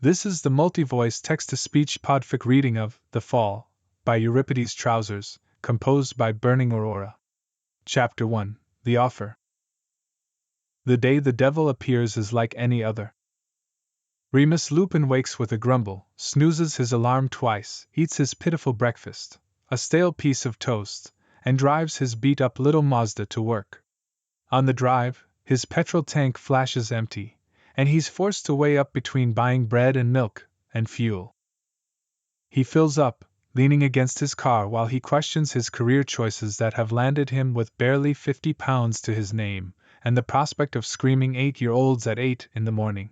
This is the multi-voice text-to-speech podfic reading of The Fall, by EuripidesTrousers, composed by Burning Aurora. Chapter 1, The Offer. The day the devil appears is like any other. Remus Lupin wakes with a grumble, snoozes his alarm twice, eats his pitiful breakfast, a stale piece of toast, and drives his beat-up little Mazda to work. On the drive, his petrol tank flashes empty, and he's forced to weigh up between buying bread and milk, and fuel. He fills up, leaning against his car while he questions his career choices that have landed him with barely 50 pounds to his name, and the prospect of screaming 8-year-olds at 8 in the morning.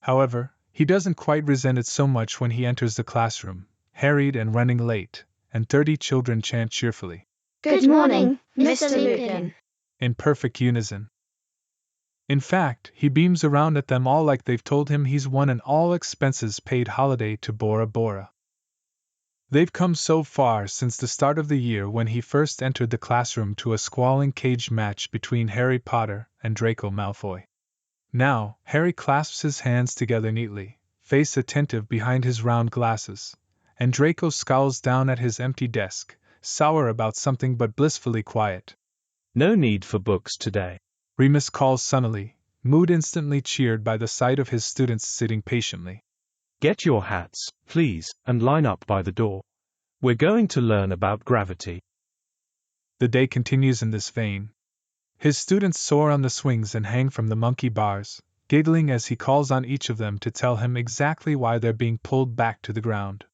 However, he doesn't quite resent it so much when he enters the classroom, harried and running late, and 30 children chant cheerfully, "Good morning, Mr. Lupin," in perfect unison. In fact, he beams around at them all like they've told him he's won an all-expenses-paid holiday to Bora Bora. They've come so far since the start of the year when he first entered the classroom to a squalling cage match between Harry Potter and Draco Malfoy. Now, Harry clasps his hands together neatly, face attentive behind his round glasses, and Draco scowls down at his empty desk, sour about something but blissfully quiet. "No need for books today," Remus calls sunnily, mood instantly cheered by the sight of his students sitting patiently. "Get your hats, please, and line up by the door. We're going to learn about gravity." The day continues in this vein. His students soar on the swings and hang from the monkey bars, giggling as he calls on each of them to tell him exactly why they're being pulled back to the ground.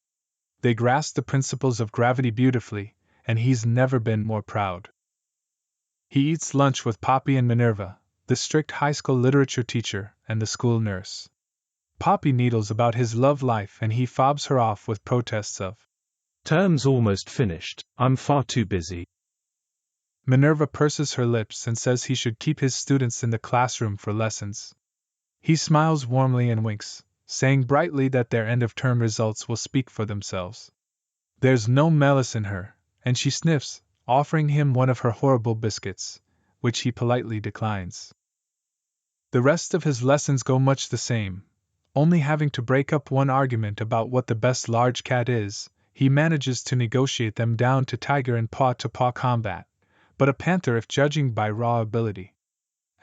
They grasp the principles of gravity beautifully, and he's never been more proud. He eats lunch with Poppy and Minerva, the strict high school literature teacher and the school nurse. Poppy needles about his love life and he fobs her off with protests of, "Term's almost finished, I'm far too busy." Minerva purses her lips and says he should keep his students in the classroom for lessons. He smiles warmly and winks, saying brightly that their end-of-term results will speak for themselves. There's no malice in her, and she sniffs, offering him one of her horrible biscuits, which he politely declines. The rest of his lessons go much the same, only having to break up one argument about what the best large cat is. He manages to negotiate them down to tiger and paw-to-paw combat, but a panther if judging by raw ability.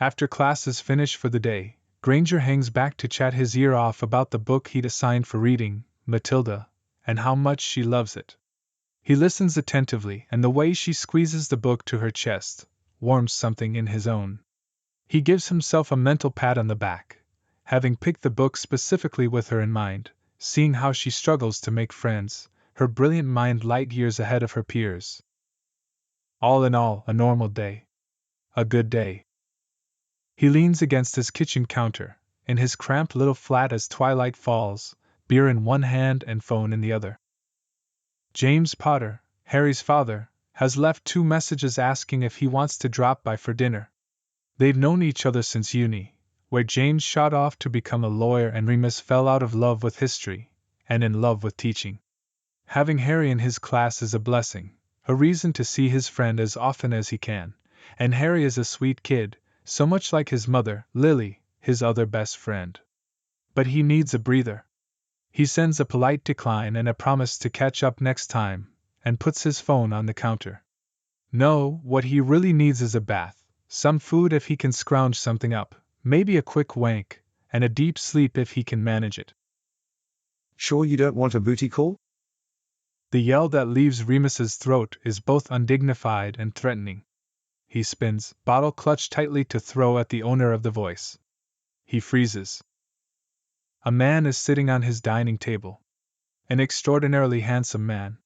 After classes finish for the day, Granger hangs back to chat his ear off about the book he'd assigned for reading, Matilda, and how much she loves it. He listens attentively, and the way she squeezes the book to her chest warms something in his own. He gives himself a mental pat on the back, having picked the book specifically with her in mind, seeing how she struggles to make friends, her brilliant mind light years ahead of her peers. All in all, a normal day. A good day. He leans against his kitchen counter, in his cramped little flat as twilight falls, beer in one hand and phone in the other. James Potter, Harry's father, has left 2 messages asking if he wants to drop by for dinner. They've known each other since uni, where James shot off to become a lawyer and Remus fell out of love with history, and in love with teaching. Having Harry in his class is a blessing, a reason to see his friend as often as he can, and Harry is a sweet kid, so much like his mother, Lily, his other best friend. But he needs a breather. He sends a polite decline and a promise to catch up next time, and puts his phone on the counter. No, what he really needs is a bath, some food if he can scrounge something up, maybe a quick wank, and a deep sleep if he can manage it. "Sure you don't want a booty call?" The yell that leaves Remus's throat is both undignified and threatening. He spins, bottle clutched tightly to throw at the owner of the voice. He freezes. A man is sitting on his dining table. An extraordinarily handsome man.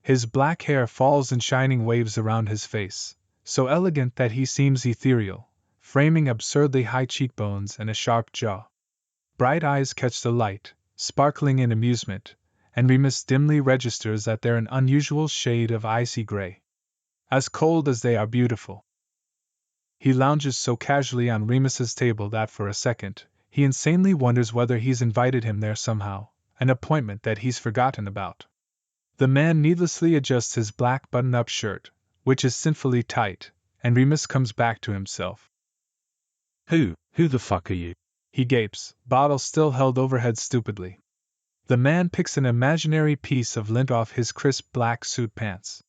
His black hair falls in shining waves around his face, so elegant that he seems ethereal, framing absurdly high cheekbones and a sharp jaw. Bright eyes catch the light, sparkling in amusement, and Remus dimly registers that they're an unusual shade of icy gray. As cold as they are beautiful. He lounges so casually on Remus's table that for a second, he insanely wonders whether he's invited him there somehow, an appointment that he's forgotten about. The man needlessly adjusts his black button-up shirt, which is sinfully tight, and Remus comes back to himself. Who the fuck are you?" He gapes, bottle still held overhead stupidly. The man picks an imaginary piece of lint off his crisp black suit pants.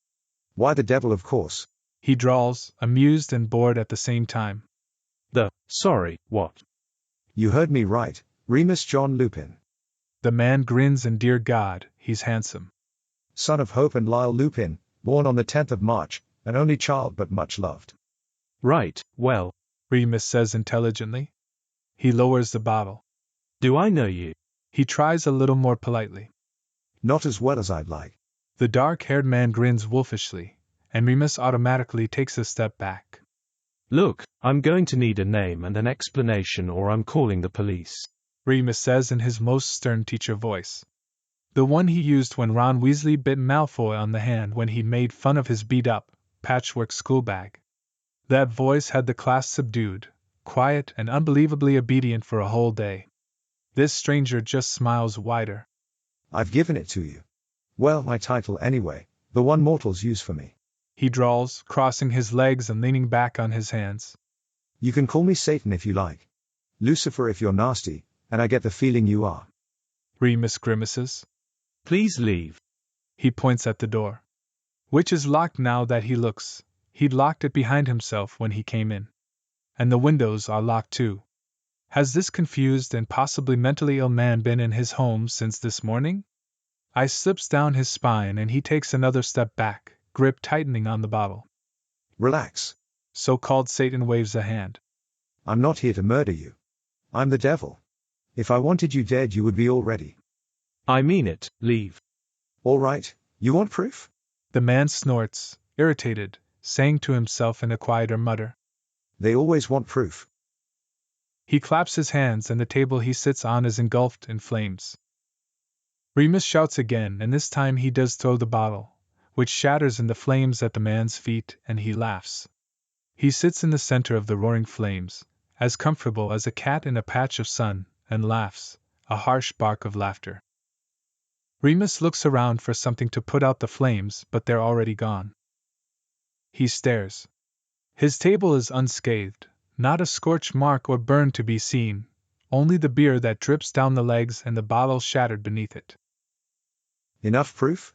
Why the devil, of course. He drawls, amused and bored at the same time. Sorry, what? You heard me right, Remus John Lupin. The man grins and dear God, he's handsome. Son of Hope and Lyle Lupin, born on the 10th of March, an only child but much loved. Right, well, Remus says intelligently. He lowers the bottle. do I know you? He tries a little more politely. Not as well as I'd like. The dark-haired man grins wolfishly, and Remus automatically takes a step back. Look, I'm going to need a name and an explanation or I'm calling the police. Remus says in his most stern teacher voice. The one he used when Ron Weasley bit Malfoy on the hand when he made fun of his beat-up, patchwork school bag. That voice had the class subdued, quiet and unbelievably obedient for a whole day. This stranger just smiles wider. I've given it to you. Well, my title anyway, the one mortals use for me. He drawls, crossing his legs and leaning back on his hands. You can call me Satan if you like. Lucifer if you're nasty, and I get the feeling you are. Remus grimaces. Please leave. He points at the door, which is locked now that he looks. He'd locked it behind himself when he came in. And the windows are locked too. Has this confused and possibly mentally ill man been in his home since this morning? Ice slips down his spine and he takes another step back, grip tightening on the bottle. Relax. So-called Satan waves a hand. I'm not here to murder you. I'm the devil. If I wanted you dead, you would be already. I mean it, leave. All right, you want proof? The man snorts, irritated, saying to himself in a quieter mutter. They always want proof. He claps his hands and the table he sits on is engulfed in flames. Remus shouts again and this time he does throw the bottle, which shatters in the flames at the man's feet, and he laughs. He sits in the center of the roaring flames, as comfortable as a cat in a patch of sun, and laughs, a harsh bark of laughter. Remus looks around for something to put out the flames, but they're already gone. He stares. His table is unscathed, not a scorch mark or burn to be seen, only the beer that drips down the legs and the bottle shattered beneath it. Enough proof?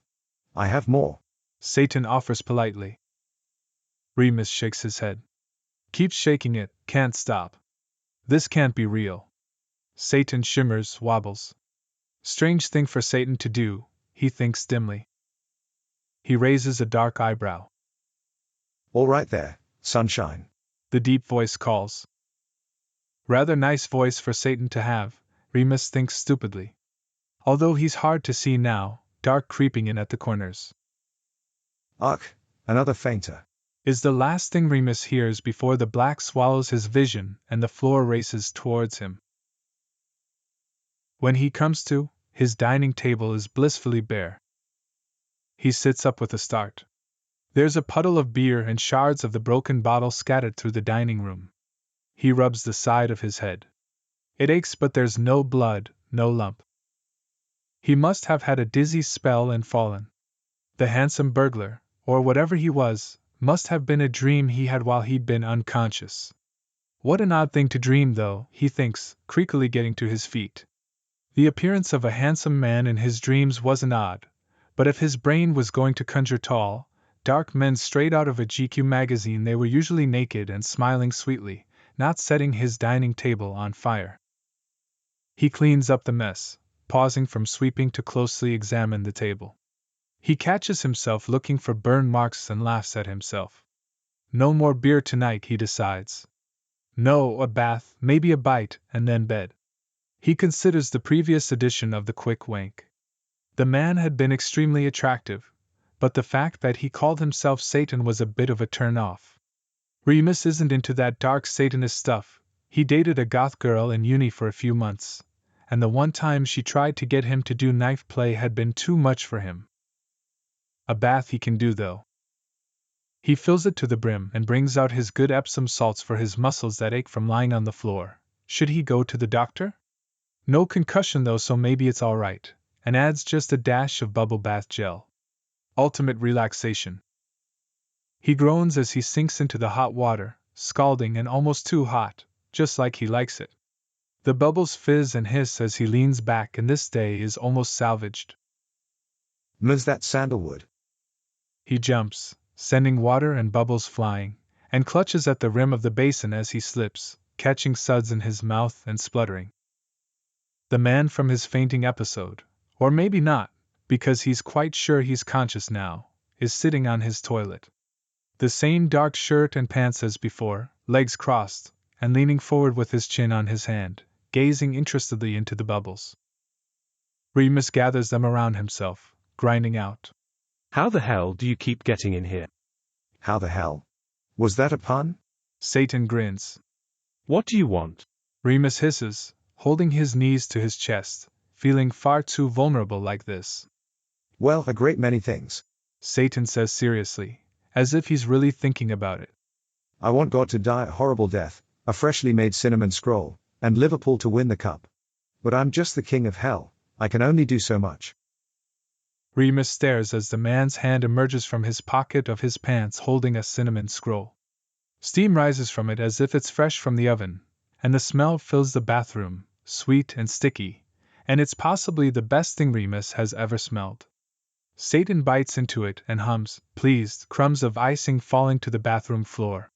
I have more. Satan offers politely. Remus shakes his head. Keeps shaking it, can't stop. This can't be real. Satan shimmers, wobbles. Strange thing for Satan to do, he thinks dimly. He raises a dark eyebrow. All right there, sunshine. The deep voice calls. Rather nice voice for Satan to have, Remus thinks stupidly. Although he's hard to see now, dark creeping in at the corners. Ugh, another fainter. Is the last thing Remus hears before the black swallows his vision and the floor races towards him. When he comes to, his dining table is blissfully bare. He sits up with a start. There's a puddle of beer and shards of the broken bottle scattered through the dining room. He rubs the side of his head. It aches, but there's no blood, no lump. He must have had a dizzy spell and fallen. The handsome burglar, or whatever he was, must have been a dream he had while he'd been unconscious. What an odd thing to dream, though, he thinks, creakily getting to his feet. The appearance of a handsome man in his dreams wasn't odd, but if his brain was going to conjure tall, dark men straight out of a GQ magazine, they were usually naked and smiling sweetly, not setting his dining table on fire. He cleans up the mess, pausing from sweeping to closely examine the table. He catches himself looking for burn marks and laughs at himself. No more beer tonight, he decides. No, a bath, maybe a bite, and then bed. He considers the previous edition of the Quick Wink. The man had been extremely attractive, but the fact that he called himself Satan was a bit of a turn-off. Remus isn't into that dark Satanist stuff. He dated a goth girl in uni for a few months, and the one time she tried to get him to do knife play had been too much for him. A bath he can do, though. He fills it to the brim and brings out his good Epsom salts for his muscles that ache from lying on the floor. Should he go to the doctor? No concussion though, so maybe it's alright, and adds just a dash of bubble bath gel. Ultimate relaxation. He groans as he sinks into the hot water, scalding and almost too hot, just like he likes it. The bubbles fizz and hiss as he leans back, and this day is almost salvaged. Ms. that sandalwood. He jumps, sending water and bubbles flying, and clutches at the rim of the basin as he slips, catching suds in his mouth and spluttering. The man from his fainting episode, or maybe not, because he's quite sure he's conscious now, is sitting on his toilet. The same dark shirt and pants as before, legs crossed, and leaning forward with his chin on his hand, gazing interestedly into the bubbles. Remus gathers them around himself, grinding out. How the hell do you keep getting in here? How the hell? Was that a pun? Satan grins. What do you want? Remus hisses, holding his knees to his chest, feeling far too vulnerable like this. Well, a great many things. Satan says seriously, as if he's really thinking about it. I want God to die a horrible death, a freshly made cinnamon scroll, and Liverpool to win the cup. But I'm just the king of hell, I can only do so much. Remus stares as the man's hand emerges from his pocket of his pants holding a cinnamon scroll. Steam rises from it as if it's fresh from the oven, and the smell fills the bathroom, sweet and sticky, and it's possibly the best thing Remus has ever smelled. Satan bites into it and hums, pleased, crumbs of icing falling to the bathroom floor.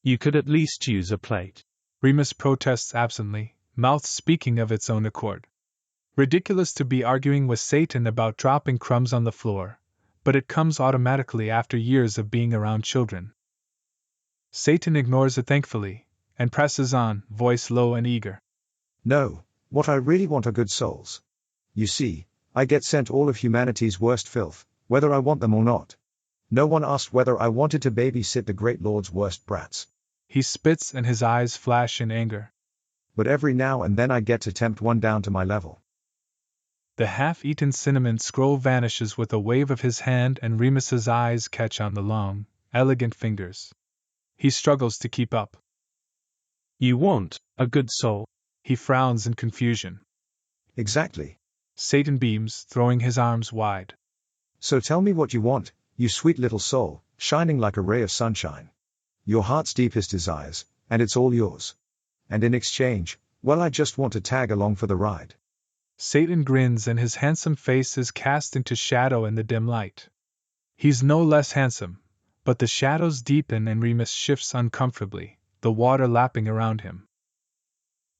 You could at least use a plate. Remus protests absently, mouth speaking of its own accord. Ridiculous to be arguing with Satan about dropping crumbs on the floor, but it comes automatically after years of being around children. Satan ignores it thankfully, and presses on, voice low and eager. No, what I really want are good souls. You see, I get sent all of humanity's worst filth, whether I want them or not. No one asked whether I wanted to babysit the great Lord's worst brats. He spits and his eyes flash in anger. But every now and then I get to tempt one down to my level. The half-eaten cinnamon scroll vanishes with a wave of his hand, and Remus's eyes catch on the long, elegant fingers. He struggles to keep up. You want a good soul? He frowns in confusion. Exactly. Satan beams, throwing his arms wide. So tell me what you want, you sweet little soul, shining like a ray of sunshine. Your heart's deepest desires, and it's all yours. And in exchange, well, I just want to tag along for the ride. Satan grins and his handsome face is cast into shadow in the dim light. He's no less handsome, but the shadows deepen and Remus shifts uncomfortably, the water lapping around him.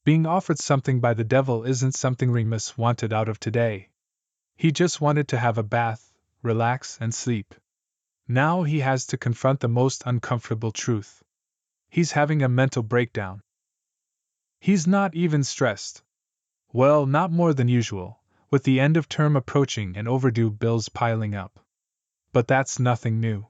Being offered something by the devil isn't something Remus wanted out of today. He just wanted to have a bath, relax and sleep. Now he has to confront the most uncomfortable truth. He's having a mental breakdown. He's not even stressed. Well, not more than usual, with the end of term approaching and overdue bills piling up. But that's nothing new.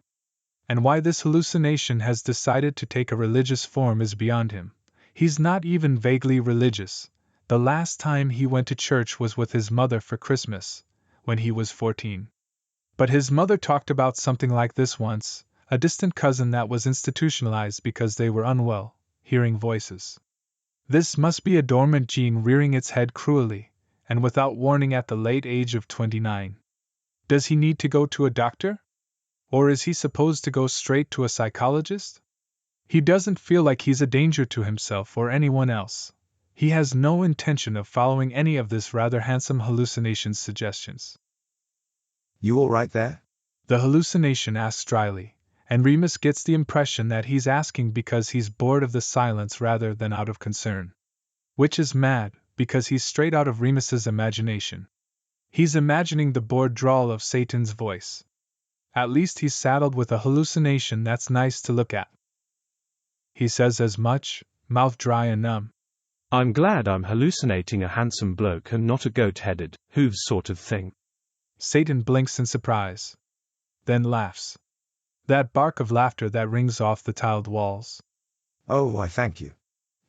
And why this hallucination has decided to take a religious form is beyond him. He's not even vaguely religious. The last time he went to church was with his mother for Christmas, when he was 14. But his mother talked about something like this once, a distant cousin that was institutionalized because they were unwell, hearing voices. This must be a dormant gene rearing its head cruelly, and without warning at the late age of 29. Does he need to go to a doctor? Or is he supposed to go straight to a psychologist? He doesn't feel like he's a danger to himself or anyone else. He has no intention of following any of this rather handsome hallucination's suggestions. You all right there? The hallucination asks dryly, and Remus gets the impression that he's asking because he's bored of the silence rather than out of concern. Which is mad, because he's straight out of Remus's imagination. He's imagining the bored drawl of Satan's voice. At least he's saddled with a hallucination that's nice to look at. He says as much, mouth dry and numb. I'm glad I'm hallucinating a handsome bloke and not a goat-headed, hooves sort of thing. Satan blinks in surprise. Then laughs. That bark of laughter that rings off the tiled walls. Oh, I thank you.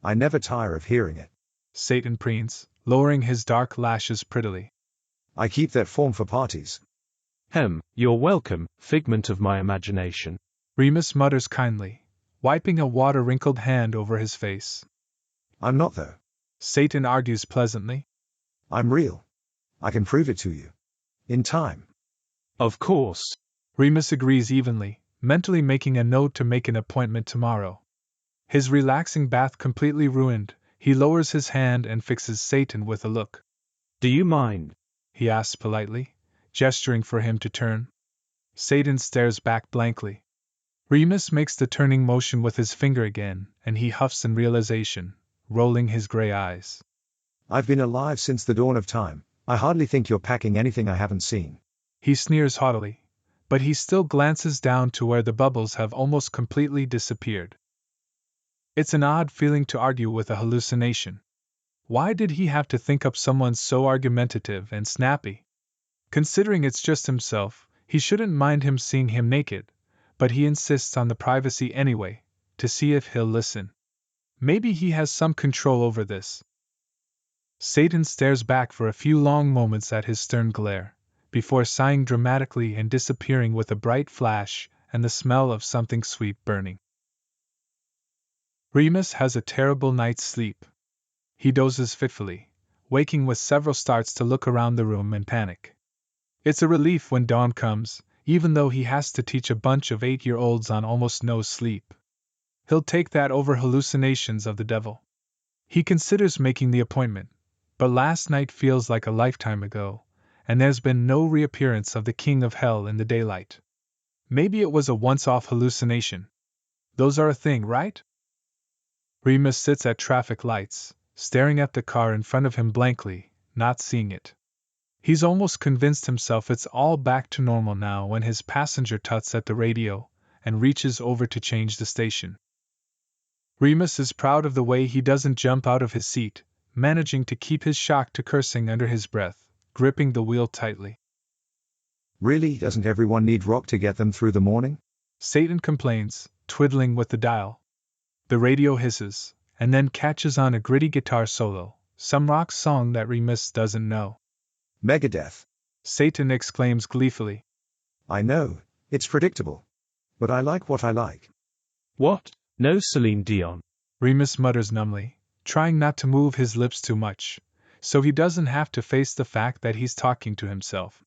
I never tire of hearing it. Satan preens, lowering his dark lashes prettily. I keep that form for parties. You're welcome, figment of my imagination. Remus mutters kindly, wiping a water-wrinkled hand over his face. I'm not though. Satan argues pleasantly. I'm real. I can prove it to you. In time. Of course. Remus agrees evenly, mentally making a note to make an appointment tomorrow. His relaxing bath completely ruined, He lowers his hand and fixes Satan with a look. Do you mind? He asks politely, gesturing for him to turn. Satan stares back blankly. Remus makes the turning motion with his finger again, and he huffs in realization, rolling his gray eyes. I've been alive since the dawn of time. I hardly think you're packing anything I haven't seen. He sneers haughtily, but he still glances down to where the bubbles have almost completely disappeared. It's an odd feeling to argue with a hallucination. Why did he have to think up someone so argumentative and snappy? Considering it's just himself, he shouldn't mind him seeing him naked, but he insists on the privacy anyway, to see if he'll listen. Maybe he has some control over this. Satan stares back for a few long moments at his stern glare, before sighing dramatically and disappearing with a bright flash and the smell of something sweet burning. Remus has a terrible night's sleep. He dozes fitfully, waking with several starts to look around the room and panic. It's a relief when dawn comes, even though he has to teach a bunch of 8-year-olds on almost no sleep. He'll take that over hallucinations of the devil. He considers making the appointment, but last night feels like a lifetime ago, and there's been no reappearance of the king of hell in the daylight. Maybe it was a once-off hallucination. Those are a thing, right? Remus sits at traffic lights, staring at the car in front of him blankly, not seeing it. He's almost convinced himself it's all back to normal now when his passenger tuts at the radio and reaches over to change the station. Remus is proud of the way he doesn't jump out of his seat, managing to keep his shock to cursing under his breath, gripping the wheel tightly. Really, doesn't everyone need rock to get them through the morning? Satan complains, twiddling with the dial. The radio hisses, and then catches on a gritty guitar solo, some rock song that Remus doesn't know. Megadeth. Satan exclaims gleefully. I know, it's predictable. But I like what I like. What? No Celine Dion. Remus mutters numbly, trying not to move his lips too much, so he doesn't have to face the fact that he's talking to himself.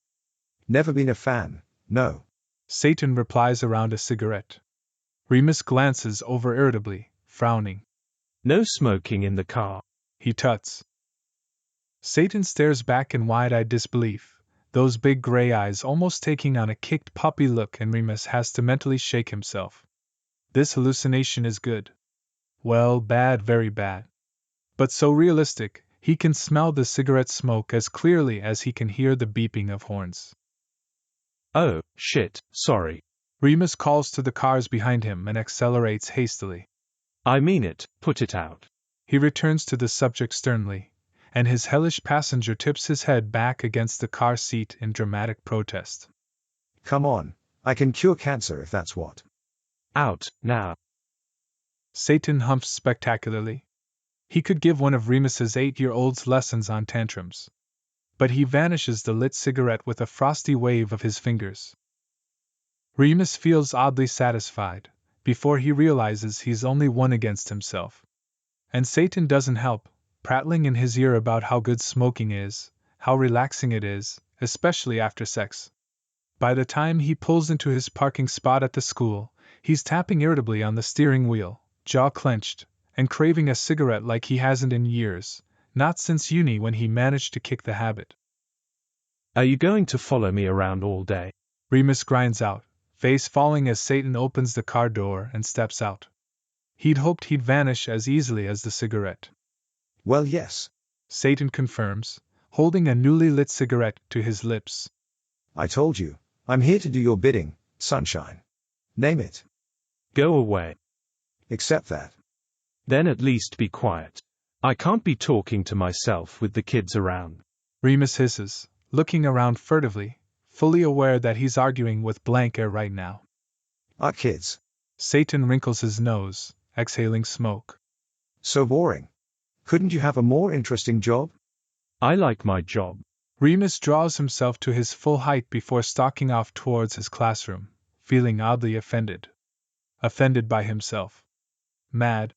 Never been a fan, no. Satan replies around a cigarette. Remus glances over irritably, frowning. No smoking in the car. He tuts. Satan stares back in wide-eyed disbelief, those big gray eyes almost taking on a kicked puppy look, and Remus has to mentally shake himself. This hallucination is good. Well, bad, very bad. But so realistic, he can smell the cigarette smoke as clearly as he can hear the beeping of horns. Oh, shit, sorry. Remus calls to the cars behind him and accelerates hastily. I mean it, put it out. He returns to the subject sternly, and his hellish passenger tips his head back against the car seat in dramatic protest. Come on, I can cure cancer if that's what. Out, now. Satan humps spectacularly. He could give one of Remus's 8-year-olds lessons on tantrums. But he vanishes the lit cigarette with a frosty wave of his fingers. Remus feels oddly satisfied, before he realizes he's only one against himself. And Satan doesn't help, prattling in his ear about how good smoking is, how relaxing it is, especially after sex. By the time he pulls into his parking spot at the school, he's tapping irritably on the steering wheel, jaw clenched, and craving a cigarette like he hasn't in years, not since uni when he managed to kick the habit. Are you going to follow me around all day? Remus grinds out, face falling as Satan opens the car door and steps out. He'd hoped he'd vanish as easily as the cigarette. Well, yes. Satan confirms, holding a newly lit cigarette to his lips. I told you, I'm here to do your bidding, sunshine. Name it. Go away. Except that. Then at least be quiet. I can't be talking to myself with the kids around. Remus hisses, looking around furtively, fully aware that he's arguing with blank air right now. Our kids. Satan wrinkles his nose, exhaling smoke. So boring. Couldn't you have a more interesting job? I like my job. Remus draws himself to his full height before stalking off towards his classroom, feeling oddly offended. Offended by himself. Mad.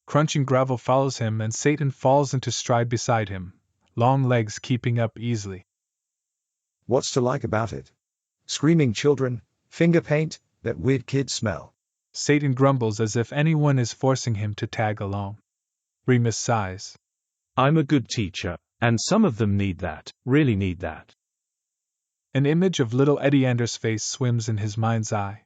Crunching gravel follows him and Satan falls into stride beside him, long legs keeping up easily. What's to like about it? Screaming children, finger paint, that weird kid smell. Satan grumbles as if anyone is forcing him to tag along. Remus sighs. I'm a good teacher, and some of them need that, really need that. An image of little Eddie Ander's face swims in his mind's eye.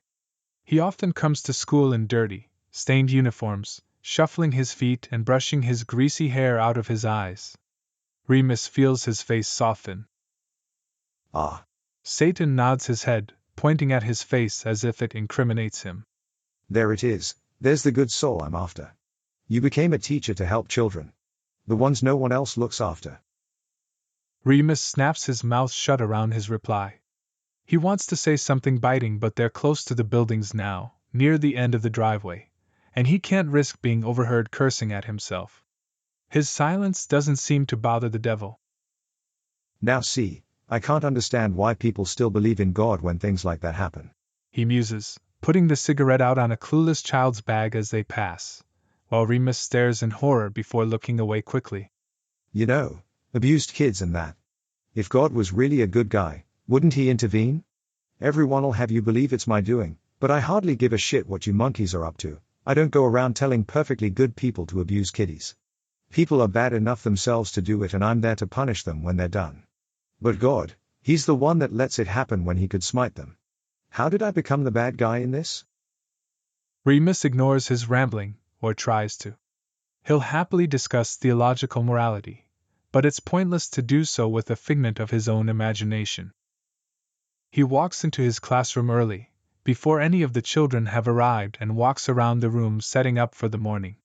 He often comes to school in dirty, stained uniforms, shuffling his feet and brushing his greasy hair out of his eyes. Remus feels his face soften. Ah, Satan nods his head, pointing at his face as if it incriminates him. there it is, there's the good soul I'm after. You became a teacher to help children. The ones no one else looks after. Remus snaps his mouth shut around his reply. He wants to say something biting, but they're close to the buildings now, near the end of the driveway, and he can't risk being overheard cursing at himself. His silence doesn't seem to bother the devil. Now see, I can't understand why people still believe in God when things like that happen. He muses, putting the cigarette out on a clueless child's bag as they pass, while Remus stares in horror before looking away quickly. You know, abused kids and that. If God was really a good guy, wouldn't he intervene? Everyone'll have you believe it's my doing, but I hardly give a shit what you monkeys are up to. I don't go around telling perfectly good people to abuse kiddies. People are bad enough themselves to do it, and I'm there to punish them when they're done. But God, he's the one that lets it happen when he could smite them. How did I become the bad guy in this? Remus ignores his rambling, or tries to. He'll happily discuss theological morality, but it's pointless to do so with a figment of his own imagination. He walks into his classroom early, before any of the children have arrived, and walks around the room setting up for the morning.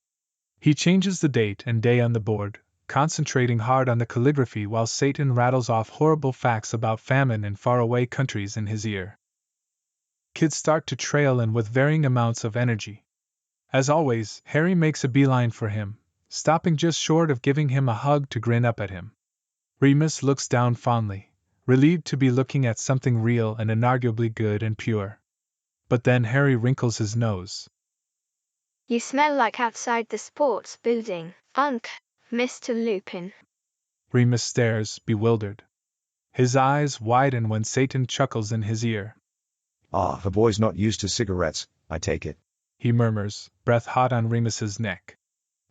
He changes the date and day on the board, concentrating hard on the calligraphy while Satan rattles off horrible facts about famine in faraway countries in his ear. Kids start to trail in with varying amounts of energy. As always, Harry makes a beeline for him, stopping just short of giving him a hug to grin up at him. Remus looks down fondly, relieved to be looking at something real and inarguably good and pure. But then Harry wrinkles his nose. You smell like outside the sports building, Mr. Lupin. Remus stares, bewildered. His eyes widen when Satan chuckles in his ear. Ah, the boy's not used to cigarettes, I take it. He murmurs, breath hot on Remus's neck.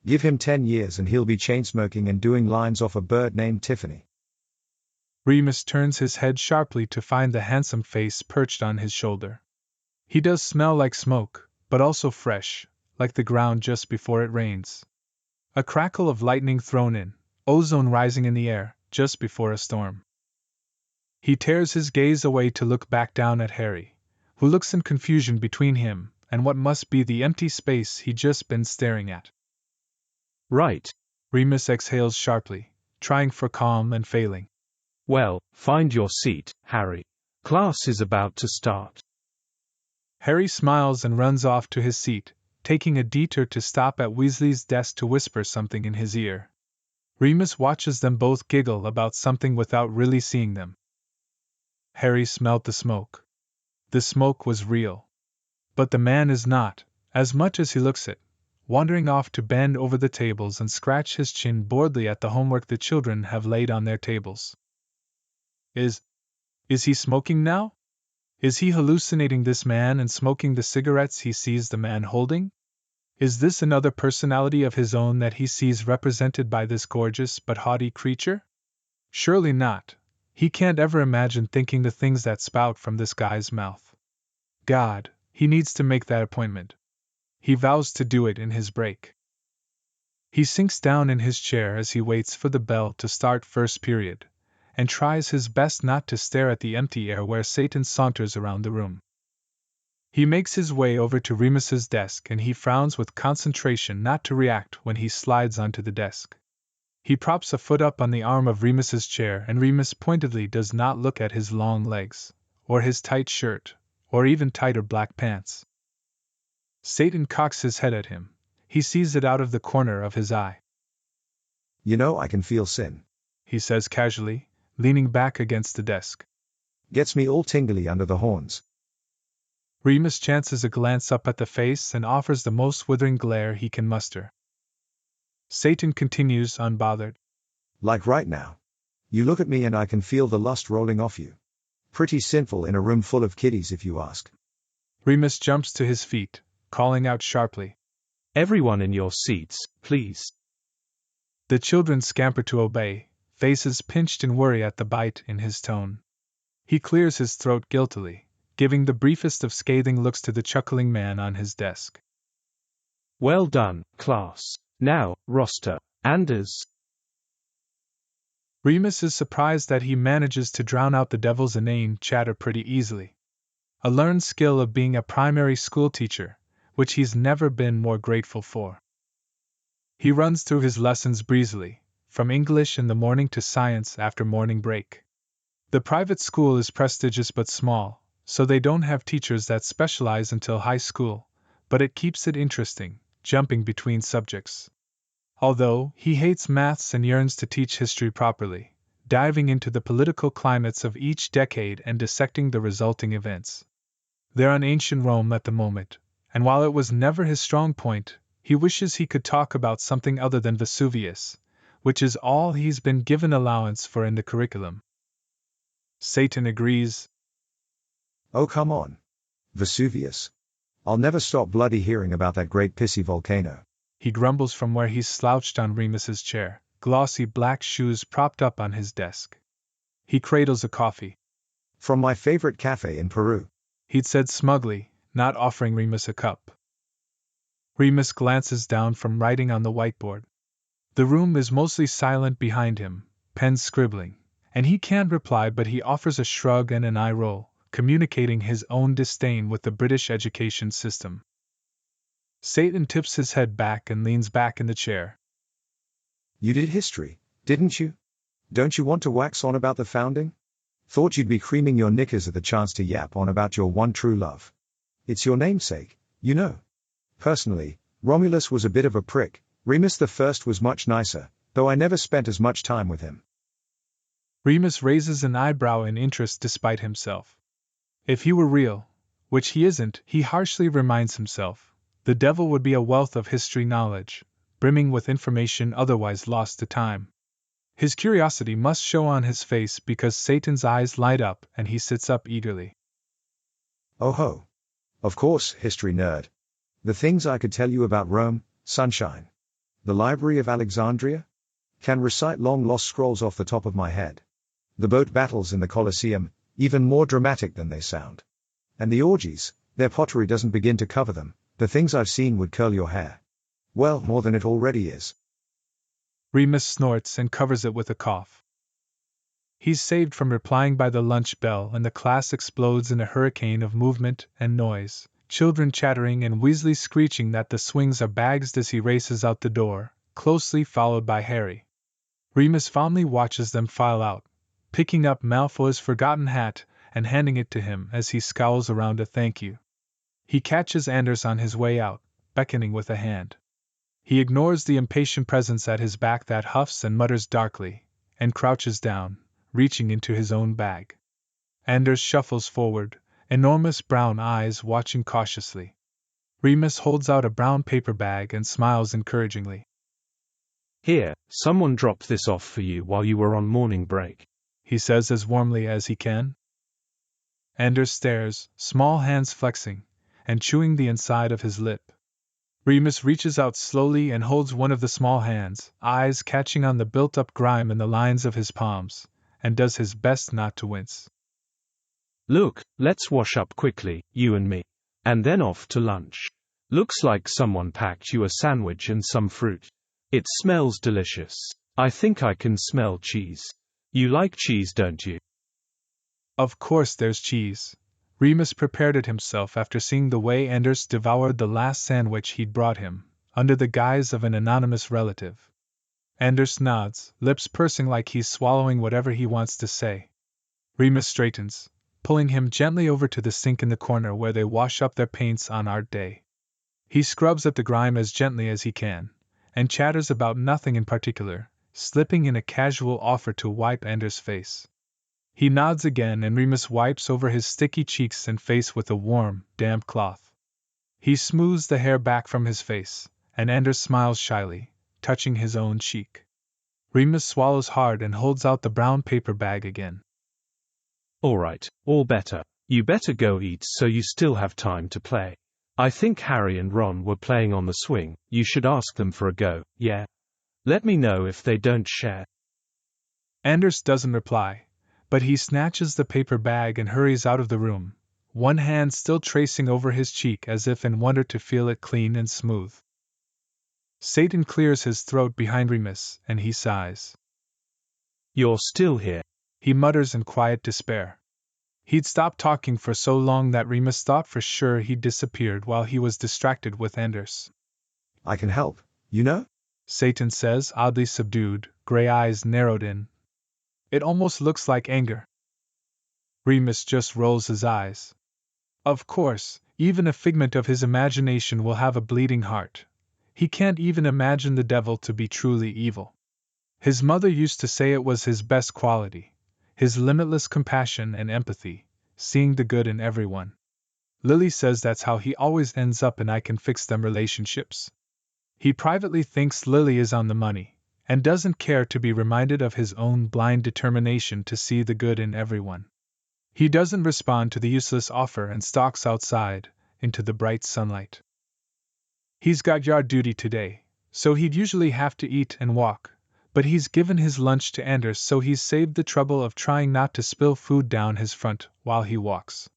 Give him 10 years and he'll be chain-smoking and doing lines off a bird named Tiffany. Remus turns his head sharply to find the handsome face perched on his shoulder. He does smell like smoke, but also fresh, like the ground just before it rains. A crackle of lightning thrown in, ozone rising in the air, just before a storm. He tears his gaze away to look back down at Harry, who looks in confusion between him and what must be the empty space he'd just been staring at. Right. Remus exhales sharply, trying for calm and failing. Well, find your seat, Harry. Class is about to start. Harry smiles and runs off to his seat, taking a detour to stop at Weasley's desk to whisper something in his ear. Remus watches them both giggle about something without really seeing them. Harry smelled the smoke. The smoke was real. But the man is not, as much as he looks it, wandering off to bend over the tables and scratch his chin boredly at the homework the children have laid on their tables. Is he smoking now? Is he hallucinating this man and smoking the cigarettes he sees the man holding? Is this another personality of his own that he sees represented by this gorgeous but haughty creature? Surely not. He can't ever imagine thinking the things that spout from this guy's mouth. God, he needs to make that appointment. He vows to do it in his break. He sinks down in his chair as he waits for the bell to start first period, and tries his best not to stare at the empty air where Satan saunters around the room. He makes his way over to Remus's desk and he frowns with concentration not to react when he slides onto the desk. He props a foot up on the arm of Remus's chair and Remus pointedly does not look at his long legs, or his tight shirt, or even tighter black pants. Satan cocks his head at him. He sees it out of the corner of his eye. You know, I can feel sin. He says casually, leaning back against the desk. Gets me all tingly under the horns. Remus chances a glance up at the face and offers the most withering glare he can muster. Satan continues unbothered. Like right now. You look at me and I can feel the lust rolling off you. Pretty sinful in a room full of kiddies if you ask. Remus jumps to his feet, calling out sharply. Everyone in your seats, please. The children scamper to obey, faces pinched in worry at the bite in his tone. He clears his throat guiltily, giving the briefest of scathing looks to the chuckling man on his desk. Well done, class. Now, roster. Anders. Remus is surprised that he manages to drown out the devil's inane chatter pretty easily. A learned skill of being a primary school teacher, which he's never been more grateful for. He runs through his lessons breezily, from English in the morning to science after morning break. The private school is prestigious but small, so they don't have teachers that specialize until high school, but it keeps it interesting, jumping between subjects. Although he hates maths and yearns to teach history properly, diving into the political climates of each decade and dissecting the resulting events. They're on ancient Rome at the moment, and while it was never his strong point, he wishes he could talk about something other than Vesuvius, which is all he's been given allowance for in the curriculum. Satan agrees. Oh, come on. Vesuvius. I'll never stop bloody hearing about that great pissy volcano. He grumbles from where he's slouched on Remus's chair, glossy black shoes propped up on his desk. He cradles a coffee. From my favorite cafe in Peru, He'd said smugly, not offering Remus a cup. Remus glances down from writing on the whiteboard. The room is mostly silent behind him, pen scribbling, and he can't reply, but he offers a shrug and an eye roll, communicating his own disdain with the British education system. Satan tips his head back and leans back in the chair. You did history, didn't you? Don't you want to wax on about the founding? Thought you'd be creaming your knickers at the chance to yap on about your one true love. It's your namesake, you know. Personally, Romulus was a bit of a prick. Remus I was much nicer, though I never spent as much time with him. Remus raises an eyebrow in interest despite himself. If he were real, which he isn't, he harshly reminds himself, the devil would be a wealth of history knowledge, brimming with information otherwise lost to time. His curiosity must show on his face because Satan's eyes light up and he sits up eagerly. Oh ho. Of course, history nerd. The things I could tell you about Rome, sunshine. The Library of Alexandria? Can recite long lost scrolls off the top of my head. The boat battles in the Colosseum, even more dramatic than they sound. And the orgies, their pottery doesn't begin to cover them, the things I've seen would curl your hair. Well, more than it already is. Remus snorts and covers it with a cough. He's saved from replying by the lunch bell and the class explodes in a hurricane of movement and noise, children chattering and Weasley screeching that the swings are bags as he races out the door, closely followed by Harry. Remus fondly watches them file out, picking up Malfoy's forgotten hat and handing it to him as he scowls around a thank you. He catches Anders on his way out, beckoning with a hand. He ignores the impatient presence at his back that huffs and mutters darkly, and crouches down, reaching into his own bag. Anders shuffles forward, enormous brown eyes watching cautiously. Remus holds out a brown paper bag and smiles encouragingly. Here, someone dropped this off for you while you were on morning break, he says as warmly as he can. Anders stares, small hands flexing, and chewing the inside of his lip. Remus reaches out slowly and holds one of the small hands, eyes catching on the built-up grime in the lines of his palms, and does his best not to wince. Look, let's wash up quickly, you and me. And then off to lunch. Looks like someone packed you a sandwich and some fruit. It smells delicious. I think I can smell cheese. You like cheese, don't you? Of course there's cheese. Remus prepared it himself after seeing the way Anders devoured the last sandwich he'd brought him, under the guise of an anonymous relative. Anders nods, lips pursing like he's swallowing whatever he wants to say. Remus straightens, pulling him gently over to the sink in the corner where they wash up their paints on art day. He scrubs at the grime as gently as he can, and chatters about nothing in particular, slipping in a casual offer to wipe Anders' face. He nods again and Remus wipes over his sticky cheeks and face with a warm, damp cloth. He smooths the hair back from his face, and Anders smiles shyly, touching his own cheek. Remus swallows hard and holds out the brown paper bag again. All right, all better. You better go eat so you still have time to play. I think Harry and Ron were playing on the swing. You should ask them for a go, yeah? Let me know if they don't share. Anders doesn't reply, but he snatches the paper bag and hurries out of the room, one hand still tracing over his cheek as if in wonder to feel it clean and smooth. Satan clears his throat behind Remus, and he sighs. You're still here, he mutters in quiet despair. He'd stopped talking for so long that Remus thought for sure he'd disappeared while he was distracted with Anders. I can help, you know? Satan says, oddly subdued, gray eyes narrowed in. It almost looks like anger. Remus just rolls his eyes. Of course, even a figment of his imagination will have a bleeding heart. He can't even imagine the devil to be truly evil. His mother used to say it was his best quality, his limitless compassion and empathy, seeing the good in everyone. Lily says that's how he always ends up in I can fix them relationships. He privately thinks Lily is on the money, and doesn't care to be reminded of his own blind determination to see the good in everyone. He doesn't respond to the useless offer and stalks outside, into the bright sunlight. He's got yard duty today, so he'd usually have to eat and walk, but he's given his lunch to Anders, so he's saved the trouble of trying not to spill food down his front while he walks.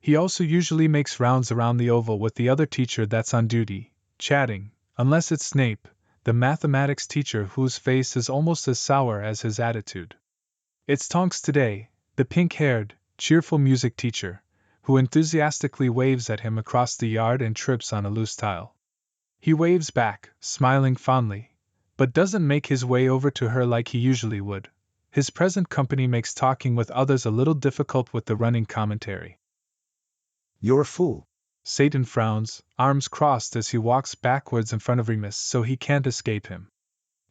He also usually makes rounds around the oval with the other teacher that's on duty, chatting, unless it's Snape, the mathematics teacher whose face is almost as sour as his attitude. It's Tonks today, the pink-haired, cheerful music teacher, who enthusiastically waves at him across the yard and trips on a loose tile. He waves back, smiling fondly, but doesn't make his way over to her like he usually would. His present company makes talking with others a little difficult with the running commentary. You're a fool. Satan frowns, arms crossed as he walks backwards in front of Remus so he can't escape him.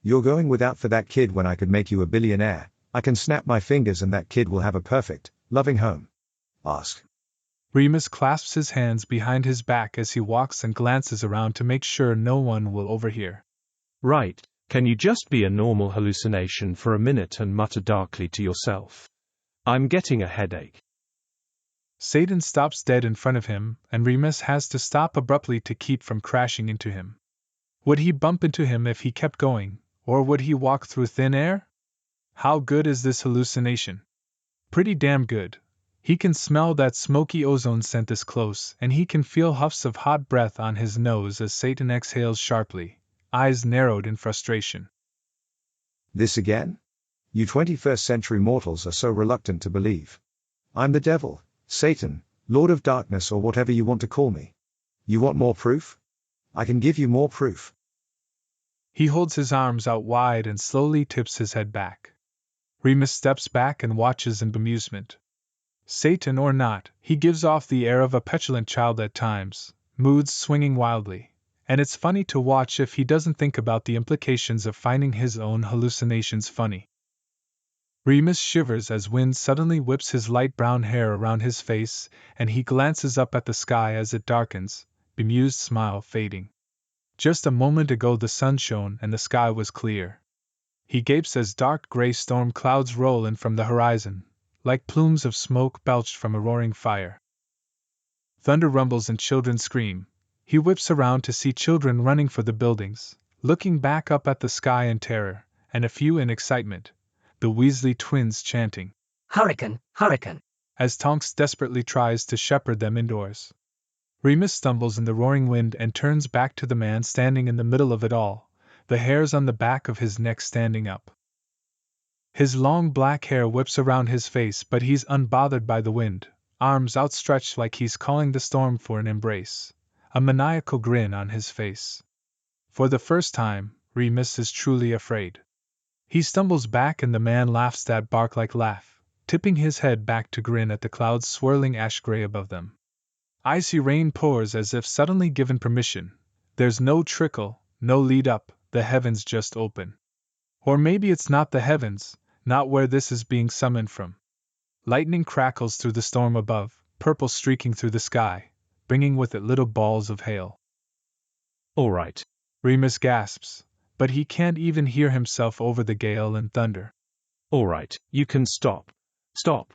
You're going without for that kid when I could make you a billionaire. I can snap my fingers and that kid will have a perfect, loving home. Ask. Remus clasps his hands behind his back as he walks and glances around to make sure no one will overhear. Right, can you just be a normal hallucination for a minute and mutter darkly to yourself? I'm getting a headache. Satan stops dead in front of him, and Remus has to stop abruptly to keep from crashing into him. Would he bump into him if he kept going, or would he walk through thin air? How good is this hallucination? Pretty damn good. He can smell that smoky ozone scent this close, and he can feel huffs of hot breath on his nose as Satan exhales sharply, eyes narrowed in frustration. This again? You 21st century mortals are so reluctant to believe. I'm the devil, Satan, Lord of Darkness, or whatever you want to call me. You want more proof? I can give you more proof. He holds his arms out wide and slowly tips his head back. Remus steps back and watches in bemusement. Satan or not, he gives off the air of a petulant child at times, moods swinging wildly, and it's funny to watch if he doesn't think about the implications of finding his own hallucinations funny. Remus shivers as wind suddenly whips his light brown hair around his face, and he glances up at the sky as it darkens, bemused smile fading. Just a moment ago the sun shone and the sky was clear. He gapes as dark gray storm clouds roll in from the horizon, like plumes of smoke belched from a roaring fire. Thunder rumbles and children scream. He whips around to see children running for the buildings, looking back up at the sky in terror, and a few in excitement. The Weasley twins chanting, "Hurricane, hurricane," as Tonks desperately tries to shepherd them indoors. Remus stumbles in the roaring wind and turns back to the man standing in the middle of it all, the hairs on the back of his neck standing up. His long black hair whips around his face, but he's unbothered by the wind, arms outstretched like he's calling the storm for an embrace, a maniacal grin on his face. For the first time, Remus is truly afraid. He stumbles back and the man laughs that bark-like laugh, tipping his head back to grin at the clouds swirling ash-gray above them. Icy rain pours as if suddenly given permission. There's no trickle, no lead-up, the heavens just open. Or maybe it's not the heavens, not where this is being summoned from. Lightning crackles through the storm above, purple streaking through the sky, bringing with it little balls of hail. All right, Remus gasps, but he can't even hear himself over the gale and thunder. All right, you can stop. Stop.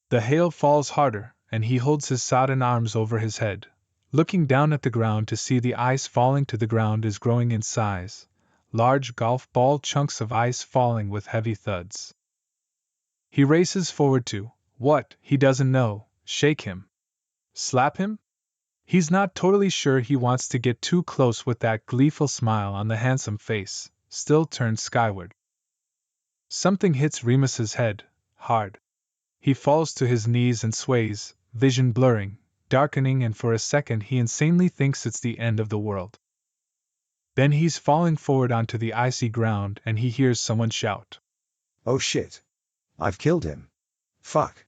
The hail falls harder, and he holds his sodden arms over his head, looking down at the ground to see the ice falling to the ground is growing in size, large golf ball chunks of ice falling with heavy thuds. He races forward to, what, he doesn't know, shake him. Slap him? He's not totally sure he wants to get too close with that gleeful smile on the handsome face, still turned skyward. Something hits Remus's head, hard. He falls to his knees and sways, vision blurring, darkening, and for a second he insanely thinks it's the end of the world. Then he's falling forward onto the icy ground and he hears someone shout. Oh shit. I've killed him. Fuck.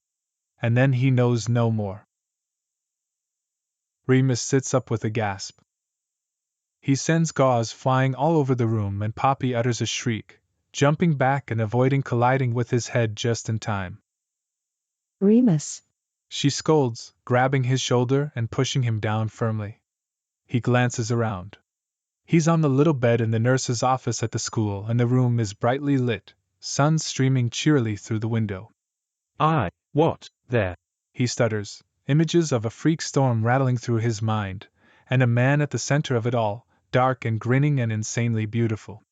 And then he knows no more. Remus sits up with a gasp. He sends gauze flying all over the room and Poppy utters a shriek, jumping back and avoiding colliding with his head just in time. Remus, She scolds, grabbing his shoulder and pushing him down firmly. He glances around. He's on the little bed in the nurse's office at the school and the room is brightly lit, sun streaming cheerily through the window. What, there? He stutters, images of a freak storm rattling through his mind, and a man at the center of it all, dark and grinning and insanely beautiful.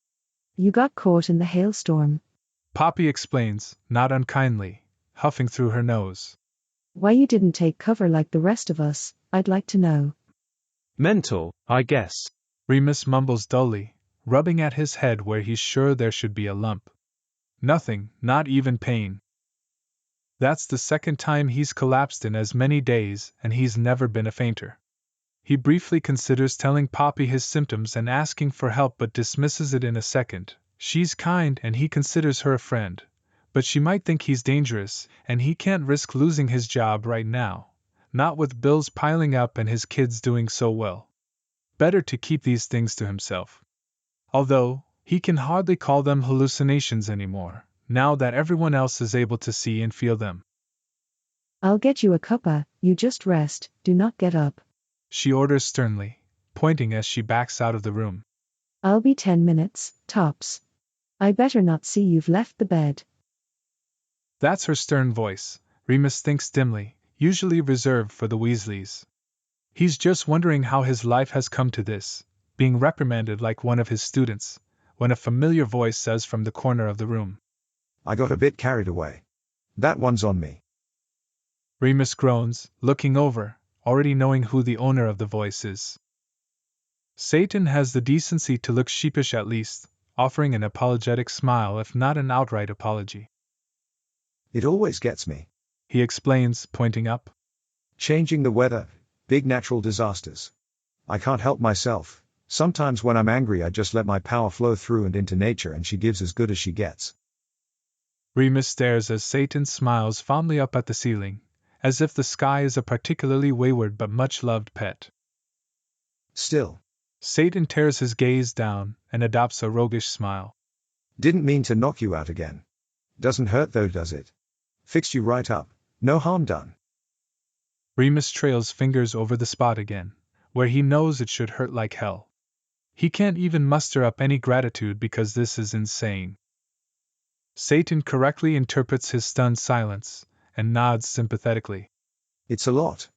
you got caught in the hailstorm. Poppy explains, not unkindly, huffing through her nose. Why you didn't take cover like the rest of us, I'd like to know. Mental, I guess. Remus mumbles dully, rubbing at his head where he's sure there should be a lump. Nothing, not even pain. That's the second time he's collapsed in as many days, and he's never been a fainter. He briefly considers telling Poppy his symptoms and asking for help but dismisses it in a second. She's kind and he considers her a friend, but she might think he's dangerous, and he can't risk losing his job right now, not with bills piling up and his kids doing so well. Better to keep these things to himself. Although, he can hardly call them hallucinations anymore, now that everyone else is able to see and feel them. I'll get you a cuppa, you just rest, do not get up. She orders sternly, pointing as she backs out of the room. I'll be 10 minutes, tops. I better not see you've left the bed. That's her stern voice, Remus thinks dimly, usually reserved for the Weasleys. He's just wondering how his life has come to this, being reprimanded like one of his students, when a familiar voice says from the corner of the room. I got a bit carried away. That one's on me. Remus groans, looking over, already knowing who the owner of the voice is. Satan has the decency to look sheepish at least, offering an apologetic smile if not an outright apology. It always gets me. He explains, pointing up. Changing the weather, big natural disasters. I can't help myself. Sometimes when I'm angry I just let my power flow through and into nature and she gives as good as she gets. Remus stares as Satan smiles fondly up at the ceiling, as if the sky is a particularly wayward but much-loved pet. Still. Satan tears his gaze down and adopts a roguish smile. Didn't mean to knock you out again. Doesn't hurt though, does it? Fixed you right up. No harm done. Remus trails fingers over the spot again, where he knows it should hurt like hell. He can't even muster up any gratitude because this is insane. Satan correctly interprets his stunned silence, and nods sympathetically. It's a lot.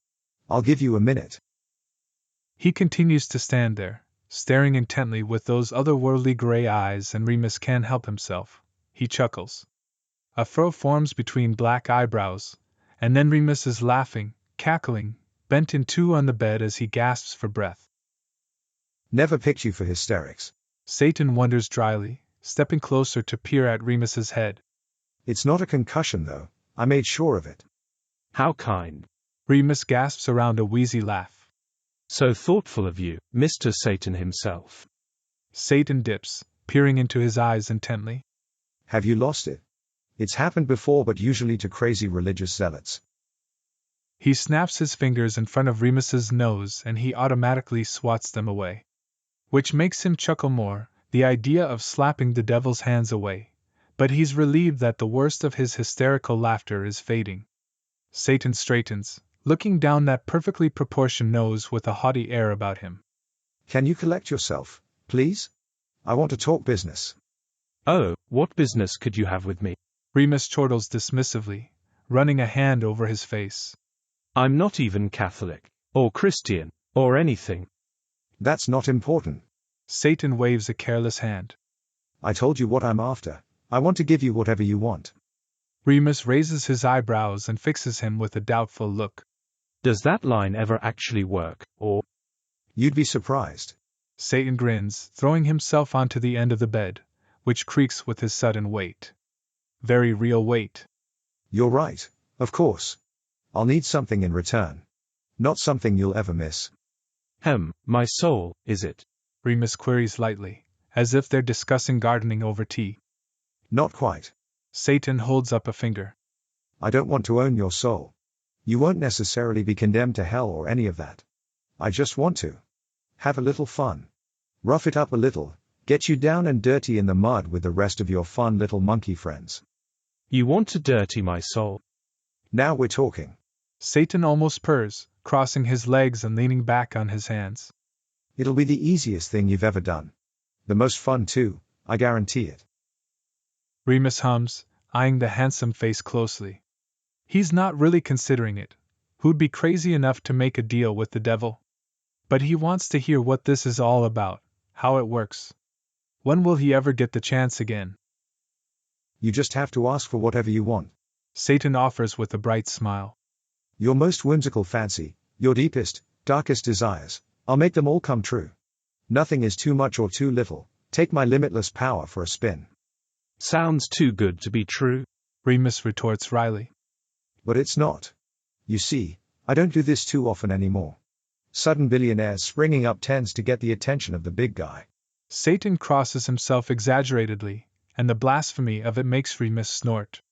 I'll give you a minute. He continues to stand there, staring intently with those otherworldly gray eyes, and Remus can't help himself. He chuckles. A furrow forms between black eyebrows, and then Remus is laughing, cackling, bent in two on the bed as he gasps for breath. Never picked you for hysterics. Satan wonders dryly, stepping closer to peer at Remus's head. It's not a concussion though, I made sure of it. How kind. Remus gasps around a wheezy laugh. So thoughtful of you, Mr. Satan himself. Satan dips, peering into his eyes intently. Have you lost it? It's happened before but usually to crazy religious zealots. He snaps his fingers in front of Remus's nose and he automatically swats them away. Which makes him chuckle more, the idea of slapping the devil's hands away, but he's relieved that the worst of his hysterical laughter is fading. Satan straightens, looking down that perfectly proportioned nose with a haughty air about him. Can you collect yourself, please? I want to talk business. Oh, what business could you have with me? Remus chortles dismissively, running a hand over his face. I'm not even Catholic, or Christian, or anything. That's not important. Satan waves a careless hand. I told you what I'm after. I want to give you whatever you want. Remus raises his eyebrows and fixes him with a doubtful look. Does that line ever actually work, or? You'd be surprised. Satan grins, throwing himself onto the end of the bed, which creaks with his sudden weight. Very real weight. You're right, of course. I'll need something in return. Not something you'll ever miss. My soul, is it? Remus queries lightly, as if they're discussing gardening over tea. Not quite. Satan holds up a finger. I don't want to own your soul. You won't necessarily be condemned to hell or any of that. I just want to have a little fun. Rough it up a little, get you down and dirty in the mud with the rest of your fun little monkey friends. You want to dirty my soul? Now we're talking. Satan almost purrs, crossing his legs and leaning back on his hands. It'll be the easiest thing you've ever done. The most fun too, I guarantee it. Remus hums, eyeing the handsome face closely. He's not really considering it. Who'd be crazy enough to make a deal with the devil? But he wants to hear what this is all about, how it works. When will he ever get the chance again? You just have to ask for whatever you want. Satan offers with a bright smile. Your most whimsical fancy, your deepest, darkest desires, I'll make them all come true. Nothing is too much or too little. Take my limitless power for a spin. Sounds too good to be true, Remus retorts wryly. But it's not. You see, I don't do this too often anymore. Sudden billionaires springing up tends to get the attention of the big guy. Satan crosses himself exaggeratedly, and the blasphemy of it makes Remus snort.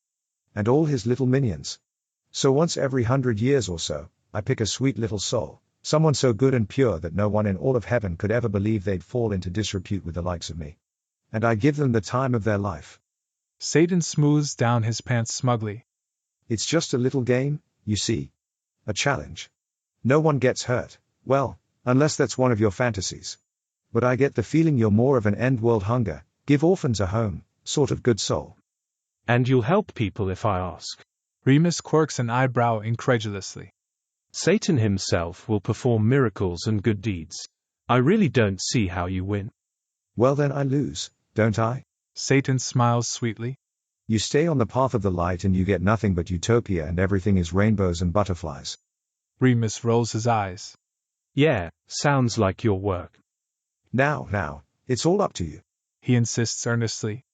And all his little minions. So once every 100 years or so, I pick a sweet little soul, someone so good and pure that no one in all of heaven could ever believe they'd fall into disrepute with the likes of me. And I give them the time of their life. Satan smooths down his pants smugly. It's just a little game, you see. A challenge. No one gets hurt, well, unless that's one of your fantasies. But I get the feeling you're more of an end world hunger, give orphans a home, sort of good soul. And you'll help people if I ask. Remus quirks an eyebrow incredulously. Satan himself will perform miracles and good deeds. I really don't see how you win. Well then I lose, don't I? Satan smiles sweetly. You stay on the path of the light and you get nothing but utopia and everything is rainbows and butterflies. Remus rolls his eyes. Yeah, sounds like your work. Now, it's all up to you. He insists earnestly.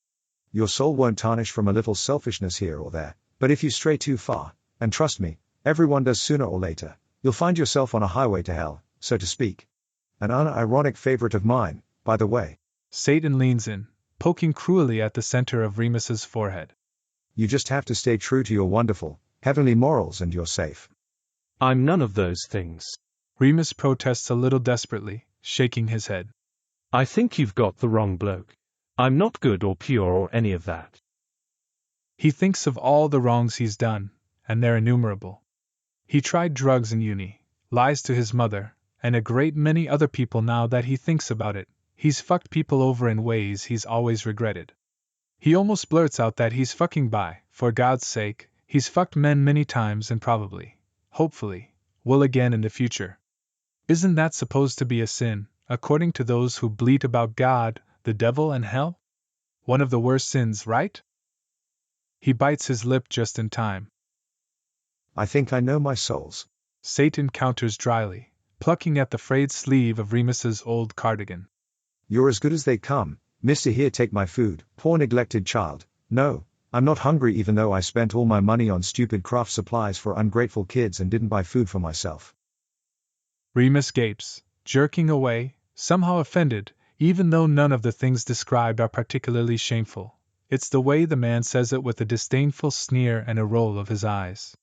Your soul won't tarnish from a little selfishness here or there, but if you stray too far, and trust me, everyone does sooner or later, you'll find yourself on a highway to hell, so to speak. An unironic favorite of mine, by the way. Satan leans in, poking cruelly at the center of Remus's forehead. You just have to stay true to your wonderful, heavenly morals and you're safe. I'm none of those things. Remus protests a little desperately, shaking his head. I think you've got the wrong bloke. I'm not good or pure or any of that. He thinks of all the wrongs he's done, and they're innumerable. He tried drugs in uni, lies to his mother, and a great many other people. Now that he thinks about it, he's fucked people over in ways he's always regretted. He almost blurts out that he's fucking bi, for God's sake, he's fucked men many times and probably, hopefully, will again in the future. Isn't that supposed to be a sin, according to those who bleat about God, the devil and hell? One of the worst sins, right? He bites his lip just in time. I think I know my souls. Satan counters dryly, plucking at the frayed sleeve of Remus's old cardigan. You're as good as they come, Mr. Here, take my food, poor neglected child. No, I'm not hungry even though I spent all my money on stupid craft supplies for ungrateful kids and didn't buy food for myself. Remus gapes, jerking away, somehow offended, even though none of the things described are particularly shameful. It's the way the man says it, with a disdainful sneer and a roll of his eyes.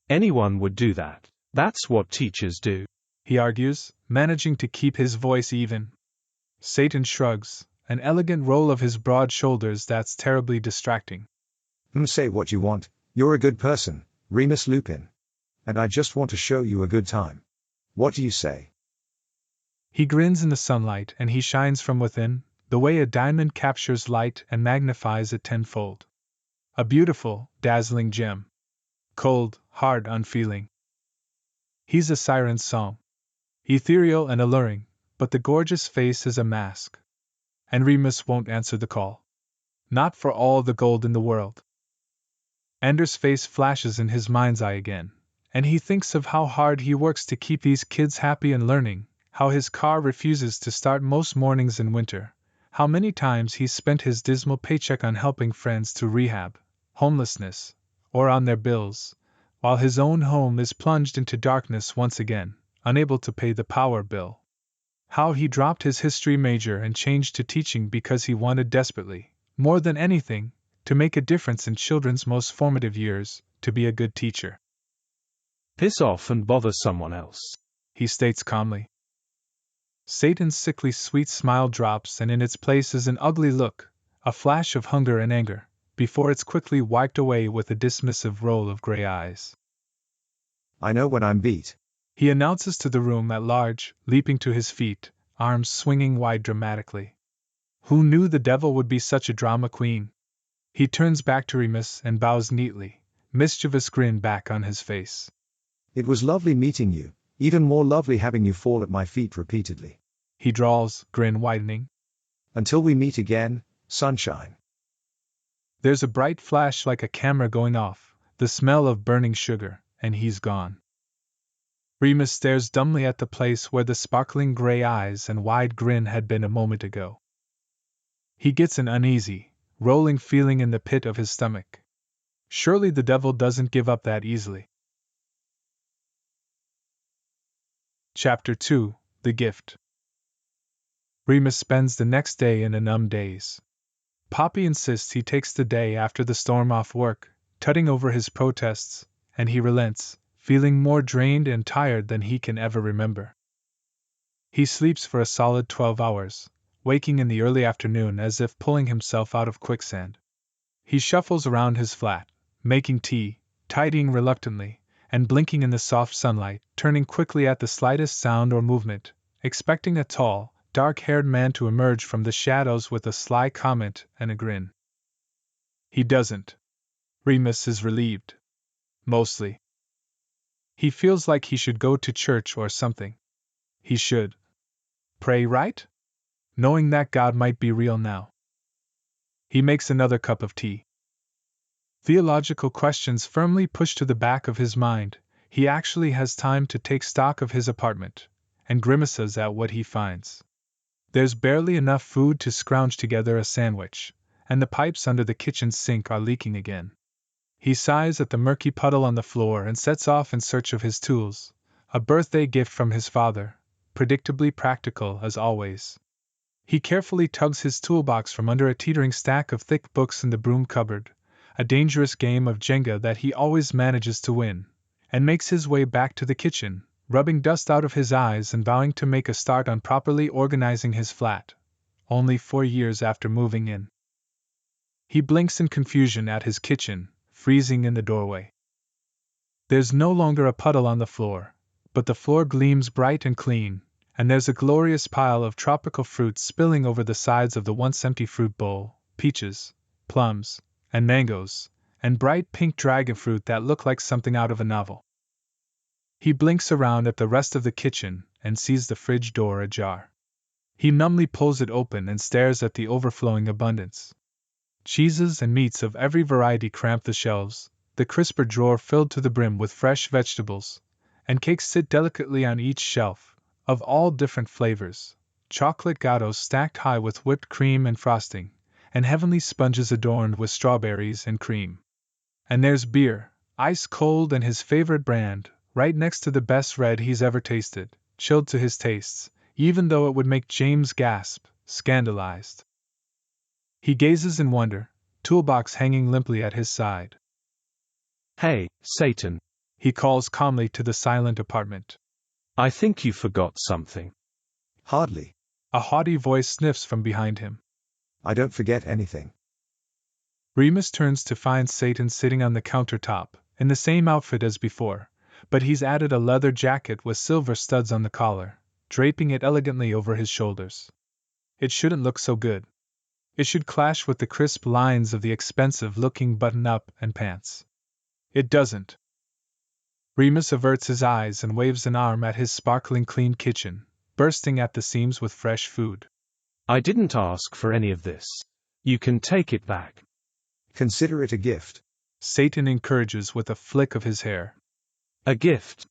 Anyone would do that. That's what teachers do, he argues, managing to keep his voice even. Satan shrugs, an elegant roll of his broad shoulders that's terribly distracting. Say what you want, you're a good person, Remus Lupin. And I just want to show you a good time. What do you say? He grins in the sunlight and he shines from within, the way a diamond captures light and magnifies it tenfold. A beautiful, dazzling gem. Cold, hard, unfeeling. He's a siren's song. Ethereal and alluring, but the gorgeous face is a mask. And Remus won't answer the call. Not for all the gold in the world. Ender's face flashes in his mind's eye again, and he thinks of how hard he works to keep these kids happy and learning, how his car refuses to start most mornings in winter, how many times he's spent his dismal paycheck on helping friends through rehab, homelessness, or on their bills, while his own home is plunged into darkness once again, unable to pay the power bill. How he dropped his history major and changed to teaching because he wanted desperately, more than anything, to make a difference in children's most formative years, to be a good teacher. Piss off and bother someone else, he states calmly. Satan's sickly sweet smile drops, and in its place is an ugly look, a flash of hunger and anger, before it's quickly wiped away with a dismissive roll of gray eyes. I know when I'm beat, he announces to the room at large, leaping to his feet, arms swinging wide dramatically. Who knew the devil would be such a drama queen? He turns back to Remus and bows neatly, mischievous grin back on his face. It was lovely meeting you, even more lovely having you fall at my feet repeatedly. He drawls, grin widening. Until we meet again, sunshine. There's a bright flash like a camera going off, the smell of burning sugar, and he's gone. Remus stares dumbly at the place where the sparkling gray eyes and wide grin had been a moment ago. He gets an uneasy, rolling feeling in the pit of his stomach. Surely the devil doesn't give up that easily. Chapter 2: The Gift. Remus spends the next day in a numb daze. Poppy insists he takes the day after the storm off work, tutting over his protests, and he relents, feeling more drained and tired than he can ever remember. He sleeps for a solid 12 hours, waking in the early afternoon as if pulling himself out of quicksand. He shuffles around his flat, making tea, tidying reluctantly, and blinking in the soft sunlight, turning quickly at the slightest sound or movement, expecting a tall, dark-haired man to emerge from the shadows with a sly comment and a grin. He doesn't. Remus is relieved. Mostly. He feels like he should go to church or something. He should. Pray, right? Knowing that God might be real now. He makes another cup of tea. Theological questions firmly pushed to the back of his mind, he actually has time to take stock of his apartment, and grimaces at what he finds. There's barely enough food to scrounge together a sandwich, and the pipes under the kitchen sink are leaking again. He sighs at the murky puddle on the floor and sets off in search of his tools, a birthday gift from his father, predictably practical as always. He carefully tugs his toolbox from under a teetering stack of thick books in the broom cupboard, a dangerous game of Jenga that he always manages to win, and makes his way back to the kitchen, rubbing dust out of his eyes and vowing to make a start on properly organizing his flat, only 4 years after moving in. He blinks in confusion at his kitchen, freezing in the doorway. There's no longer a puddle on the floor, but the floor gleams bright and clean, and there's a glorious pile of tropical fruit spilling over the sides of the once empty fruit bowl, peaches, plums, and mangoes, and bright pink dragon fruit that look like something out of a novel. He blinks around at the rest of the kitchen and sees the fridge door ajar. He numbly pulls it open and stares at the overflowing abundance. Cheeses and meats of every variety cramp the shelves, the crisper drawer filled to the brim with fresh vegetables, and cakes sit delicately on each shelf, of all different flavors, chocolate gatos stacked high with whipped cream and frosting, and heavenly sponges adorned with strawberries and cream. And there's beer, ice cold and his favorite brand, right next to the best red he's ever tasted, chilled to his tastes, even though it would make James gasp, scandalized. He gazes in wonder, toolbox hanging limply at his side. Hey, Satan, He calls calmly to the silent apartment. I think you forgot something. Hardly. A haughty voice sniffs from behind him. I don't forget anything. Remus turns to find Satan sitting on the countertop, in the same outfit as before, but he's added a leather jacket with silver studs on the collar, draping it elegantly over his shoulders. It shouldn't look so good. It should clash with the crisp lines of the expensive-looking button-up and pants. It doesn't. Remus averts his eyes and waves an arm at his sparkling clean kitchen, bursting at the seams with fresh food. I didn't ask for any of this. You can take it back. Consider it a gift. Satan encourages with a flick of his hair. A gift.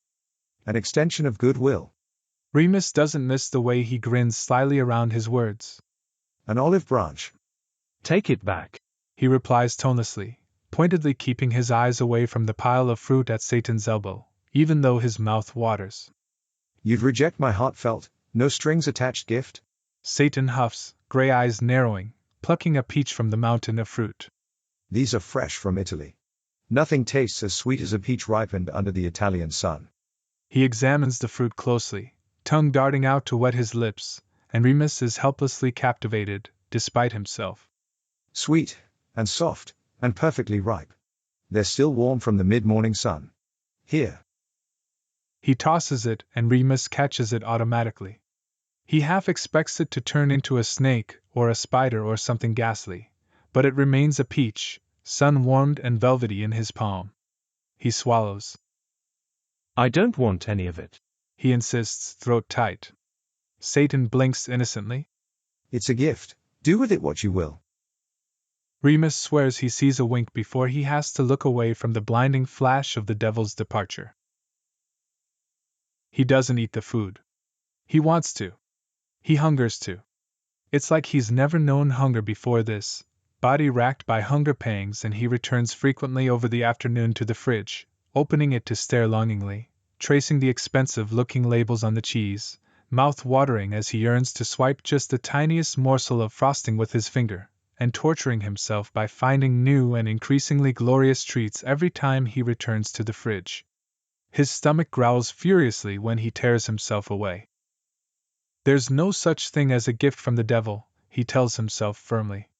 An extension of goodwill. Remus doesn't miss the way he grins slyly around his words. An olive branch. Take it back. He replies tonelessly, pointedly keeping his eyes away from the pile of fruit at Satan's elbow, even though his mouth waters. You'd reject my heartfelt, no strings attached gift? Satan huffs, gray eyes narrowing, plucking a peach from the mountain of fruit. These are fresh from Italy. Nothing tastes as sweet as a peach ripened under the Italian sun. He examines the fruit closely, tongue darting out to wet his lips, and Remus is helplessly captivated, despite himself. Sweet, and soft, and perfectly ripe. They're still warm from the mid-morning sun. Here. He tosses it and Remus catches it automatically. He half expects it to turn into a snake, or a spider or something ghastly, but it remains a peach, sun-warmed and velvety in his palm. He swallows. I don't want any of it. He insists, throat tight. Satan blinks innocently. It's a gift. Do with it what you will. Remus swears he sees a wink before he has to look away from the blinding flash of the devil's departure. He doesn't eat the food. He wants to. He hungers to. It's like he's never known hunger before this, body racked by hunger pangs, and he returns frequently over the afternoon to the fridge, opening it to stare longingly, tracing the expensive-looking labels on the cheese, mouth-watering as he yearns to swipe just the tiniest morsel of frosting with his finger, and torturing himself by finding new and increasingly glorious treats every time he returns to the fridge. His stomach growls furiously when he tears himself away. There's no such thing as a gift from the devil, he tells himself firmly.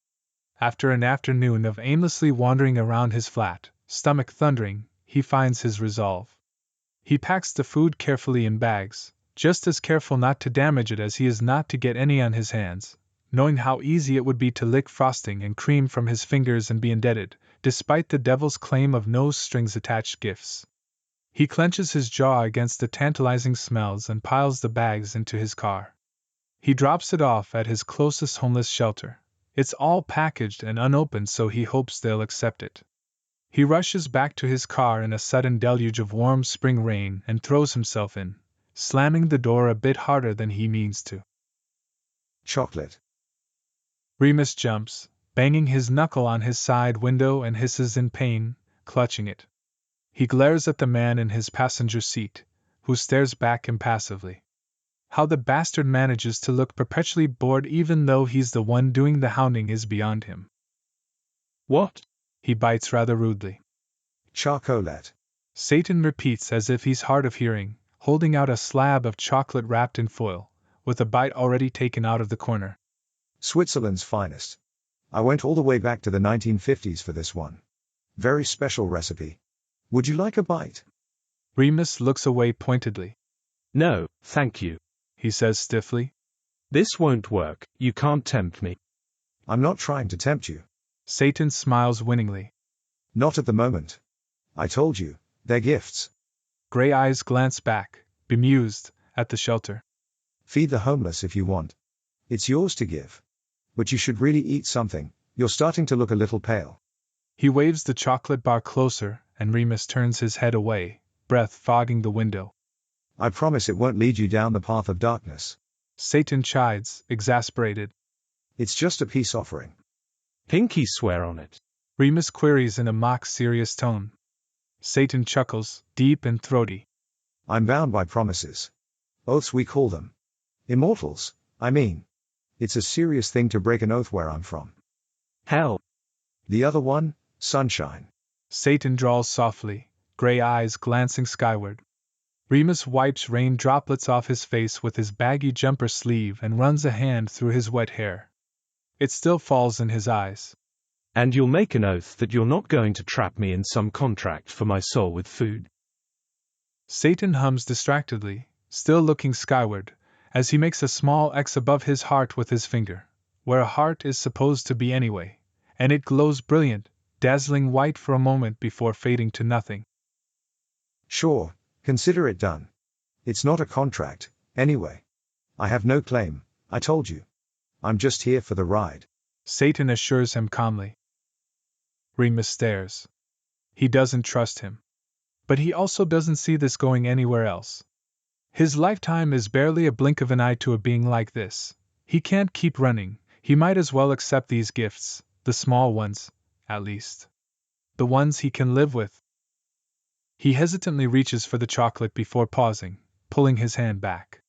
After an afternoon of aimlessly wandering around his flat, stomach thundering, he finds his resolve. He packs the food carefully in bags, just as careful not to damage it as he is not to get any on his hands, knowing how easy it would be to lick frosting and cream from his fingers and be indebted, despite the devil's claim of no strings-attached gifts. He clenches his jaw against the tantalizing smells and piles the bags into his car. He drops it off at his closest homeless shelter. It's all packaged and unopened, so he hopes they'll accept it. He rushes back to his car in a sudden deluge of warm spring rain and throws himself in, slamming the door a bit harder than he means to. Chocolate. Remus jumps, banging his knuckle on his side window, and hisses in pain, clutching it. He glares at the man in his passenger seat, who stares back impassively. How the bastard manages to look perpetually bored even though he's the one doing the hounding is beyond him. What? He bites rather rudely. Chocolate. Satan repeats as if he's hard of hearing, holding out a slab of chocolate wrapped in foil, with a bite already taken out of the corner. Switzerland's finest. I went all the way back to the 1950s for this one. Very special recipe. Would you like a bite? Remus looks away pointedly. No, thank you. He says stiffly. This won't work, you can't tempt me. I'm not trying to tempt you. Satan smiles winningly. Not at the moment. I told you, they're gifts. Gray eyes glance back, bemused, at the shelter. Feed the homeless if you want. It's yours to give. But you should really eat something, you're starting to look a little pale. He waves the chocolate bar closer, and Remus turns his head away, breath fogging the window. I promise it won't lead you down the path of darkness. Satan chides, exasperated. It's just a peace offering. Pinky swear on it. Remus queries in a mock-serious tone. Satan chuckles, deep and throaty. I'm bound by promises. Oaths we call them. Immortals, I mean. It's a serious thing to break an oath where I'm from. Hell. The other one, sunshine. Satan drawls softly, gray eyes glancing skyward. Remus wipes rain droplets off his face with his baggy jumper sleeve and runs a hand through his wet hair. It still falls in his eyes. And you'll make an oath that you're not going to trap me in some contract for my soul with food. Satan hums distractedly, still looking skyward, as he makes a small X above his heart with his finger, where a heart is supposed to be anyway, and it glows brilliant, dazzling white for a moment before fading to nothing. Sure, consider it done. It's not a contract, anyway. I have no claim, I told you. I'm just here for the ride. Satan assures him calmly. Remus stares. He doesn't trust him. But he also doesn't see this going anywhere else. His lifetime is barely a blink of an eye to a being like this. He can't keep running, he might as well accept these gifts, the small ones, at least. The ones he can live with. He hesitantly reaches for the chocolate before pausing, pulling his hand back.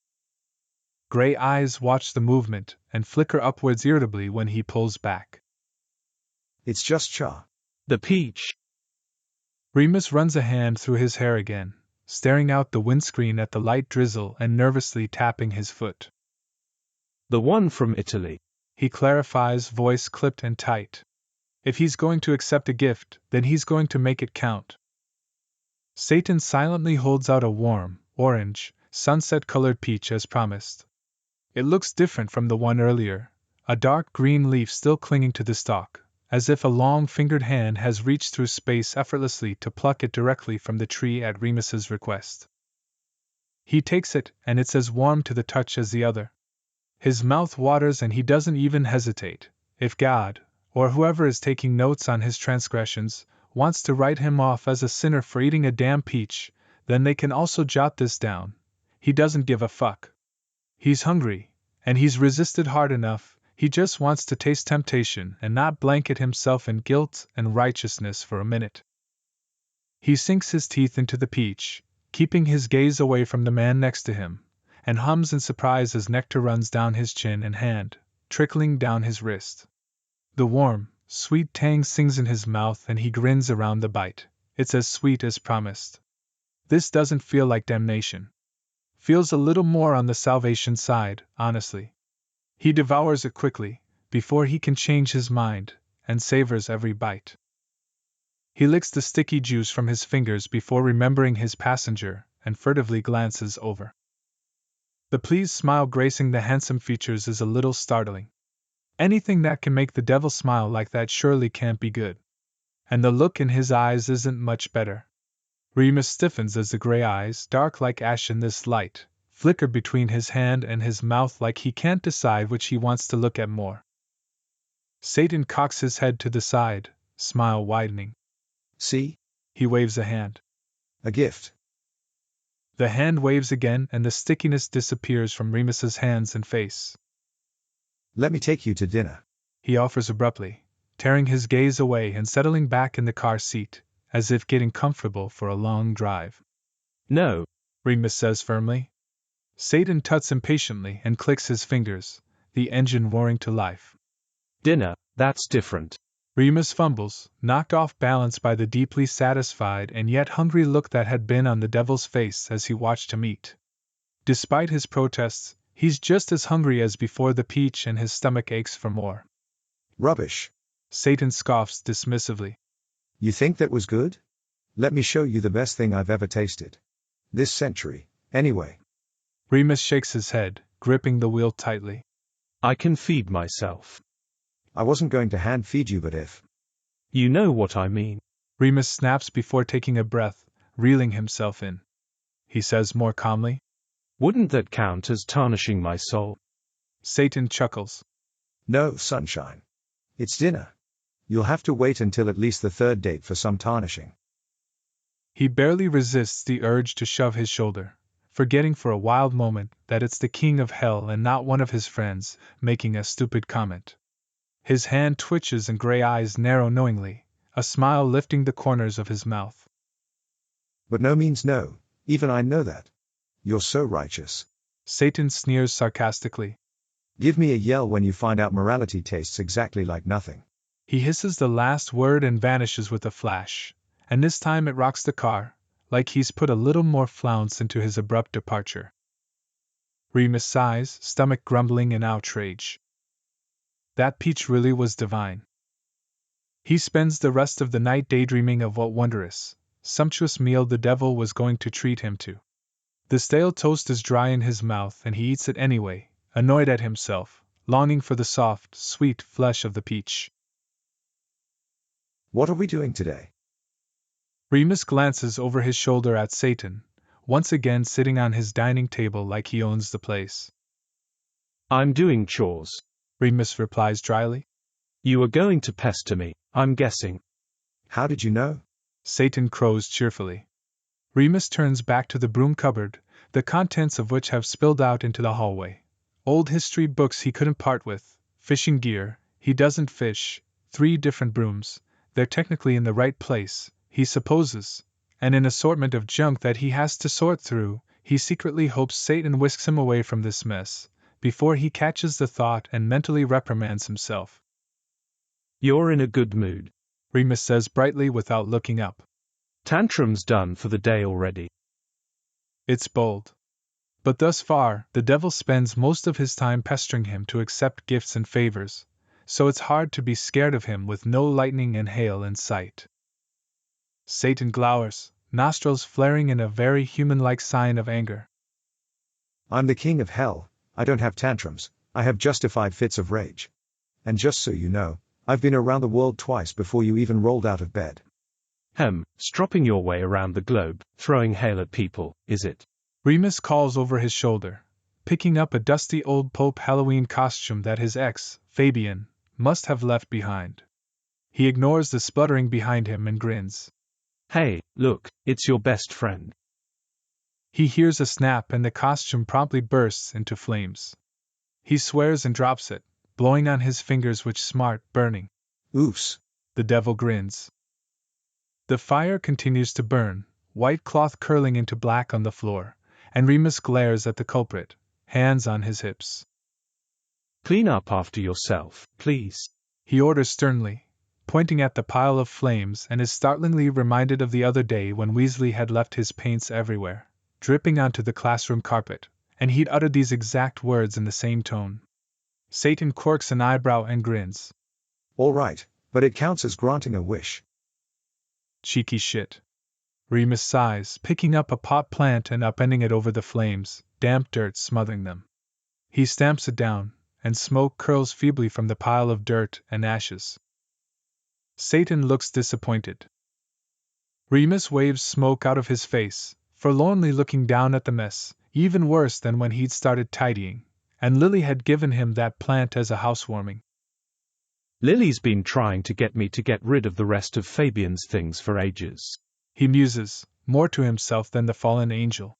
Gray eyes watch the movement and flicker upwards irritably when he pulls back. It's just Cha. The peach. Remus runs a hand through his hair again, staring out the windscreen at the light drizzle and nervously tapping his foot. The one from Italy. He clarifies, voice clipped and tight. If he's going to accept a gift, then he's going to make it count. Satan silently holds out a warm, orange, sunset-colored peach as promised. It looks different from the one earlier, a dark green leaf still clinging to the stalk, as if a long-fingered hand has reached through space effortlessly to pluck it directly from the tree at Remus's request. He takes it, and it's as warm to the touch as the other. His mouth waters and he doesn't even hesitate. If God, or whoever is taking notes on his transgressions, wants to write him off as a sinner for eating a damn peach, then they can also jot this down. He doesn't give a fuck. He's hungry, and he's resisted hard enough. He just wants to taste temptation and not blanket himself in guilt and righteousness for a minute. He sinks his teeth into the peach, keeping his gaze away from the man next to him, and hums in surprise as nectar runs down his chin and hand, trickling down his wrist. The warm, sweet tang sings in his mouth and he grins around the bite. It's as sweet as promised. This doesn't feel like damnation. Feels a little more on the salvation side, honestly. He devours it quickly, before he can change his mind, and savors every bite. He licks the sticky juice from his fingers before remembering his passenger, and furtively glances over. The pleased smile gracing the handsome features is a little startling. Anything that can make the devil smile like that surely can't be good. And the look in his eyes isn't much better. Remus stiffens as the gray eyes, dark like ash in this light, flicker between his hand and his mouth like he can't decide which he wants to look at more. Satan cocks his head to the side, smile widening. See? He waves a hand. A gift. The hand waves again and the stickiness disappears from Remus's hands and face. Let me take you to dinner. He offers abruptly, tearing his gaze away and settling back in the car seat, as if getting comfortable for a long drive. No, Remus says firmly. Satan tuts impatiently and clicks his fingers, the engine roaring to life. Dinner, that's different. Remus fumbles, knocked off balance by the deeply satisfied and yet hungry look that had been on the devil's face as he watched him eat. Despite his protests, he's just as hungry as before the peach and his stomach aches for more. Rubbish. Satan scoffs dismissively. You think that was good? Let me show you the best thing I've ever tasted. This century, anyway. Remus shakes his head, gripping the wheel tightly. I can feed myself. I wasn't going to hand feed you, but if. You know what I mean. Remus snaps before taking a breath, reeling himself in. He says more calmly. Wouldn't that count as tarnishing my soul? Satan chuckles. No, sunshine. It's dinner. You'll have to wait until at least the third date for some tarnishing. He barely resists the urge to shove his shoulder, forgetting for a wild moment that it's the king of hell and not one of his friends, making a stupid comment. His hand twitches and gray eyes narrow knowingly, a smile lifting the corners of his mouth. But no means no, even I know that. You're so righteous. Satan sneers sarcastically. Give me a yell when you find out morality tastes exactly like nothing. He hisses the last word and vanishes with a flash, and this time it rocks the car, like he's put a little more flounce into his abrupt departure. Remus sighs, stomach grumbling in outrage. That peach really was divine. He spends the rest of the night daydreaming of what wondrous, sumptuous meal the devil was going to treat him to. The stale toast is dry in his mouth and he eats it anyway, annoyed at himself, longing for the soft, sweet flesh of the peach. What are we doing today? Remus glances over his shoulder at Satan, once again sitting on his dining table like he owns the place. I'm doing chores. Remus replies dryly. You are going to pester me, I'm guessing. How did you know? Satan crows cheerfully. Remus turns back to the broom cupboard, the contents of which have spilled out into the hallway. Old history books he couldn't part with, fishing gear, he doesn't fish, 3 different brooms, they're technically in the right place, he supposes, and an assortment of junk that he has to sort through. He secretly hopes Satan whisks him away from this mess, before he catches the thought and mentally reprimands himself. You're in a good mood, Remus says brightly without looking up. Tantrum's done for the day already. It's bold. But thus far, the devil spends most of his time pestering him to accept gifts and favors, so it's hard to be scared of him with no lightning and hail in sight. Satan glowers, nostrils flaring in a very human-like sign of anger. I'm the king of hell, I don't have tantrums, I have justified fits of rage. And just so you know, I've been around the world twice before you even rolled out of bed. Stropping your way around the globe, throwing hail at people, is it? Remus calls over his shoulder, picking up a dusty old Pope Halloween costume that his ex, Fabian, must have left behind. He ignores the spluttering behind him and grins. Hey, look, it's your best friend. He hears a snap and the costume promptly bursts into flames. He swears and drops it, blowing on his fingers which smart, burning. Oofs. The devil grins. The fire continues to burn, white cloth curling into black on the floor, and Remus glares at the culprit, hands on his hips. Clean up after yourself, please, he orders sternly, pointing at the pile of flames, and is startlingly reminded of the other day when Weasley had left his paints everywhere, dripping onto the classroom carpet, and he'd uttered these exact words in the same tone. Satan quirks an eyebrow and grins. All right, but it counts as granting a wish. Cheeky shit. Remus sighs, picking up a pot plant and upending it over the flames, damp dirt smothering them. He stamps it down, and smoke curls feebly from the pile of dirt and ashes. Satan looks disappointed. Remus waves smoke out of his face, forlornly looking down at the mess, even worse than when he'd started tidying, and Lily had given him that plant as a housewarming. Lily's been trying to get me to get rid of the rest of Fabian's things for ages. He muses, more to himself than the fallen angel.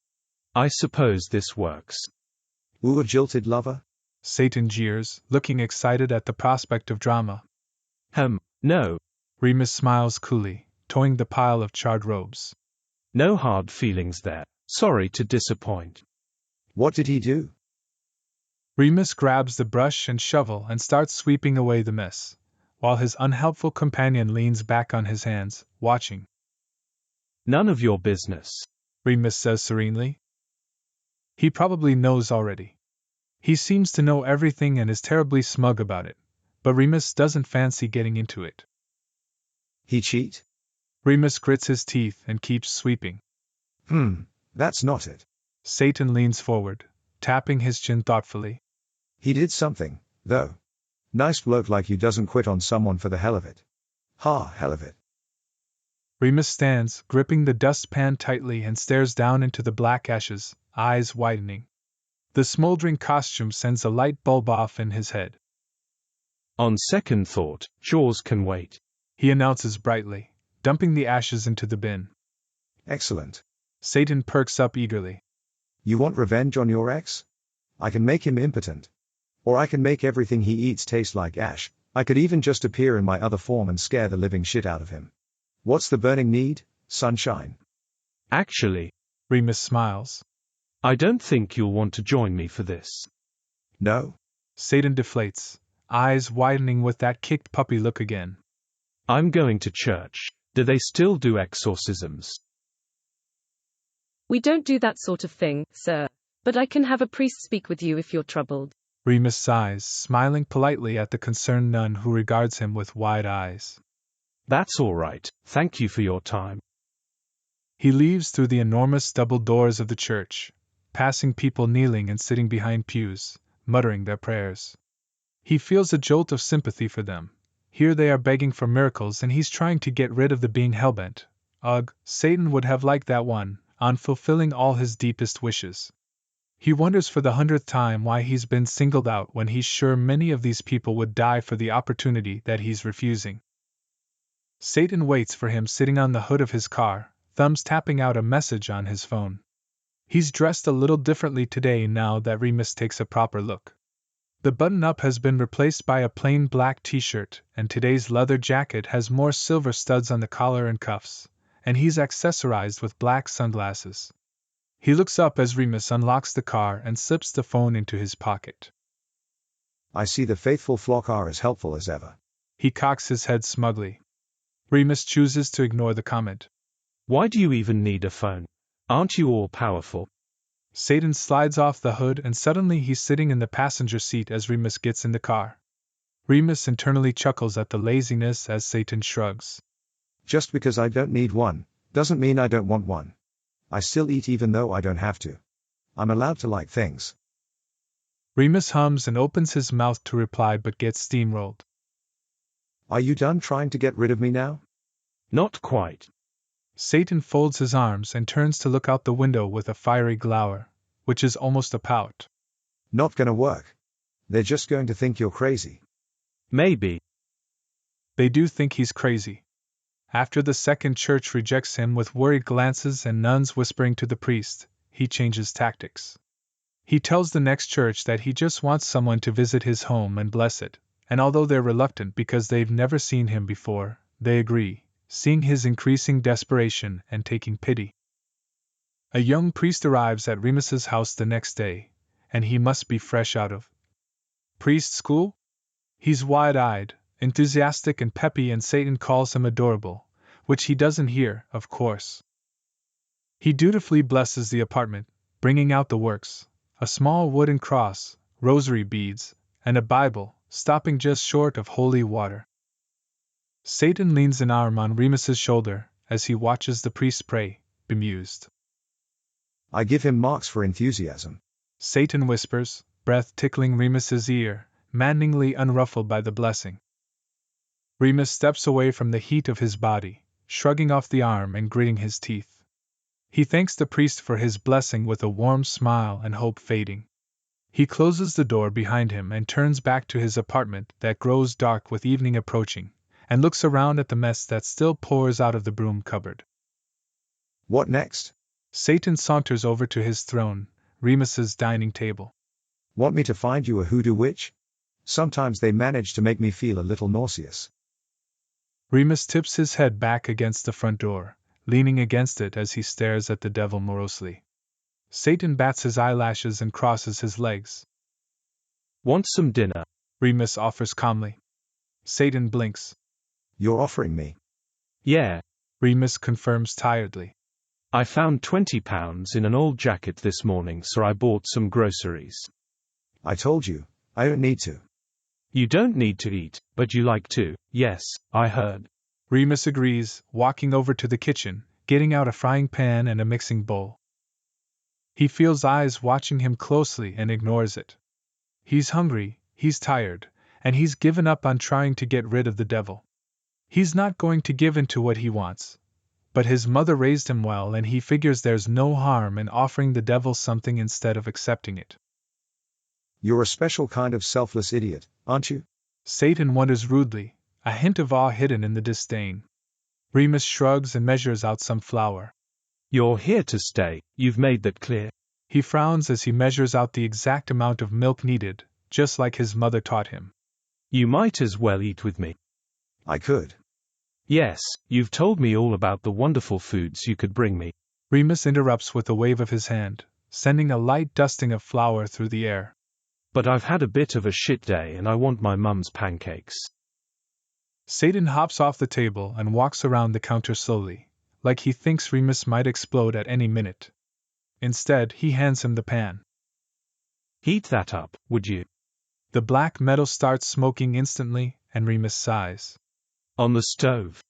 I suppose this works. Ooh, a jilted lover? Satan jeers, looking excited at the prospect of drama. No. Remus smiles coolly, toeing the pile of charred robes. No hard feelings there. Sorry to disappoint. What did he do? Remus grabs the brush and shovel and starts sweeping away the mess, while his unhelpful companion leans back on his hands, watching. None of your business, Remus says serenely. He probably knows already. He seems to know everything and is terribly smug about it, but Remus doesn't fancy getting into it. He cheat? Remus grits his teeth and keeps sweeping. That's not it. Satan leans forward, tapping his chin thoughtfully. He did something, though. Nice bloke like you doesn't quit on someone for the hell of it. Ha, hell of it. Remus stands, gripping the dustpan tightly and stares down into the black ashes, eyes widening. The smoldering costume sends a light bulb off in his head. On second thought, chores can wait, he announces brightly, dumping the ashes into the bin. Excellent. Satan perks up eagerly. You want revenge on your ex? I can make him impotent. Or I can make everything he eats taste like ash. I could even just appear in my other form and scare the living shit out of him. What's the burning need? Sunshine. Actually, Remus smiles. I don't think you'll want to join me for this. No? Satan deflates, eyes widening with that kicked puppy look again. I'm going to church. Do they still do exorcisms? We don't do that sort of thing, sir. But I can have a priest speak with you if you're troubled. Remus sighs, smiling politely at the concerned nun who regards him with wide eyes. That's all right, thank you for your time. He leaves through the enormous double doors of the church, passing people kneeling and sitting behind pews, muttering their prayers. He feels a jolt of sympathy for them. Here they are begging for miracles and he's trying to get rid of the being hellbent. Ugh, Satan would have liked that one, on fulfilling all his deepest wishes. He wonders for the 100th time why he's been singled out when he's sure many of these people would die for the opportunity that he's refusing. Satan waits for him sitting on the hood of his car, thumbs tapping out a message on his phone. He's dressed a little differently today now that Remus takes a proper look. The button-up has been replaced by a plain black t-shirt, and today's leather jacket has more silver studs on the collar and cuffs, and he's accessorized with black sunglasses. He looks up as Remus unlocks the car and slips the phone into his pocket. I see the faithful flock are as helpful as ever. He cocks his head smugly. Remus chooses to ignore the comment. Why do you even need a phone? Aren't you all powerful? Satan slides off the hood and suddenly he's sitting in the passenger seat as Remus gets in the car. Remus internally chuckles at the laziness as Satan shrugs. Just because I don't need one, doesn't mean I don't want one. I still eat even though I don't have to. I'm allowed to like things. Remus hums and opens his mouth to reply but gets steamrolled. Are you done trying to get rid of me now? Not quite. Satan folds his arms and turns to look out the window with a fiery glower, which is almost a pout. Not gonna work. They're just going to think you're crazy. Maybe. They do think he's crazy. After the second church rejects him with worried glances and nuns whispering to the priest, he changes tactics. He tells the next church that he just wants someone to visit his home and bless it, and although they're reluctant because they've never seen him before, they agree, seeing his increasing desperation and taking pity. A young priest arrives at Remus's house the next day, and he must be fresh out of priest school? He's wide-eyed, enthusiastic and peppy, and Satan calls him adorable, which he doesn't hear, of course. He dutifully blesses the apartment, bringing out the works, a small wooden cross, rosary beads, and a Bible, stopping just short of holy water. Satan leans an arm on Remus's shoulder as he watches the priest pray, bemused. I give him marks for enthusiasm. Satan whispers, breath tickling Remus's ear, maddeningly unruffled by the blessing. Remus steps away from the heat of his body, shrugging off the arm and gritting his teeth. He thanks the priest for his blessing with a warm smile and hope fading. He closes the door behind him and turns back to his apartment that grows dark with evening approaching, and looks around at the mess that still pours out of the broom cupboard. What next? Satan saunters over to his throne, Remus's dining table. Want me to find you a hoodoo witch? Sometimes they manage to make me feel a little nauseous. Remus tips his head back against the front door, leaning against it as he stares at the devil morosely. Satan bats his eyelashes and crosses his legs. Want some dinner? Remus offers calmly. Satan blinks. You're offering me? Yeah. Remus confirms tiredly. I found £20 in an old jacket this morning, so I bought some groceries. I told you, I don't need to. You don't need to eat, but you like to, yes, I heard. Remus agrees, walking over to the kitchen, getting out a frying pan and a mixing bowl. He feels eyes watching him closely and ignores it. He's hungry, he's tired, and he's given up on trying to get rid of the devil. He's not going to give in to what he wants. But his mother raised him well, and he figures there's no harm in offering the devil something instead of accepting it. You're a special kind of selfless idiot, aren't you? Satan wonders rudely, a hint of awe hidden in the disdain. Remus shrugs and measures out some flour. You're here to stay, you've made that clear. He frowns as he measures out the exact amount of milk needed, just like his mother taught him. You might as well eat with me. I could. Yes, you've told me all about the wonderful foods you could bring me. Remus interrupts with a wave of his hand, sending a light dusting of flour through the air. But I've had a bit of a shit day and I want my mum's pancakes. Satan hops off the table and walks around the counter slowly, like he thinks Remus might explode at any minute. Instead, he hands him the pan. Heat that up, would you? The black metal starts smoking instantly, and Remus sighs. On the stove.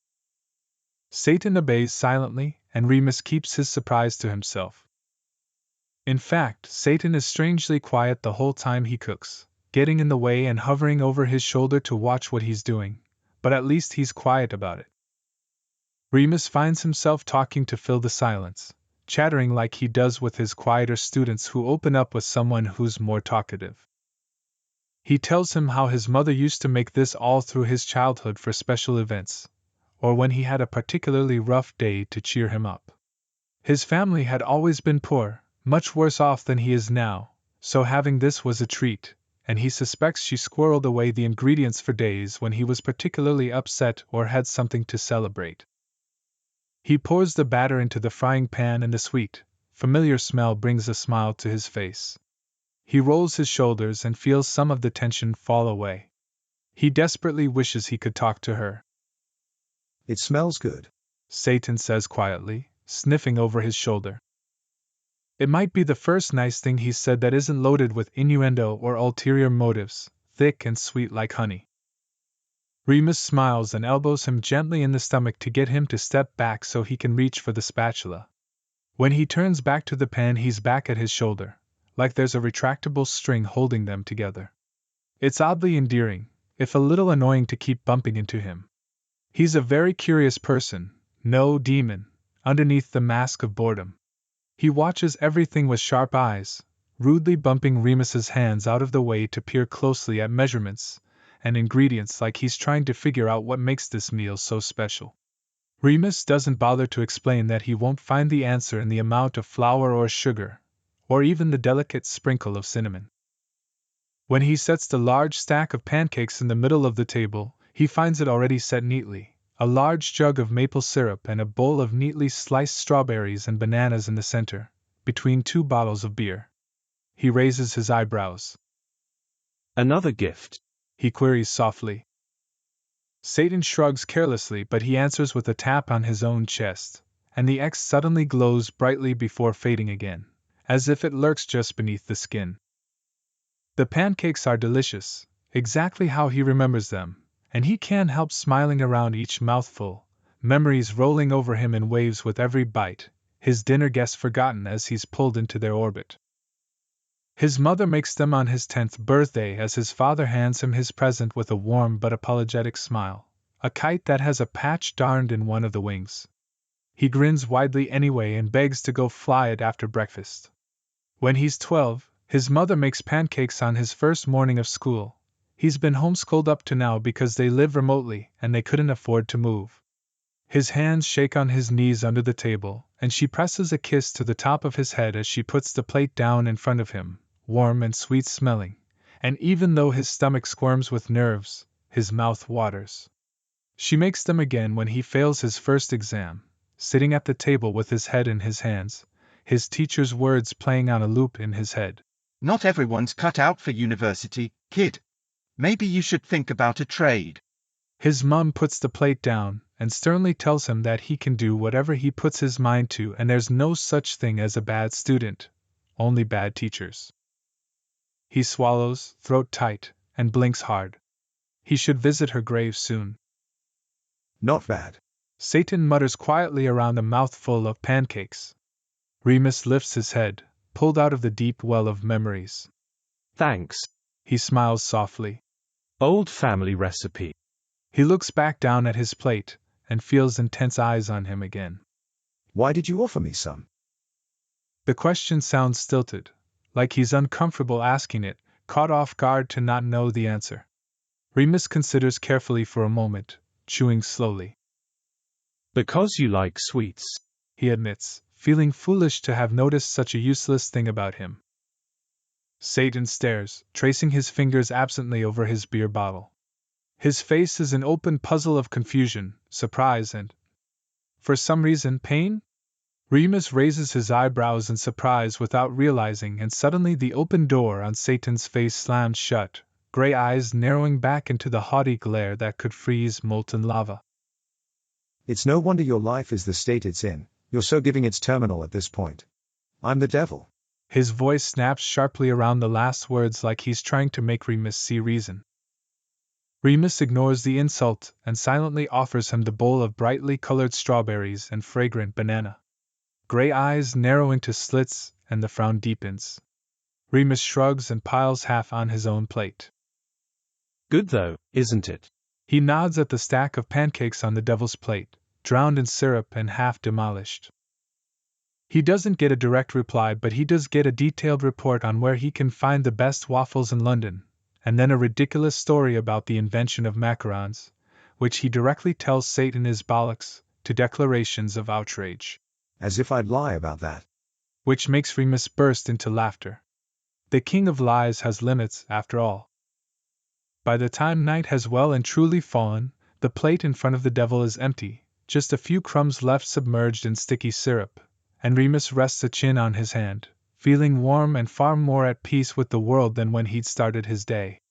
Satan obeys silently, and Remus keeps his surprise to himself. In fact, Satan is strangely quiet the whole time he cooks, getting in the way and hovering over his shoulder to watch what he's doing, but at least he's quiet about it. Remus finds himself talking to fill the silence, chattering like he does with his quieter students who open up with someone who's more talkative. He tells him how his mother used to make this all through his childhood for special events, or when he had a particularly rough day to cheer him up. His family had always been poor, much worse off than he is now, so having this was a treat, and he suspects she squirreled away the ingredients for days when he was particularly upset or had something to celebrate. He pours the batter into the frying pan and the sweet, familiar smell brings a smile to his face. He rolls his shoulders and feels some of the tension fall away. He desperately wishes he could talk to her. It smells good, Satan says quietly, sniffing over his shoulder. It might be the first nice thing he's said that isn't loaded with innuendo or ulterior motives, thick and sweet like honey. Remus smiles and elbows him gently in the stomach to get him to step back so he can reach for the spatula. When he turns back to the pan, he's back at his shoulder, like there's a retractable string holding them together. It's oddly endearing, if a little annoying to keep bumping into him. He's a very curious person, no demon, underneath the mask of boredom. He watches everything with sharp eyes, rudely bumping Remus's hands out of the way to peer closely at measurements and ingredients like he's trying to figure out what makes this meal so special. Remus doesn't bother to explain that he won't find the answer in the amount of flour or sugar, or even the delicate sprinkle of cinnamon. When he sets the large stack of pancakes in the middle of the table, he finds it already set neatly, a large jug of maple syrup and a bowl of neatly sliced strawberries and bananas in the center, between 2 bottles of beer. He raises his eyebrows. Another gift? He queries softly. Satan shrugs carelessly, but he answers with a tap on his own chest, and the X suddenly glows brightly before fading again, as if it lurks just beneath the skin. The pancakes are delicious, exactly how he remembers them, and he can't help smiling around each mouthful, memories rolling over him in waves with every bite, his dinner guests forgotten as he's pulled into their orbit. His mother makes them on his 10th birthday as his father hands him his present with a warm but apologetic smile, a kite that has a patch darned in one of the wings. He grins widely anyway and begs to go fly it after breakfast. When he's 12, his mother makes pancakes on his first morning of school. He's been homeschooled up to now because they live remotely and they couldn't afford to move. His hands shake on his knees under the table, and she presses a kiss to the top of his head as she puts the plate down in front of him, warm and sweet-smelling, and even though his stomach squirms with nerves, his mouth waters. She makes them again when he fails his first exam, sitting at the table with his head in his hands, his teacher's words playing on a loop in his head. Not everyone's cut out for university, kid. Maybe you should think about a trade. His mum puts the plate down and sternly tells him that he can do whatever he puts his mind to and there's no such thing as a bad student, only bad teachers. He swallows, throat tight, and blinks hard. He should visit her grave soon. Not bad. Satan mutters quietly around a mouthful of pancakes. Remus lifts his head, pulled out of the deep well of memories. Thanks. He smiles softly. Old family recipe. He looks back down at his plate and feels intense eyes on him again. Why did you offer me some? The question sounds stilted, like he's uncomfortable asking it, caught off guard to not know the answer. Remus considers carefully for a moment, chewing slowly. Because you like sweets, he admits, feeling foolish to have noticed such a useless thing about him. Satan stares, tracing his fingers absently over his beer bottle. His face is an open puzzle of confusion, surprise, and, for some reason, pain? Remus raises his eyebrows in surprise without realizing, and suddenly the open door on Satan's face slams shut, gray eyes narrowing back into the haughty glare that could freeze molten lava. It's no wonder your life is the state it's in, you're so giving it's terminal at this point. I'm the devil. His voice snaps sharply around the last words like he's trying to make Remus see reason. Remus ignores the insult and silently offers him the bowl of brightly colored strawberries and fragrant banana. Gray eyes narrow into slits, and the frown deepens. Remus shrugs and piles half on his own plate. Good though, isn't it? He nods at the stack of pancakes on the devil's plate, drowned in syrup and half demolished. He doesn't get a direct reply, but he does get a detailed report on where he can find the best waffles in London, and then a ridiculous story about the invention of macarons, which he directly tells Satan is bollocks, to declarations of outrage. As if I'd lie about that. Which makes Remus burst into laughter. The king of lies has limits, after all. By the time night has well and truly fallen, the plate in front of the devil is empty, just a few crumbs left submerged in sticky syrup, and Remus rests a chin on his hand, feeling warm and far more at peace with the world than when he'd started his day.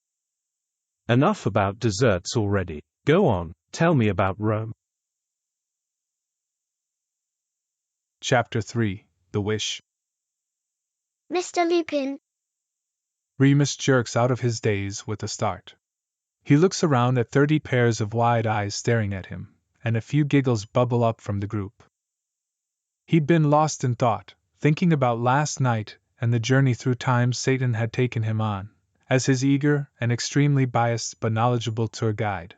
Enough about desserts already. Go on, tell me about Rome. Chapter 3, The Wish. Mr. Lupin. Remus jerks out of his daze with a start. He looks around at 30 pairs of wide eyes staring at him, and a few giggles bubble up from the group. He'd been lost in thought, thinking about last night and the journey through time Satan had taken him on, as his eager and extremely biased but knowledgeable tour guide.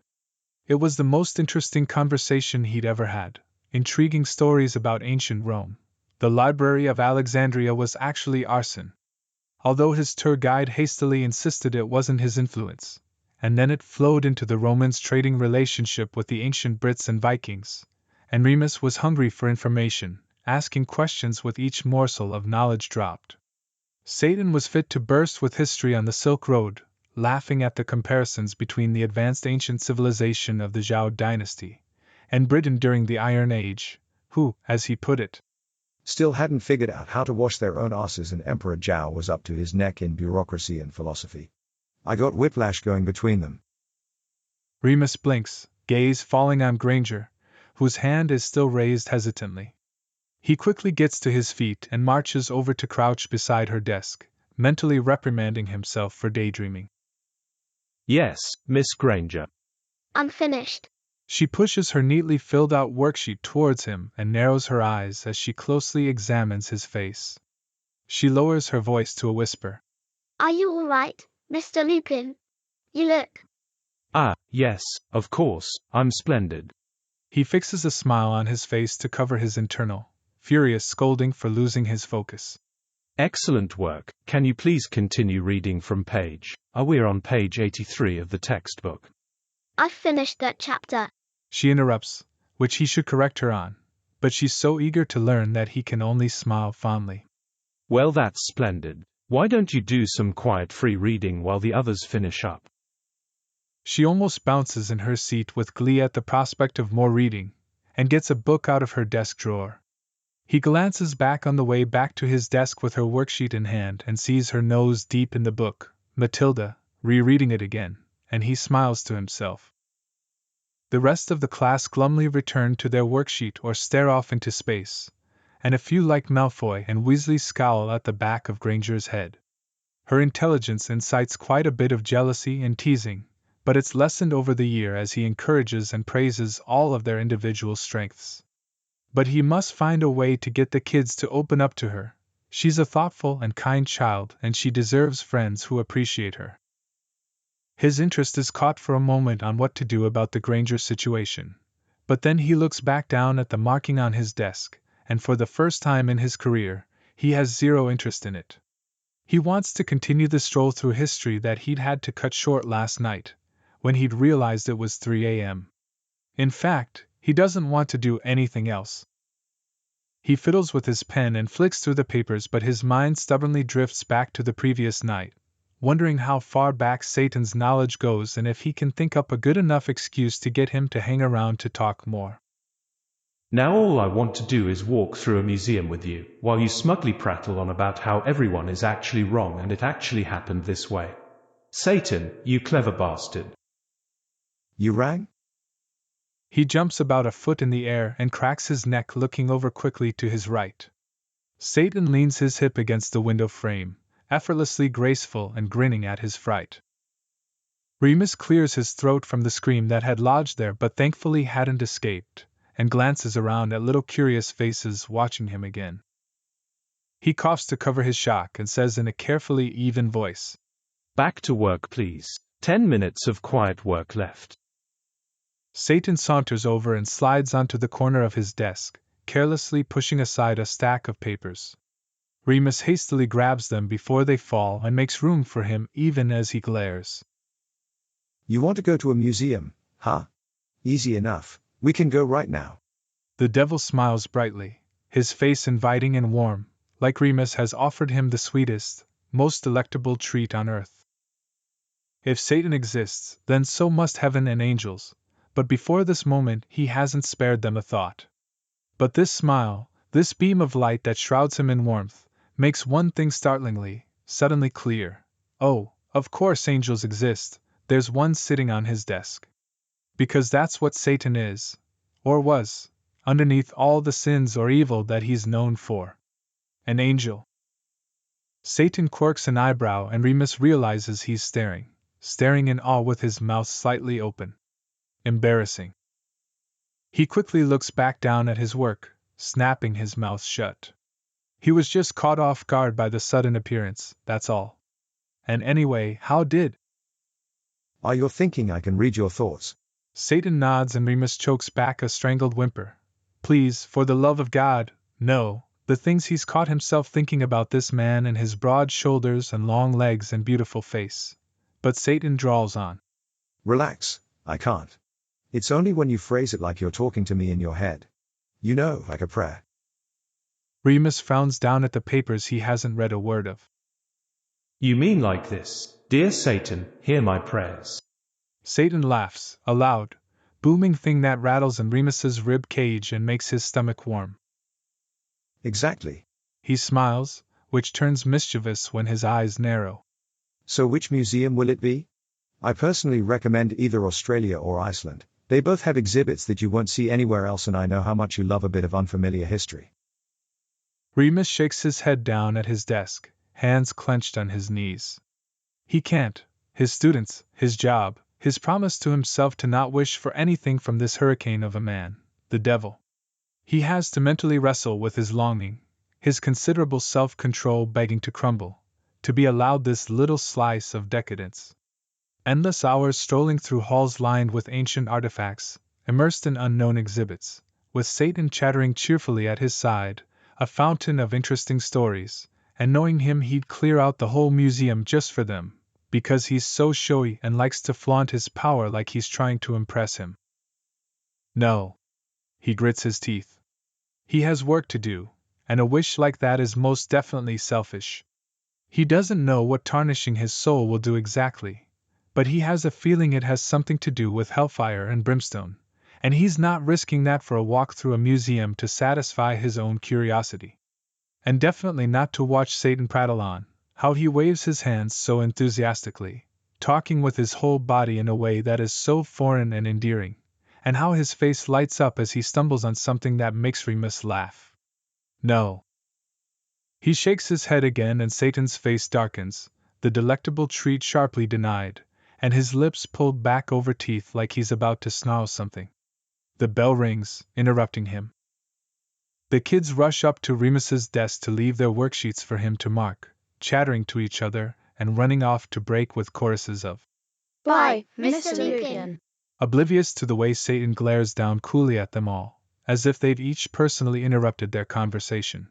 It was the most interesting conversation he'd ever had, intriguing stories about ancient Rome. The Library of Alexandria was actually arson. Although his tour guide hastily insisted it wasn't his influence, and then it flowed into the Romans' trading relationship with the ancient Brits and Vikings, and Remus was hungry for information, asking questions with each morsel of knowledge dropped. Satan was fit to burst with history on the Silk Road, laughing at the comparisons between the advanced ancient civilization of the Zhou dynasty and Britain during the Iron Age, who, as he put it, still hadn't figured out how to wash their own asses, and Emperor Zhao was up to his neck in bureaucracy and philosophy. I got whiplash going between them. Remus blinks, gaze falling on Granger, whose hand is still raised hesitantly. He quickly gets to his feet and marches over to crouch beside her desk, mentally reprimanding himself for daydreaming. Yes, Miss Granger. I'm finished. She pushes her neatly filled out worksheet towards him and narrows her eyes as she closely examines his face. She lowers her voice to a whisper. Are you all right, Mr. Lupin? You look. Ah, yes, of course, I'm splendid. He fixes a smile on his face to cover his internal, furious scolding for losing his focus. Excellent work. Can you please continue reading from page? We're on page 83 of the textbook. I've finished that chapter. She interrupts, which he should correct her on, but she's so eager to learn that he can only smile fondly. Well, that's splendid. Why don't you do some quiet free reading while the others finish up? She almost bounces in her seat with glee at the prospect of more reading, and gets a book out of her desk drawer. He glances back on the way back to his desk with her worksheet in hand and sees her nose deep in the book, Matilda, rereading it again, and he smiles to himself. The rest of the class glumly return to their worksheet or stare off into space, and a few like Malfoy and Weasley scowl at the back of Granger's head. Her intelligence incites quite a bit of jealousy and teasing, but it's lessened over the year as he encourages and praises all of their individual strengths. But he must find a way to get the kids to open up to her. She's a thoughtful and kind child, and she deserves friends who appreciate her. His interest is caught for a moment on what to do about the Granger situation, but then he looks back down at the marking on his desk, and for the first time in his career, he has zero interest in it. He wants to continue the stroll through history that he'd had to cut short last night, when he'd realized it was 3 a.m. In fact, he doesn't want to do anything else. He fiddles with his pen and flicks through the papers, but his mind stubbornly drifts back to the previous night, wondering how far back Satan's knowledge goes and if he can think up a good enough excuse to get him to hang around to talk more. Now all I want to do is walk through a museum with you, while you smugly prattle on about how everyone is actually wrong and it actually happened this way. Satan, you clever bastard. You rang? He jumps about a foot in the air and cracks his neck, looking over quickly to his right. Satan leans his hip against the window frame, effortlessly graceful and grinning at his fright. Remus clears his throat from the scream that had lodged there but thankfully hadn't escaped, and glances around at little curious faces watching him again. He coughs to cover his shock and says in a carefully even voice, Back to work, please. 10 minutes of quiet work left. Satan saunters over and slides onto the corner of his desk, carelessly pushing aside a stack of papers. Remus hastily grabs them before they fall and makes room for him even as he glares. You want to go to a museum, huh? Easy enough, we can go right now. The devil smiles brightly, his face inviting and warm, like Remus has offered him the sweetest, most delectable treat on earth. If Satan exists, then so must heaven and angels, but before this moment he hasn't spared them a thought. But this smile, this beam of light that shrouds him in warmth, makes one thing startlingly, suddenly clear. Oh, of course angels exist, there's one sitting on his desk. Because that's what Satan is, or was, underneath all the sins or evil that he's known for. An angel. Satan quirks an eyebrow and Remus realizes he's staring in awe with his mouth slightly open. Embarrassing. He quickly looks back down at his work, snapping his mouth shut. He was just caught off guard by the sudden appearance, that's all. And anyway, how did? Are you thinking I can read your thoughts? Satan nods and Remus chokes back a strangled whimper. Please, for the love of God, no, the things he's caught himself thinking about this man and his broad shoulders and long legs and beautiful face. But Satan drawls on. Relax, I can't. It's only when you phrase it like you're talking to me in your head. You know, like a prayer. Remus frowns down at the papers he hasn't read a word of. You mean like this, dear Satan, hear my prayers. Satan laughs, a loud, booming thing that rattles in Remus's rib cage and makes his stomach warm. Exactly. He smiles, which turns mischievous when his eyes narrow. So which museum will it be? I personally recommend either Australia or Iceland. They both have exhibits that you won't see anywhere else, and I know how much you love a bit of unfamiliar history. Remus shakes his head down at his desk, hands clenched on his knees. He can't. His students, his job, his promise to himself to not wish for anything from this hurricane of a man, the devil. He has to mentally wrestle with his longing, his considerable self-control begging to crumble, to be allowed this little slice of decadence. Endless hours strolling through halls lined with ancient artifacts, immersed in unknown exhibits, with Satan chattering cheerfully at his side, a fountain of interesting stories, and knowing him he'd clear out the whole museum just for them, because he's so showy and likes to flaunt his power like he's trying to impress him. No. He grits his teeth. He has work to do, and a wish like that is most definitely selfish. He doesn't know what tarnishing his soul will do exactly, but he has a feeling it has something to do with hellfire and brimstone, and he's not risking that for a walk through a museum to satisfy his own curiosity. And definitely not to watch Satan prattle on, how he waves his hands so enthusiastically, talking with his whole body in a way that is so foreign and endearing, and how his face lights up as he stumbles on something that makes Remus laugh. No. He shakes his head again and Satan's face darkens, the delectable treat sharply denied, and his lips pulled back over teeth like he's about to snarl something. The bell rings, interrupting him. The kids rush up to Remus's desk to leave their worksheets for him to mark, chattering to each other and running off to break with choruses of Bye, Mr. Lupin. Oblivious to the way Satan glares down coolly at them all, as if they'd each personally interrupted their conversation.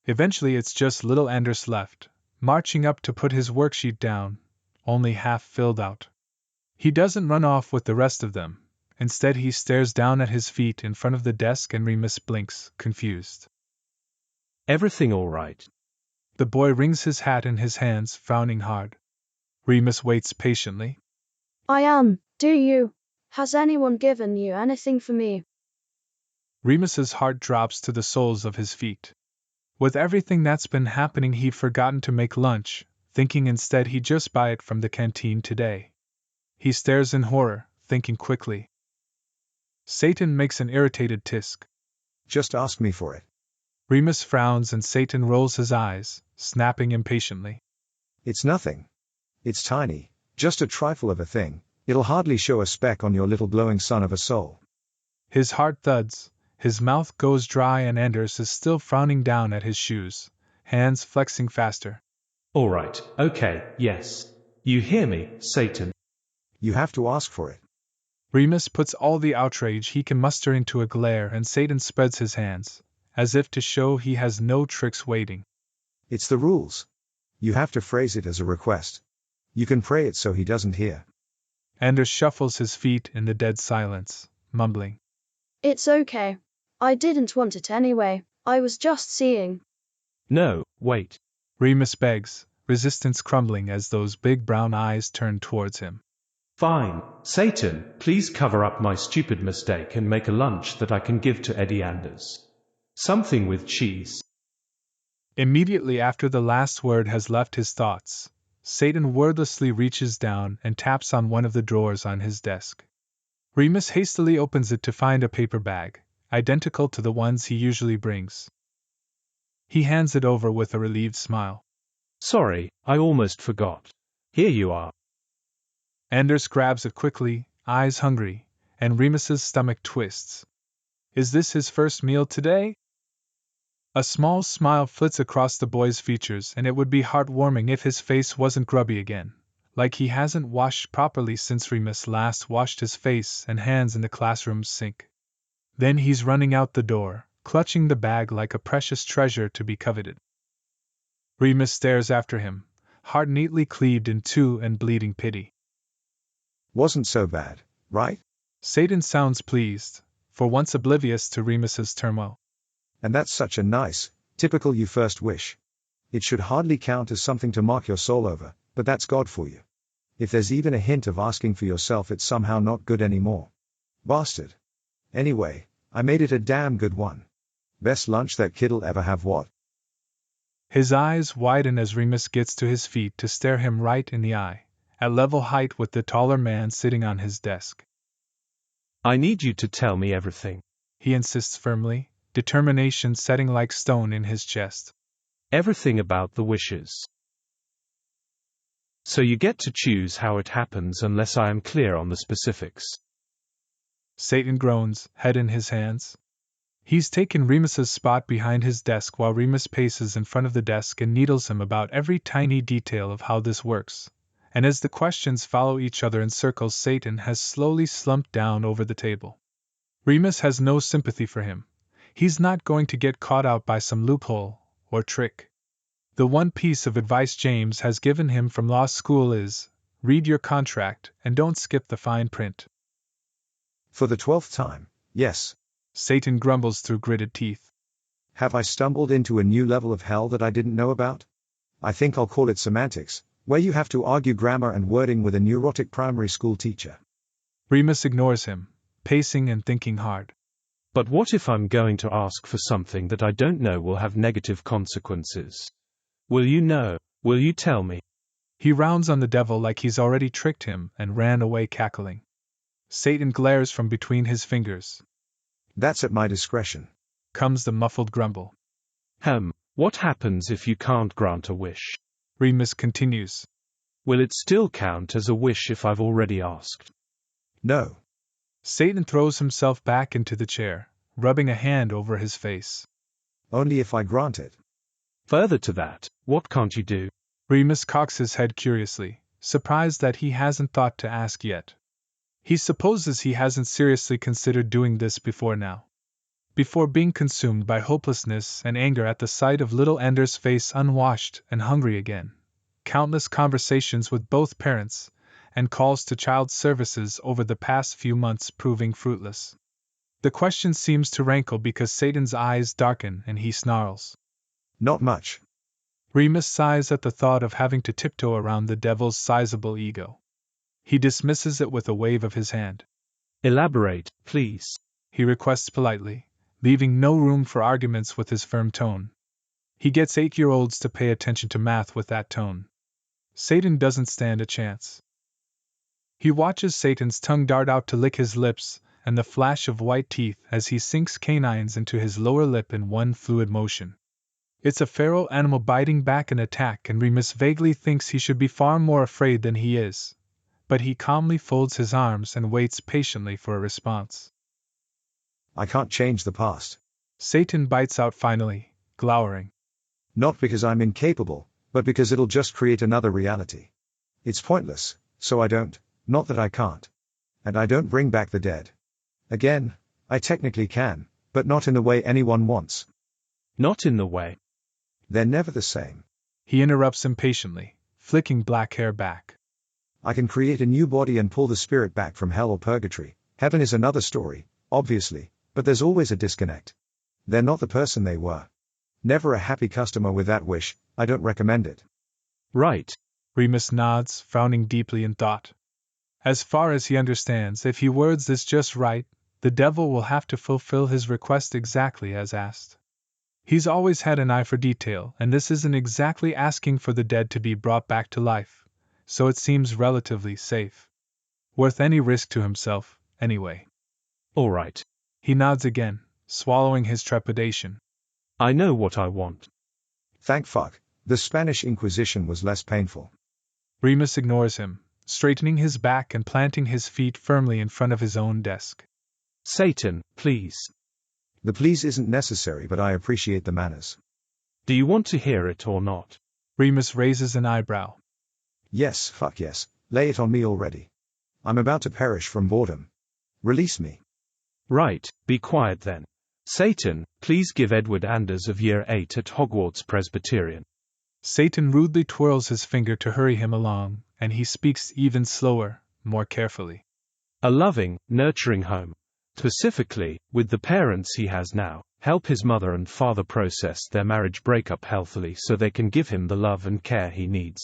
Eventually it's just little Anders left, marching up to put his worksheet down, only half filled out. He doesn't run off with the rest of them. Instead he stares down at his feet in front of the desk and Remus blinks, confused. Everything all right? The boy wrings his hat in his hands, frowning hard. Remus waits patiently. I am, do you? Has anyone given you anything for me? Remus's heart drops to the soles of his feet. With everything that's been happening he'd forgotten to make lunch, thinking instead he'd just buy it from the canteen today. He stares in horror, thinking quickly. Satan makes an irritated tisk. Just ask me for it. Remus frowns and Satan rolls his eyes, snapping impatiently. It's nothing. It's tiny, just a trifle of a thing. It'll hardly show a speck on your little glowing son of a soul. His heart thuds, his mouth goes dry and Anders is still frowning down at his shoes, hands flexing faster. All right, okay, yes. You hear me, Satan? You have to ask for it. Remus puts all the outrage he can muster into a glare and Satan spreads his hands, as if to show he has no tricks waiting. It's the rules. You have to phrase it as a request. You can pray it so he doesn't hear. Anders shuffles his feet in the dead silence, mumbling. It's okay. I didn't want it anyway. I was just seeing. No, wait. Remus begs, resistance crumbling as those big brown eyes turn towards him. Fine, Satan, please cover up my stupid mistake and make a lunch that I can give to Eddie Anders. Something with cheese. Immediately after the last word has left his thoughts, Satan wordlessly reaches down and taps on one of the drawers on his desk. Remus hastily opens it to find a paper bag, identical to the ones he usually brings. He hands it over with a relieved smile. Sorry, I almost forgot. Here you are. Anders grabs it quickly, eyes hungry, and Remus's stomach twists. Is this his first meal today? A small smile flits across the boy's features, and it would be heartwarming if his face wasn't grubby again, like he hasn't washed properly since Remus last washed his face and hands in the classroom's sink. Then he's running out the door, clutching the bag like a precious treasure to be coveted. Remus stares after him, heart neatly cleaved in two and bleeding pity. Wasn't so bad, right? Satan sounds pleased, for once oblivious to Remus's turmoil. And that's such a nice, typical you first wish. It should hardly count as something to mark your soul over, but that's God for you. If there's even a hint of asking for yourself, it's somehow not good anymore. Bastard. Anyway, I made it a damn good one. Best lunch that kid'll ever have, what? His eyes widen as Remus gets to his feet to stare him right in the eye, at level height with the taller man sitting on his desk. I need you to tell me everything. He insists firmly, determination setting like stone in his chest. Everything about the wishes. So you get to choose how it happens unless I am clear on the specifics. Satan groans, head in his hands. He's taken Remus's spot behind his desk while Remus paces in front of the desk and needles him about every tiny detail of how this works. And as the questions follow each other in circles, Satan has slowly slumped down over the table. Remus has no sympathy for him. He's not going to get caught out by some loophole or trick. The one piece of advice James has given him from law school is, read your contract and don't skip the fine print. For the 12th time, yes. Satan grumbles through gritted teeth. Have I stumbled into a new level of hell that I didn't know about? I think I'll call it semantics, where you have to argue grammar and wording with a neurotic primary school teacher. Remus ignores him, pacing and thinking hard. But what if I'm going to ask for something that I don't know will have negative consequences? Will you know? Will you tell me? He rounds on the devil like he's already tricked him and ran away cackling. Satan glares from between his fingers. That's at my discretion. Comes the muffled grumble. What happens if you can't grant a wish? Remus continues. Will it still count as a wish if I've already asked? No. Satan throws himself back into the chair, rubbing a hand over his face. Only if I grant it. Further to that, what can't you do? Remus cocks his head curiously, surprised that he hasn't thought to ask yet. He supposes he hasn't seriously considered doing this before now. Before being consumed by hopelessness and anger at the sight of little Anders' face unwashed and hungry again, countless conversations with both parents, and calls to child services over the past few months proving fruitless. The question seems to rankle because Satan's eyes darken and he snarls. Not much. Remus sighs at the thought of having to tiptoe around the devil's sizable ego. He dismisses it with a wave of his hand. Elaborate, please. He requests politely, leaving no room for arguments with his firm tone. He gets 8-year-olds to pay attention to math with that tone. Satan doesn't stand a chance. He watches Satan's tongue dart out to lick his lips, and the flash of white teeth as he sinks canines into his lower lip in one fluid motion. It's a feral animal biting back an attack, and Remus vaguely thinks he should be far more afraid than he is. But he calmly folds his arms and waits patiently for a response. I can't change the past. Satan bites out finally, glowering. Not because I'm incapable, but because it'll just create another reality. It's pointless, so I don't, not that I can't. And I don't bring back the dead. Again, I technically can, but not in the way anyone wants. Not in the way. They're never the same. He interrupts impatiently, flicking black hair back. I can create a new body and pull the spirit back from hell or purgatory. Heaven is another story, obviously, but there's always a disconnect. They're not the person they were. Never a happy customer with that wish. I don't recommend it. Right. Remus nods, frowning deeply in thought. As far as he understands, if he words this just right, the devil will have to fulfill his request exactly as asked. He's always had an eye for detail, and this isn't exactly asking for the dead to be brought back to life, so it seems relatively safe. Worth any risk to himself, anyway. All right. He nods again, swallowing his trepidation. I know what I want. Thank fuck, the Spanish Inquisition was less painful. Remus ignores him, straightening his back and planting his feet firmly in front of his own desk. Satan, please. The please isn't necessary, but I appreciate the manners. Do you want to hear it or not? Remus raises an eyebrow. Yes, fuck yes, lay it on me already. I'm about to perish from boredom. Release me. Right, be quiet then. Satan, please give Edward Anders of Year 8 at Hogwarts Presbyterian. Satan rudely twirls his finger to hurry him along, and he speaks even slower, more carefully. A loving, nurturing home. Specifically, with the parents he has now, help his mother and father process their marriage breakup healthily so they can give him the love and care he needs.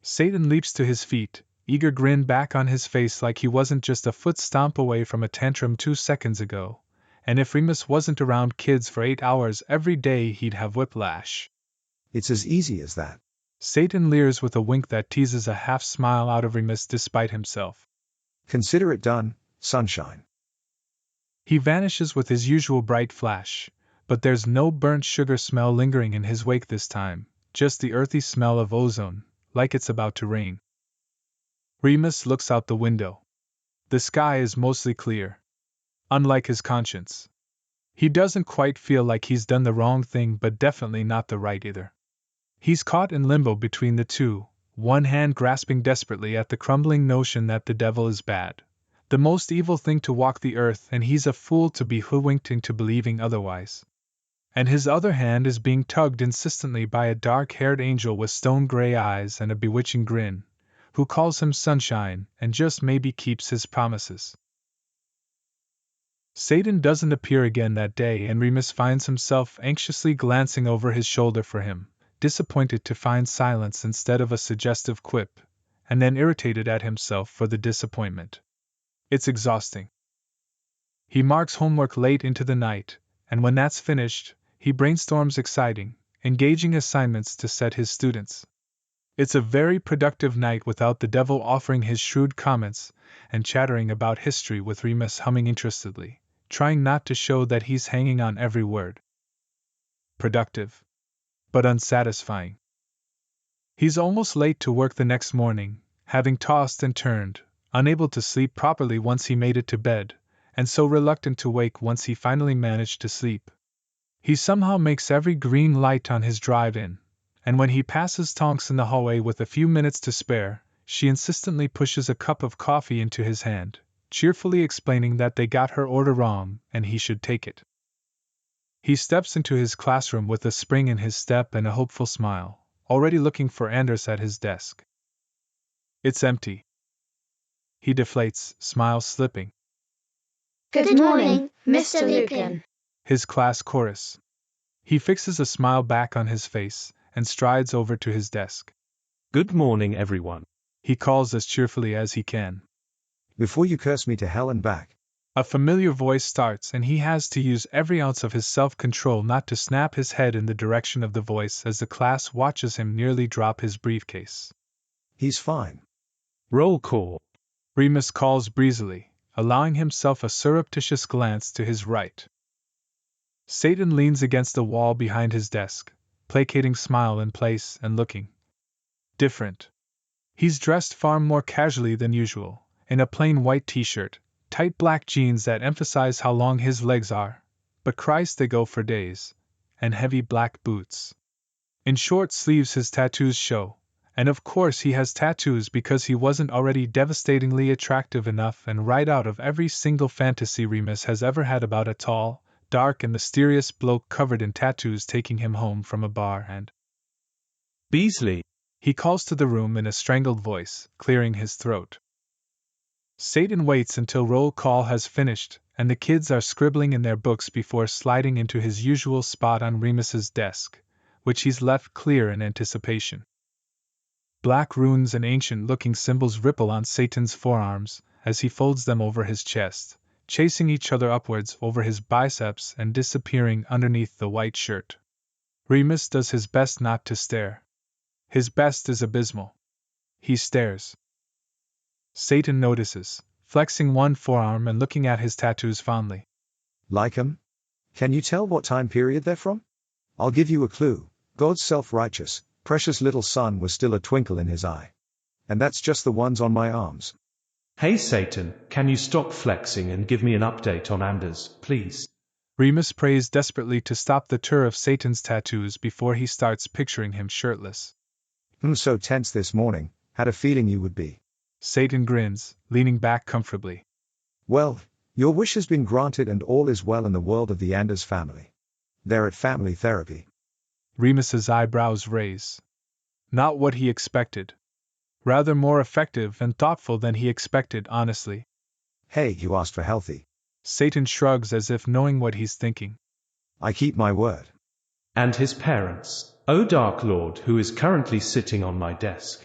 Satan leaps to his feet, eager grin back on his face like he wasn't just a foot stomp away from a tantrum 2 seconds ago, and if Remus wasn't around kids for 8 hours every day he'd have whiplash. It's as easy as that. Satan leers with a wink that teases a half-smile out of Remus despite himself. Consider it done, sunshine. He vanishes with his usual bright flash, but there's no burnt sugar smell lingering in his wake this time, just the earthy smell of ozone, like it's about to rain. Remus looks out the window. The sky is mostly clear. Unlike his conscience. He doesn't quite feel like he's done the wrong thing, but definitely not the right either. He's caught in limbo between the two, one hand grasping desperately at the crumbling notion that the devil is bad, the most evil thing to walk the earth, and he's a fool to be hoodwinked into believing otherwise. And his other hand is being tugged insistently by a dark-haired angel with stone-gray eyes and a bewitching grin, who calls him sunshine and just maybe keeps his promises. Satan doesn't appear again that day, and Remus finds himself anxiously glancing over his shoulder for him, disappointed to find silence instead of a suggestive quip, and then irritated at himself for the disappointment. It's exhausting. He marks homework late into the night, and when that's finished, he brainstorms exciting, engaging assignments to set his students. It's a very productive night without the devil offering his shrewd comments and chattering about history, with Remus humming interestedly, trying not to show that he's hanging on every word. Productive. But unsatisfying. He's almost late to work the next morning, having tossed and turned, unable to sleep properly once he made it to bed, and so reluctant to wake once he finally managed to sleep. He somehow makes every green light on his drive in, and when he passes Tonks in the hallway with a few minutes to spare, she insistently pushes a cup of coffee into his hand, cheerfully explaining that they got her order wrong and he should take it. He steps into his classroom with a spring in his step and a hopeful smile, already looking for Anders at his desk. It's empty. He deflates, smile slipping. Good morning, Mr. Lupin. His class chorus. He fixes a smile back on his face and strides over to his desk. Good morning, everyone. He calls as cheerfully as he can. Before you curse me to hell and back. A familiar voice starts, and he has to use every ounce of his self-control not to snap his head in the direction of the voice as the class watches him nearly drop his briefcase. He's fine. Roll call. Remus calls breezily, allowing himself a surreptitious glance to his right. Satan leans against the wall behind his desk, placating smile in place and looking different. He's dressed far more casually than usual, in a plain white t-shirt, tight black jeans that emphasize how long his legs are, but Christ they go for days, and heavy black boots. In short sleeves his tattoos show, and of course he has tattoos because he wasn't already devastatingly attractive enough and right out of every single fantasy Remus has ever had about a tall, dark and mysterious bloke covered in tattoos taking him home from a bar and Beasley, he calls to the room in a strangled voice, clearing his throat. Satan waits until roll call has finished, and the kids are scribbling in their books before sliding into his usual spot on Remus's desk, which he's left clear in anticipation. Black runes and ancient-looking symbols ripple on Satan's forearms as he folds them over his chest, chasing each other upwards over his biceps and disappearing underneath the white shirt. Remus does his best not to stare. His best is abysmal. He stares. Satan notices, flexing one forearm and looking at his tattoos fondly. Like 'em? Can you tell what time period they're from? I'll give you a clue. God's self-righteous, precious little son was still a twinkle in his eye. And that's just the ones on my arms. hey Satan, can you stop flexing and give me an update on Anders, please? Remus prays desperately to stop the tour of Satan's tattoos before he starts picturing him shirtless. So tense this morning, had a feeling you would be. Satan grins, leaning back comfortably. Well, your wish has been granted and all is well in the world of the Anders family. They're at family therapy. Remus's eyebrows raise. Not what he expected. Rather more effective and thoughtful than he expected, honestly. Hey, you asked for healthy. Satan shrugs as if knowing what he's thinking. I keep my word. And his parents, O Dark Lord, who is currently sitting on my desk.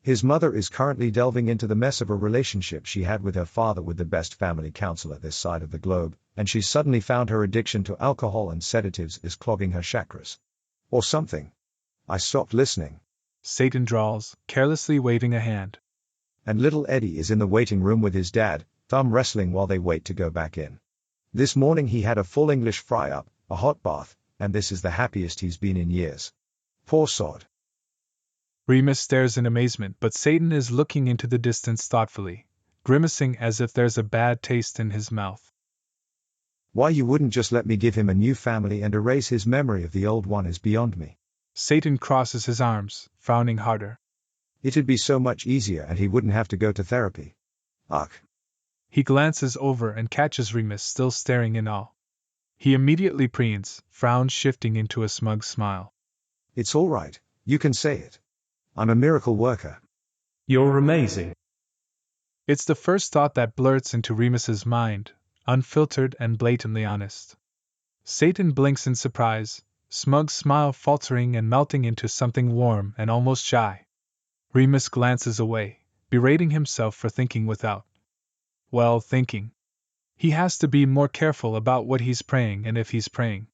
His mother is currently delving into the mess of a relationship she had with her father with the best family counselor this side of the globe, and she's suddenly found her addiction to alcohol and sedatives is clogging her chakras. Or something. I stopped listening. Satan drawls, carelessly waving a hand. And little Eddie is in the waiting room with his dad, thumb wrestling while they wait to go back in. This morning he had a full English fry-up, a hot bath, and this is the happiest he's been in years. Poor sod. Remus stares in amazement, but Satan is looking into the distance thoughtfully, grimacing as if there's a bad taste in his mouth. Why you wouldn't just let me give him a new family and erase his memory of the old one is beyond me. Satan crosses his arms, frowning harder. It'd be so much easier and he wouldn't have to go to therapy. Ugh. He glances over and catches Remus still staring in awe. He immediately preens, frown shifting into a smug smile. It's all right, you can say it. I'm a miracle worker. You're amazing. It's the first thought that blurts into Remus's mind, unfiltered and blatantly honest. Satan blinks in surprise, smug smile faltering and melting into something warm and almost shy. Remus glances away, berating himself for thinking without. Well, thinking. He has to be more careful about what he's praying and if he's praying.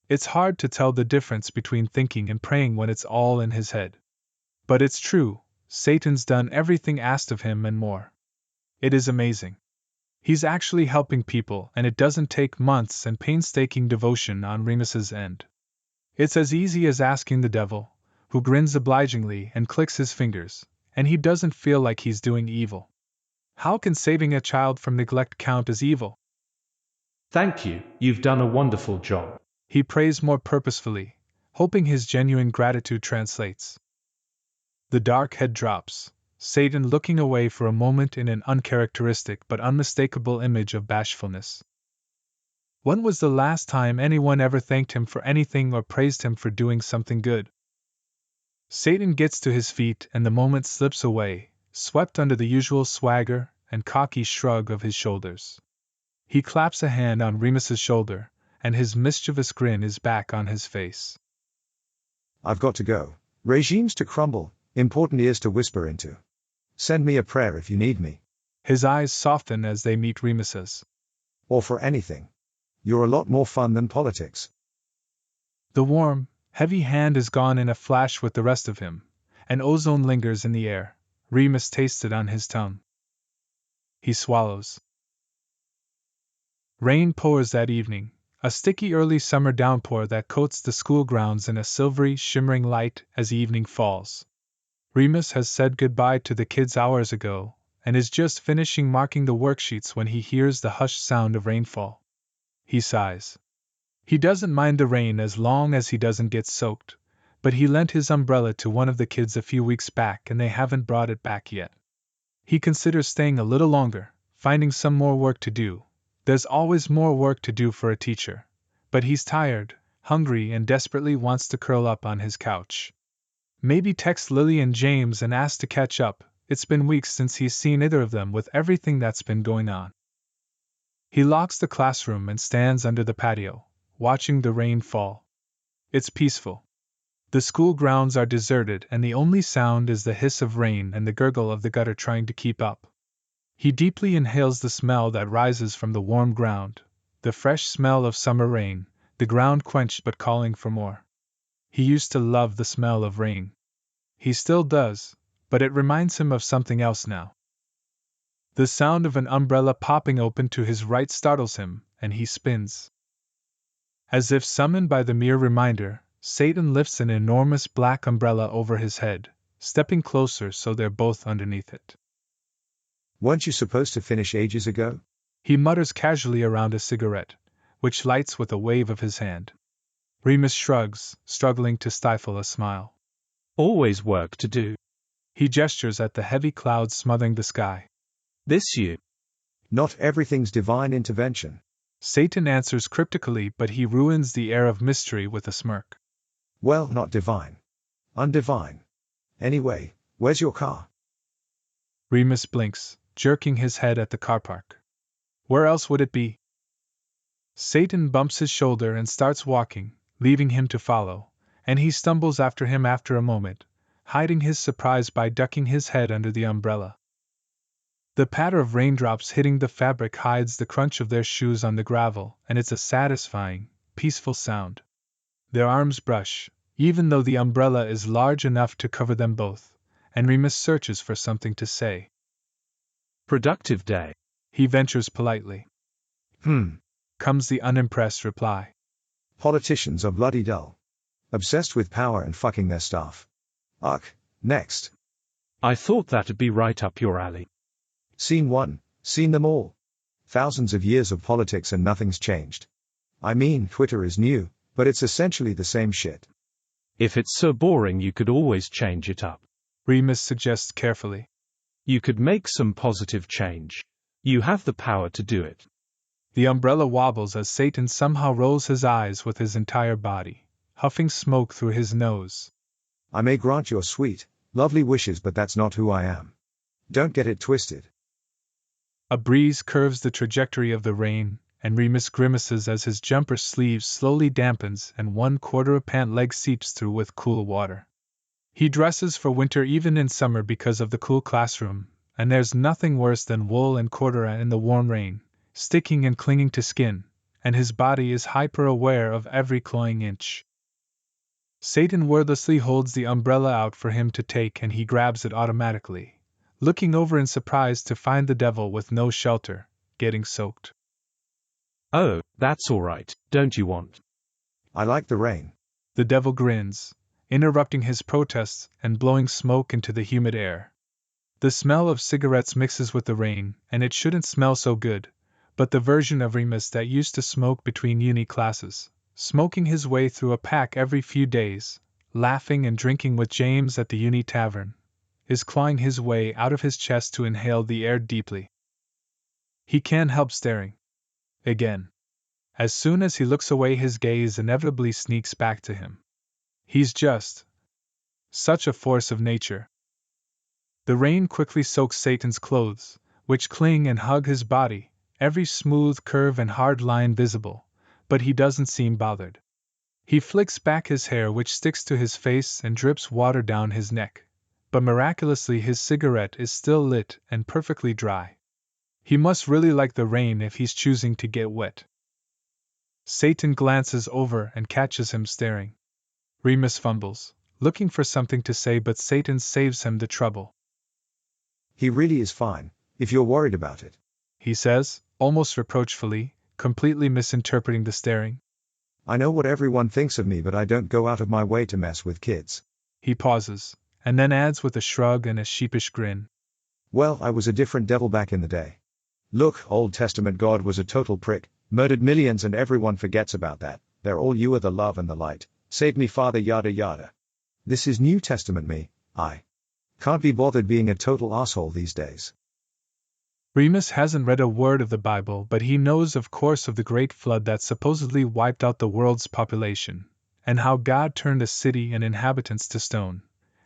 It's hard to tell the difference between thinking and praying when it's all in his head. But it's true, Satan's done everything asked of him and more. It is amazing. He's actually helping people, and it doesn't take months and painstaking devotion on Remus's end. It's as easy as asking the devil, who grins obligingly and clicks his fingers, and he doesn't feel like he's doing evil. How can saving a child from neglect count as evil? Thank you, you've done a wonderful job. He prays more purposefully, hoping his genuine gratitude translates. The dark head drops, Satan looking away for a moment in an uncharacteristic but unmistakable image of bashfulness. When was the last time anyone ever thanked him for anything or praised him for doing something good? Satan gets to his feet and the moment slips away, swept under the usual swagger and cocky shrug of his shoulders. He claps a hand on Remus's shoulder, and his mischievous grin is back on his face. I've got to go. Regimes to crumble, important ears to whisper into. Send me a prayer if you need me. His eyes soften as they meet Remus's. Or for anything. You're a lot more fun than politics. The warm, heavy hand is gone in a flash with the rest of him, and ozone lingers in the air. Remus tastes it on his tongue. He swallows. Rain pours that evening, a sticky early summer downpour that coats the school grounds in a silvery, shimmering light as evening falls. Remus has said goodbye to the kids hours ago, and is just finishing marking the worksheets when he hears the hushed sound of rainfall. He sighs. He doesn't mind the rain as long as he doesn't get soaked, but he lent his umbrella to one of the kids a few weeks back and they haven't brought it back yet. He considers staying a little longer, finding some more work to do, There's always more work to do for a teacher, but he's tired, hungry, and desperately wants to curl up on his couch. Maybe text Lily and James and ask to catch up. It's been weeks since he's seen either of them with everything that's been going on. He locks the classroom and stands under the patio, watching the rain fall. It's peaceful. The school grounds are deserted and the only sound is the hiss of rain and the gurgle of the gutter trying to keep up. He deeply inhales the smell that rises from the warm ground, the fresh smell of summer rain, the ground quenched but calling for more. He used to love the smell of rain. He still does, but it reminds him of something else now. The sound of an umbrella popping open to his right startles him, and he spins. As if summoned by the mere reminder, Satan lifts an enormous black umbrella over his head, stepping closer so they're both underneath it. Weren't you supposed to finish ages ago? He mutters casually around a cigarette, which lights with a wave of his hand. Remus shrugs, struggling to stifle a smile. Always work to do. He gestures at the heavy clouds smothering the sky. This you. Not everything's divine intervention. Satan answers cryptically, but he ruins the air of mystery with a smirk. Well, not divine. Undivine. Anyway, where's your car? Remus blinks, jerking his head at the car park. Where else would it be? Satan bumps his shoulder and starts walking, leaving him to follow, and he stumbles after him after a moment, hiding his surprise by ducking his head under the umbrella. The patter of raindrops hitting the fabric hides the crunch of their shoes on the gravel, and it's a satisfying, peaceful sound. Their arms brush, even though the umbrella is large enough to cover them both, and Remus searches for something to say. Productive day, he ventures politely. Comes the unimpressed reply. Politicians are bloody dull. Obsessed with power and fucking their staff. Ugh, next. I thought that'd be right up your alley. Scene 1, seen them all. Thousands of years of politics and nothing's changed. I mean, Twitter is new, but it's essentially the same shit. If it's so boring you could always change it up. Remus suggests carefully. You could make some positive change. You have the power to do it. The umbrella wobbles as Satan somehow rolls his eyes with his entire body, huffing smoke through his nose. I may grant your sweet, lovely wishes, but that's not who I am. Don't get it twisted. A breeze curves the trajectory of the rain, and Remus grimaces as his jumper sleeve slowly dampens and 1/4 pant leg seeps through with cool water. He dresses for winter even in summer because of the cool classroom, and there's nothing worse than wool and corduroy in the warm rain, sticking and clinging to skin, and his body is hyper-aware of every cloying inch. Satan wordlessly holds the umbrella out for him to take and he grabs it automatically, looking over in surprise to find the devil with no shelter, getting soaked. Oh, that's all right, don't you want? I like the rain. The devil grins, interrupting his protests and blowing smoke into the humid air. The smell of cigarettes mixes with the rain, and it shouldn't smell so good, but the version of Remus that used to smoke between uni classes, smoking his way through a pack every few days, laughing and drinking with James at the uni tavern, is clawing his way out of his chest to inhale the air deeply. He can't help staring. Again. As soon as he looks away, his gaze inevitably sneaks back to him. He's just such a force of nature. The rain quickly soaks Satan's clothes, which cling and hug his body, every smooth curve and hard line visible, but he doesn't seem bothered. He flicks back his hair, which sticks to his face and drips water down his neck, but miraculously his cigarette is still lit and perfectly dry. He must really like the rain if he's choosing to get wet. Satan glances over and catches him staring. Remus fumbles, looking for something to say, but Satan saves him the trouble. He really is fine, if you're worried about it, he says, almost reproachfully, completely misinterpreting the staring. I know what everyone thinks of me, but I don't go out of my way to mess with kids. He pauses, and then adds with a shrug and a sheepish grin. Well, I was a different devil back in the day. Look, Old Testament God was a total prick, murdered millions and everyone forgets about that. They're all you are the love and the light. Save me, Father, yada yada. This is New Testament me. I can't be bothered being a total asshole these days. Remus hasn't read a word of the Bible, but he knows, of course, of the great flood that supposedly wiped out the world's population, and how God turned a city and inhabitants to stone,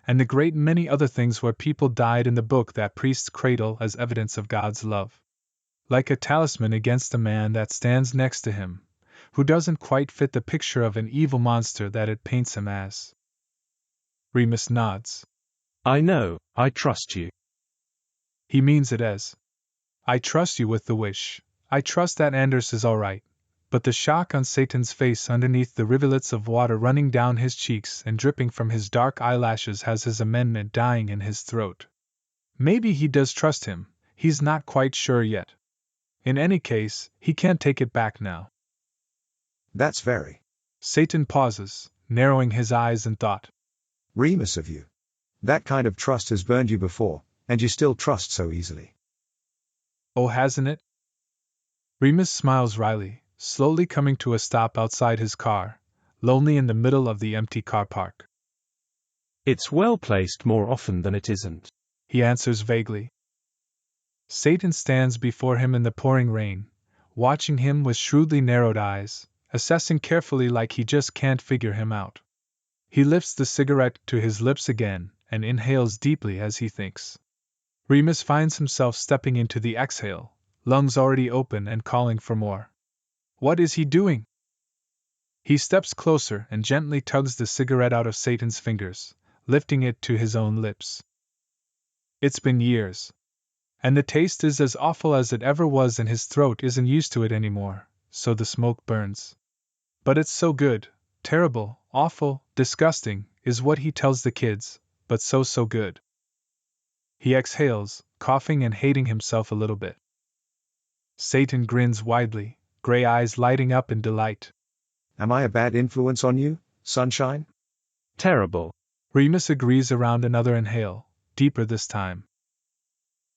and the great many other things where people died in the book that priests cradle as evidence of God's love. Like a talisman against a man that stands next to him, who doesn't quite fit the picture of an evil monster that it paints him as. Remus nods. I know, I trust you. He means it as, I trust you with the wish. I trust that Anders is all right. But the shock on Satan's face underneath the rivulets of water running down his cheeks and dripping from his dark eyelashes has his amendment dying in his throat. Maybe he does trust him, he's not quite sure yet. In any case, he can't take it back now. That's very Satan pauses, narrowing his eyes in thought. Remus of you. That kind of trust has burned you before, and you still trust so easily. Oh, hasn't it? Remus smiles wryly, slowly coming to a stop outside his car, lonely in the middle of the empty car park. It's well placed more often than it isn't, he answers vaguely. Satan stands before him in the pouring rain, watching him with shrewdly narrowed eyes, assessing carefully like he just can't figure him out. He lifts the cigarette to his lips again and inhales deeply as he thinks. Remus finds himself stepping into the exhale, lungs already open and calling for more. What is he doing? He steps closer and gently tugs the cigarette out of Satan's fingers, lifting it to his own lips. It's been years, and the taste is as awful as it ever was, and his throat isn't used to it anymore, so the smoke burns. But it's so good, terrible, awful, disgusting, is what he tells the kids, but so good. He exhales, coughing and hating himself a little bit. Satan grins widely, gray eyes lighting up in delight. Am I a bad influence on you, sunshine? Terrible. Remus agrees around another inhale, deeper this time.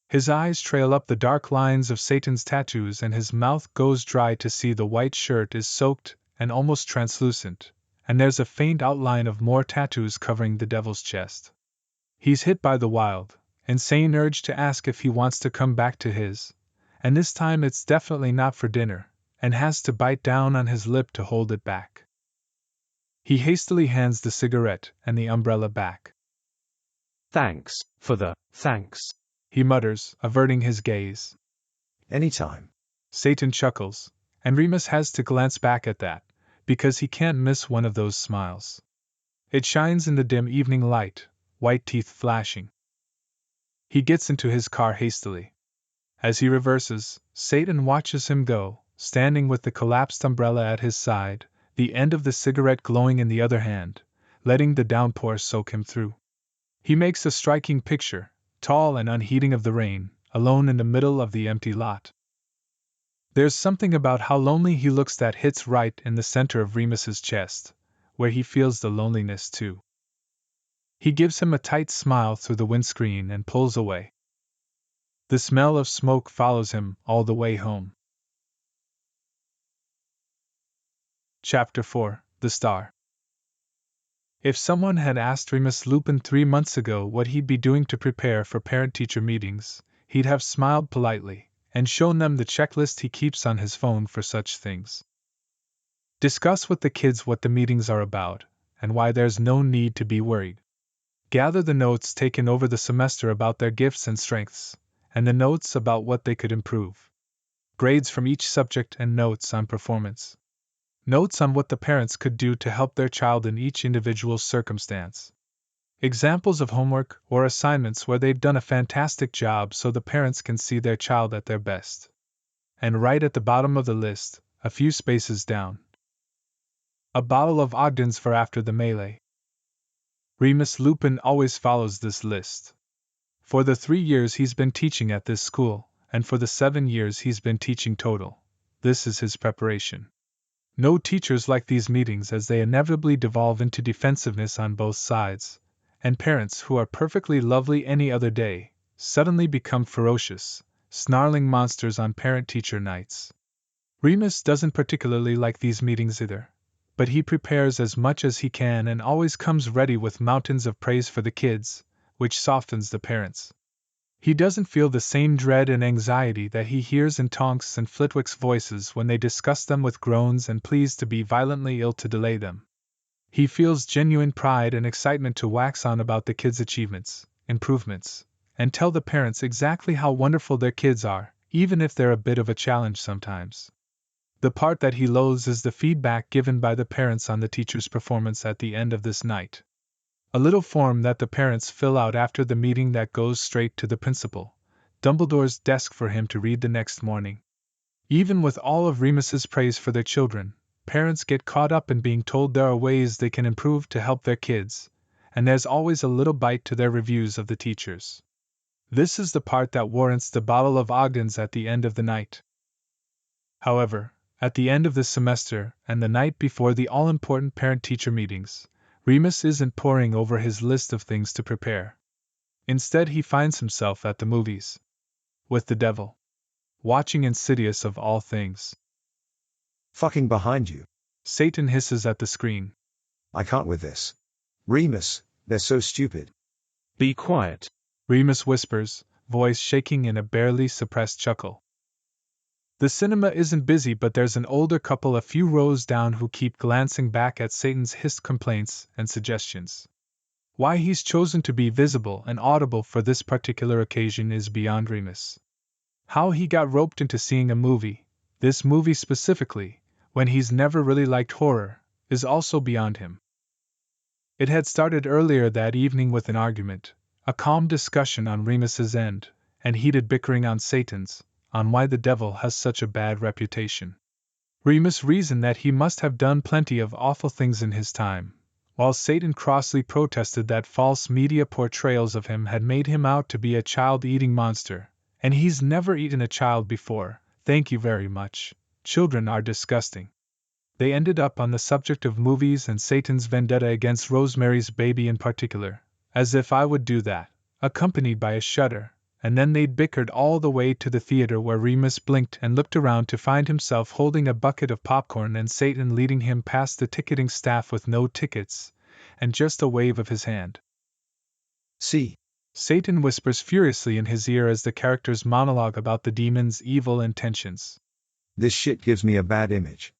His eyes trail up the dark lines of Satan's tattoos and his mouth goes dry to see the white shirt is soaked and almost translucent, and there's a faint outline of more tattoos covering the devil's chest. He's hit by the wild, insane urge to ask if he wants to come back to his, and this time it's definitely not for dinner, and has to bite down on his lip to hold it back. He hastily hands the cigarette and the umbrella back. Thanks, He mutters, averting his gaze. Anytime. Satan chuckles, and Remus has to glance back at that, because he can't miss one of those smiles. It shines in the dim evening light, white teeth flashing. He gets into his car hastily. As he reverses, Satan watches him go, standing with the collapsed umbrella at his side, the end of the cigarette glowing in the other hand, letting the downpour soak him through. He makes a striking picture, tall and unheeding of the rain, alone in the middle of the empty lot. There's something about how lonely he looks that hits right in the center of Remus's chest, where he feels the loneliness too. He gives him a tight smile through the windscreen and pulls away. The smell of smoke follows him all the way home. Chapter 4: The Star. If someone had asked Remus Lupin 3 months ago what he'd be doing to prepare for parent-teacher meetings, he'd have smiled politely and shown them the checklist he keeps on his phone for such things. Discuss with the kids what the meetings are about, and why there's no need to be worried. Gather the notes taken over the semester about their gifts and strengths, and the notes about what they could improve. Grades from each subject and notes on performance. Notes on what the parents could do to help their child in each individual circumstance. Examples of homework or assignments where they've done a fantastic job so the parents can see their child at their best. And right at the bottom of the list, a few spaces down, a bottle of Ogden's for after the melee. Remus Lupin always follows this list. For the 3 years he's been teaching at this school, and for the 7 years he's been teaching total, this is his preparation. No teachers like these meetings as they inevitably devolve into defensiveness on both sides, and parents who are perfectly lovely any other day, suddenly become ferocious, snarling monsters on parent-teacher nights. Remus doesn't particularly like these meetings either, but he prepares as much as he can and always comes ready with mountains of praise for the kids, which softens the parents. He doesn't feel the same dread and anxiety that he hears in Tonks and Flitwick's voices when they discuss them with groans and pleas to be violently ill to delay them. He feels genuine pride and excitement to wax on about the kids' achievements, improvements, and tell the parents exactly how wonderful their kids are, even if they're a bit of a challenge sometimes. The part that he loathes is the feedback given by the parents on the teacher's performance at the end of this night. A little form that the parents fill out after the meeting that goes straight to the principal, Dumbledore's desk for him to read the next morning. Even with all of Remus's praise for their children, parents get caught up in being told there are ways they can improve to help their kids, and there's always a little bite to their reviews of the teachers. This is the part that warrants the bottle of Ogden's at the end of the night. However, at the end of this semester, and the night before the all-important parent-teacher meetings, Remus isn't poring over his list of things to prepare. Instead, he finds himself at the movies. With the devil. Watching Insidious of all things. Fucking behind you. Satan hisses at the screen. I can't with this. Remus, they're so stupid. Be quiet. Remus whispers, voice shaking in a barely suppressed chuckle. The cinema isn't busy, but there's an older couple a few rows down who keep glancing back at Satan's hissed complaints and suggestions. Why he's chosen to be visible and audible for this particular occasion is beyond Remus. How he got roped into seeing a movie, this movie specifically, when he's never really liked horror, is also beyond him. It had started earlier that evening with an argument, a calm discussion on Remus's end, and heated bickering on Satan's, on why the devil has such a bad reputation. Remus reasoned that he must have done plenty of awful things in his time, while Satan crossly protested that false media portrayals of him had made him out to be a child-eating monster, and he's never eaten a child before, thank you very much, children are disgusting. They ended up on the subject of movies and Satan's vendetta against Rosemary's Baby in particular, as if I would do that, accompanied by a shudder. And then they'd bickered all the way to the theater, where Remus blinked and looked around to find himself holding a bucket of popcorn and Satan leading him past the ticketing staff with no tickets, and just a wave of his hand. See? Satan whispers furiously in his ear as the characters monologue about the demon's evil intentions. This shit gives me a bad image.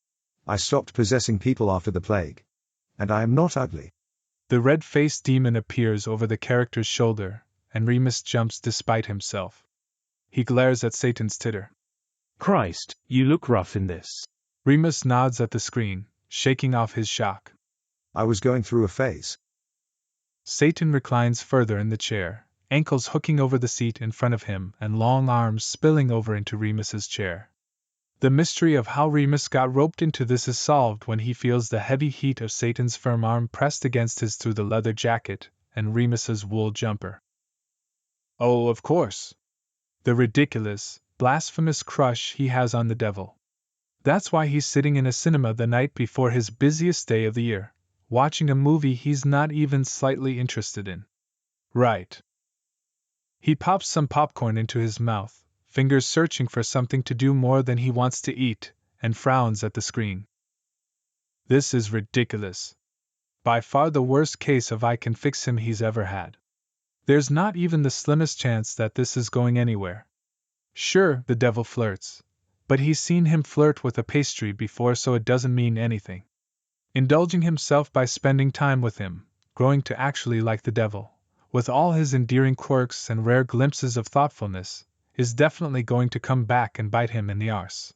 I stopped possessing people after the plague. And I am not ugly. The red-faced demon appears over the character's shoulder, and Remus jumps despite himself. He glares at Satan's titter. Christ, you look rough in this. Remus nods at the screen, shaking off his shock. I was going through a phase. Satan reclines further in the chair, ankles hooking over the seat in front of him and long arms spilling over into Remus's chair. The mystery of how Remus got roped into this is solved when he feels the heavy heat of Satan's firm arm pressed against his through the leather jacket and Remus's wool jumper. Oh, of course. The ridiculous, blasphemous crush he has on the devil. That's why he's sitting in a cinema the night before his busiest day of the year, watching a movie he's not even slightly interested in. Right. He pops some popcorn into his mouth, fingers searching for something to do more than he wants to eat, and frowns at the screen. This is ridiculous. By far the worst case of I can fix him he's ever had. There's not even the slimmest chance that this is going anywhere. Sure, the devil flirts, but he's seen him flirt with a pastry before, so it doesn't mean anything. Indulging himself by spending time with him, growing to actually like the devil, with all his endearing quirks and rare glimpses of thoughtfulness, is definitely going to come back and bite him in the arse.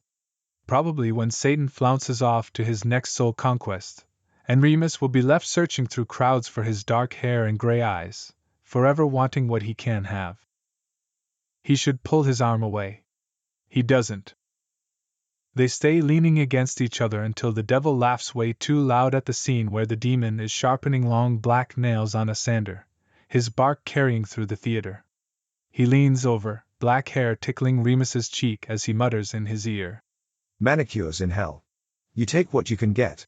Probably when Satan flounces off to his next soul conquest, and Remus will be left searching through crowds for his dark hair and gray eyes, forever wanting what he can have. He should pull his arm away. He doesn't. They stay leaning against each other until the devil laughs way too loud at the scene where the demon is sharpening long black nails on a sander, his bark carrying through the theater. He leans over, black hair tickling Remus's cheek as he mutters in his ear. Manicures in hell. You take what you can get.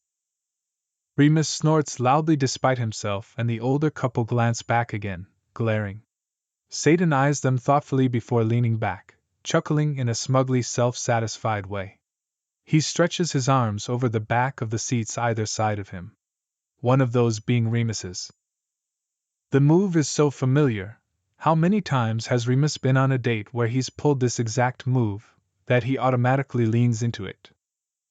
Remus snorts loudly despite himself, and the older couple glance back again, glaring. Satan eyes them thoughtfully before leaning back, chuckling in a smugly self-satisfied way. He stretches his arms over the back of the seats either side of him, one of those being Remus's. The move is so familiar, How many times has Remus been on a date where he's pulled this exact move, that he automatically leans into it?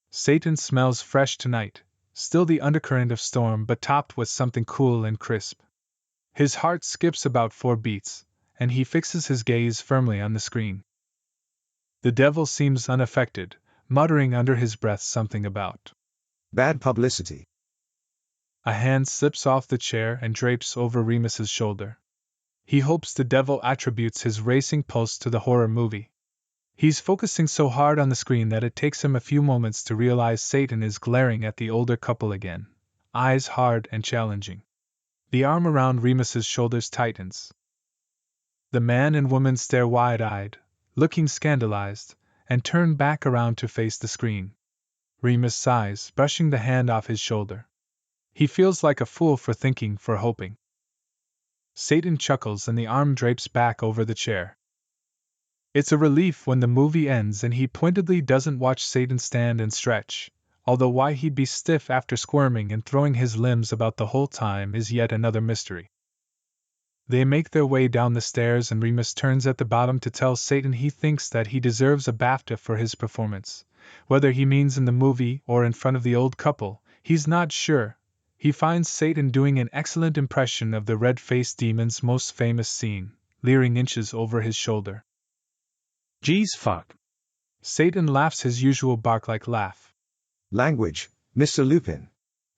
Satan smells fresh tonight, still the undercurrent of storm but topped with something cool and crisp. His heart skips about 4 beats, and he fixes his gaze firmly on the screen. The devil seems unaffected, muttering under his breath something about Bad publicity. A hand slips off the chair and drapes over Remus's shoulder. He hopes the devil attributes his racing pulse to the horror movie. He's focusing so hard on the screen that it takes him a few moments to realize Satan is glaring at the older couple again, eyes hard and challenging. The arm around Remus's shoulders tightens. The man and woman stare wide-eyed, looking scandalized, and turn back around to face the screen. Remus sighs, brushing the hand off his shoulder. He feels like a fool for thinking, for hoping. Satan chuckles and the arm drapes back over the chair. It's a relief when the movie ends and he pointedly doesn't watch Satan stand and stretch, although why he'd be stiff after squirming and throwing his limbs about the whole time is yet another mystery. They make their way down the stairs and Remus turns at the bottom to tell Satan he thinks that he deserves a BAFTA for his performance. Whether he means in the movie or in front of the old couple, he's not sure. He finds Satan doing an excellent impression of the red-faced demon's most famous scene, leering inches over his shoulder. Geez fuck. Satan laughs his usual bark-like laugh. Language, Mr. Lupin.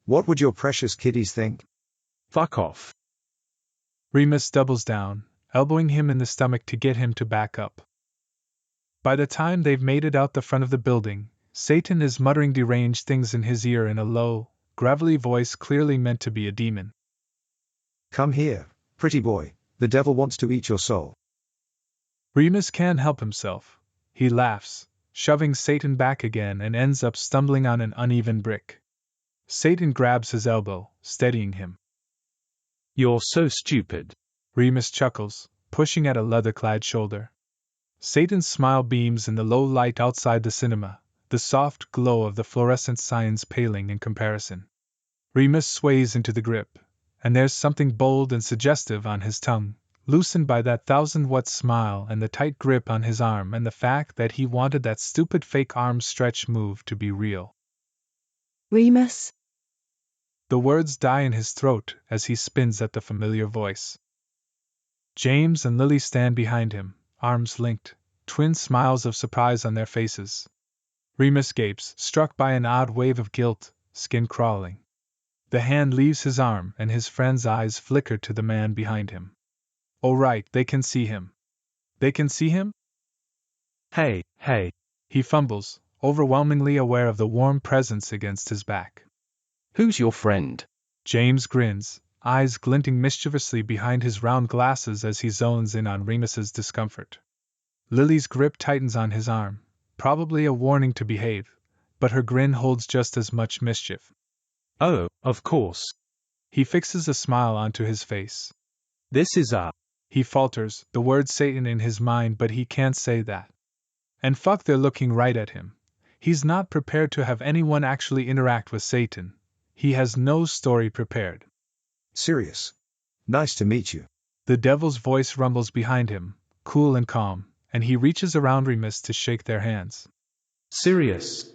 What would your precious kiddies think? Fuck off. Remus doubles down, elbowing him in the stomach to get him to back up. By the time they've made it out the front of the building, Satan is muttering deranged things in his ear in a low, gravelly voice clearly meant to be a demon. Come here, pretty boy, the devil wants to eat your soul. Remus can't help himself. He laughs, shoving Satan back again and ends up stumbling on an uneven brick. Satan grabs his elbow, steadying him. You're so stupid. Remus chuckles, pushing at a leather-clad shoulder. Satan's smile beams in the low light outside the cinema, the soft glow of the fluorescent signs paling in comparison. Remus sways into the grip, and there's something bold and suggestive on his tongue, loosened by that 1000-watt smile and the tight grip on his arm and the fact that he wanted that stupid fake arm stretch move to be real. Remus? The words die in his throat as he spins at the familiar voice. James and Lily stand behind him, arms linked, twin smiles of surprise on their faces. Remus gapes, struck by an odd wave of guilt, skin crawling. The hand leaves his arm and his friend's eyes flicker to the man behind him. Oh right, they can see him. They can see him? Hey. He fumbles, overwhelmingly aware of the warm presence against his back. Who's your friend? James grins, eyes glinting mischievously behind his round glasses as he zones in on Remus's discomfort. Lily's grip tightens on his arm, probably a warning to behave, but her grin holds just as much mischief. Oh, of course. He fixes a smile onto his face. This is He falters, the word Satan in his mind, but he can't say that. And fuck, they're looking right at him. He's not prepared to have anyone actually interact with Satan. He has no story prepared. Sirius. Nice to meet you. The devil's voice rumbles behind him, cool and calm, and he reaches around Remus to shake their hands. Sirius.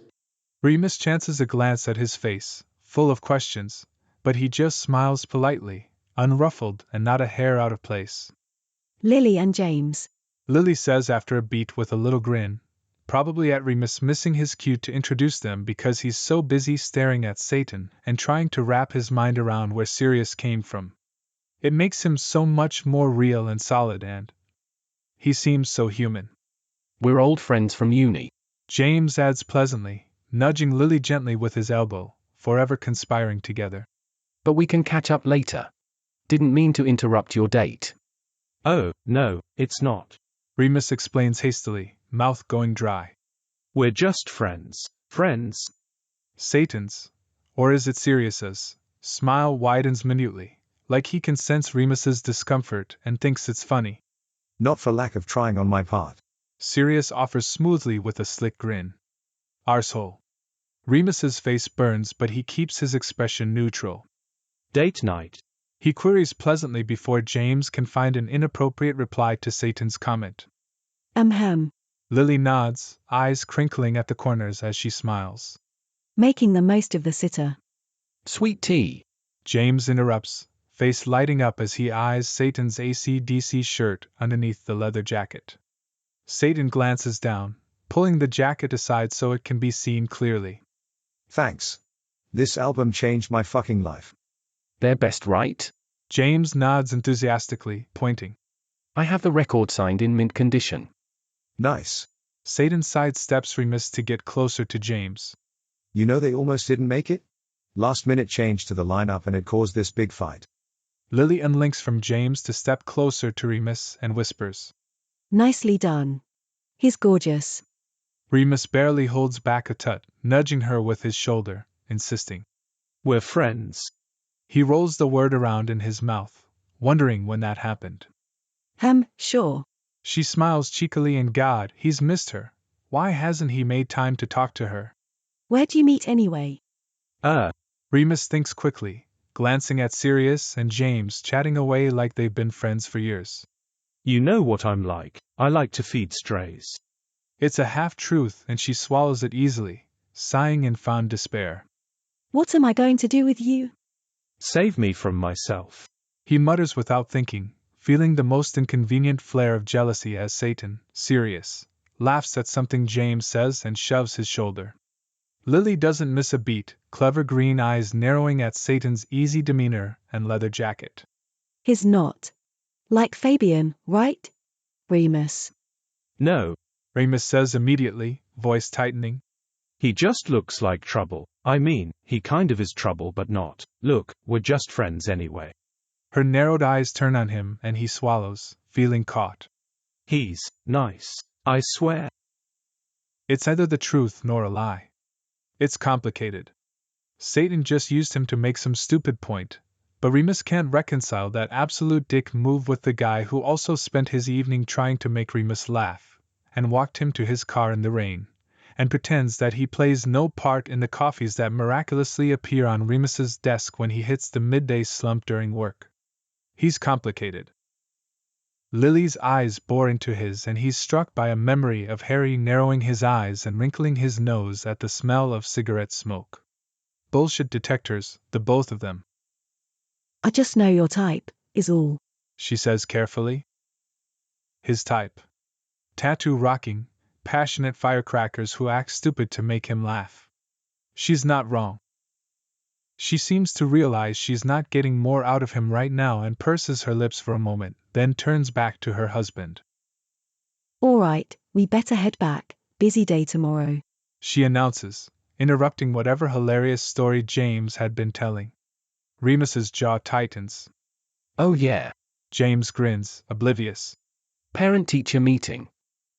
Remus chances a glance at his face, full of questions, but he just smiles politely, unruffled and not a hair out of place. Lily and James. Lily says after a beat with a little grin, probably at Remus missing his cue to introduce them because he's so busy staring at Satan and trying to wrap his mind around where Sirius came from. It makes him so much more real and solid, and he seems so human. We're old friends from uni. James adds pleasantly, nudging Lily gently with his elbow, forever conspiring together. But we can catch up later. Didn't mean to interrupt your date. Oh, no, it's not. Remus explains hastily, mouth going dry. We're just friends. Friends. Satan's, or is it Sirius's, smile widens minutely, like he can sense Remus's discomfort and thinks it's funny. Not for lack of trying on my part. Sirius offers smoothly with a slick grin. Arsehole. Remus's face burns, but he keeps his expression neutral. Date night. He queries pleasantly before James can find an inappropriate reply to Satan's comment. Ahem. Lily nods, eyes crinkling at the corners as she smiles. Making the most of the sitter. Sweet tea. James interrupts, face lighting up as he eyes Satan's AC/DC shirt underneath the leather jacket. Satan glances down, pulling the jacket aside so it can be seen clearly. Thanks. This album changed my fucking life. They're best, right? James nods enthusiastically, pointing. I have the record signed in mint condition. Nice. Satan sidesteps Remus to get closer to James. You know they almost didn't make it? Last minute change to the lineup and it caused this big fight. Lily unlinks from James to step closer to Remus and whispers. Nicely done. He's gorgeous. Remus barely holds back a tut, nudging her with his shoulder, insisting. We're friends. He rolls the word around in his mouth, wondering when that happened. Sure. She smiles cheekily and God, he's missed her. Why hasn't he made time to talk to her? Where'd you meet anyway? Remus thinks quickly, glancing at Sirius and James chatting away like they've been friends for years. You know what I'm like. I like to feed strays. It's a half-truth and she swallows it easily, sighing in fond despair. What am I going to do with you? Save me from myself. He mutters without thinking, feeling the most inconvenient flare of jealousy as Satan, Sirius, laughs at something James says and shoves his shoulder. Lily doesn't miss a beat, clever green eyes narrowing at Satan's easy demeanor and leather jacket. He's not. Like Fabian, right? Remus. No. Remus says immediately, voice tightening. He just looks like trouble. I mean, he kind of is trouble but not. Look, we're just friends anyway. Her narrowed eyes turn on him and he swallows, feeling caught. He's nice. I swear. It's neither the truth nor a lie. It's complicated. Satan just used him to make some stupid point, but Remus can't reconcile that absolute dick move with the guy who also spent his evening trying to make Remus laugh, and walked him to his car in the rain, and pretends that he plays no part in the coffees that miraculously appear on Remus's desk when he hits the midday slump during work. He's complicated. Lily's eyes bore into his and he's struck by a memory of Harry narrowing his eyes and wrinkling his nose at the smell of cigarette smoke. Bullshit detectors, the both of them. I just know your type, is all. She says carefully. His type. Tattoo-rocking, passionate firecrackers who act stupid to make him laugh. She's not wrong. She seems to realize she's not getting more out of him right now and purses her lips for a moment, then turns back to her husband. All right, we better head back, busy day tomorrow. She announces, interrupting whatever hilarious story James had been telling. Remus's jaw tightens. Oh yeah. James grins, oblivious. Parent-teacher meeting.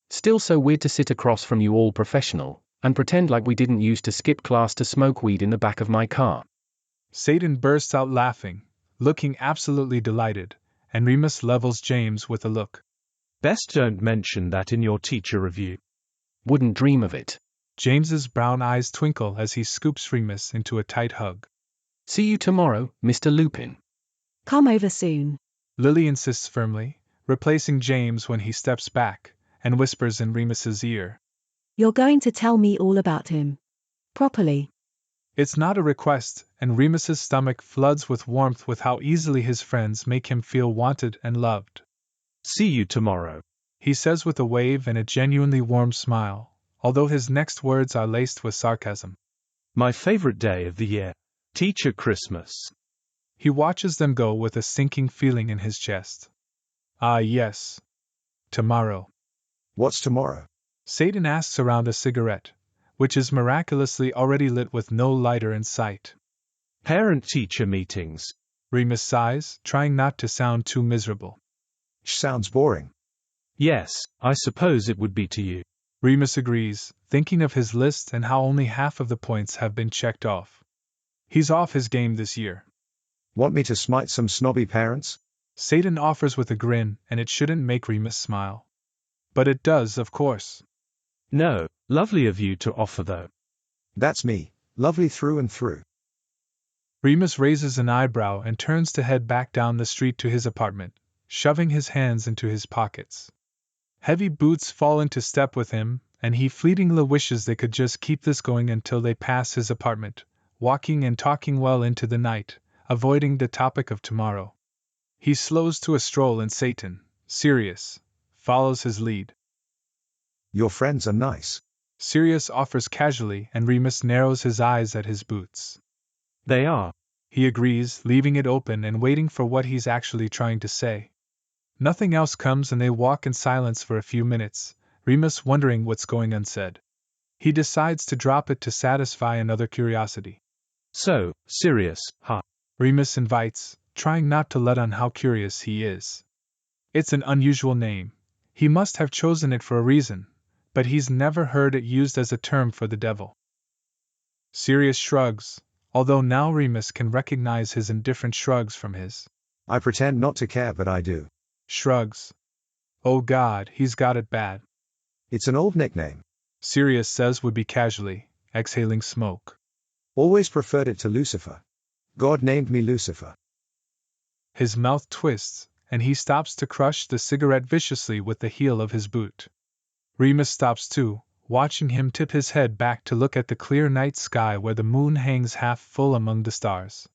Still so weird to sit across from you all professional, and pretend like we didn't used to skip class to smoke weed in the back of my car. Satan bursts out laughing, looking absolutely delighted, and Remus levels James with a look. Best don't mention that in your teacher review. Wouldn't dream of it. James's brown eyes twinkle as he scoops Remus into a tight hug. See you tomorrow, Mr. Lupin. Come over soon. Lily insists firmly, replacing James when he steps back, and whispers in Remus's ear. You're going to tell me all about him. Properly. It's not a request, and Remus's stomach floods with warmth with how easily his friends make him feel wanted and loved. See you tomorrow, he says with a wave and a genuinely warm smile, although his next words are laced with sarcasm. My favorite day of the year. Teacher Christmas. He watches them go with a sinking feeling in his chest. Ah yes. Tomorrow. What's tomorrow? Satan asks around a cigarette, which is miraculously already lit with no lighter in sight. Parent-teacher meetings. Remus sighs, trying not to sound too miserable. Sounds boring. Yes, I suppose it would be to you. Remus agrees, thinking of his list and how only half of the points have been checked off. He's off his game this year. Want me to smite some snobby parents? Satan offers with a grin, and it shouldn't make Remus smile. But it does, of course. No, lovely of you to offer though. That's me, lovely through and through. Remus raises an eyebrow and turns to head back down the street to his apartment, shoving his hands into his pockets. Heavy boots fall into step with him, and he fleetingly wishes they could just keep this going until they pass his apartment, walking and talking well into the night, avoiding the topic of tomorrow. He slows to a stroll and Satan, Sirius, follows his lead. Your friends are nice. Sirius offers casually, and Remus narrows his eyes at his boots. They are. He agrees, leaving it open and waiting for what he's actually trying to say. Nothing else comes and they walk in silence for a few minutes, Remus wondering what's going unsaid. He decides to drop it to satisfy another curiosity. So, Sirius, huh? Remus invites, trying not to let on how curious he is. It's an unusual name. He must have chosen it for a reason, but he's never heard it used as a term for the devil. Sirius shrugs, although now Remus can recognize his indifferent shrugs from his. I pretend not to care, but I do. Shrugs. Oh God, he's got it bad. It's an old nickname. Sirius says would be casually, exhaling smoke. Always preferred it to Lucifer. God named me Lucifer. His mouth twists, and he stops to crush the cigarette viciously with the heel of his boot. Remus stops too, watching him tip his head back to look at the clear night sky where the moon hangs half full among the stars.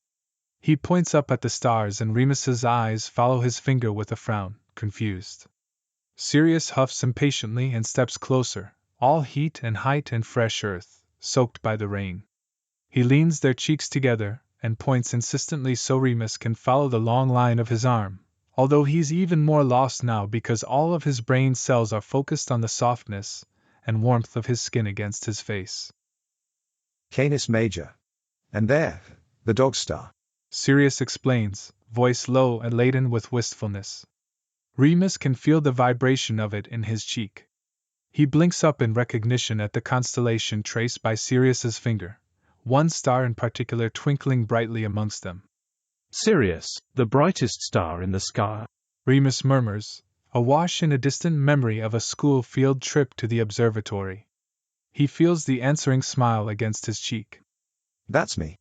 He points up at the stars and Remus's eyes follow his finger with a frown, confused. Sirius huffs impatiently and steps closer, all heat and height and fresh earth, soaked by the rain. He leans their cheeks together and points insistently so Remus can follow the long line of his arm, although he's even more lost now because all of his brain cells are focused on the softness and warmth of his skin against his face. Canis Major. And there, the dog star. Sirius explains, voice low and laden with wistfulness. Remus can feel the vibration of it in his cheek. He blinks up in recognition at the constellation traced by Sirius's finger, one star in particular twinkling brightly amongst them. Sirius, the brightest star in the sky. Remus murmurs, awash in a distant memory of a school field trip to the observatory. He feels the answering smile against his cheek. That's me.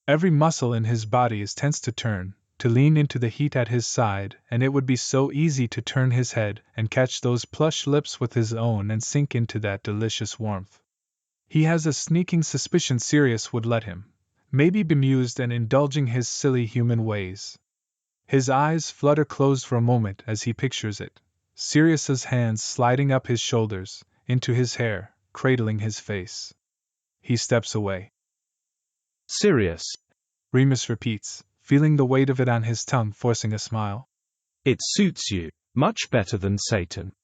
Every muscle in his body is tense to lean into the heat at his side, and it would be so easy to turn his head and catch those plush lips with his own and sink into that delicious warmth. He has a sneaking suspicion Sirius would let him, maybe bemused and indulging his silly human ways. His eyes flutter closed for a moment as he pictures it, Sirius's hands sliding up his shoulders, into his hair, cradling his face. He steps away. Sirius, Remus repeats, feeling the weight of it on his tongue forcing a smile. It suits you, much better than Satan.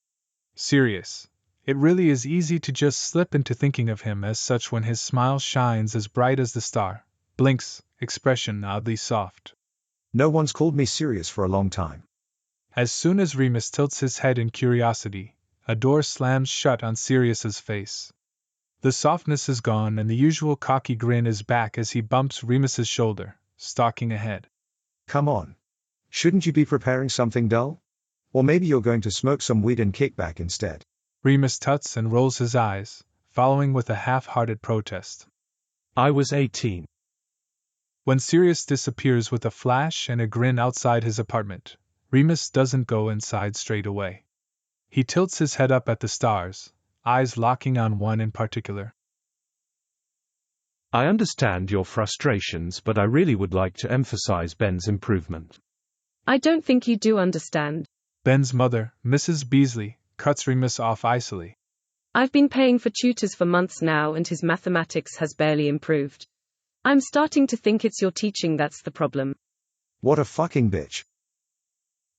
Sirius. It really is easy to just slip into thinking of him as such when his smile shines as bright as the star, blinks, expression oddly soft. No one's called me Sirius for a long time. As soon as Remus tilts his head in curiosity, a door slams shut on Sirius's face. The softness is gone and the usual cocky grin is back as he bumps Remus's shoulder, stalking ahead. Come on. Shouldn't you be preparing something dull? Or maybe you're going to smoke some weed and kick back instead. Remus tuts and rolls his eyes, following with a half-hearted protest. I was 18. When Sirius disappears with a flash and a grin outside his apartment, Remus doesn't go inside straight away. He tilts his head up at the stars, eyes locking on one in particular. I understand your frustrations, but I really would like to emphasize Ben's improvement. I don't think you do understand. Ben's mother, Mrs. Beasley, cuts Remus off icily. I've been paying for tutors for months now and his mathematics has barely improved. I'm starting to think it's your teaching that's the problem. What a fucking bitch.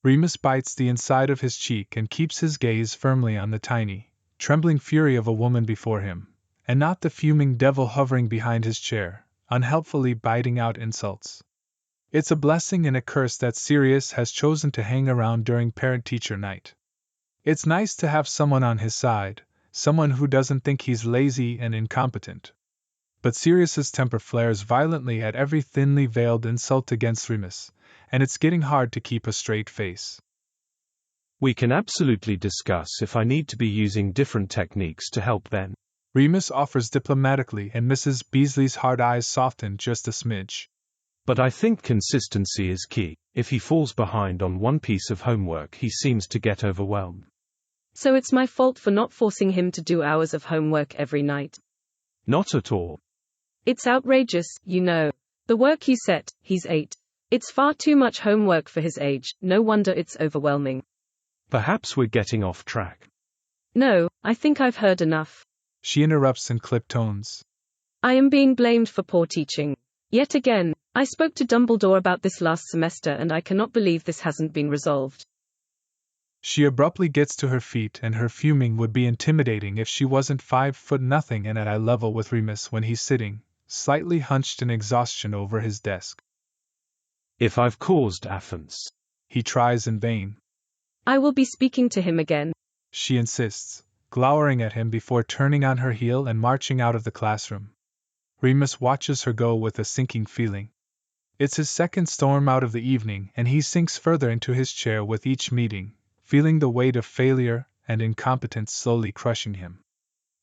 Remus bites the inside of his cheek and keeps his gaze firmly on the tiny, trembling fury of a woman before him, and not the fuming devil hovering behind his chair, unhelpfully biting out insults. It's a blessing and a curse that Sirius has chosen to hang around during parent-teacher night. It's nice to have someone on his side, someone who doesn't think he's lazy and incompetent. But Sirius's temper flares violently at every thinly veiled insult against Remus, and it's getting hard to keep a straight face. We can absolutely discuss if I need to be using different techniques to help Ben. Remus offers diplomatically, and Mrs. Beasley's hard eyes soften just a smidge. But I think consistency is key. If he falls behind on one piece of homework, he seems to get overwhelmed. So it's my fault for not forcing him to do hours of homework every night. Not at all. It's outrageous, you know. The work you set, he's 8. It's far too much homework for his age, no wonder it's overwhelming. Perhaps we're getting off track. No, I think I've heard enough. She interrupts in clipped tones. I am being blamed for poor teaching. Yet again, I spoke to Dumbledore about this last semester and I cannot believe this hasn't been resolved. She abruptly gets to her feet, and her fuming would be intimidating if she wasn't 5'0" and at eye level with Remus when he's sitting, slightly hunched in exhaustion over his desk. If I've caused offense, he tries in vain. I will be speaking to him again, she insists, glowering at him before turning on her heel and marching out of the classroom. Remus watches her go with a sinking feeling. It's his second storm out of the evening, and he sinks further into his chair with each meeting, feeling the weight of failure and incompetence slowly crushing him.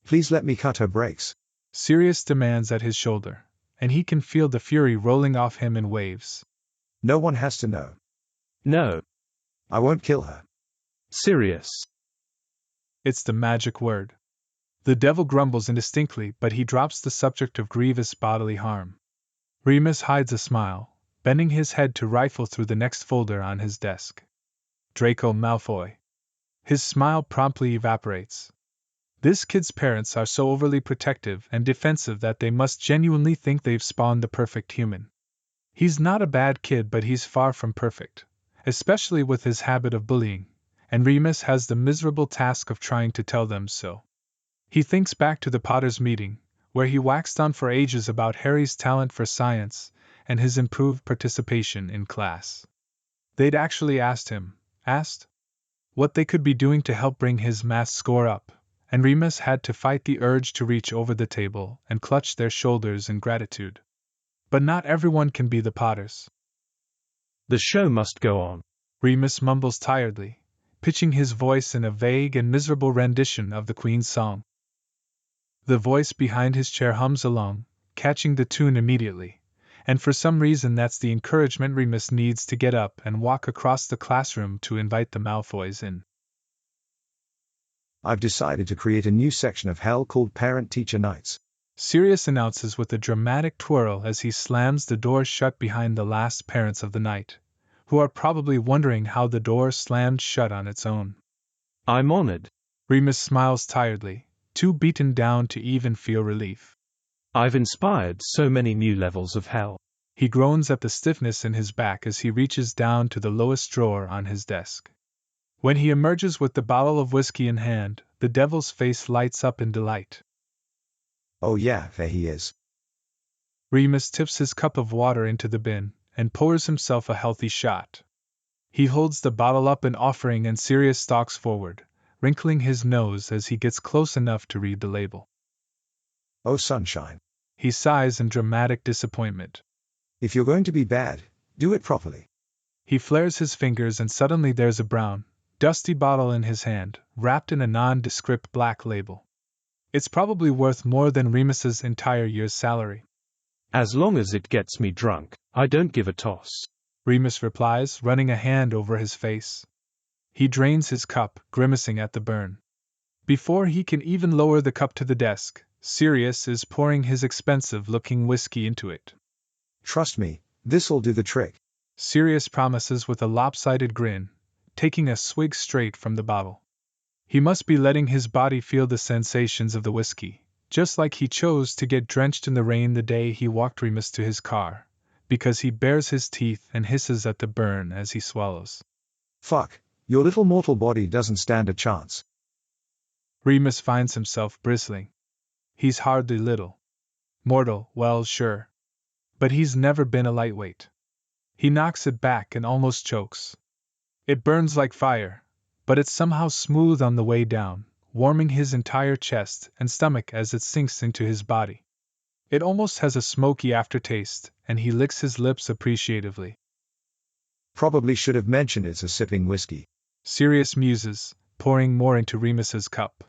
Please let me cut her brakes. Sirius demands at his shoulder, and he can feel the fury rolling off him in waves. No one has to know. No. I won't kill her. Serious. It's the magic word. The devil grumbles indistinctly, but he drops the subject of grievous bodily harm. Remus hides a smile, bending his head to rifle through the next folder on his desk. Draco Malfoy. His smile promptly evaporates. This kid's parents are so overly protective and defensive that they must genuinely think they've spawned the perfect human. He's not a bad kid, but he's far from perfect, especially with his habit of bullying, and Remus has the miserable task of trying to tell them so. He thinks back to the Potters' meeting, where he waxed on for ages about Harry's talent for science and his improved participation in class. They'd actually asked what they could be doing to help bring his math score up, and Remus had to fight the urge to reach over the table and clutch their shoulders in gratitude. But not everyone can be the Potters. The show must go on, Remus mumbles tiredly, pitching his voice in a vague and miserable rendition of the Queen's song. The voice behind his chair hums along, catching the tune immediately, and for some reason that's the encouragement Remus needs to get up and walk across the classroom to invite the Malfoys in. I've decided to create a new section of Hell called Parent-Teacher Nights, Sirius announces with a dramatic twirl as he slams the door shut behind the last parents of the night, who are probably wondering how the door slammed shut on its own. I'm honored. Remus smiles tiredly, too beaten down to even feel relief. I've inspired so many new levels of hell. He groans at the stiffness in his back as he reaches down to the lowest drawer on his desk. When he emerges with the bottle of whiskey in hand, the devil's face lights up in delight. Oh yeah, there he is. Remus tips his cup of water into the bin and pours himself a healthy shot. He holds the bottle up in offering, and Sirius stalks forward, wrinkling his nose as he gets close enough to read the label. Oh sunshine. He sighs in dramatic disappointment. If you're going to be bad, do it properly. He flares his fingers, and suddenly there's a brown, dusty bottle in his hand, wrapped in a nondescript black label. It's probably worth more than Remus's entire year's salary. As long as it gets me drunk, I don't give a toss, Remus replies, running a hand over his face. He drains his cup, grimacing at the burn. Before he can even lower the cup to the desk, Sirius is pouring his expensive-looking whiskey into it. Trust me, this'll do the trick, Sirius promises with a lopsided grin, taking a swig straight from the bottle. He must be letting his body feel the sensations of the whiskey, just like he chose to get drenched in the rain the day he walked Remus to his car, because he bares his teeth and hisses at the burn as he swallows. Fuck, your little mortal body doesn't stand a chance. Remus finds himself bristling. He's hardly little. Mortal, well, sure. But he's never been a lightweight. He knocks it back and almost chokes. It burns like fire, but it's somehow smooth on the way down, warming his entire chest and stomach as it sinks into his body. It almost has a smoky aftertaste, and he licks his lips appreciatively. Probably should have mentioned it's a sipping whiskey, Sirius muses, pouring more into Remus's cup.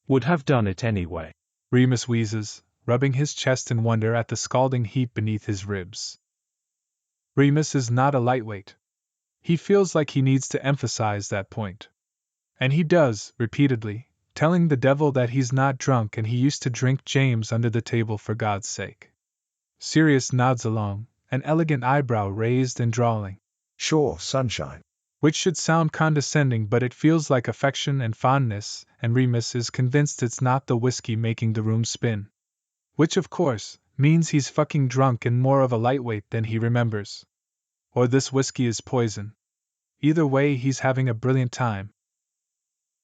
Would have done it anyway. Remus wheezes, rubbing his chest in wonder at the scalding heat beneath his ribs. Remus is not a lightweight. He feels like he needs to emphasize that point. And he does, repeatedly, telling the devil that he's not drunk and he used to drink James under the table for God's sake. Sirius nods along, an elegant eyebrow raised and drawling. Sure, sunshine. Which should sound condescending, but it feels like affection and fondness, and Remus is convinced it's not the whiskey making the room spin. Which, of course, means he's fucking drunk and more of a lightweight than he remembers. Or this whiskey is poison. Either way, he's having a brilliant time.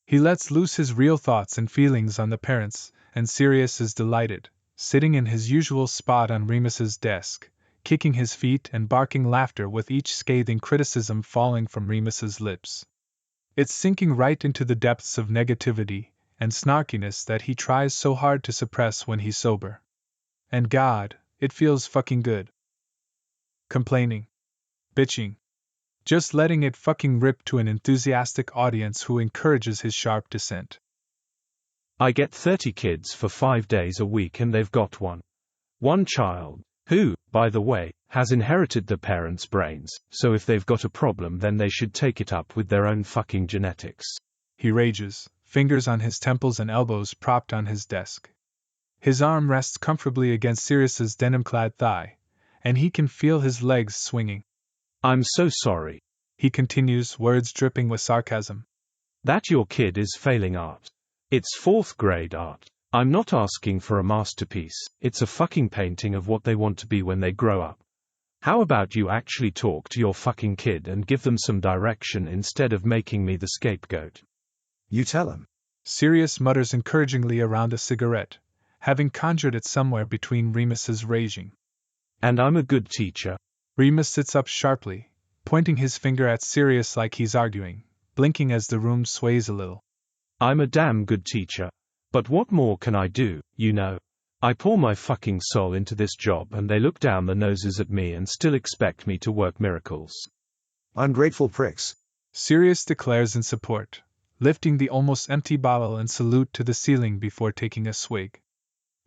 He lets loose his real thoughts and feelings on the parents, and Sirius is delighted, sitting in his usual spot on Remus's desk, kicking his feet and barking laughter with each scathing criticism falling from Remus's lips. It's sinking right into the depths of negativity and snarkiness that he tries so hard to suppress when he's sober. And God, it feels fucking good. Complaining. Bitching. Just letting it fucking rip to an enthusiastic audience who encourages his sharp dissent. I get 30 kids for 5 days a week and they've got one child, who, by the way, has inherited the parents' brains, so if they've got a problem then they should take it up with their own fucking genetics. He rages, fingers on his temples and elbows propped on his desk. His arm rests comfortably against Sirius's denim-clad thigh, and he can feel his legs swinging. I'm so sorry, he continues, words dripping with sarcasm. That your kid is failing art. It's 4th grade art. I'm not asking for a masterpiece, it's a fucking painting of what they want to be when they grow up. How about you actually talk to your fucking kid and give them some direction instead of making me the scapegoat? You tell him. Sirius mutters encouragingly around a cigarette, having conjured it somewhere between Remus's raging. And I'm a good teacher. Remus sits up sharply, pointing his finger at Sirius like he's arguing, blinking as the room sways a little. I'm a damn good teacher. But what more can I do, you know? I pour my fucking soul into this job and they look down their noses at me and still expect me to work miracles. Ungrateful pricks. Sirius declares in support, lifting the almost empty bottle and salute to the ceiling before taking a swig.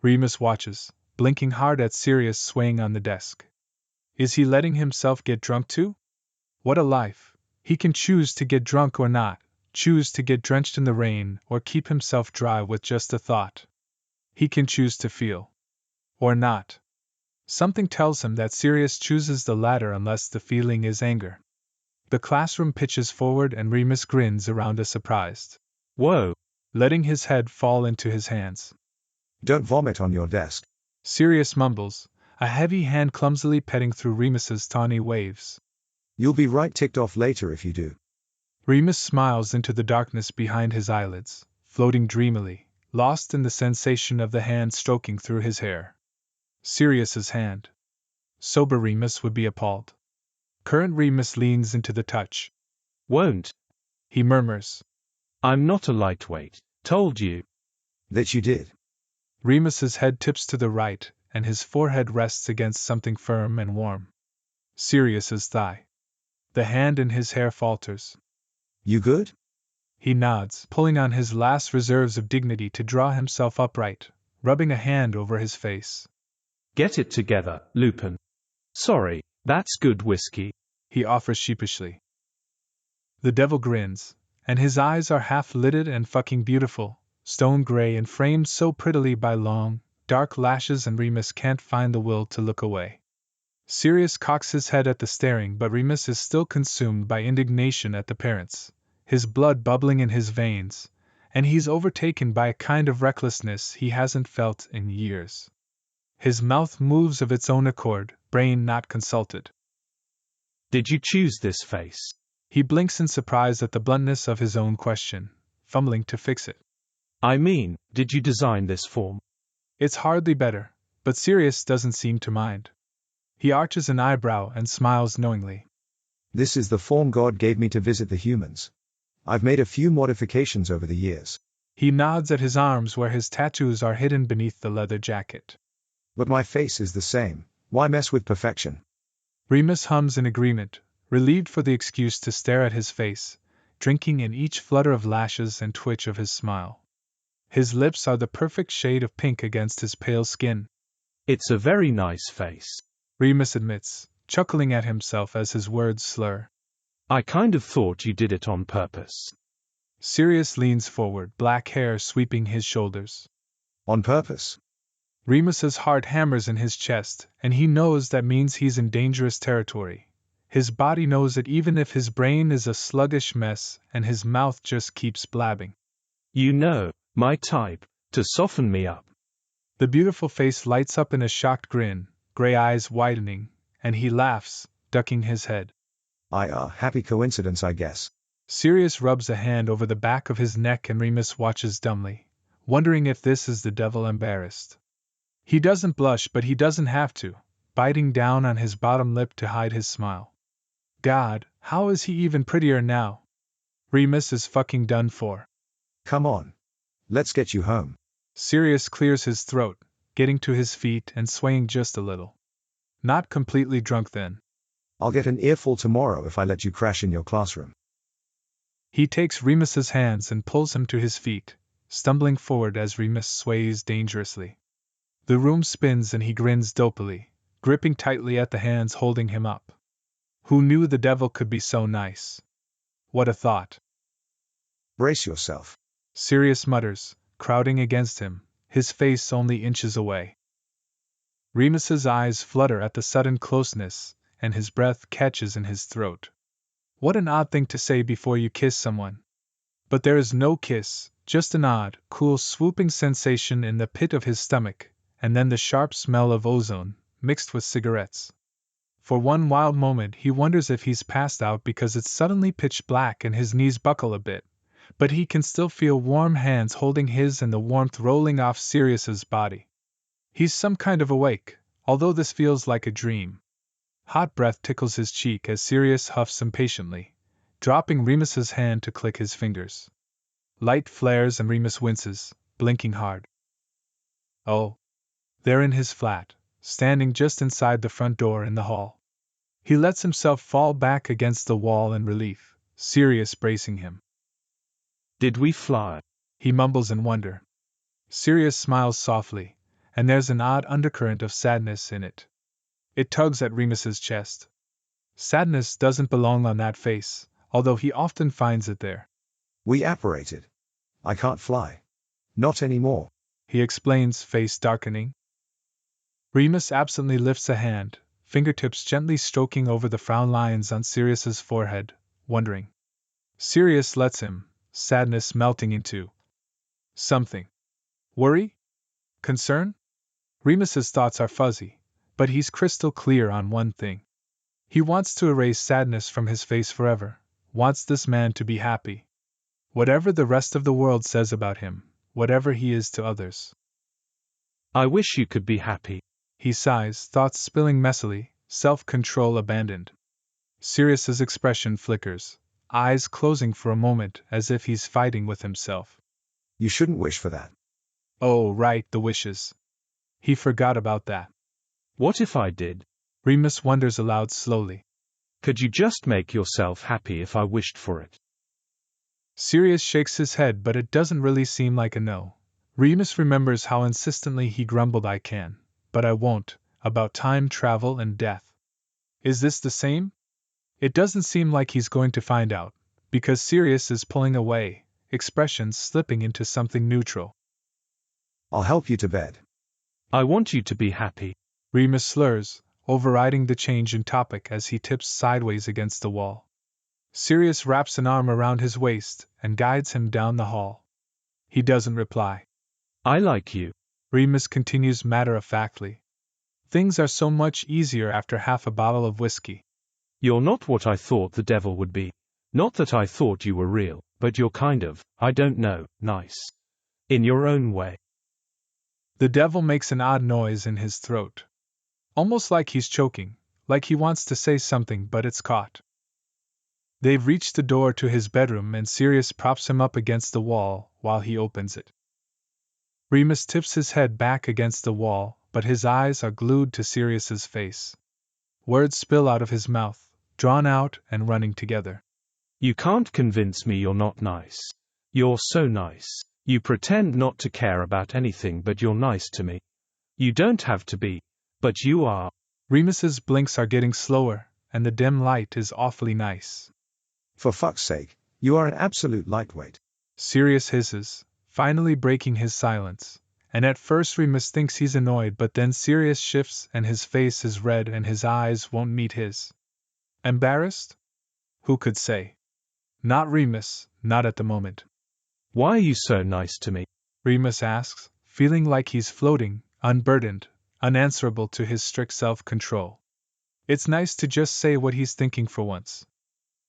Remus watches, blinking hard at Sirius swaying on the desk. Is he letting himself get drunk too? What a life! He can choose to get drunk or not, choose to get drenched in the rain or keep himself dry with just a thought. He can choose to feel. Or not. Something tells him that Sirius chooses the latter unless the feeling is anger. The classroom pitches forward and Remus grins around a surprised. Whoa! Letting his head fall into his hands. Don't vomit on your desk. Sirius mumbles, a heavy hand clumsily petting through Remus's tawny waves. You'll be right ticked off later if you do. Remus smiles into the darkness behind his eyelids, floating dreamily, lost in the sensation of the hand stroking through his hair. Sirius's hand. Sober Remus would be appalled. Current Remus leans into the touch. Won't. He murmurs. I'm not a lightweight. Told you. That you did. Remus's head tips to the right, and his forehead rests against something firm and warm. Sirius's thigh. The hand in his hair falters. You good? He nods, pulling on his last reserves of dignity to draw himself upright, rubbing a hand over his face. Get it together, Lupin. Sorry, that's good whiskey, he offers sheepishly. The devil grins, and his eyes are half-lidded and fucking beautiful, stone gray and framed so prettily by long, dark lashes, and Remus can't find the will to look away. Sirius cocks his head at the staring, but Remus is still consumed by indignation at the parents, his blood bubbling in his veins, and he's overtaken by a kind of recklessness he hasn't felt in years. His mouth moves of its own accord, brain not consulted. Did you choose this face? He blinks in surprise at the bluntness of his own question, fumbling to fix it. I mean, did you design this form? It's hardly better, but Sirius doesn't seem to mind. He arches an eyebrow and smiles knowingly. This is the form God gave me to visit the humans. I've made a few modifications over the years. He nods at his arms where his tattoos are hidden beneath the leather jacket. But my face is the same. Why mess with perfection? Remus hums in agreement, relieved for the excuse to stare at his face, drinking in each flutter of lashes and twitch of his smile. His lips are the perfect shade of pink against his pale skin. It's a very nice face. Remus admits, chuckling at himself as his words slur. I kind of thought you did it on purpose. Sirius leans forward, black hair sweeping his shoulders. On purpose? Remus's heart hammers in his chest, and he knows that means he's in dangerous territory. His body knows it even if his brain is a sluggish mess and his mouth just keeps blabbing. You know, my type, to soften me up. The beautiful face lights up in a shocked grin, gray eyes widening, and he laughs, ducking his head. Happy coincidence, I guess. Sirius rubs a hand over the back of his neck and Remus watches dumbly, wondering if this is the devil embarrassed. He doesn't blush, but he doesn't have to, biting down on his bottom lip to hide his smile. God, how is he even prettier now? Remus is fucking done for. Come on. Let's get you home. Sirius clears his throat, getting to his feet and swaying just a little. Not completely drunk then. I'll get an earful tomorrow if I let you crash in your classroom. He takes Remus's hands and pulls him to his feet, stumbling forward as Remus sways dangerously. The room spins and he grins dopily, gripping tightly at the hands holding him up. Who knew the devil could be so nice? What a thought. Brace yourself. Sirius mutters, crowding against him, his face only inches away. Remus's eyes flutter at the sudden closeness, and his breath catches in his throat. What an odd thing to say before you kiss someone. But there is no kiss, just an odd, cool swooping sensation in the pit of his stomach, and then the sharp smell of ozone, mixed with cigarettes. For one wild moment he wonders if he's passed out because it's suddenly pitch black and his knees buckle a bit, but he can still feel warm hands holding his and the warmth rolling off Sirius's body. He's some kind of awake, although this feels like a dream. Hot breath tickles his cheek as Sirius huffs impatiently, dropping Remus's hand to click his fingers. Light flares and Remus winces, blinking hard. Oh. They're in his flat, standing just inside the front door in the hall. He lets himself fall back against the wall in relief, Sirius bracing him. Did we fly? He mumbles in wonder. Sirius smiles softly, and there's an odd undercurrent of sadness in it. It tugs at Remus's chest. Sadness doesn't belong on that face, although he often finds it there. We apparated. I can't fly. Not anymore. He explains, face darkening. Remus absently lifts a hand, fingertips gently stroking over the frown lines on Sirius's forehead, wondering. Sirius lets him, sadness melting into something. Worry? Concern? Remus's thoughts are fuzzy, but he's crystal clear on one thing. He wants to erase sadness from his face forever, wants this man to be happy. Whatever the rest of the world says about him, whatever he is to others. I wish you could be happy. He sighs, thoughts spilling messily, self-control abandoned. Sirius's expression flickers, eyes closing for a moment as if he's fighting with himself. You shouldn't wish for that. Oh, right, the wishes. He forgot about that. What if I did? Remus wonders aloud slowly. Could you just make yourself happy if I wished for it? Sirius shakes his head, but it doesn't really seem like a no. Remus remembers how insistently he grumbled I can, but I won't, about time travel and death. Is this the same? It doesn't seem like he's going to find out, because Sirius is pulling away, expressions slipping into something neutral. I'll help you to bed. I want you to be happy. Remus slurs, overriding the change in topic as he tips sideways against the wall. Sirius wraps an arm around his waist and guides him down the hall. He doesn't reply. I like you. Remus continues matter-of-factly. Things are so much easier after half a bottle of whiskey. You're not what I thought the devil would be. Not that I thought you were real, but you're kind of, I don't know, nice. In your own way. The devil makes an odd noise in his throat. Almost like he's choking, like he wants to say something but it's caught. They've reached the door to his bedroom and Sirius props him up against the wall while he opens it. Remus tips his head back against the wall, but his eyes are glued to Sirius's face. Words spill out of his mouth, drawn out and running together. You can't convince me you're not nice. You're so nice. You pretend not to care about anything but you're nice to me. You don't have to be, but you are. Remus's blinks are getting slower, and the dim light is awfully nice. For fuck's sake, you are an absolute lightweight. Sirius hisses, finally breaking his silence, and at first Remus thinks he's annoyed, but then Sirius shifts and his face is red and his eyes won't meet his. Embarrassed? Who could say? Not Remus, not at the moment. Why are you so nice to me? Remus asks, feeling like he's floating, unburdened, unanswerable to his strict self-control. It's nice to just say what he's thinking for once.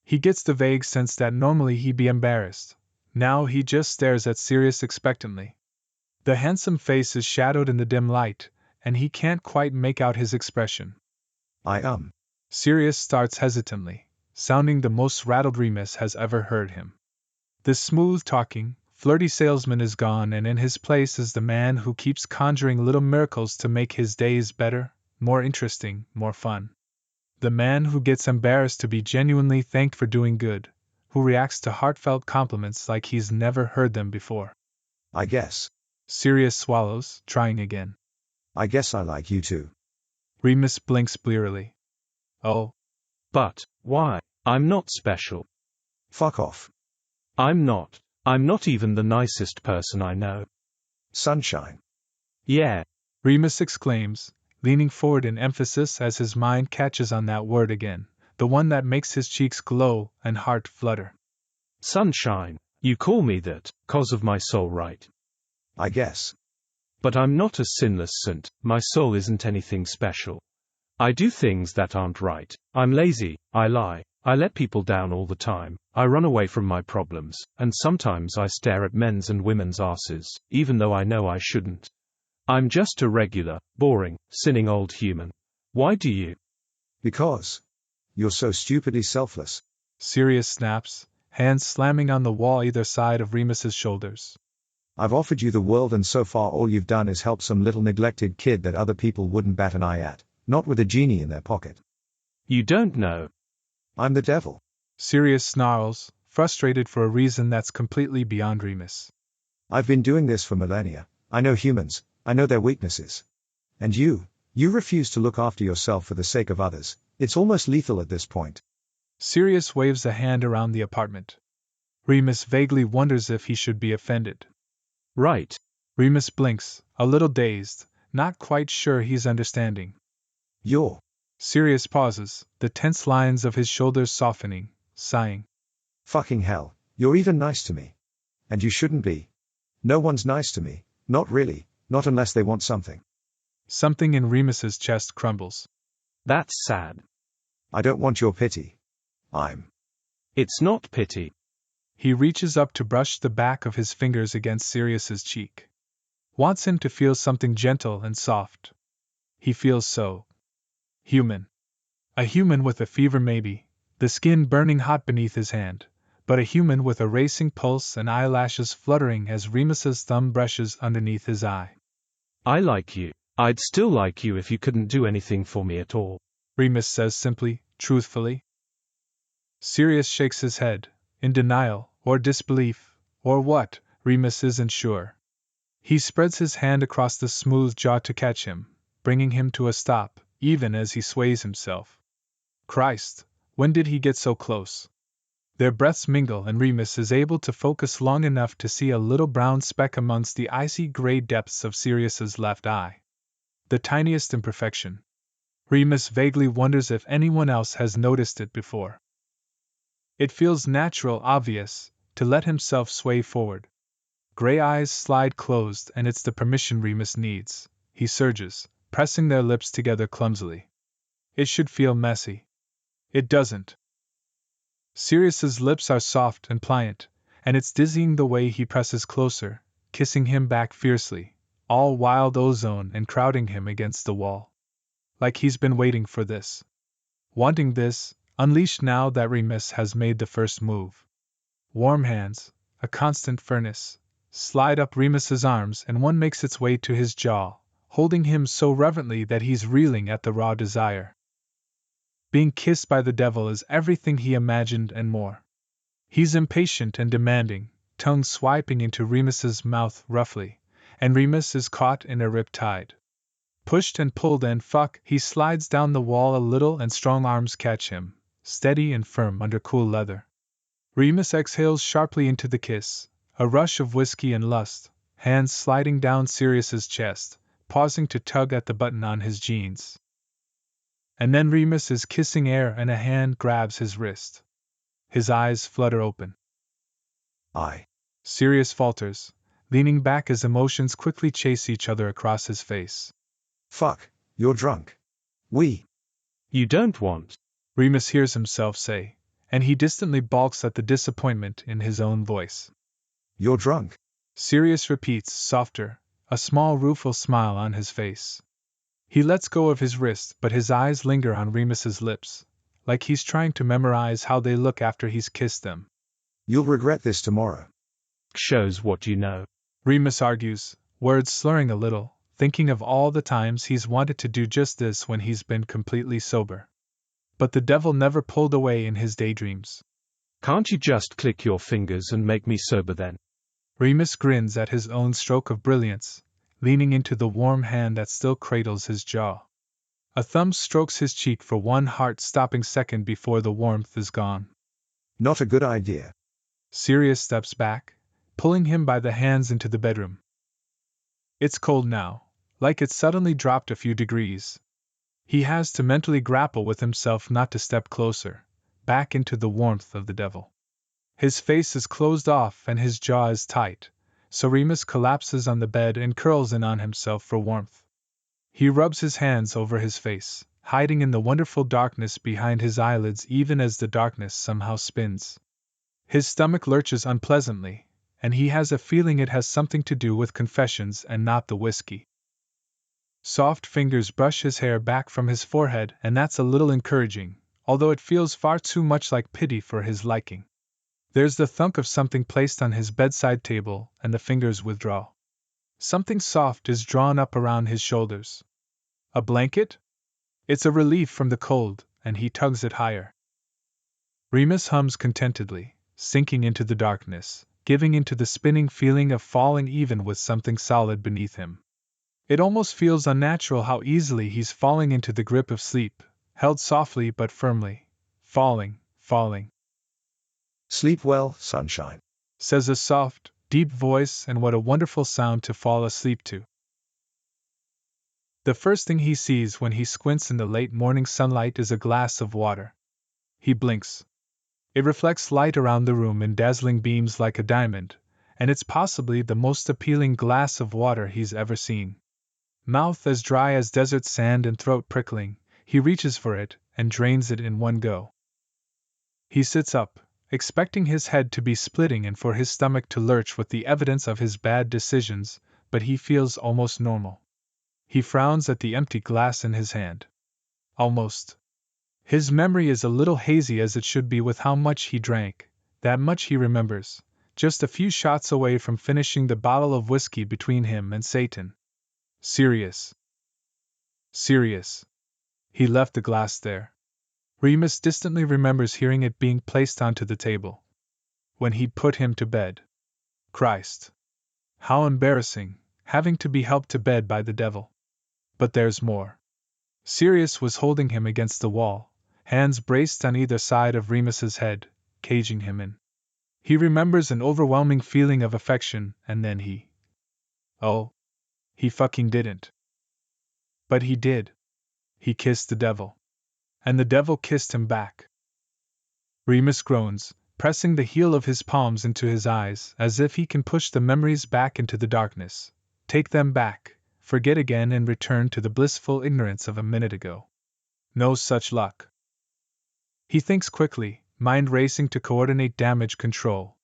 He gets the vague sense that normally he'd be embarrassed. Now he just stares at Sirius expectantly. The handsome face is shadowed in the dim light, and he can't quite make out his expression. Sirius starts hesitantly, sounding the most rattled Remus has ever heard him. The smooth-talking, flirty salesman is gone, and in his place is the man who keeps conjuring little miracles to make his days better, more interesting, more fun. The man who gets embarrassed to be genuinely thanked for doing good, who reacts to heartfelt compliments like he's never heard them before. I guess. Sirius swallows, trying again. I guess I like you too. Remus blinks blearily. Oh. But, why? I'm not special. Fuck off. I'm not. I'm not even the nicest person I know. Sunshine. Yeah. Remus exclaims, leaning forward in emphasis as his mind catches on that word again, the one that makes his cheeks glow and heart flutter. Sunshine. You call me that, 'cause of my soul, right? I guess. But I'm not a sinless saint, my soul isn't anything special. I do things that aren't right, I'm lazy, I lie, I let people down all the time, I run away from my problems, and sometimes I stare at men's and women's asses, even though I know I shouldn't. I'm just a regular, boring, sinning old human. Why do you? Because. You're so stupidly selfless. Sirius snaps, hands slamming on the wall either side of Remus's shoulders. I've offered you the world, and so far all you've done is help some little neglected kid that other people wouldn't bat an eye at, not with a genie in their pocket. You don't know. I'm the devil. Sirius snarls, frustrated for a reason that's completely beyond Remus. I've been doing this for millennia. I know humans, I know their weaknesses. And you refuse to look after yourself for the sake of others. It's almost lethal at this point. Sirius waves a hand around the apartment. Remus vaguely wonders if he should be offended. Right. Remus blinks, a little dazed, not quite sure he's understanding. You're. Sirius pauses, the tense lines of his shoulders softening, sighing. Fucking hell, you're even nice to me. And you shouldn't be. No one's nice to me, not really, not unless they want something. Something in Remus's chest crumbles. That's sad. I don't want your pity. It's not pity. He reaches up to brush the back of his fingers against Sirius's cheek. Wants him to feel something gentle and soft. He feels so human. A human with a fever maybe, the skin burning hot beneath his hand, but a human with a racing pulse and eyelashes fluttering as Remus's thumb brushes underneath his eye. I like you. I'd still like you if you couldn't do anything for me at all. Remus says simply, truthfully. Sirius shakes his head, in denial, or disbelief, or what, Remus isn't sure. He spreads his hand across the smooth jaw to catch him, bringing him to a stop, even as he sways himself. Christ, when did he get so close? Their breaths mingle and Remus is able to focus long enough to see a little brown speck amongst the icy gray depths of Sirius's left eye. The tiniest imperfection. Remus vaguely wonders if anyone else has noticed it before. It feels natural, obvious, to let himself sway forward. Gray eyes slide closed, and it's the permission Remus needs. He surges, pressing their lips together clumsily. It should feel messy. It doesn't. Sirius's lips are soft and pliant, and it's dizzying the way he presses closer, kissing him back fiercely, all wild ozone and crowding him against the wall. Like he's been waiting for this. Wanting this, unleashed now that Remus has made the first move. Warm hands, a constant furnace, slide up Remus's arms and one makes its way to his jaw, holding him so reverently that he's reeling at the raw desire. Being kissed by the devil is everything he imagined and more. He's impatient and demanding, tongue swiping into Remus's mouth roughly, and Remus is caught in a riptide. Pushed and pulled and he slides down the wall a little and strong arms catch him, steady and firm under cool leather. Remus exhales sharply into the kiss, a rush of whiskey and lust, hands sliding down Sirius's chest, pausing to tug at the button on his jeans. And then Remus is kissing air and a hand grabs his wrist. His eyes flutter open. Sirius falters, leaning back as emotions quickly chase each other across his face. Fuck, you're drunk. You don't want. Remus hears himself say, and he distantly balks at the disappointment in his own voice. You're drunk. Sirius repeats, softer, a small rueful smile on his face. He lets go of his wrist, but his eyes linger on Remus's lips, like he's trying to memorize how they look after he's kissed them. You'll regret this tomorrow. Shows what you know. Remus argues, words slurring a little, thinking of all the times he's wanted to do just this when he's been completely sober. But the devil never pulled away in his daydreams. Can't you just click your fingers and make me sober then? Remus grins at his own stroke of brilliance, leaning into the warm hand that still cradles his jaw. A thumb strokes his cheek for one heart-stopping second before the warmth is gone. Not a good idea. Sirius steps back, pulling him by the hands into the bedroom. It's cold now, like it's suddenly dropped a few degrees. He has to mentally grapple with himself not to step closer, back into the warmth of the devil. His face is closed off and his jaw is tight, so Remus collapses on the bed and curls in on himself for warmth. He rubs his hands over his face, hiding in the wonderful darkness behind his eyelids even as the darkness somehow spins. His stomach lurches unpleasantly, and he has a feeling it has something to do with confessions and not the whiskey. Soft fingers brush his hair back from his forehead, and that's a little encouraging, although it feels far too much like pity for his liking. There's the thunk of something placed on his bedside table, and the fingers withdraw. Something soft is drawn up around his shoulders. A blanket? It's a relief from the cold, and he tugs it higher. Remus hums contentedly, sinking into the darkness, giving into the spinning feeling of falling even with something solid beneath him. It almost feels unnatural how easily he's falling into the grip of sleep, held softly but firmly, falling. Sleep well, sunshine, says a soft, deep voice, and what a wonderful sound to fall asleep to. The first thing he sees when he squints in the late morning sunlight is a glass of water. He blinks. It reflects light around the room in dazzling beams like a diamond, and it's possibly the most appealing glass of water he's ever seen. Mouth as dry as desert sand and throat prickling, he reaches for it and drains it in one go. He sits up, expecting his head to be splitting and for his stomach to lurch with the evidence of his bad decisions, but he feels almost normal. He frowns at the empty glass in his hand. Almost. His memory is a little hazy as it should be with how much he drank, that much he remembers, just a few shots away from finishing the bottle of whiskey between him and Satan. Sirius. He left the glass there. Remus distantly remembers hearing it being placed onto the table. When he'd put him to bed. Christ. How embarrassing, having to be helped to bed by the devil. But there's more. Sirius was holding him against the wall, hands braced on either side of Remus's head, caging him in. He remembers an overwhelming feeling of affection, and then he fucking didn't. But he did. He kissed the devil. And the devil kissed him back. Remus groans, pressing the heel of his palms into his eyes, as if he can push the memories back into the darkness, take them back, forget again and return to the blissful ignorance of a minute ago. No such luck. He thinks quickly, mind racing to coordinate damage control.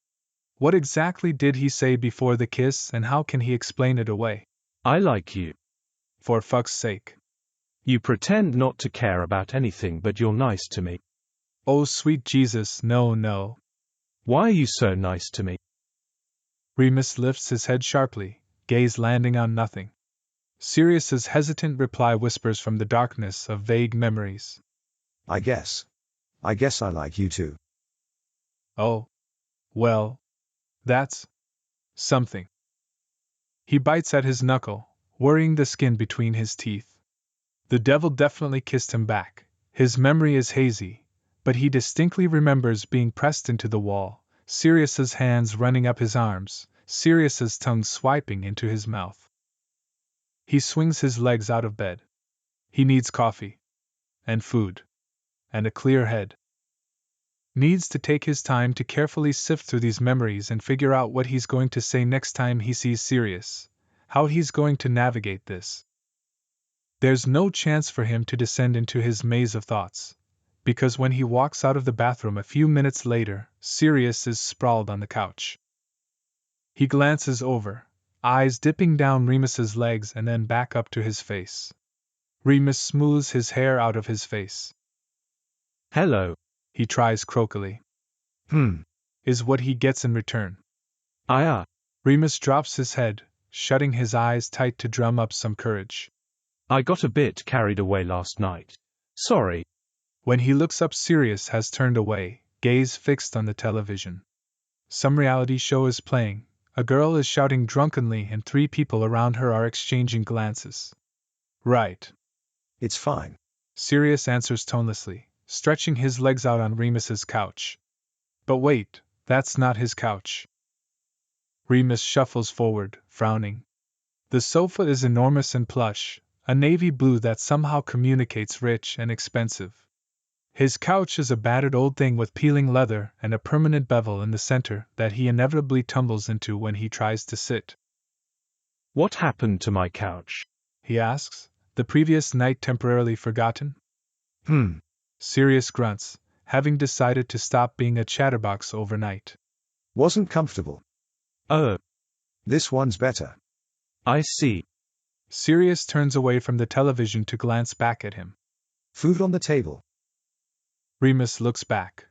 What exactly did he say before the kiss, and how can he explain it away? I like you. For fuck's sake. You pretend not to care about anything, but you're nice to me. Oh sweet Jesus, no. Why are you so nice to me? Remus lifts his head sharply, gaze landing on nothing. Sirius's hesitant reply whispers from the darkness of vague memories. I guess I like you too. Oh. Well. That's something. He bites at his knuckle, worrying the skin between his teeth. The devil definitely kissed him back. His memory is hazy, but he distinctly remembers being pressed into the wall, Sirius's hands running up his arms, Sirius's tongue swiping into his mouth. He swings his legs out of bed. He needs coffee. And food. And a clear head. Needs to take his time to carefully sift through these memories and figure out what he's going to say next time he sees Sirius, how he's going to navigate this. There's no chance for him to descend into his maze of thoughts, because when he walks out of the bathroom a few minutes later, Sirius is sprawled on the couch. He glances over, eyes dipping down Remus's legs and then back up to his face. Remus smooths his hair out of his face. Hello, he tries croakily. Is what he gets in return. Remus drops his head, shutting his eyes tight to drum up some courage. I got a bit carried away last night. Sorry. When he looks up, Sirius has turned away, gaze fixed on the television. Some reality show is playing, a girl is shouting drunkenly and 3 people around her are exchanging glances. Right. It's fine. Sirius answers tonelessly, stretching his legs out on Remus's couch. But wait, that's not his couch. Remus shuffles forward, frowning. The sofa is enormous and plush, a navy blue that somehow communicates rich and expensive. His couch is a battered old thing with peeling leather and a permanent bevel in the center that he inevitably tumbles into when he tries to sit. What happened to my couch? He asks, the previous night temporarily forgotten? Sirius grunts, having decided to stop being a chatterbox overnight. Wasn't comfortable. Oh. This one's better. I see. Sirius turns away from the television to glance back at him. Food on the table. Remus looks back.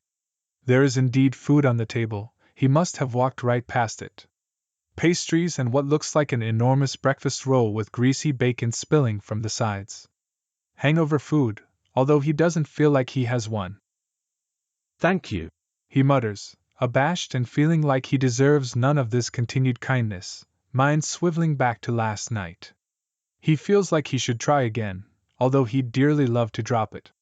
There is indeed food on the table, he must have walked right past it. Pastries and what looks like an enormous breakfast roll with greasy bacon spilling from the sides. Hangover food, although he doesn't feel like he has one. Thank you, he mutters, abashed and feeling like he deserves none of this continued kindness, mind swiveling back to last night. He feels like he should try again, although he'd dearly love to drop it.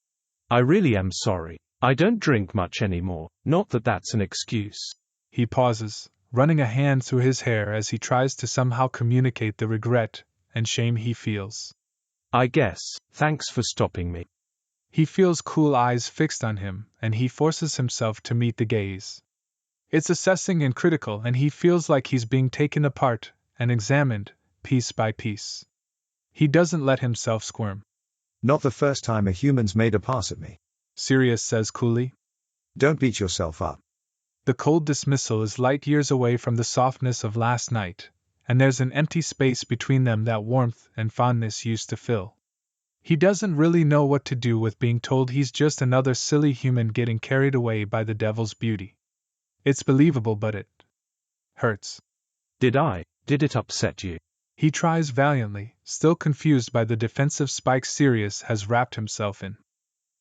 I really am sorry. I don't drink much anymore, not that that's an excuse. He pauses, running a hand through his hair as he tries to somehow communicate the regret and shame he feels. I guess, thanks for stopping me. He feels cool eyes fixed on him, and he forces himself to meet the gaze. It's assessing and critical, and he feels like he's being taken apart and examined, piece by piece. He doesn't let himself squirm. Not the first time a human's made a pass at me, Sirius says coolly. Don't beat yourself up. The cold dismissal is light years away from the softness of last night, and there's an empty space between them that warmth and fondness used to fill. He doesn't really know what to do with being told he's just another silly human getting carried away by the devil's beauty. It's believable, but it hurts. Did it upset you? He tries valiantly, still confused by the defensive spikes Sirius has wrapped himself in.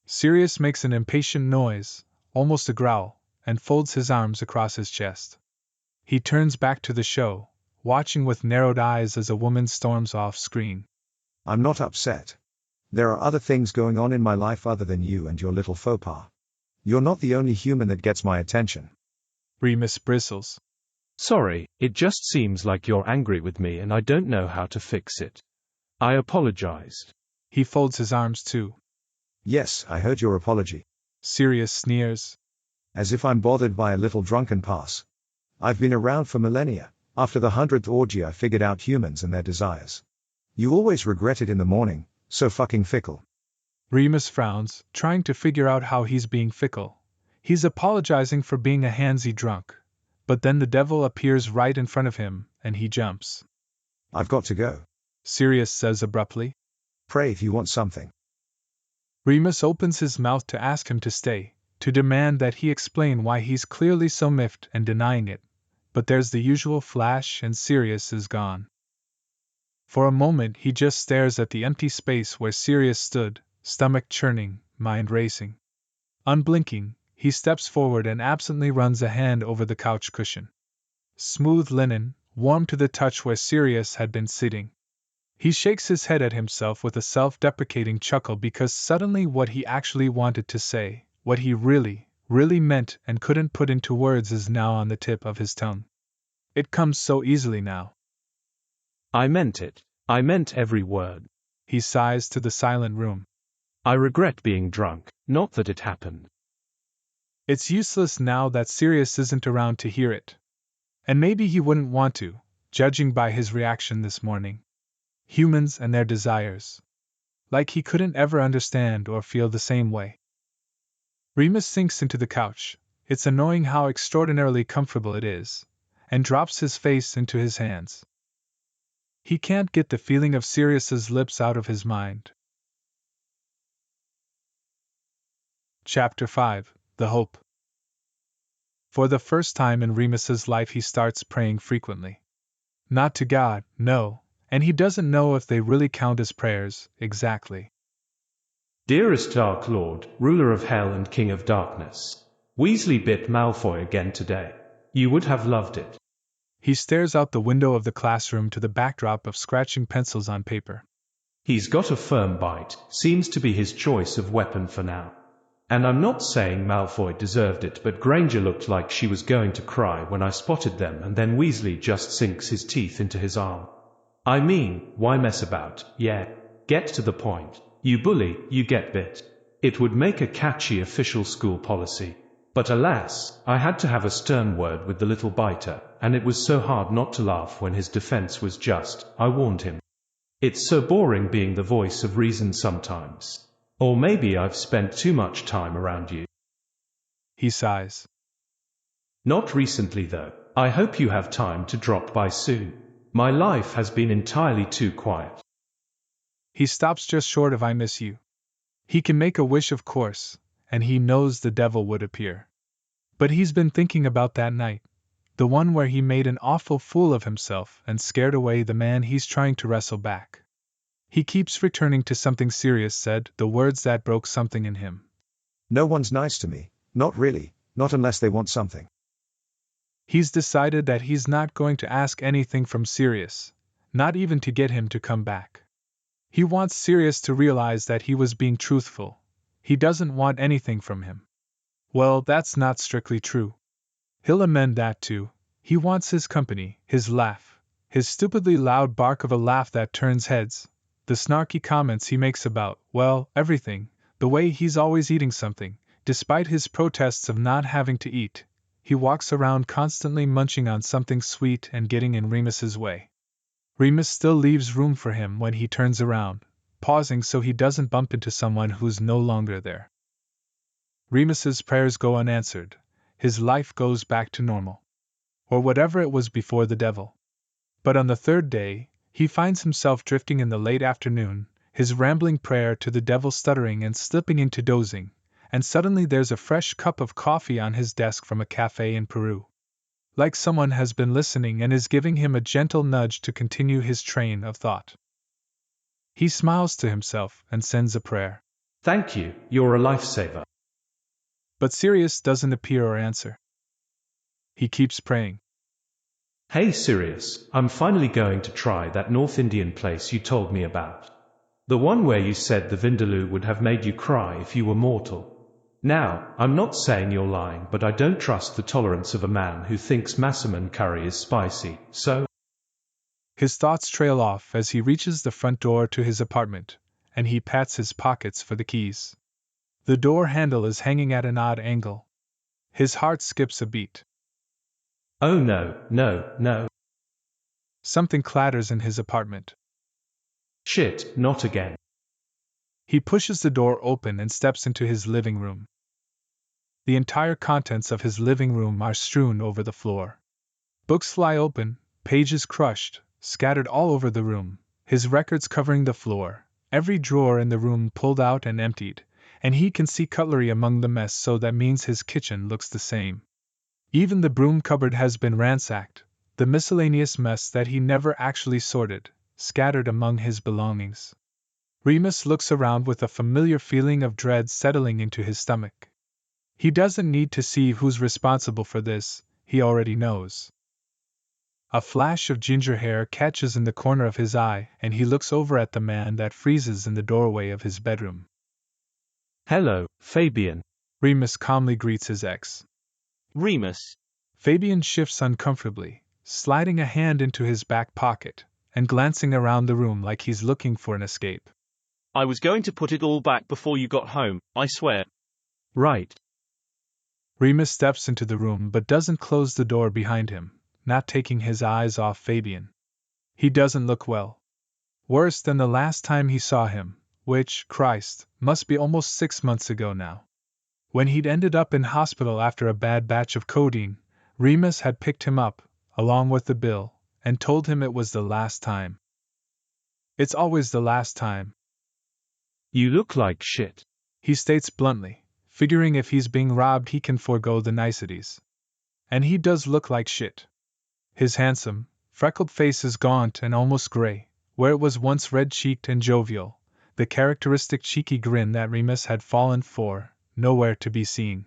Sirius makes an impatient noise, almost a growl, and folds his arms across his chest. He turns back to the show, watching with narrowed eyes as a woman storms off screen. I'm not upset. There are other things going on in my life other than you and your little faux pas. You're not the only human that gets my attention. Remus bristles. Sorry, it just seems like you're angry with me and I don't know how to fix it. I apologized. He folds his arms too. Yes, I heard your apology. Sirius sneers. As if I'm bothered by a little drunken pass. I've been around for millennia. After the 100th orgy I figured out humans and their desires. You always regret it in the morning, so fucking fickle. Remus frowns, trying to figure out how he's being fickle. He's apologizing for being a handsy drunk. But then the devil appears right in front of him, and he jumps. I've got to go, Sirius says abruptly. Pray if you want something. Remus opens his mouth to ask him to stay, to demand that he explain why he's clearly so miffed and denying it, but there's the usual flash and Sirius is gone. For a moment he just stares at the empty space where Sirius stood, stomach churning, mind racing. Unblinking, he steps forward and absently runs a hand over the couch cushion. smooth linen, warm to the touch where Sirius had been sitting. He shakes his head at himself with a self-deprecating chuckle because suddenly what he actually wanted to say, what he really meant and couldn't put into words is now on the tip of his tongue. It comes so easily now. I meant it. I meant every word. He sighs to the silent room. I regret being drunk, not that it happened. It's useless now that Sirius isn't around to hear it. And maybe he wouldn't want to, judging by his reaction this morning. Humans and their desires. Like he couldn't ever understand or feel the same way. Remus sinks into the couch, it's annoying how extraordinarily comfortable it is, and drops his face into his hands. He can't get the feeling of Sirius's lips out of his mind. Chapter 5, The Hope. For the first time in Remus's life he starts praying frequently. Not to God, no, and he doesn't know if they really count as prayers, exactly. Dearest Dark Lord, ruler of hell and king of darkness. Weasley bit Malfoy again today. You would have loved it. He stares out the window of the classroom to the backdrop of scratching pencils on paper. He's got a firm bite, seems to be his choice of weapon for now. And I'm not saying Malfoy deserved it, but Granger looked like she was going to cry when I spotted them, and then Weasley just sinks his teeth into his arm. I mean, why mess about? Yeah, get to the point. You bully, you get bit. It would make a catchy official school policy. But alas, I had to have a stern word with the little biter, and it was so hard not to laugh when his defense was just, I warned him. It's so boring being the voice of reason sometimes. Or maybe I've spent too much time around you. He sighs. Not recently though. I hope you have time to drop by soon. My life has been entirely too quiet. He stops just short of I miss you. He can make a wish, of course, and he knows the devil would appear. But he's been thinking about that night, the one where he made an awful fool of himself and scared away the man he's trying to wrestle back. He keeps returning to something Sirius said, the words that broke something in him. No one's nice to me, not really, not unless they want something. He's decided that he's not going to ask anything from Sirius, not even to get him to come back. He wants Sirius to realize that he was being truthful. He doesn't want anything from him. Well, that's not strictly true. He'll amend that too. He wants his company, his laugh, his stupidly loud bark of a laugh that turns heads, the snarky comments he makes about, well, everything, the way he's always eating something, despite his protests of not having to eat. He walks around constantly munching on something sweet and getting in Remus's way. Remus still leaves room for him when he turns around, pausing so he doesn't bump into someone who's no longer there. Remus's prayers go unanswered. His life goes back to normal. Or whatever it was before the devil. But on the third day, he finds himself drifting in the late afternoon, his rambling prayer to the devil stuttering and slipping into dozing, and suddenly there's a fresh cup of coffee on his desk from a cafe in Peru. Like someone has been listening and is giving him a gentle nudge to continue his train of thought. He smiles to himself and sends a prayer. Thank you, you're a lifesaver. But Sirius doesn't appear or answer. He keeps praying. Hey Sirius, I'm finally going to try that North Indian place you told me about. The one where you said the Vindaloo would have made you cry if you were mortal. Now, I'm not saying you're lying, but I don't trust the tolerance of a man who thinks massaman curry is spicy, so... His thoughts trail off as he reaches the front door to his apartment, and he pats his pockets for the keys. The door handle is hanging at an odd angle. His heart skips a beat. Oh no. Something clatters in his apartment. Shit, not again. He pushes the door open and steps into his living room. The entire contents of his living room are strewn over the floor. Books fly open, pages crushed, scattered all over the room, his records covering the floor, every drawer in the room pulled out and emptied, and he can see cutlery among the mess, so that means his kitchen looks the same. Even the broom cupboard has been ransacked, the miscellaneous mess that he never actually sorted, scattered among his belongings. Remus looks around with a familiar feeling of dread settling into his stomach. He doesn't need to see who's responsible for this, he already knows. A flash of ginger hair catches in the corner of his eye, and he looks over at the man that freezes in the doorway of his bedroom. Hello, Fabian. Remus calmly greets his ex. Remus. Fabian shifts uncomfortably, sliding a hand into his back pocket, and glancing around the room like he's looking for an escape. I was going to put it all back before you got home, I swear. Right. Remus steps into the room but doesn't close the door behind him, not taking his eyes off Fabian. He doesn't look well. Worse than the last time he saw him, which, Christ, must be almost 6 months ago now. When he'd ended up in hospital after a bad batch of codeine, Remus had picked him up, along with the bill, and told him it was the last time. It's always the last time. You look like shit, he states bluntly, figuring if he's being robbed he can forego the niceties. And he does look like shit. His handsome, freckled face is gaunt and almost gray, where it was once red-cheeked and jovial, the characteristic cheeky grin that Remus had fallen for, nowhere to be seen.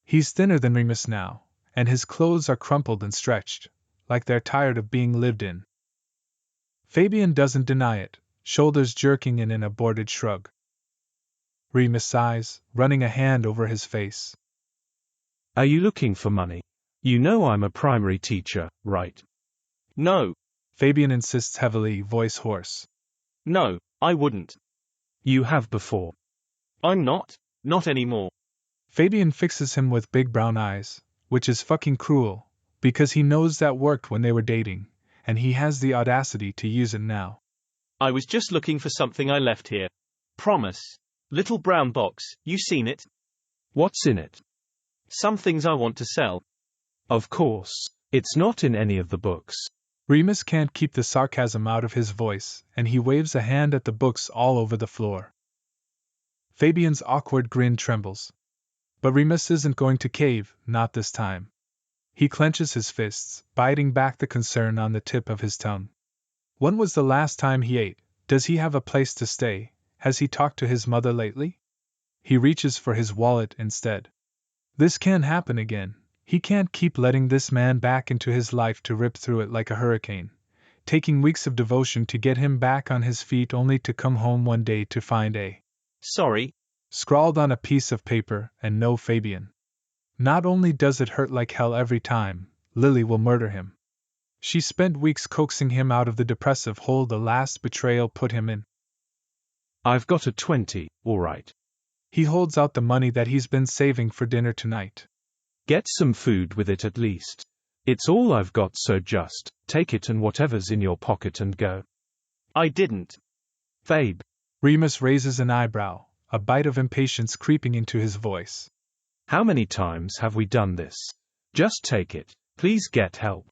He's thinner than Remus now, and his clothes are crumpled and stretched, like they're tired of being lived in. Fabian doesn't deny it, shoulders jerking in an aborted shrug. Remus sighs, running a hand over his face. Are you looking for money? You know I'm a primary teacher, right? No. Fabian insists heavily, voice hoarse. No, I wouldn't. You have before. I'm not anymore. Fabian fixes him with big brown eyes, which is fucking cruel, because he knows that worked when they were dating, and he has the audacity to use it now. I was just looking for something I left here. Promise. Little brown box, you seen it? What's in it? Some things I want to sell. Of course, it's not in any of the books. Remus can't keep the sarcasm out of his voice, and he waves a hand at the books all over the floor. Fabian's awkward grin trembles. But Remus isn't going to cave, not this time. He clenches his fists, biting back the concern on the tip of his tongue. When was the last time he ate? Does he have a place to stay? Has he talked to his mother lately? He reaches for his wallet instead. This can't happen again. He can't keep letting this man back into his life to rip through it like a hurricane, taking weeks of devotion to get him back on his feet only to come home one day to find a sorry scrawled on a piece of paper and no Fabian. Not only does it hurt like hell every time, Lily will murder him. She spent weeks coaxing him out of the depressive hole the last betrayal put him in. I've got a 20, all right. He holds out the money that he's been saving for dinner tonight. Get some food with it at least. It's all I've got, so just take it and whatever's in your pocket and go. I didn't. Fabe. Remus raises an eyebrow, a bite of impatience creeping into his voice. How many times have we done this? Just take it. Please get help.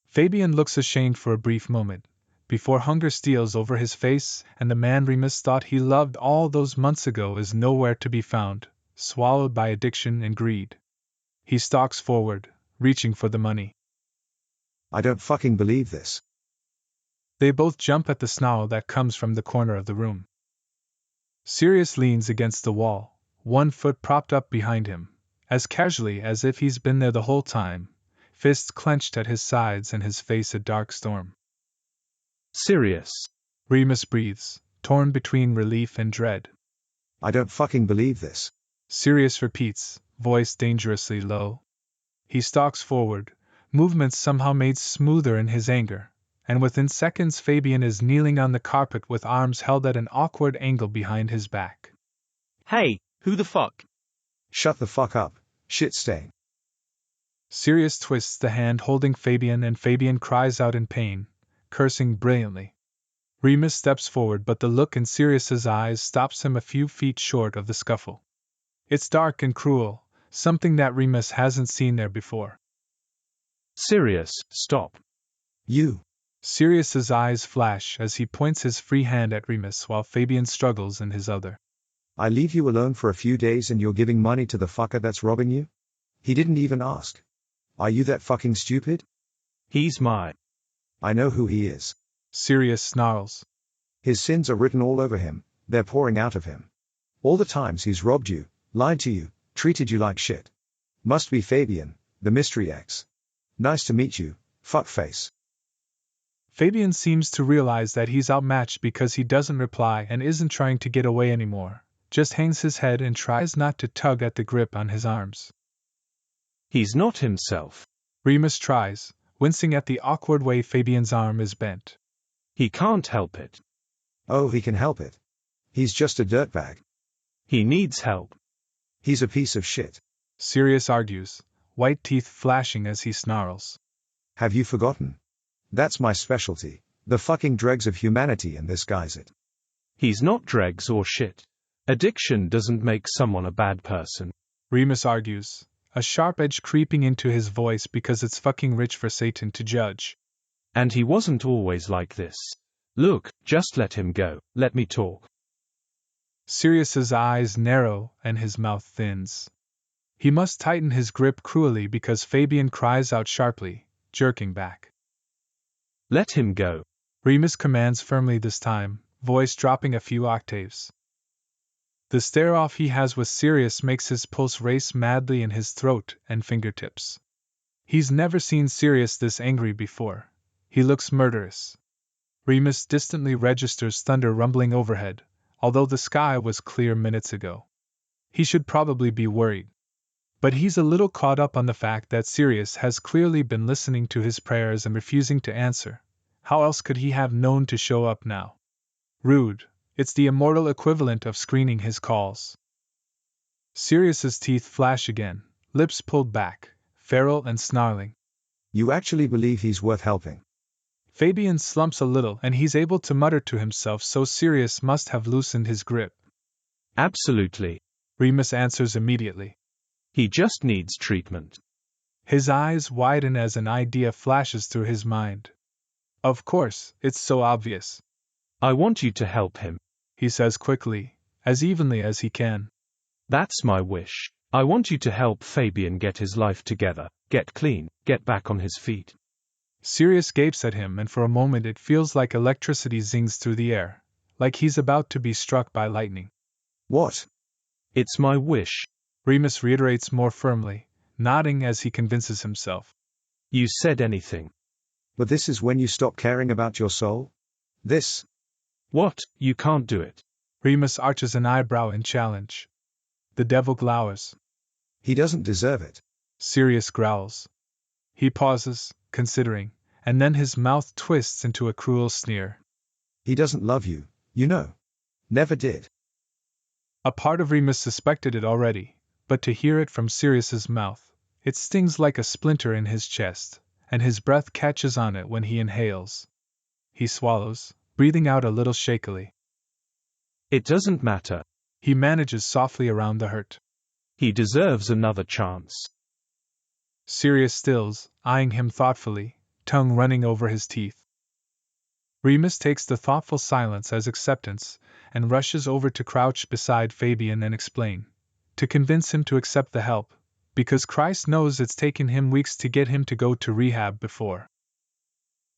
Fabian looks ashamed for a brief moment, before hunger steals over his face and the man Remus thought he loved all those months ago is nowhere to be found, swallowed by addiction and greed. He stalks forward, reaching for the money. I don't fucking believe this. They both jump at the snarl that comes from the corner of the room. Sirius leans against the wall, one foot propped up behind him, as casually as if he's been there the whole time, fists clenched at his sides and his face a dark storm. Sirius. Remus breathes, torn between relief and dread. I don't fucking believe this. Sirius repeats, voice dangerously low. He stalks forward, movements somehow made smoother in his anger, and within seconds Fabian is kneeling on the carpet with arms held at an awkward angle behind his back. Hey, who the fuck? Shut the fuck up, shit stain. Sirius twists the hand holding Fabian and Fabian cries out in pain, cursing brilliantly. Remus steps forward but the look in Sirius's eyes stops him a few feet short of the scuffle. It's dark and cruel, something that Remus hasn't seen there before. Sirius, stop. You. Sirius's eyes flash as he points his free hand at Remus while Fabian struggles in his other. I leave you alone for a few days and you're giving money to the fucker that's robbing you? He didn't even ask. Are you that fucking stupid? He's mine. I know who he is. Sirius snarls. His sins are written all over him, they're pouring out of him. All the times he's robbed you, lied to you, treated you like shit. Must be Fabian, the mystery ex. Nice to meet you, Fuckface. Fabian seems to realize that he's outmatched because he doesn't reply and isn't trying to get away anymore, just hangs his head and tries not to tug at the grip on his arms. He's not himself. Remus tries, wincing at the awkward way Fabian's arm is bent. He can't help it. Oh, he can help it. He's just a dirtbag. He needs help. He's a piece of shit. Sirius argues, white teeth flashing as he snarls. Have you forgotten? That's my specialty, the fucking dregs of humanity, and this guy's it. He's not dregs or shit. Addiction doesn't make someone a bad person. Remus argues, a sharp edge creeping into his voice because it's fucking rich for Satan to judge. And he wasn't always like this. Look, just let him go, let me talk. Sirius's eyes narrow and his mouth thins. He must tighten his grip cruelly because Fabian cries out sharply, jerking back. Let him go. Remus commands firmly this time, voice dropping a few octaves. The stare-off he has with Sirius makes his pulse race madly in his throat and fingertips. He's never seen Sirius this angry before. He looks murderous. Remus distantly registers thunder rumbling overhead, although the sky was clear minutes ago. He should probably be worried. But he's a little caught up on the fact that Sirius has clearly been listening to his prayers and refusing to answer. How else could he have known to show up now? Rude. It's the immortal equivalent of screening his calls. Sirius's teeth flash again, lips pulled back, feral and snarling. You actually believe he's worth helping? Fabian slumps a little and he's able to mutter to himself, so Sirius must have loosened his grip. Absolutely. Remus answers immediately. He just needs treatment. His eyes widen as an idea flashes through his mind. Of course, it's so obvious. I want you to help him, he says quickly, as evenly as he can. That's my wish. I want you to help Fabian get his life together, get clean, get back on his feet. Sirius gapes at him and for a moment it feels like electricity zings through the air, like he's about to be struck by lightning. What? It's my wish. Remus reiterates more firmly, nodding as he convinces himself. You said anything. But this is when you stop caring about your soul? This? What? You can't do it. Remus arches an eyebrow in challenge. The devil glowers. He doesn't deserve it. Sirius growls. He pauses, considering, and then his mouth twists into a cruel sneer. He doesn't love you, you know. Never did. A part of Remus suspected it already, but to hear it from Sirius's mouth, it stings like a splinter in his chest, and his breath catches on it when he inhales. He swallows, breathing out a little shakily. It doesn't matter. He manages softly around the hurt. He deserves another chance. Sirius stills, eyeing him thoughtfully, tongue running over his teeth. Remus takes the thoughtful silence as acceptance, and rushes over to crouch beside Fabian and explain, to convince him to accept the help, because Christ knows it's taken him weeks to get him to go to rehab before.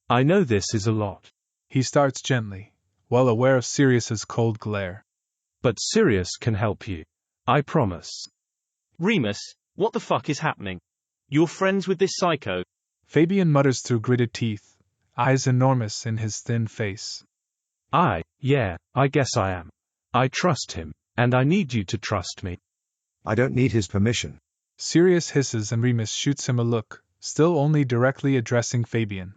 I know this is a lot. He starts gently, well aware of Sirius's cold glare. But Sirius can help you. I promise. Remus, what the fuck is happening? You're friends with this psycho? Fabian mutters through gritted teeth, eyes enormous in his thin face. Yeah, I guess I am. I trust him, and I need you to trust me. I don't need his permission. Sirius hisses and Remus shoots him a look, still only directly addressing Fabian.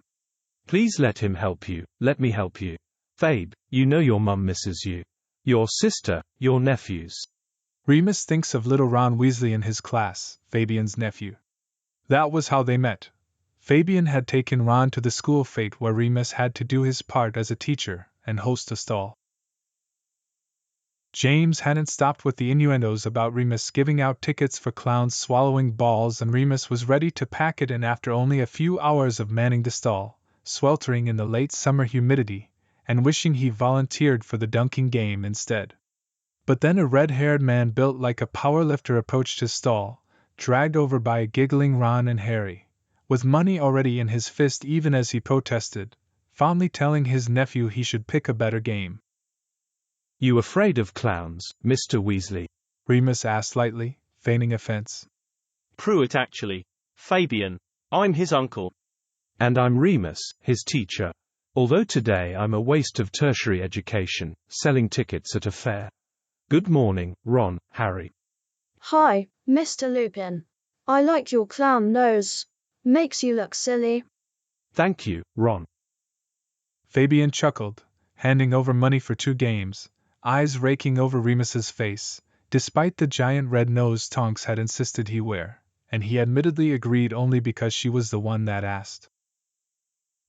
Please let him help you, let me help you. Fabe, you know your mum misses you. Your sister, your nephews. Remus thinks of little Ron Weasley in his class, Fabian's nephew. That was how they met. Fabian had taken Ron to the school fete where Remus had to do his part as a teacher and host a stall. James hadn't stopped with the innuendos about Remus giving out tickets for clowns swallowing balls, and Remus was ready to pack it in after only a few hours of manning the stall, sweltering in the late summer humidity, and wishing he volunteered for the dunking game instead. But then a red-haired man built like a powerlifter approached his stall, dragged over by a giggling Ron and Harry, with money already in his fist even as he protested, fondly telling his nephew he should pick a better game. You afraid of clowns, Mr. Weasley? Remus asked lightly, feigning offense. Pruitt actually. Fabian. I'm his uncle. And I'm Remus, his teacher. Although today I'm a waste of tertiary education, selling tickets at a fair. Good morning, Ron, Harry. Hi, Mr. Lupin. I like your clown nose. Makes you look silly. Thank you, Ron. Fabian chuckled, handing over money for 2 games, eyes raking over Remus's face, despite the giant red nose Tonks had insisted he wear, and he admittedly agreed only because she was the one that asked.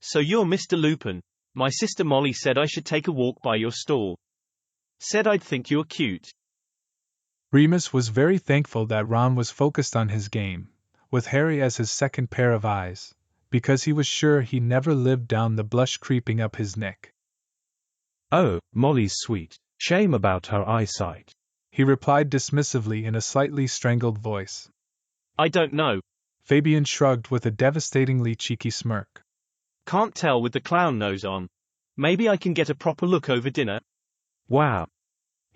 So you're Mr. Lupin. My sister Molly said I should take a walk by your stall. Said I'd think you're cute. Remus was very thankful that Ron was focused on his game, with Harry as his second pair of eyes, because he was sure he never lived down the blush creeping up his neck. Oh, Molly's sweet. Shame about her eyesight. He replied dismissively in a slightly strangled voice. I don't know. Fabian shrugged with a devastatingly cheeky smirk. Can't tell with the clown nose on. Maybe I can get a proper look over dinner. Wow.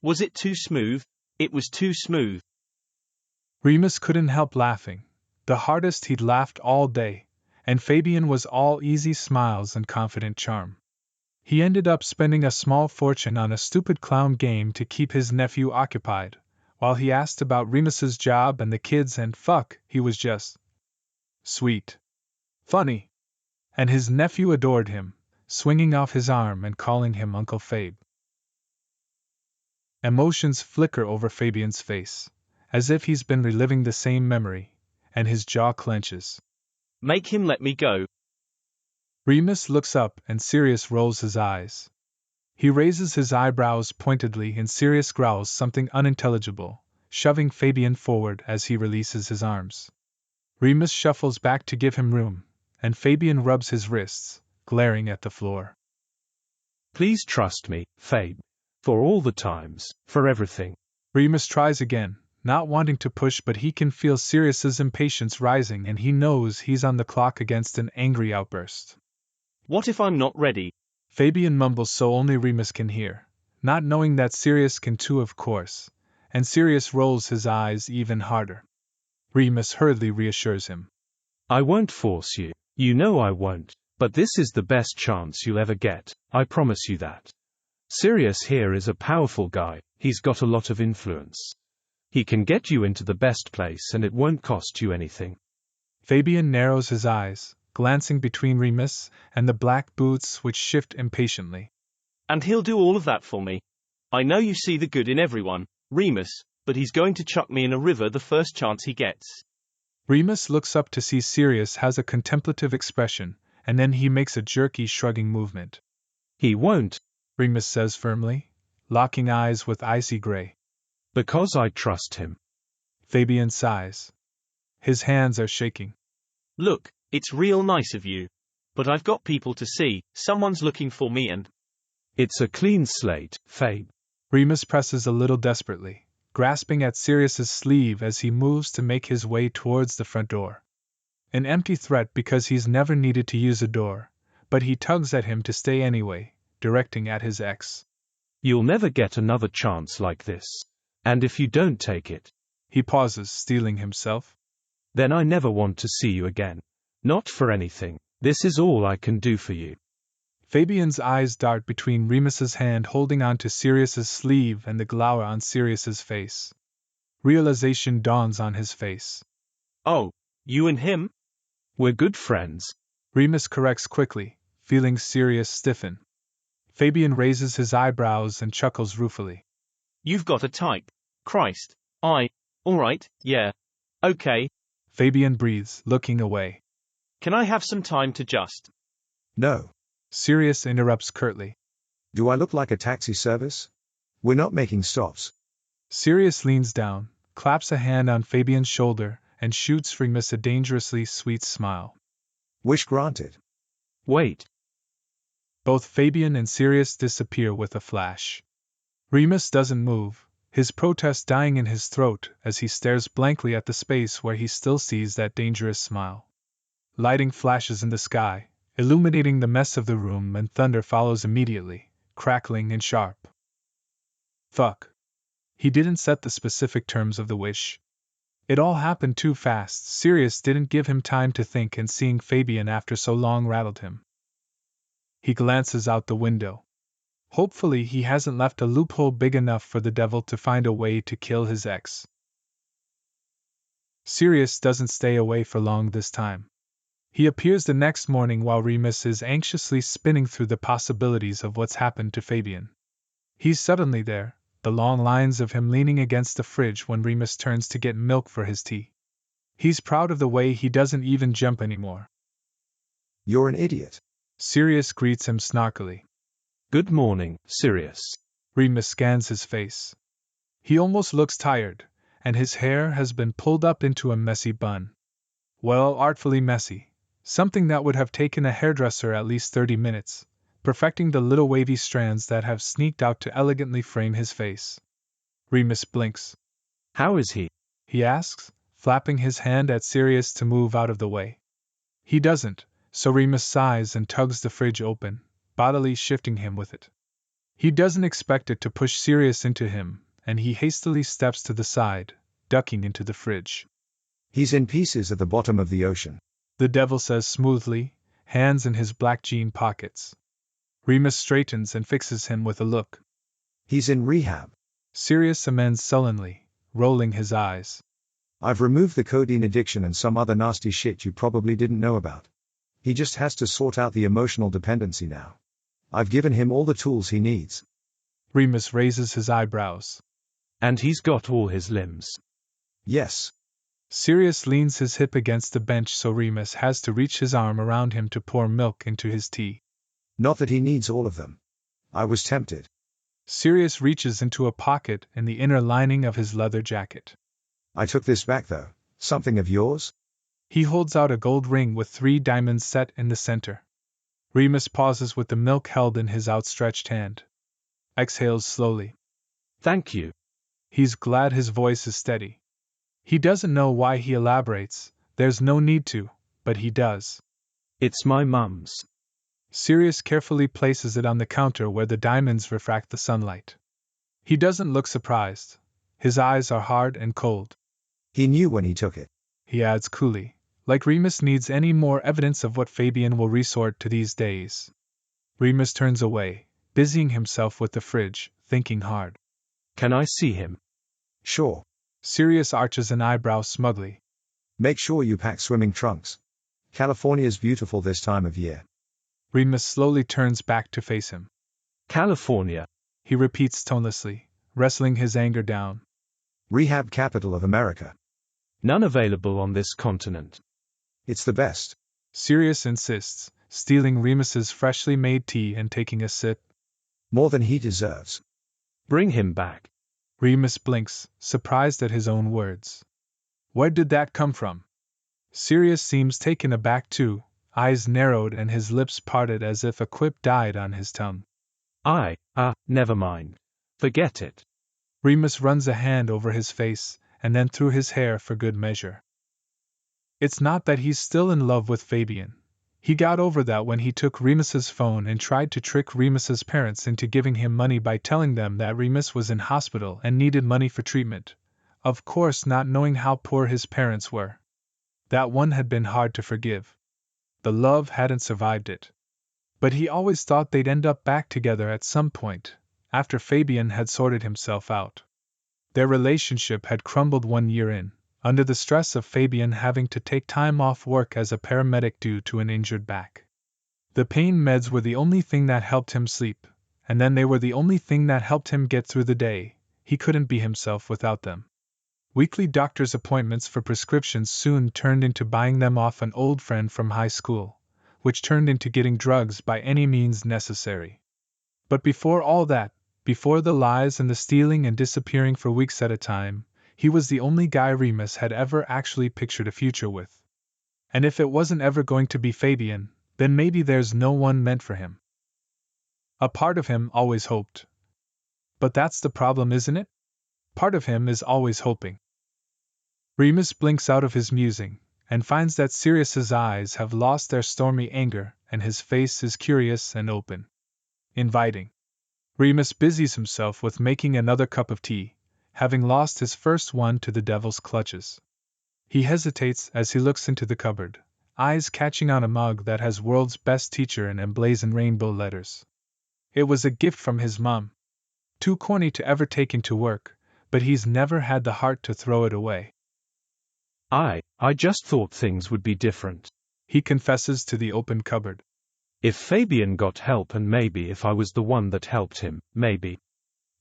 Was it too smooth? It was too smooth. Remus couldn't help laughing, the hardest he'd laughed all day, and Fabian was all easy smiles and confident charm. He ended up spending a small fortune on a stupid clown game to keep his nephew occupied, while he asked about Remus's job and the kids, and fuck, he was just sweet. Funny. And his nephew adored him, swinging off his arm and calling him Uncle Fabe. Emotions flicker over Fabian's face, as if he's been reliving the same memory, and his jaw clenches. Make him let me go. Remus looks up and Sirius rolls his eyes. He raises his eyebrows pointedly and Sirius growls something unintelligible, shoving Fabian forward as he releases his arms. Remus shuffles back to give him room, and Fabian rubs his wrists, glaring at the floor. Please trust me, Fabe. For all the times, for everything. Remus tries again, not wanting to push, but he can feel Sirius's impatience rising and he knows he's on the clock against an angry outburst. What if I'm not ready? Fabian mumbles so only Remus can hear, not knowing that Sirius can too, of course, and Sirius rolls his eyes even harder. Remus hurriedly reassures him. I won't force you. You know I won't, but this is the best chance you'll ever get, I promise you that. Sirius here is a powerful guy, he's got a lot of influence. He can get you into the best place and it won't cost you anything. Fabian narrows his eyes, glancing between Remus and the black boots which shift impatiently. And he'll do all of that for me. I know you see the good in everyone, Remus, but he's going to chuck me in a river the first chance he gets. Remus looks up to see Sirius has a contemplative expression, and then he makes a jerky shrugging movement. He won't, Remus says firmly, locking eyes with icy gray. Because I trust him. Fabian sighs. His hands are shaking. Look, it's real nice of you. But I've got people to see, someone's looking for me and... It's a clean slate, Fabe. Remus presses a little desperately, grasping at Sirius's sleeve as he moves to make his way towards the front door. An empty threat because he's never needed to use a door, but he tugs at him to stay anyway, directing at his ex. You'll never get another chance like this. And if you don't take it... He pauses, steeling himself. Then I never want to see you again. Not for anything. This is all I can do for you. Fabian's eyes dart between Remus's hand holding onto Sirius's sleeve and the glower on Sirius's face. Realization dawns on his face. Oh, you and him? We're good friends. Remus corrects quickly, feeling Sirius stiffen. Fabian raises his eyebrows and chuckles ruefully. You've got a type. Christ. Alright, yeah. Okay. Fabian breathes, looking away. Can I have some time to just... No. Sirius interrupts curtly. Do I look like a taxi service? We're not making stops. Sirius leans down, claps a hand on Fabian's shoulder, and shoots Remus a dangerously sweet smile. Wish granted. Wait. Both Fabian and Sirius disappear with a flash. Remus doesn't move, his protest dying in his throat as he stares blankly at the space where he still sees that dangerous smile. Lighting flashes in the sky, illuminating the mess of the room, and thunder follows immediately, crackling and sharp. Fuck. He didn't set the specific terms of the wish. It all happened too fast. Sirius didn't give him time to think, and seeing Fabian after so long rattled him. He glances out the window. Hopefully he hasn't left a loophole big enough for the devil to find a way to kill his ex. Sirius doesn't stay away for long this time. He appears the next morning while Remus is anxiously spinning through the possibilities of what's happened to Fabian. He's suddenly there, the long lines of him leaning against the fridge when Remus turns to get milk for his tea. He's proud of the way he doesn't even jump anymore. You're an idiot. Sirius greets him snarkily. Good morning, Sirius. Remus scans his face. He almost looks tired, and his hair has been pulled up into a messy bun. Well, artfully messy. Something that would have taken a hairdresser at least 30 minutes, perfecting the little wavy strands that have sneaked out to elegantly frame his face. Remus blinks. How is he? He asks, flapping his hand at Sirius to move out of the way. He doesn't, so Remus sighs and tugs the fridge open, bodily shifting him with it. He doesn't expect it to push Sirius into him, and he hastily steps to the side, ducking into the fridge. He's in pieces at the bottom of the ocean, the devil says smoothly, hands in his black jean pockets. Remus straightens and fixes him with a look. He's in rehab, Sirius amends sullenly, rolling his eyes. I've removed the codeine addiction and some other nasty shit you probably didn't know about. He just has to sort out the emotional dependency now. I've given him all the tools he needs. Remus raises his eyebrows. And he's got all his limbs. Yes. Sirius leans his hip against the bench so Remus has to reach his arm around him to pour milk into his tea. Not that he needs all of them. I was tempted. Sirius reaches into a pocket in the inner lining of his leather jacket. I took this back though. Something of yours? He holds out a gold ring with 3 diamonds set in the center. Remus pauses with the milk held in his outstretched hand. Exhales slowly. Thank you. He's glad his voice is steady. He doesn't know why he elaborates, there's no need to, but he does. It's my mum's. Sirius carefully places it on the counter where the diamonds refract the sunlight. He doesn't look surprised. His eyes are hard and cold. He knew when he took it. He adds coolly, like Remus needs any more evidence of what Fabian will resort to these days. Remus turns away, busying himself with the fridge, thinking hard. Can I see him? Sure. Sirius arches an eyebrow smugly. Make sure you pack swimming trunks. California's beautiful this time of year. Remus slowly turns back to face him. California, he repeats tonelessly, wrestling his anger down. Rehab capital of America. None available on this continent. It's the best. Sirius insists, stealing Remus's freshly made tea and taking a sip. More than he deserves. Bring him back. Remus blinks, surprised at his own words. Where did that come from? Sirius seems taken aback too, eyes narrowed and his lips parted as if a quip died on his tongue. Never mind. Forget it. Remus runs a hand over his face, and then through his hair for good measure. It's not that he's still in love with Fabian. He got over that when he took Remus's phone and tried to trick Remus's parents into giving him money by telling them that Remus was in hospital and needed money for treatment, of course not knowing how poor his parents were. That one had been hard to forgive. The love hadn't survived it. But he always thought they'd end up back together at some point, after Fabian had sorted himself out. Their relationship had crumbled 1 year in, under the stress of Fabian having to take time off work as a paramedic due to an injured back. The pain meds were the only thing that helped him sleep, and then they were the only thing that helped him get through the day. He couldn't be himself without them. Weekly doctor's appointments for prescriptions soon turned into buying them off an old friend from high school, which turned into getting drugs by any means necessary. But before all that, before the lies and the stealing and disappearing for weeks at a time, he was the only guy Remus had ever actually pictured a future with. And if it wasn't ever going to be Fabian, then maybe there's no one meant for him. A part of him always hoped. But that's the problem, isn't it? Part of him is always hoping. Remus blinks out of his musing, and finds that Sirius's eyes have lost their stormy anger, and his face is curious and open. Inviting. Remus busies himself with making another cup of tea, having lost his first one to the devil's clutches. He hesitates as he looks into the cupboard, eyes catching on a mug that has "World's Best Teacher" in emblazoned rainbow letters. It was a gift from his mom. Too corny to ever take into work, but he's never had the heart to throw it away. I just thought things would be different. He confesses to the open cupboard. If Fabian got help and maybe if I was the one that helped him, maybe.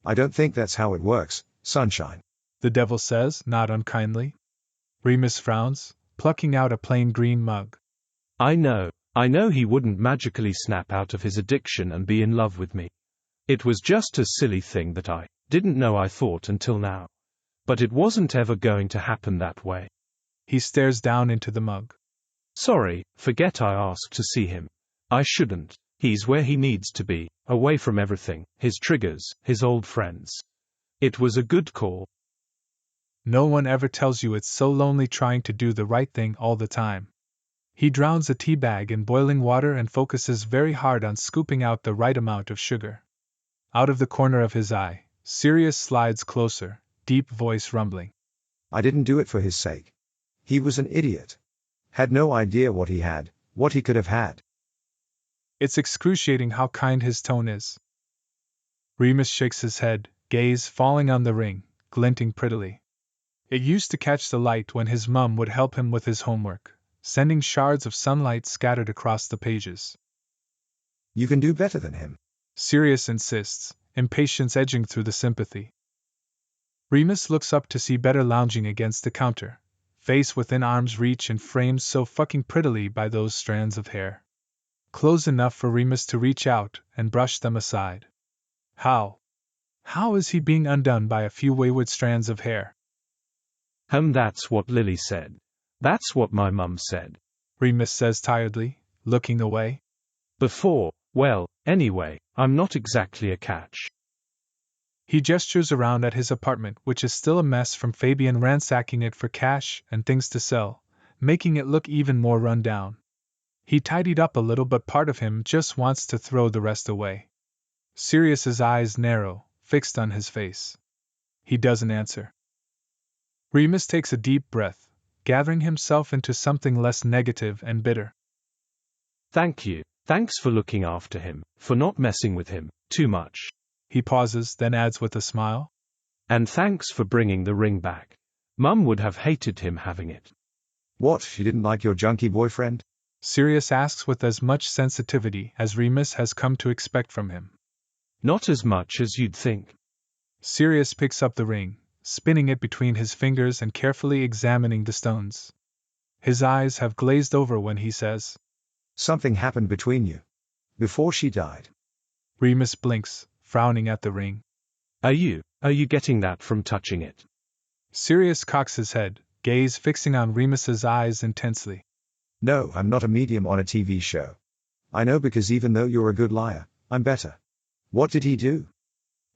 I don't think that's how it works, sunshine. The devil says, not unkindly. Remus frowns, plucking out a plain green mug. I know he wouldn't magically snap out of his addiction and be in love with me. It was just a silly thing that I didn't know I thought until now. But it wasn't ever going to happen that way. He stares down into the mug. Sorry, forget I asked to see him. I shouldn't. He's where he needs to be, away from everything, his triggers, his old friends. It was a good call. No one ever tells you it's so lonely trying to do the right thing all the time. He drowns a tea bag in boiling water and focuses very hard on scooping out the right amount of sugar. Out of the corner of his eye, Sirius slides closer, deep voice rumbling. I didn't do it for his sake. He was an idiot. Had no idea what he could have had. It's excruciating how kind his tone is. Remus shakes his head, gaze falling on the ring, glinting prettily. It used to catch the light when his mum would help him with his homework, sending shards of sunlight scattered across the pages. You can do better than him, Sirius insists, impatience edging through the sympathy. Remus looks up to see Better lounging against the counter, face within arm's reach and framed so fucking prettily by those strands of hair. Close enough for Remus to reach out and brush them aside. How is he being undone by a few wayward strands of hair? That's what Lily said. That's what my mum said. Remus says tiredly, looking away. Before, well, anyway, I'm not exactly a catch. He gestures around at his apartment, which is still a mess from Fabian ransacking it for cash and things to sell, making it look even more run down. He tidied up a little, but part of him just wants to throw the rest away. Sirius's eyes narrow, fixed on his face. He doesn't answer. Remus takes a deep breath, gathering himself into something less negative and bitter. Thank you. Thanks for looking after him, for not messing with him too much. He pauses, then adds with a smile. And thanks for bringing the ring back. Mum would have hated him having it. What, she didn't like your junkie boyfriend? Sirius asks with as much sensitivity as Remus has come to expect from him. Not as much as you'd think. Sirius picks up the ring, spinning it between his fingers and carefully examining the stones. His eyes have glazed over when he says, Something happened between you. Before she died. Remus blinks, frowning at the ring. Are you getting that from touching it? Sirius cocks his head, gaze fixing on Remus's eyes intensely. No, I'm not a medium on a TV show. I know, because even though you're a good liar, I'm better. What did he do?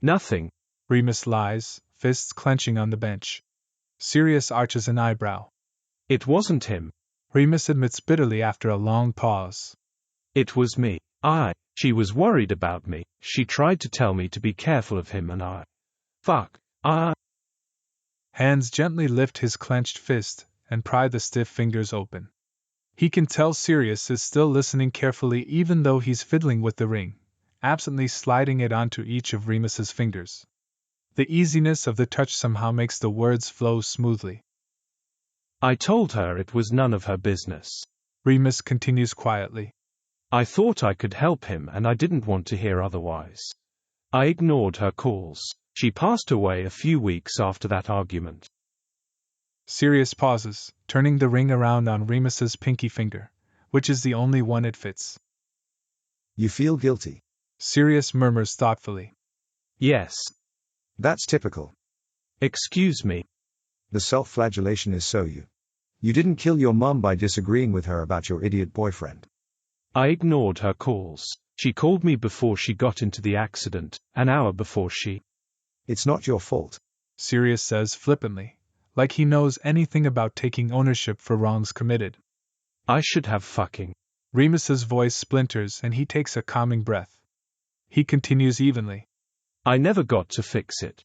Nothing. Remus lies, fists clenching on the bench. Sirius arches an eyebrow. It wasn't him. Remus admits bitterly after a long pause. It was me. She was worried about me. She tried to tell me to be careful of him and Hands gently lift his clenched fist and pry the stiff fingers open. He can tell Sirius is still listening carefully even though he's fiddling with the ring, absently sliding it onto each of Remus's fingers. The easiness of the touch somehow makes the words flow smoothly. I told her it was none of her business. Remus continues quietly. I thought I could help him and I didn't want to hear otherwise. I ignored her calls. She passed away a few weeks after that argument. Sirius pauses, turning the ring around on Remus's pinky finger, which is the only one it fits. You feel guilty? Sirius murmurs thoughtfully. Yes. That's typical. Excuse me. The self-flagellation is so you didn't kill your mum by disagreeing with her about your idiot boyfriend. I ignored her calls. She called me before she got into the accident, an hour before she. It's not your fault, Sirius says flippantly, like he knows anything about taking ownership for wrongs committed. I should have fucking. Remus's voice splinters and he takes a calming breath. He continues evenly. I never got to fix it.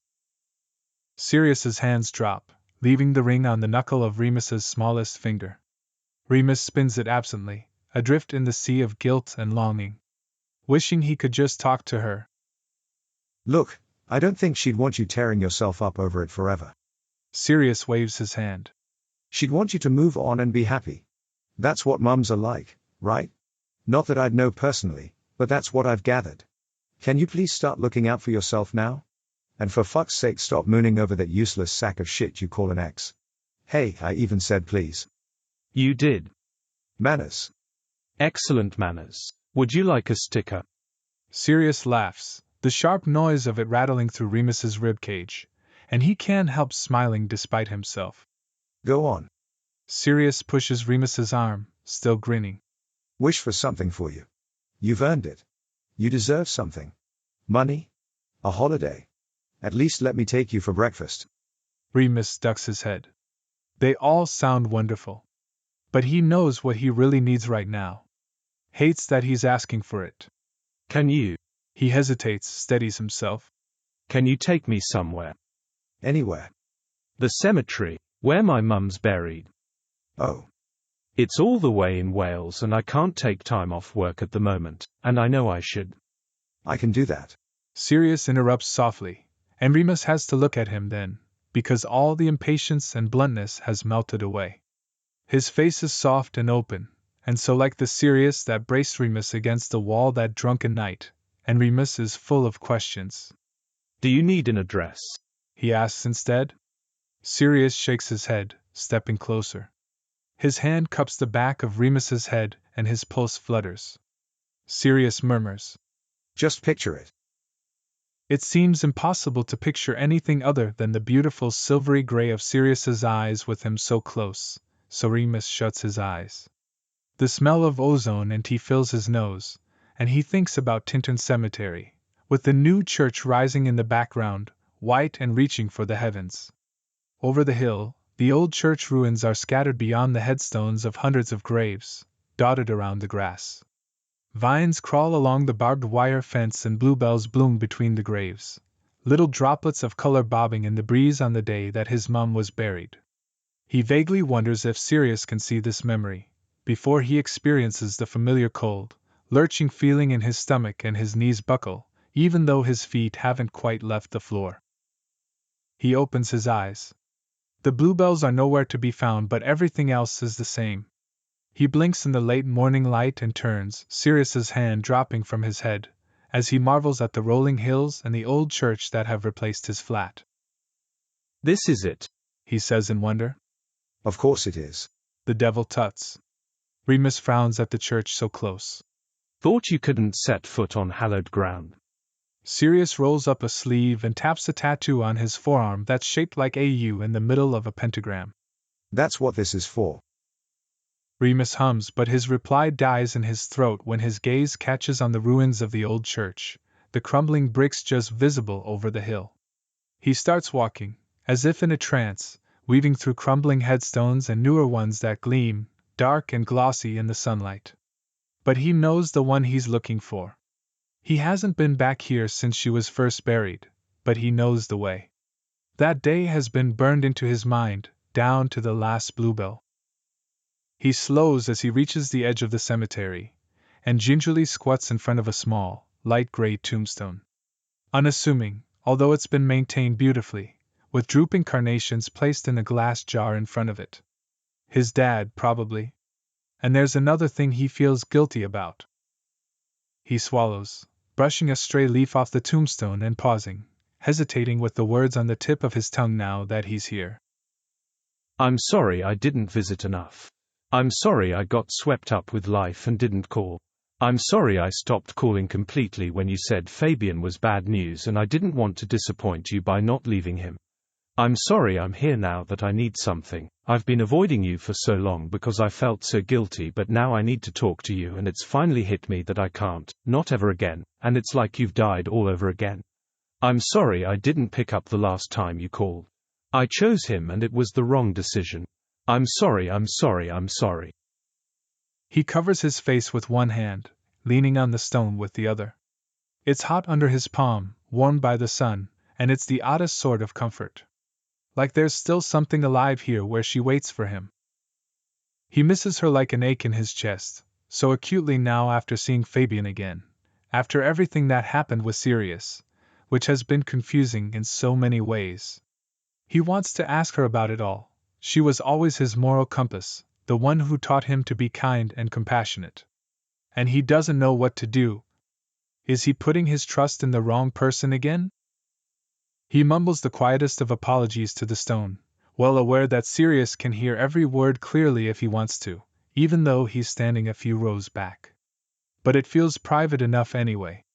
Sirius's hands drop, leaving the ring on the knuckle of Remus's smallest finger. Remus spins it absently, adrift in the sea of guilt and longing, wishing he could just talk to her. Look, I don't think she'd want you tearing yourself up over it forever. Sirius waves his hand. She'd want you to move on and be happy. That's what mums are like, right? Not that I'd know personally, but that's what I've gathered. Can you please start looking out for yourself now? And for fuck's sake stop mooning over that useless sack of shit you call an ex. Hey, I even said please. You did. Manners. Excellent manners. Would you like a sticker? Sirius laughs, the sharp noise of it rattling through Remus's ribcage, and he can't help smiling despite himself. Go on. Sirius pushes Remus's arm, still grinning. Wish for something for you. You've earned it. You deserve something. Money? A holiday? At least let me take you for breakfast. Remus ducks his head. They all sound wonderful. But he knows what he really needs right now. Hates that he's asking for it. Can you? He hesitates, steadies himself. Can you take me somewhere? Anywhere. The cemetery, where my mum's buried. Oh. It's all the way in Wales and I can't take time off work at the moment, and I know I should. I can do that. Sirius interrupts softly, and Remus has to look at him then, because all the impatience and bluntness has melted away. His face is soft and open, and so like the Sirius that braced Remus against the wall that drunken night, and Remus is full of questions. Do you need an address? He asks instead. Sirius shakes his head, stepping closer. His hand cups the back of Remus's head and his pulse flutters. Sirius murmurs. Just picture it. It seems impossible to picture anything other than the beautiful silvery gray of Sirius's eyes with him so close, so Remus shuts his eyes. The smell of ozone and tea fills his nose, and he thinks about Tintern Cemetery, with the new church rising in the background, white and reaching for the heavens. Over the hill, the old church ruins are scattered beyond the headstones of hundreds of graves, dotted around the grass. Vines crawl along the barbed wire fence and bluebells bloom between the graves, little droplets of color bobbing in the breeze on the day that his mum was buried. He vaguely wonders if Sirius can see this memory, before he experiences the familiar cold, lurching feeling in his stomach and his knees buckle, even though his feet haven't quite left the floor. He opens his eyes. The bluebells are nowhere to be found, but everything else is the same. He blinks in the late morning light and turns, Sirius's hand dropping from his head, as he marvels at the rolling hills and the old church that have replaced his flat. This is it, he says in wonder. Of course it is. The devil tuts. Remus frowns at the church so close. Thought you couldn't set foot on hallowed ground. Sirius rolls up a sleeve and taps a tattoo on his forearm that's shaped like a U in the middle of a pentagram. That's what this is for. Remus hums, but his reply dies in his throat when his gaze catches on the ruins of the old church, the crumbling bricks just visible over the hill. He starts walking, as if in a trance, weaving through crumbling headstones and newer ones that gleam, dark and glossy in the sunlight. But he knows the one he's looking for. He hasn't been back here since she was first buried, but he knows the way. That day has been burned into his mind, down to the last bluebell. He slows as he reaches the edge of the cemetery, and gingerly squats in front of a small, light gray tombstone. Unassuming, although it's been maintained beautifully, with drooping carnations placed in a glass jar in front of it. His dad, probably. And there's another thing he feels guilty about. He swallows, brushing a stray leaf off the tombstone and pausing, hesitating with the words on the tip of his tongue now that he's here. I'm sorry I didn't visit enough. I'm sorry I got swept up with life and didn't call. I'm sorry I stopped calling completely when you said Fabian was bad news and I didn't want to disappoint you by not leaving him. I'm sorry I'm here now that I need something. I've been avoiding you for so long because I felt so guilty, but now I need to talk to you and it's finally hit me that I can't, not ever again, and it's like you've died all over again. I'm sorry I didn't pick up the last time you called. I chose him and it was the wrong decision. I'm sorry, I'm sorry, I'm sorry. He covers his face with one hand, leaning on the stone with the other. It's hot under his palm, warmed by the sun, and it's the oddest sort of comfort. Like there's still something alive here where she waits for him. He misses her like an ache in his chest, so acutely now after seeing Fabian again, after everything that happened with Sirius, which has been confusing in so many ways. He wants to ask her about it all. She was always his moral compass, the one who taught him to be kind and compassionate. And he doesn't know what to do. Is he putting his trust in the wrong person again? He mumbles the quietest of apologies to the stone, well aware that Sirius can hear every word clearly if he wants to, even though he's standing a few rows back. But it feels private enough anyway.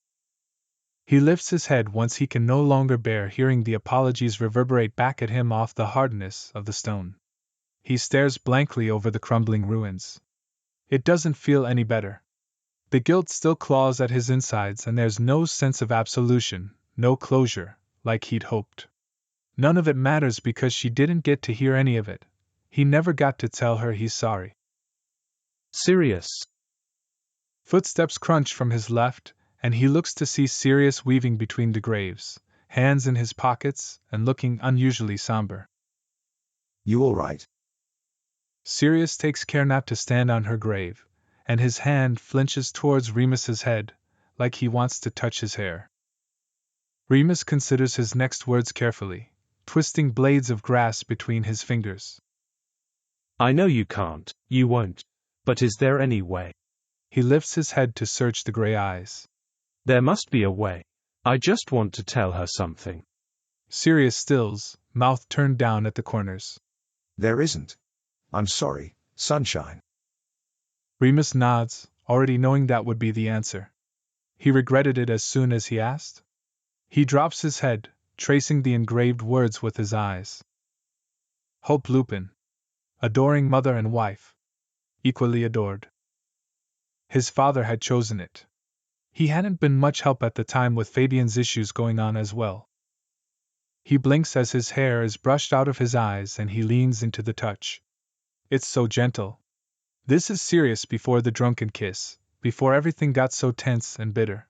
He lifts his head once he can no longer bear hearing the apologies reverberate back at him off the hardness of the stone. He stares blankly over the crumbling ruins. It doesn't feel any better. The guilt still claws at his insides and there's no sense of absolution, no closure, like he'd hoped. None of it matters because she didn't get to hear any of it. He never got to tell her he's sorry. Sirius. Footsteps crunch from his left, and he looks to see Sirius weaving between the graves, hands in his pockets, and looking unusually somber. You all right? Sirius takes care not to stand on her grave, and his hand flinches towards Remus's head, like he wants to touch his hair. Remus considers his next words carefully, twisting blades of grass between his fingers. I know you can't, you won't. But is there any way? He lifts his head to search the gray eyes. There must be a way. I just want to tell her something. Sirius stills, mouth turned down at the corners. There isn't. I'm sorry, sunshine. Remus nods, already knowing that would be the answer. He regretted it as soon as he asked. He drops his head, tracing the engraved words with his eyes. Hope Lupin. Adoring mother and wife. Equally adored. His father had chosen it. He hadn't been much help at the time with Fabian's issues going on as well. He blinks as his hair is brushed out of his eyes and he leans into the touch. It's so gentle. This is Sirius before the drunken kiss, before everything got so tense and bitter.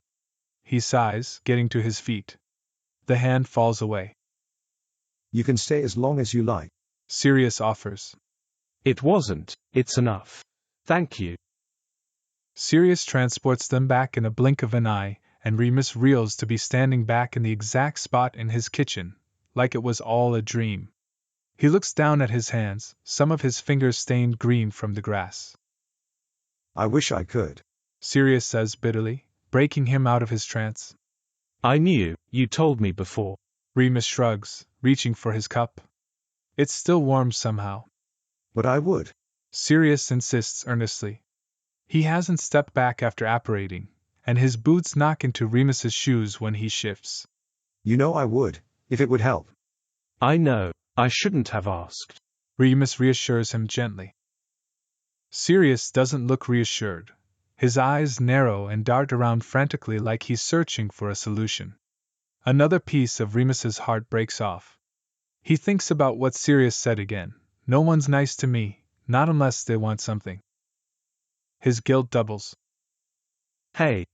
He sighs, getting to his feet. The hand falls away. You can stay as long as you like. Sirius offers. It wasn't, it's enough. Thank you. Sirius transports them back in a blink of an eye, and Remus reels to be standing back in the exact spot in his kitchen, like it was all a dream. He looks down at his hands, some of his fingers stained green from the grass. I wish I could. Sirius says bitterly, breaking him out of his trance. I knew, you told me before. Remus shrugs, reaching for his cup. It's still warm somehow. But I would. Sirius insists earnestly. He hasn't stepped back after apparating, and his boots knock into Remus's shoes when he shifts. You know I would, if it would help. I know, I shouldn't have asked. Remus reassures him gently. Sirius doesn't look reassured. His eyes narrow and dart around frantically like he's searching for a solution. Another piece of Remus's heart breaks off. He thinks about what Sirius said again. No one's nice to me, not unless they want something. His guilt doubles. Hey.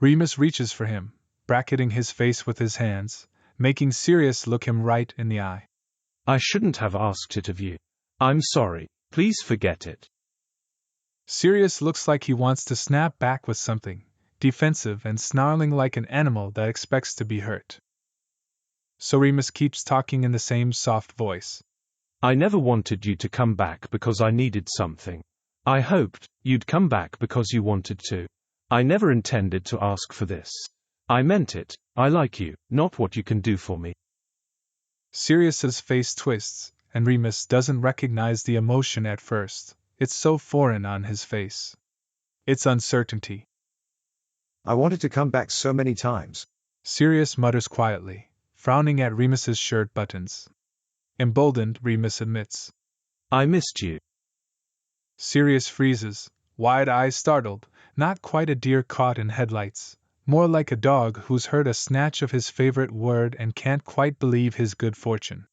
Remus reaches for him, bracketing his face with his hands, making Sirius look him right in the eye. I shouldn't have asked it of you. I'm sorry, please forget it. Sirius looks like he wants to snap back with something, defensive and snarling like an animal that expects to be hurt. So Remus keeps talking in the same soft voice. I never wanted you to come back because I needed something. I hoped you'd come back because you wanted to. I never intended to ask for this. I meant it. I like you, not what you can do for me. Sirius's face twists, and Remus doesn't recognize the emotion at first. It's so foreign on his face. It's uncertainty. I wanted to come back so many times. Sirius mutters quietly, frowning at Remus's shirt buttons. Emboldened, Remus admits. I missed you. Sirius freezes, wide eyes startled, not quite a deer caught in headlights, more like a dog who's heard a snatch of his favorite word and can't quite believe his good fortune.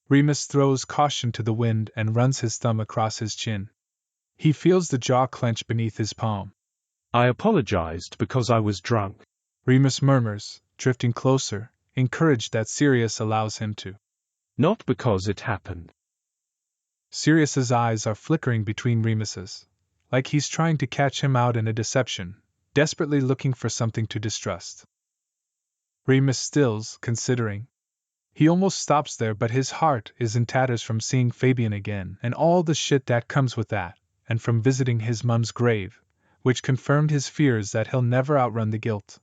Remus throws caution to the wind and runs his thumb across his chin. He feels the jaw clench beneath his palm. I apologized because I was drunk. Remus murmurs, drifting closer, encouraged that Sirius allows him to. Not because it happened. Sirius's eyes are flickering between Remus's, like he's trying to catch him out in a deception, desperately looking for something to distrust. Remus stills, considering. He almost stops there, but his heart is in tatters from seeing Fabian again and all the shit that comes with that, and from visiting his mum's grave, which confirmed his fears that he'll never outrun the guilt.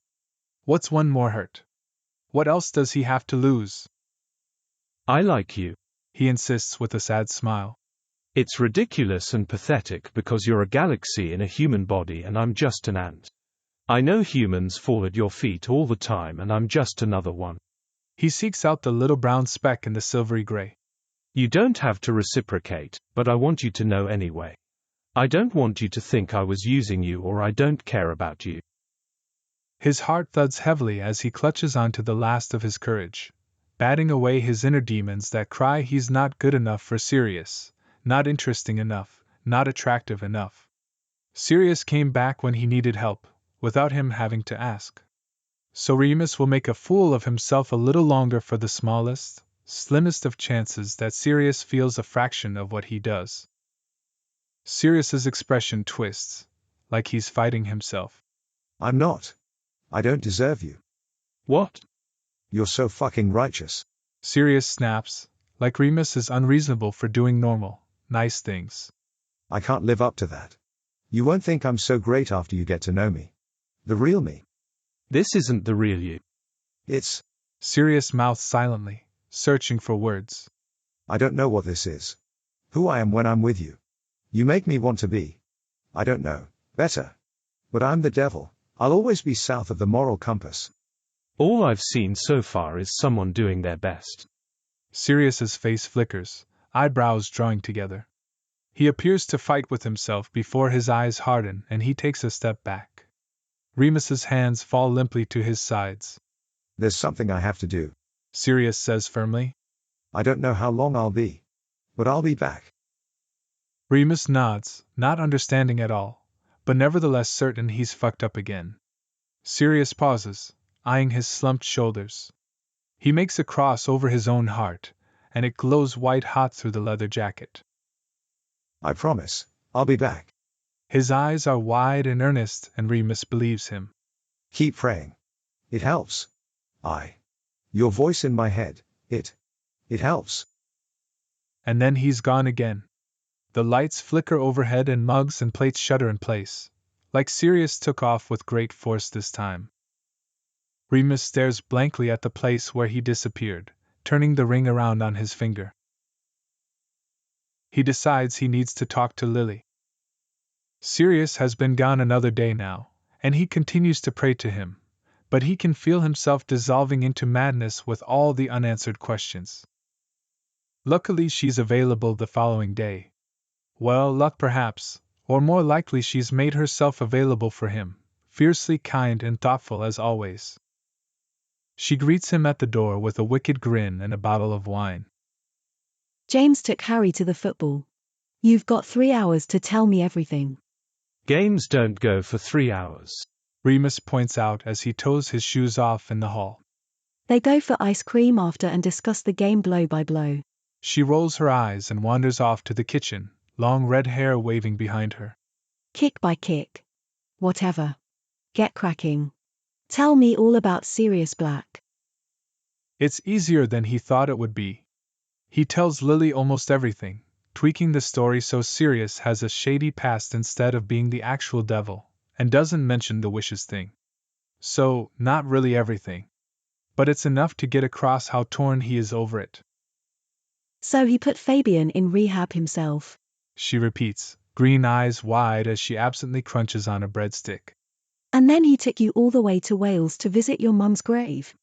What's one more hurt? What else does he have to lose? I like you, he insists with a sad smile. It's ridiculous and pathetic because you're a galaxy in a human body and I'm just an ant. I know humans fall at your feet all the time and I'm just another one. He seeks out the little brown speck in the silvery gray. You don't have to reciprocate, but I want you to know anyway. I don't want you to think I was using you or I don't care about you. His heart thuds heavily as he clutches onto the last of his courage, batting away his inner demons that cry he's not good enough for Sirius, not interesting enough, not attractive enough. Sirius came back when he needed help, without him having to ask. So Remus will make a fool of himself a little longer for the smallest, slimmest of chances that Sirius feels a fraction of what he does. Sirius's expression twists, like he's fighting himself. I'm not. I don't deserve you. What? You're so fucking righteous. Sirius snaps, like Remus is unreasonable for doing normal, nice things. I can't live up to that. You won't think I'm so great after you get to know me. The real me. This isn't the real you. It's... Sirius mouths silently, searching for words. I don't know what this is. Who I am when I'm with you. You make me want to be. I don't know, better. But I'm the devil. I'll always be south of the moral compass. All I've seen so far is someone doing their best. Sirius's face flickers, eyebrows drawing together. He appears to fight with himself before his eyes harden and he takes a step back. Remus's hands fall limply to his sides. There's something I have to do, Sirius says firmly. I don't know how long I'll be. But I'll be back. Remus nods, not understanding at all, but nevertheless certain he's fucked up again. Sirius pauses, eyeing his slumped shoulders. He makes a cross over his own heart, and it glows white-hot through the leather jacket. I promise, I'll be back. His eyes are wide and earnest, and Remus believes him. Keep praying. It helps. Your voice in my head, it helps. And then he's gone again. The lights flicker overhead and mugs and plates shudder in place, like Sirius took off with great force this time. Remus stares blankly at the place where he disappeared, turning the ring around on his finger. He decides he needs to talk to Lily. Sirius has been gone another day now, and he continues to pray to him, but he can feel himself dissolving into madness with all the unanswered questions. Luckily she's available the following day. Well, luck perhaps, or more likely she's made herself available for him, fiercely kind and thoughtful as always. She greets him at the door with a wicked grin and a bottle of wine. James took Harry to the football. You've got 3 hours to tell me everything. Games don't go for 3 hours. Remus points out as he toes his shoes off in the hall. They go for ice cream after and discuss the game blow by blow. She rolls her eyes and wanders off to the kitchen, long red hair waving behind her. Kick by kick. Whatever. Get cracking. Tell me all about Sirius Black. It's easier than he thought it would be. He tells Lily almost everything, tweaking the story so Sirius has a shady past instead of being the actual devil, and doesn't mention the wishes thing. So, not really everything. But it's enough to get across how torn he is over it. So he put Fabian in rehab himself. She repeats, green eyes wide as she absently crunches on a breadstick. And then he took you all the way to Wales to visit your mum's grave.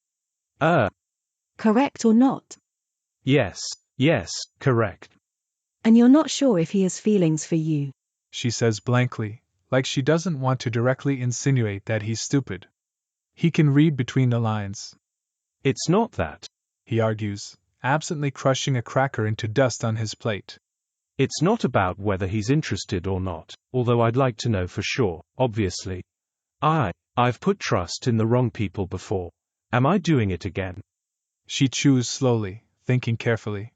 Correct or not? Yes, correct. And you're not sure if he has feelings for you. She says blankly, like she doesn't want to directly insinuate that he's stupid. He can read between the lines. It's not that, he argues, absently crushing a cracker into dust on his plate. It's not about whether he's interested or not, although I'd like to know for sure, obviously. I've put trust in the wrong people before. Am I doing it again? She chews slowly, thinking carefully.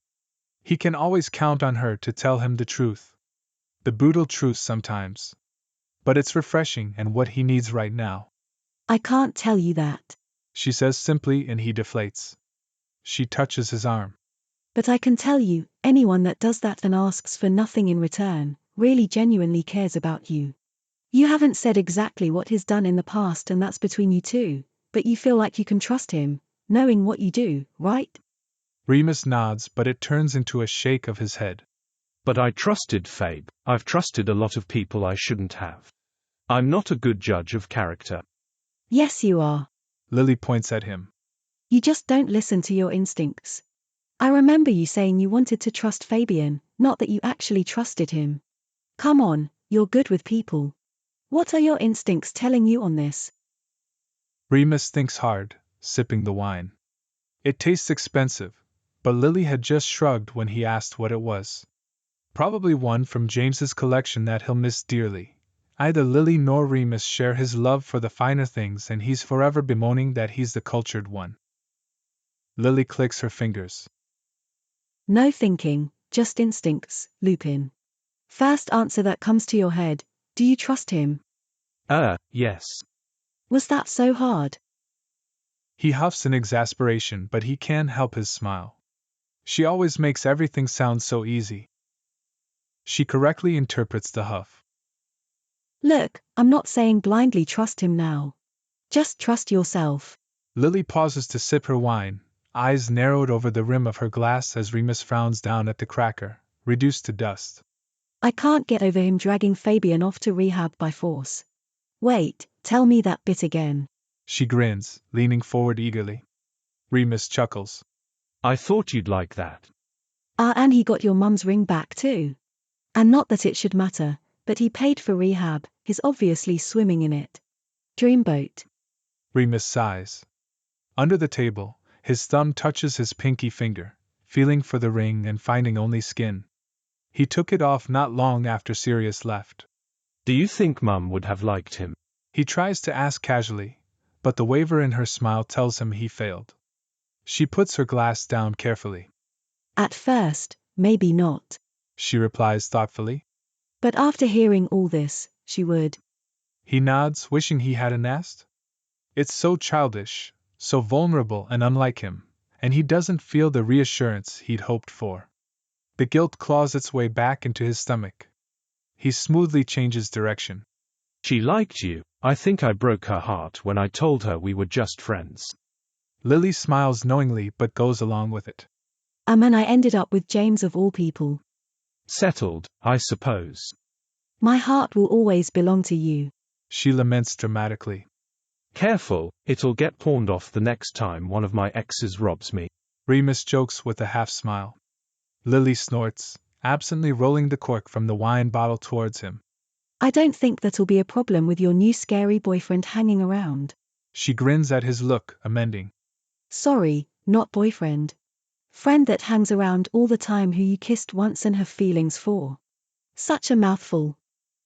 He can always count on her to tell him the truth. The brutal truth sometimes. But it's refreshing and what he needs right now. I can't tell you that. She says simply and he deflates. She touches his arm. But I can tell you, anyone that does that and asks for nothing in return, really genuinely cares about you. You haven't said exactly what he's done in the past and that's between you two, but you feel like you can trust him, knowing what you do, right? Remus nods, but it turns into a shake of his head. But I trusted Fabe. I've trusted a lot of people I shouldn't have. I'm not a good judge of character. Yes, you are. Lily points at him. You just don't listen to your instincts. I remember you saying you wanted to trust Fabian, not that you actually trusted him. Come on, you're good with people. What are your instincts telling you on this? Remus thinks hard, sipping the wine. It tastes expensive, but Lily had just shrugged when he asked what it was. Probably one from James's collection that he'll miss dearly. Either Lily nor Remus share his love for the finer things and he's forever bemoaning that he's the cultured one. Lily clicks her fingers. No thinking, just instincts, Lupin. First answer that comes to your head, do you trust him? Yes. Was that so hard? He huffs in exasperation, but he can't help his smile. She always makes everything sound so easy. She correctly interprets the huff. Look, I'm not saying blindly trust him now. Just trust yourself. Lily pauses to sip her wine, eyes narrowed over the rim of her glass as Remus frowns down at the cracker, reduced to dust. I can't get over him dragging Fabian off to rehab by force. Wait, tell me that bit again. She grins, leaning forward eagerly. Remus chuckles. I thought you'd like that. And he got your mum's ring back too. And not that it should matter, but he paid for rehab, he's obviously swimming in it. Dreamboat. Remus sighs. Under the table, his thumb touches his pinky finger, feeling for the ring and finding only skin. He took it off not long after Sirius left. Do you think Mum would have liked him? He tries to ask casually, but the waver in her smile tells him he failed. She puts her glass down carefully. At first, maybe not. She replies thoughtfully. But after hearing all this, she would. He nods, wishing he hadn't asked. It's so childish, so vulnerable and unlike him, and he doesn't feel the reassurance he'd hoped for. The guilt claws its way back into his stomach. He smoothly changes direction. She liked you. I think I broke her heart when I told her we were just friends. Lily smiles knowingly but goes along with it. And I ended up with James of all people. Settled, I suppose. My heart will always belong to you. She laments dramatically. Careful, it'll get pawned off the next time one of my exes robs me. Remus jokes with a half-smile. Lily snorts, absently rolling the cork from the wine bottle towards him. I don't think that'll be a problem with your new scary boyfriend hanging around. She grins at his look, amending. Sorry, not boyfriend. Friend that hangs around all the time who you kissed once and have feelings for. Such a mouthful.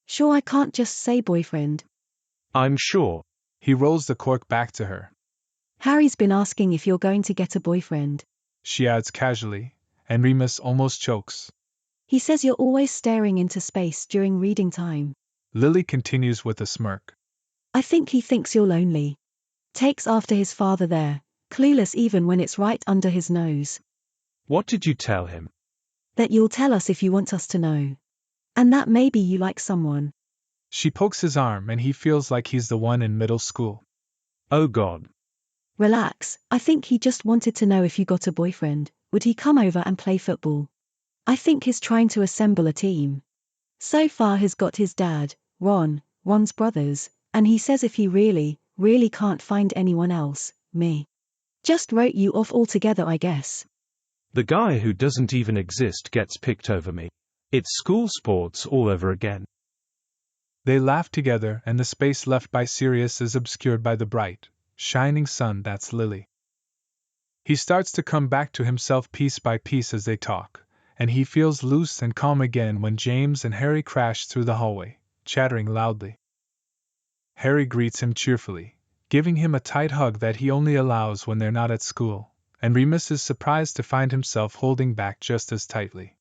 Sure I can't just say boyfriend. I'm sure. He rolls the cork back to her. Harry's been asking if you're going to get a boyfriend. She adds casually, and Remus almost chokes. He says you're always staring into space during reading time. Lily continues with a smirk. I think he thinks you're lonely. Takes after his father there, clueless even when it's right under his nose. What did you tell him? That you'll tell us if you want us to know. And that maybe you like someone. She pokes his arm and he feels like he's the one in middle school. Oh God. Relax, I think he just wanted to know if you got a boyfriend, would he come over and play football? I think he's trying to assemble a team. So far he's got his dad, Ron's brothers, and he says if he really can't find anyone else, me. Just wrote you off altogether, I guess. The guy who doesn't even exist gets picked over me. It's school sports all over again. They laugh together and the space left by Sirius is obscured by the bright, shining sun that's Lily. He starts to come back to himself piece by piece as they talk, and he feels loose and calm again when James and Harry crash through the hallway, chattering loudly. Harry greets him cheerfully, giving him a tight hug that he only allows when they're not at school, and Remus is surprised to find himself holding back just as tightly.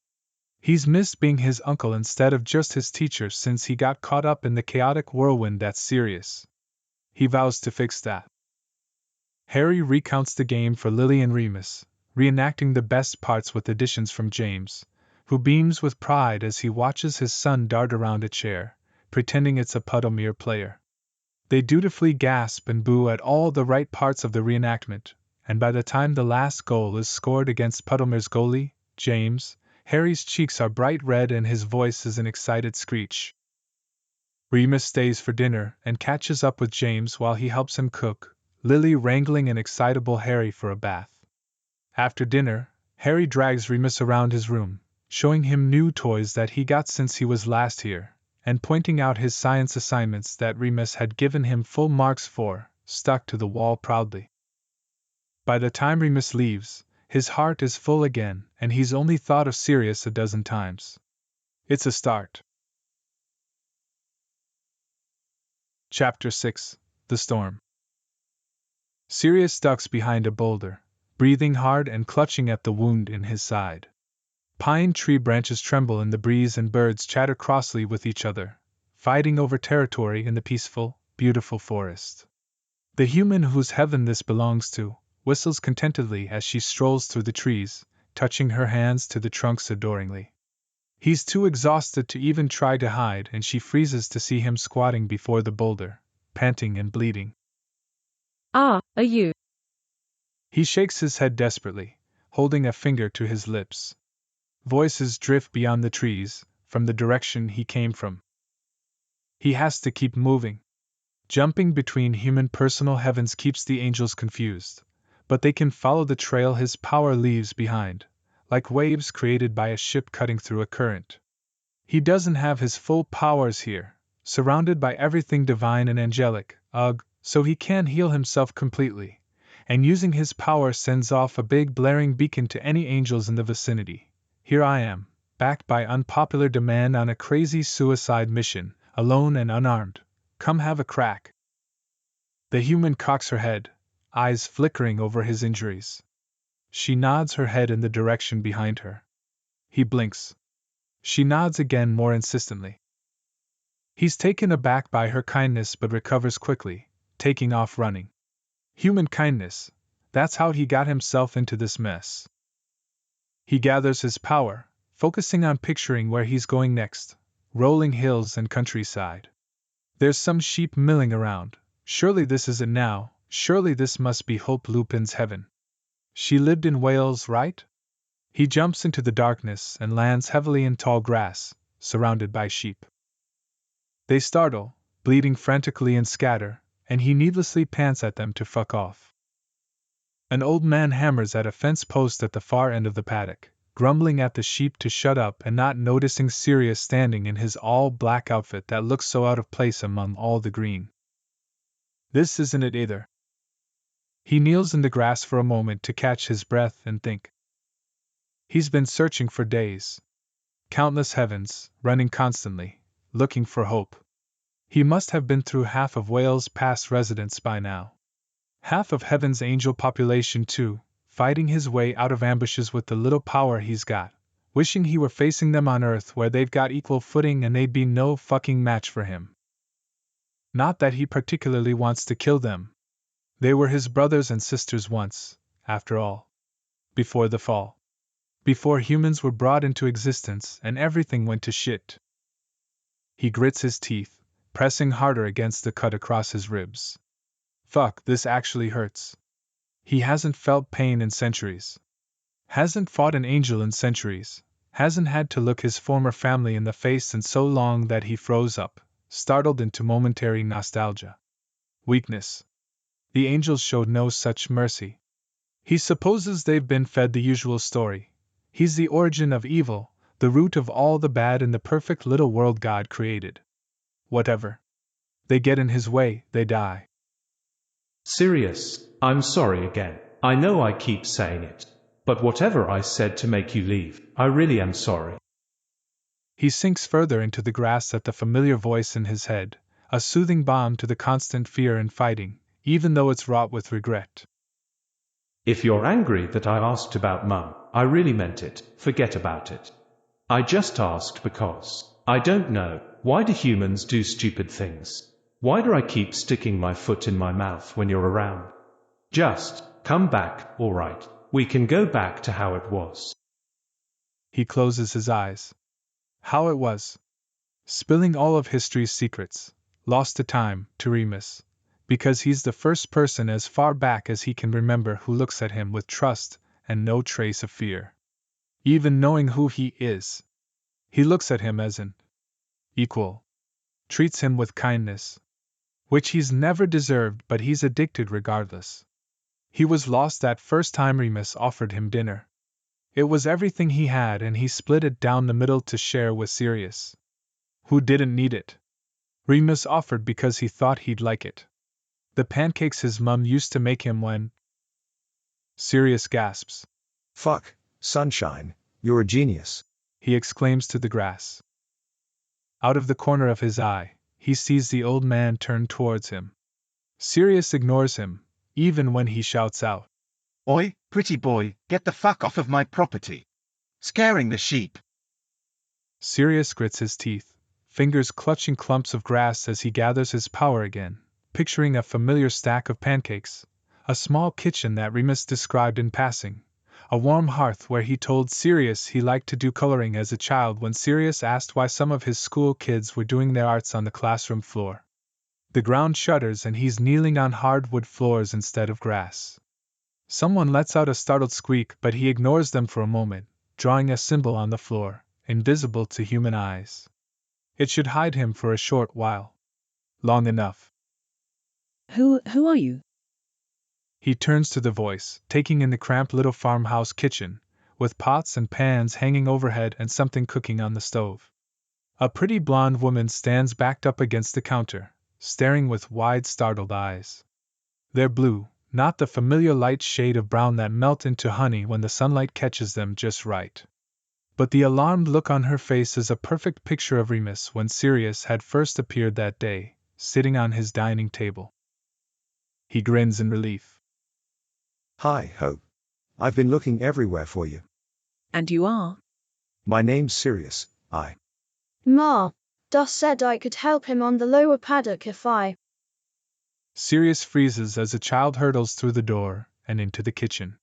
He's missed being his uncle instead of just his teacher since he got caught up in the chaotic whirlwind that's Sirius. He vows to fix that. Harry recounts the game for Lily and Remus, reenacting the best parts with additions from James, who beams with pride as he watches his son dart around a chair, pretending it's a Puddlemere player. They dutifully gasp and boo at all the right parts of the reenactment, and by the time the last goal is scored against Puddlemere's goalie, James, Harry's cheeks are bright red and his voice is an excited screech. Remus stays for dinner and catches up with James while he helps him cook, Lily wrangling an excitable Harry for a bath. After dinner, Harry drags Remus around his room, showing him new toys that he got since he was last here, and pointing out his science assignments that Remus had given him full marks for, stuck to the wall proudly. By the time Remus leaves, his heart is full again, and he's only thought of Sirius a dozen times. It's a start. Chapter 6: The Storm. Sirius ducks behind a boulder, breathing hard and clutching at the wound in his side. Pine tree branches tremble in the breeze and birds chatter crossly with each other, fighting over territory in the peaceful, beautiful forest. The human whose heaven this belongs to whistles contentedly as she strolls through the trees, touching her hands to the trunks adoringly. He's too exhausted to even try to hide, and she freezes to see him squatting before the boulder, panting and bleeding. Ah, are you? He shakes his head desperately, holding a finger to his lips. Voices drift beyond the trees, from the direction he came from. He has to keep moving. Jumping between human personal heavens keeps the angels confused, but they can follow the trail his power leaves behind, like waves created by a ship cutting through a current. He doesn't have his full powers here, surrounded by everything divine and angelic, so he can't heal himself completely, and using his power sends off a big blaring beacon to any angels in the vicinity. Here I am, backed by unpopular demand on a crazy suicide mission, alone and unarmed. Come have a crack. The human cocks her head, eyes flickering over his injuries. She nods her head in the direction behind her. He blinks. She nods again more insistently. He's taken aback by her kindness but recovers quickly, taking off running. Human kindness, that's how he got himself into this mess. He gathers his power, focusing on picturing where he's going next, rolling hills and countryside. There's some sheep milling around. Surely this is it now, surely this must be Hope Lupin's heaven. She lived in Wales, right? He jumps into the darkness and lands heavily in tall grass, surrounded by sheep. They startle, bleating frantically and scatter, and he needlessly pants at them to fuck off. An old man hammers at a fence post at the far end of the paddock, grumbling at the sheep to shut up and not noticing Sirius standing in his all-black outfit that looks so out of place among all the green. This isn't it either. He kneels in the grass for a moment to catch his breath and think. He's been searching for days. Countless heavens, running constantly, looking for hope. He must have been through half of Wales' past residents by now. Half of heaven's angel population too, fighting his way out of ambushes with the little power he's got, wishing he were facing them on Earth where they've got equal footing and they'd be no fucking match for him. Not that he particularly wants to kill them. They were his brothers and sisters once, after all. Before the fall. Before humans were brought into existence and everything went to shit. He grits his teeth, pressing harder against the cut across his ribs. Fuck, this actually hurts. He hasn't felt pain in centuries. Hasn't fought an angel in centuries. Hasn't had to look his former family in the face in so long that he froze up, startled into momentary nostalgia. Weakness. The angels showed no such mercy. He supposes they've been fed the usual story. He's the origin of evil, the root of all the bad in the perfect little world God created. Whatever. They get in his way, they die. Sirius, I'm sorry again. I know I keep saying it. But whatever I said to make you leave, I really am sorry. He sinks further into the grass at the familiar voice in his head, a soothing balm to the constant fear and fighting, even though it's wrought with regret. If you're angry that I asked about Mum, I really meant it, forget about it. I just asked because, I don't know, why do humans do stupid things? Why do I keep sticking my foot in my mouth when you're around? Just, come back, alright, we can go back to how it was. He closes his eyes. How it was. Spilling all of history's secrets, lost to time, to Remus, because he's the first person as far back as he can remember who looks at him with trust and no trace of fear. Even knowing who he is, he looks at him as an equal, treats him with kindness, which he's never deserved, but he's addicted regardless. He was lost that first time Remus offered him dinner. It was everything he had, and he split it down the middle to share with Sirius, who didn't need it. Remus offered because he thought he'd like it. The pancakes his mum used to make him when... Sirius gasps. Fuck, sunshine, you're a genius. He exclaims to the grass. Out of the corner of his eye, he sees the old man turn towards him. Sirius ignores him, even when he shouts out, Oi, pretty boy, get the fuck off of my property. Scaring the sheep. Sirius grits his teeth, fingers clutching clumps of grass as he gathers his power again, picturing a familiar stack of pancakes, a small kitchen that Remus described in passing, a warm hearth where he told Sirius he liked to do coloring as a child when Sirius asked why some of his school kids were doing their arts on the classroom floor. The ground shudders and he's kneeling on hardwood floors instead of grass. Someone lets out a startled squeak, but he ignores them for a moment, drawing a symbol on the floor, invisible to human eyes. It should hide him for a short while. Long enough. Who are you? He turns to the voice, taking in the cramped little farmhouse kitchen, with pots and pans hanging overhead and something cooking on the stove. A pretty blonde woman stands backed up against the counter, staring with wide, startled eyes. They're blue, not the familiar light shade of brown that melt into honey when the sunlight catches them just right. But the alarmed look on her face is a perfect picture of Remus when Sirius had first appeared that day, sitting on his dining table. He grins in relief. Hi, Hope. I've been looking everywhere for you. And you are? My name's Sirius, Ma, Dus said I could help him on the lower paddock if I... Sirius freezes as a child hurtles through the door and into the kitchen.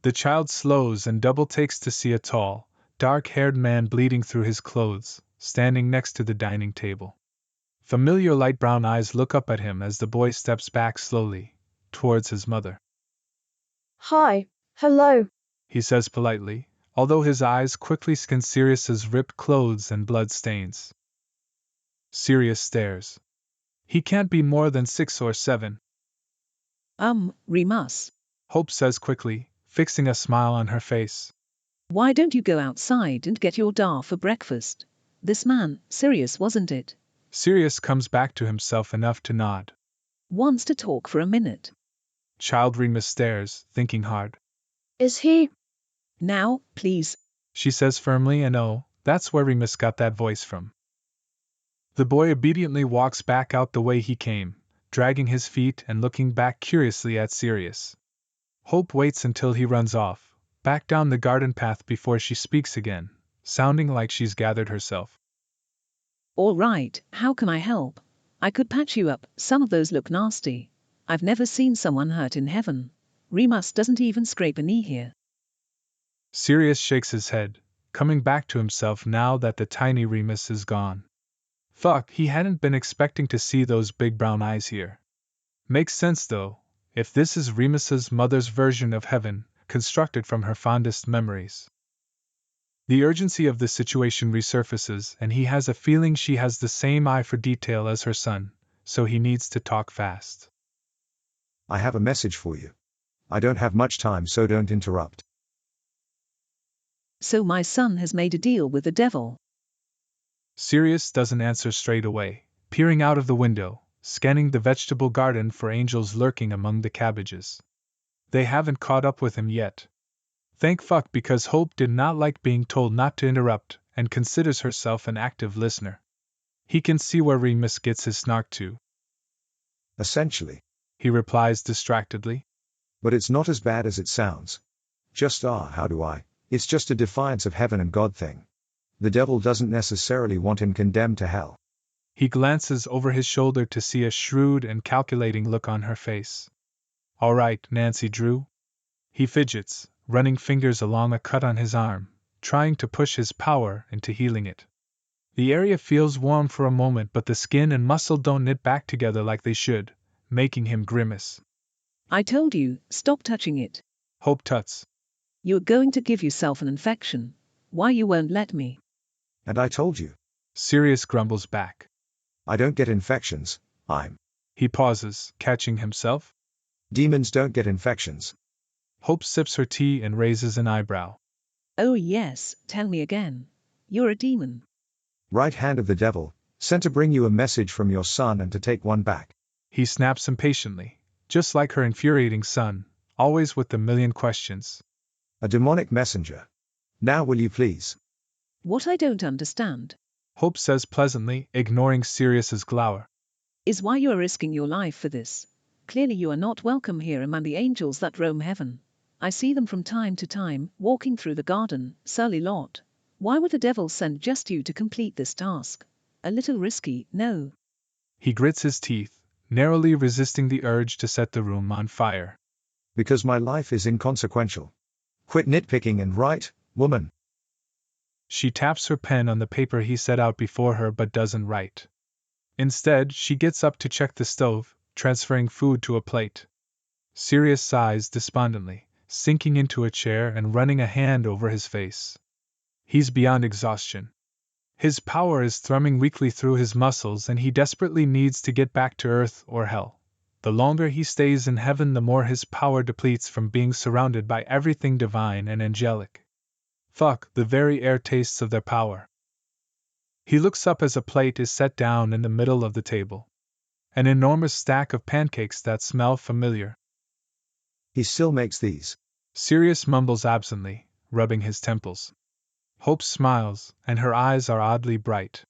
The child slows and double takes to see a tall, dark-haired man bleeding through his clothes, standing next to the dining table. Familiar light brown eyes look up at him as the boy steps back slowly, towards his mother. Hi, hello. He says politely, although his eyes quickly scan Sirius's ripped clothes and blood stains. Sirius stares. He can't be more than 6 or 7. Remus. Hope says quickly, fixing a smile on her face. Why don't you go outside and get your da for breakfast? This man, Sirius, wasn't it? Sirius comes back to himself enough to nod. Wants to talk for a minute. Child Remus stares, thinking hard. Is he? Now, please. She says firmly, and oh, that's where Remus got that voice from. The boy obediently walks back out the way he came, dragging his feet and looking back curiously at Sirius. Hope waits until he runs off, back down the garden path before she speaks again, sounding like she's gathered herself. All right, how can I help? I could patch you up, some of those look nasty. I've never seen someone hurt in heaven. Remus doesn't even scrape a knee here. Sirius shakes his head, coming back to himself now that the tiny Remus is gone. Fuck, he hadn't been expecting to see those big brown eyes here. Makes sense though, if this is Remus's mother's version of heaven, constructed from her fondest memories. The urgency of the situation resurfaces, and he has a feeling she has the same eye for detail as her son, so he needs to talk fast. I have a message for you. I don't have much time, so don't interrupt. So my son has made a deal with the devil. Sirius doesn't answer straight away, peering out of the window, scanning the vegetable garden for angels lurking among the cabbages. They haven't caught up with him yet. Thank fuck, because Hope did not like being told not to interrupt and considers herself an active listener. He can see where Remus gets his snark to. Essentially. He replies distractedly. But it's not as bad as it sounds. How do I? It's just a defiance of heaven and God thing. The devil doesn't necessarily want him condemned to hell. He glances over his shoulder to see a shrewd and calculating look on her face. All right, Nancy Drew. He fidgets, running fingers along a cut on his arm, trying to push his power into healing it. The area feels warm for a moment, but the skin and muscle don't knit back together like they should, making him grimace. I told you, stop touching it. Hope tuts. You're going to give yourself an infection. Why you won't let me? And I told you. Sirius grumbles back. I don't get infections, He pauses, catching himself. Demons don't get infections. Hope sips her tea and raises an eyebrow. Oh yes, tell me again. You're a demon. Right hand of the devil, sent to bring you a message from your son and to take one back. He snaps impatiently, just like her infuriating son, always with the million questions. A demonic messenger. Now will you please? What I don't understand Hope says pleasantly, ignoring Sirius's glower. is why you are risking your life for this. Clearly you are not welcome here among the angels that roam heaven. I see them from time to time, walking through the garden, surly lot. Why would the devil send just you to complete this task? A little risky, no? He grits his teeth, narrowly resisting the urge to set the room on fire. Because my life is inconsequential. Quit nitpicking and write, woman. She taps her pen on the paper he set out before her but doesn't write. Instead, she gets up to check the stove, transferring food to a plate. Sirius sighs despondently, sinking into a chair and running a hand over his face. He's beyond exhaustion. His power is thrumming weakly through his muscles and he desperately needs to get back to Earth or hell. The longer he stays in heaven, the more his power depletes from being surrounded by everything divine and angelic. Fuck, the very air tastes of their power. He looks up as a plate is set down in the middle of the table. An enormous stack of pancakes that smell familiar. He still makes these. Sirius mumbles absently, rubbing his temples. Hope smiles, and her eyes are oddly bright.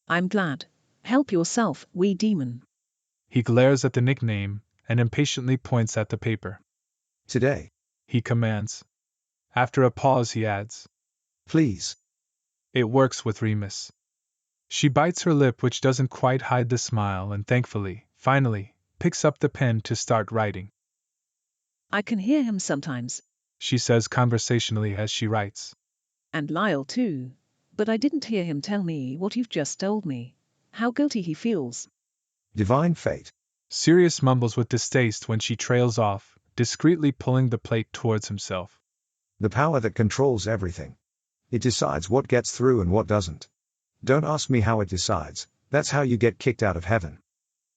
I'm glad. Help yourself, wee demon. He glares at the nickname, and impatiently points at the paper. Today. He commands. After a pause he adds. Please. It works with Remus. She bites her lip, which doesn't quite hide the smile, and thankfully, finally, picks up the pen to start writing. I can hear him sometimes, she says conversationally as she writes. And Lyle too. But I didn't hear him tell me what you've just told me. How guilty he feels. Divine fate. Sirius mumbles with distaste when she trails off, discreetly pulling the plate towards himself. The power that controls everything. It decides what gets through and what doesn't. Don't ask me how it decides, that's how you get kicked out of heaven.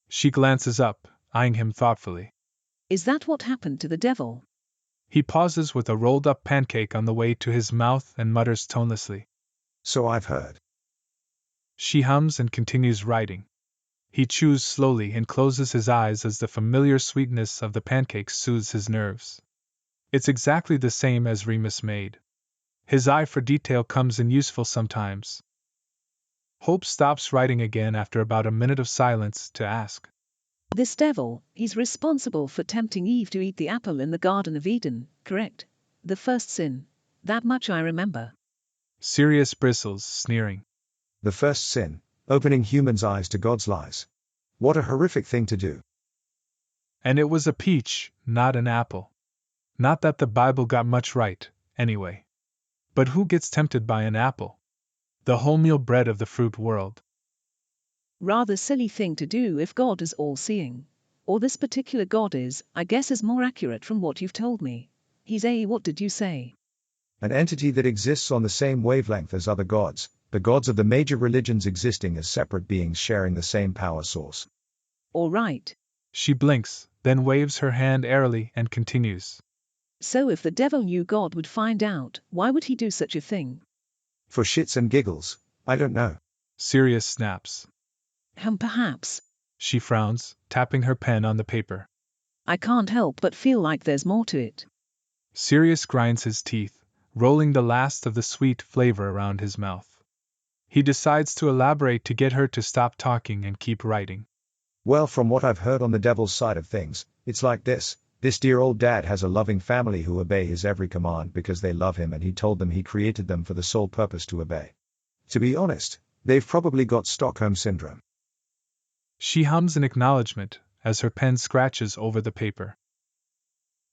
She glances up, eyeing him thoughtfully. Is that what happened to the devil? He pauses with a rolled-up pancake on the way to his mouth and mutters tonelessly. So I've heard. She hums and continues writing. He chews slowly and closes his eyes as the familiar sweetness of the pancake soothes his nerves. It's exactly the same as Remus made. His eye for detail comes in useful sometimes. Hope stops writing again after about a minute of silence to ask. This devil, he's responsible for tempting Eve to eat the apple in the Garden of Eden, correct? The first sin. That much I remember. Sirius bristles, sneering. The first sin, opening humans' eyes to God's lies. What a horrific thing to do. And it was a peach, not an apple. Not that the Bible got much right, anyway. But who gets tempted by an apple? The wholemeal bread of the fruit world. Rather silly thing to do if God is all-seeing. Or this particular God is, I guess is more accurate from what you've told me. He's what did you say? An entity that exists on the same wavelength as other gods, the gods of the major religions existing as separate beings sharing the same power source. All right. She blinks, then waves her hand airily and continues. So if the devil knew God would find out, why would he do such a thing? For shits and giggles, I don't know. Sirius snaps. Perhaps. She frowns, tapping her pen on the paper. I can't help but feel like there's more to it. Sirius grinds his teeth, rolling the last of the sweet flavor around his mouth. He decides to elaborate to get her to stop talking and keep writing. Well, from what I've heard on the devil's side of things, it's like this. This dear old dad has a loving family who obey his every command because they love him and he told them he created them for the sole purpose to obey. To be honest, they've probably got Stockholm Syndrome. She hums in acknowledgement as her pen scratches over the paper.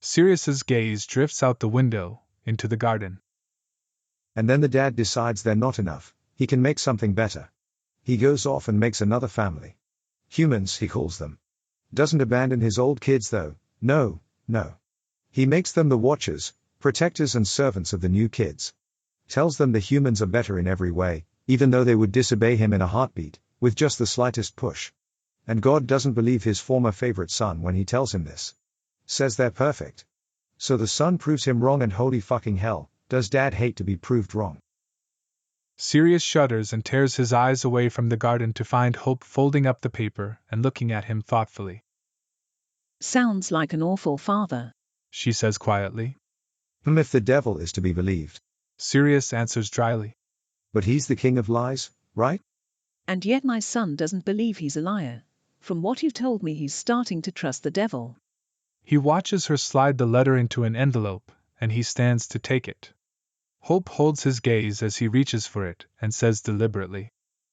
Sirius's gaze drifts out the window, into the garden. And then the dad decides they're not enough, he can make something better. He goes off and makes another family. Humans, he calls them. Doesn't abandon his old kids though, no. He makes them the watchers, protectors and servants of the new kids. Tells them the humans are better in every way, even though they would disobey him in a heartbeat, with just the slightest push. And God doesn't believe his former favorite son when he tells him this. Says they're perfect. So the son proves him wrong and holy fucking hell, does dad hate to be proved wrong. Sirius shudders and tears his eyes away from the garden to find Hope folding up the paper and looking at him thoughtfully. Sounds like an awful father, she says quietly. If the devil is to be believed. Sirius answers dryly. But he's the king of lies, right? And yet my son doesn't believe he's a liar. From what you've told me, he's starting to trust the devil. He watches her slide the letter into an envelope, and he stands to take it. Hope holds his gaze as he reaches for it and says deliberately,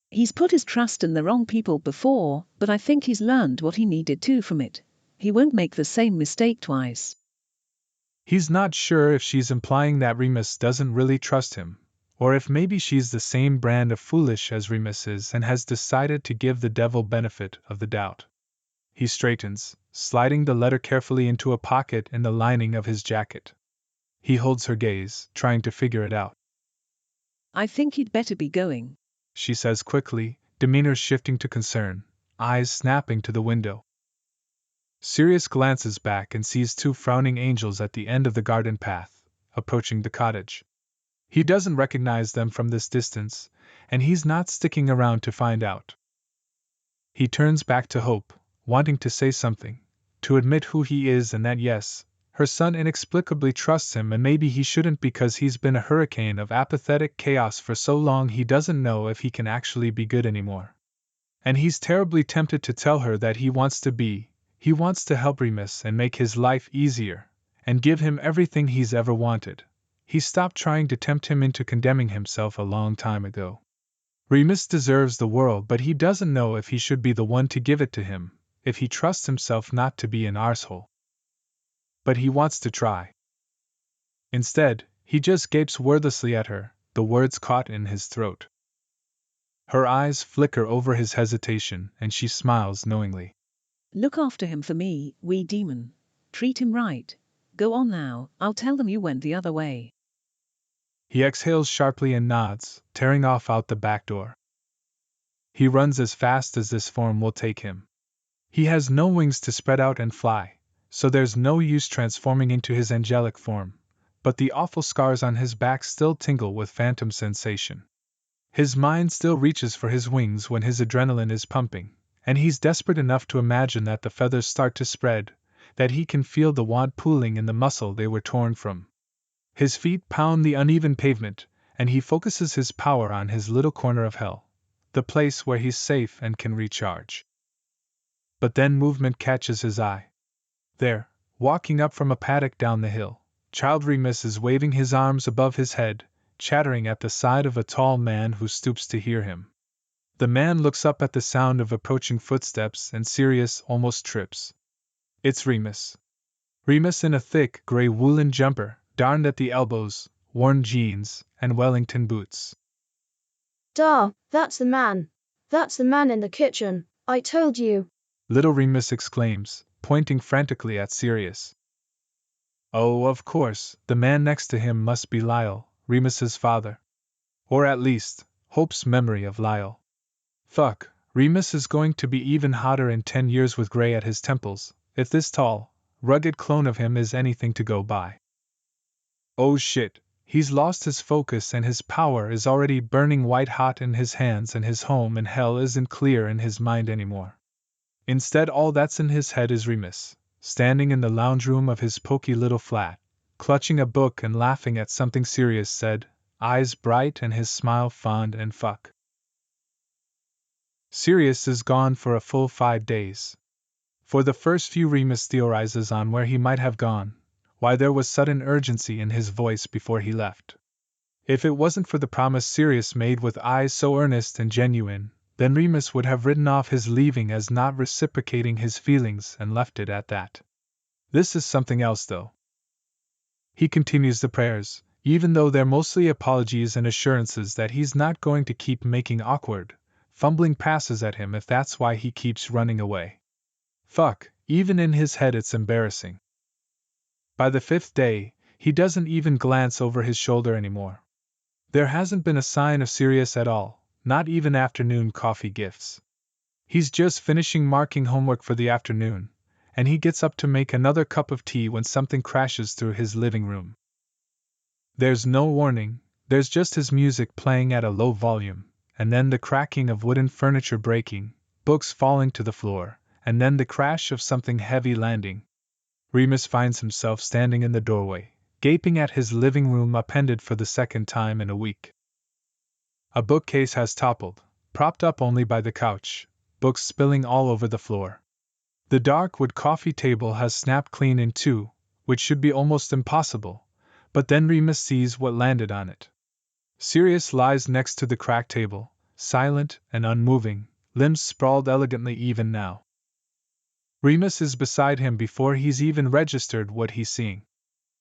He's put his trust in the wrong people before, but I think he's learned what he needed to from it. He won't make the same mistake twice. He's not sure if she's implying that Remus doesn't really trust him, or if maybe she's the same brand of foolish as Remus is and has decided to give the devil benefit of the doubt. He straightens, sliding the letter carefully into a pocket in the lining of his jacket. He holds her gaze, trying to figure it out. I think he'd better be going, she says quickly, demeanor shifting to concern, eyes snapping to the window. Sirius glances back and sees two frowning angels at the end of the garden path, approaching the cottage. He doesn't recognize them from this distance, and he's not sticking around to find out. He turns back to Hope, wanting to say something, to admit who he is and that yes, her son inexplicably trusts him and maybe he shouldn't because he's been a hurricane of apathetic chaos for so long he doesn't know if he can actually be good anymore. And he's terribly tempted to tell her that he wants to help Remus and make his life easier, and give him everything he's ever wanted. He stopped trying to tempt him into condemning himself a long time ago. Remus deserves the world, but he doesn't know if he should be the one to give it to him, if he trusts himself not to be an arsehole. But he wants to try. Instead, he just gapes wordlessly at her, the words caught in his throat. Her eyes flicker over his hesitation, and she smiles knowingly. Look after him for me, wee demon. Treat him right. Go on now, I'll tell them you went the other way. He exhales sharply and nods, tearing off out the back door. He runs as fast as this form will take him. He has no wings to spread out and fly, so there's no use transforming into his angelic form, but the awful scars on his back still tingle with phantom sensation. His mind still reaches for his wings when his adrenaline is pumping, and he's desperate enough to imagine that the feathers start to spread, that he can feel the wand pooling in the muscle they were torn from. His feet pound the uneven pavement, and he focuses his power on his little corner of hell, the place where he's safe and can recharge. But then movement catches his eye. There, walking up from a paddock down the hill, Child Remus is waving his arms above his head, chattering at the side of a tall man who stoops to hear him. The man looks up at the sound of approaching footsteps and Sirius almost trips. It's Remus. Remus in a thick gray woolen jumper, darned at the elbows, worn jeans, and Wellington boots. Duh, that's the man. That's the man in the kitchen, I told you. Little Remus exclaims, pointing frantically at Sirius. Oh, of course, the man next to him must be Lyle, Remus's father. Or at least, Hope's memory of Lyle. Fuck, Remus is going to be even hotter in 10 years with gray at his temples, if this tall, rugged clone of him is anything to go by. Oh shit, he's lost his focus and his power is already burning white hot in his hands and his home in hell isn't clear in his mind anymore. Instead, all that's in his head is Remus, standing in the lounge room of his poky little flat, clutching a book and laughing at something Sirius said, eyes bright and his smile fond and fuck. Sirius is gone for a full 5 days. For the first few, Remus theorizes on where he might have gone, why there was sudden urgency in his voice before he left. If it wasn't for the promise Sirius made with eyes so earnest and genuine, then Remus would have written off his leaving as not reciprocating his feelings and left it at that. This is something else, though. He continues the prayers, even though they're mostly apologies and assurances that he's not going to keep making awkward, fumbling passes at him if that's why he keeps running away. Fuck, even in his head it's embarrassing. By the 5th day, he doesn't even glance over his shoulder anymore. There hasn't been a sign of Sirius at all, not even afternoon coffee gifts. He's just finishing marking homework for the afternoon, and he gets up to make another cup of tea when something crashes through his living room. There's no warning, there's just his music playing at a low volume, and then the cracking of wooden furniture breaking, books falling to the floor, and then the crash of something heavy landing. Remus finds himself standing in the doorway, gaping at his living room upended for the second time in a week. A bookcase has toppled, propped up only by the couch, books spilling all over the floor. The dark wood coffee table has snapped clean in two, which should be almost impossible, but then Remus sees what landed on it. Sirius lies next to the cracked table, silent and unmoving, limbs sprawled elegantly even now. Remus is beside him before he's even registered what he's seeing.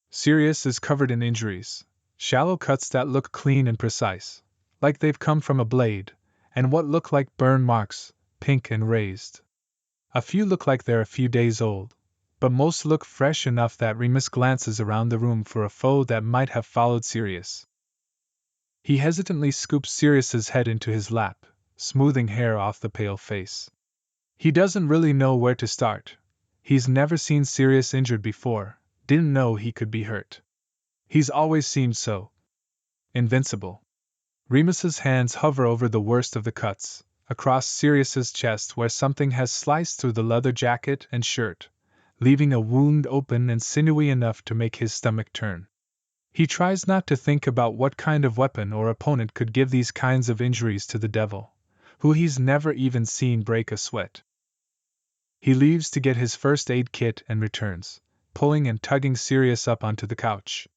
Sirius is covered in injuries, shallow cuts that look clean and precise, like they've come from a blade, and what look like burn marks, pink and raised. A few look like they're a few days old, but most look fresh enough that Remus glances around the room for a foe that might have followed Sirius. He hesitantly scoops Sirius's head into his lap, smoothing hair off the pale face. He doesn't really know where to start. He's never seen Sirius injured before, didn't know he could be hurt. He's always seemed so invincible. Remus's hands hover over the worst of the cuts, across Sirius's chest where something has sliced through the leather jacket and shirt, leaving a wound open and sinewy enough to make his stomach turn. He tries not to think about what kind of weapon or opponent could give these kinds of injuries to the devil, who he's never even seen break a sweat. He leaves to get his first aid kit and returns, pulling and tugging Sirius up onto the couch.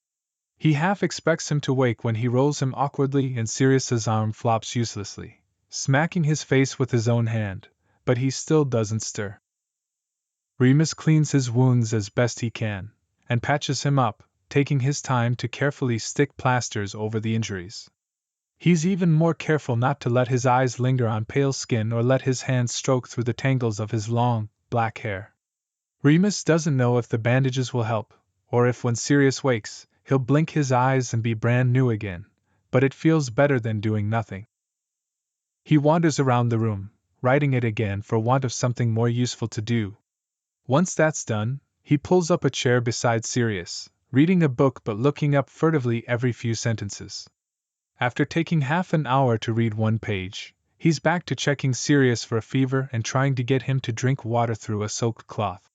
He half expects him to wake when he rolls him awkwardly and Sirius's arm flops uselessly, smacking his face with his own hand, but he still doesn't stir. Remus cleans his wounds as best he can, and patches him up, taking his time to carefully stick plasters over the injuries. He's even more careful not to let his eyes linger on pale skin or let his hands stroke through the tangles of his long, black hair. Remus doesn't know if the bandages will help, or if when Sirius wakes, he'll blink his eyes and be brand new again, but it feels better than doing nothing. He wanders around the room, writing it again for want of something more useful to do. Once that's done, he pulls up a chair beside Sirius, reading a book but looking up furtively every few sentences. After taking half an hour to read one page, he's back to checking Sirius for a fever and trying to get him to drink water through a soaked cloth.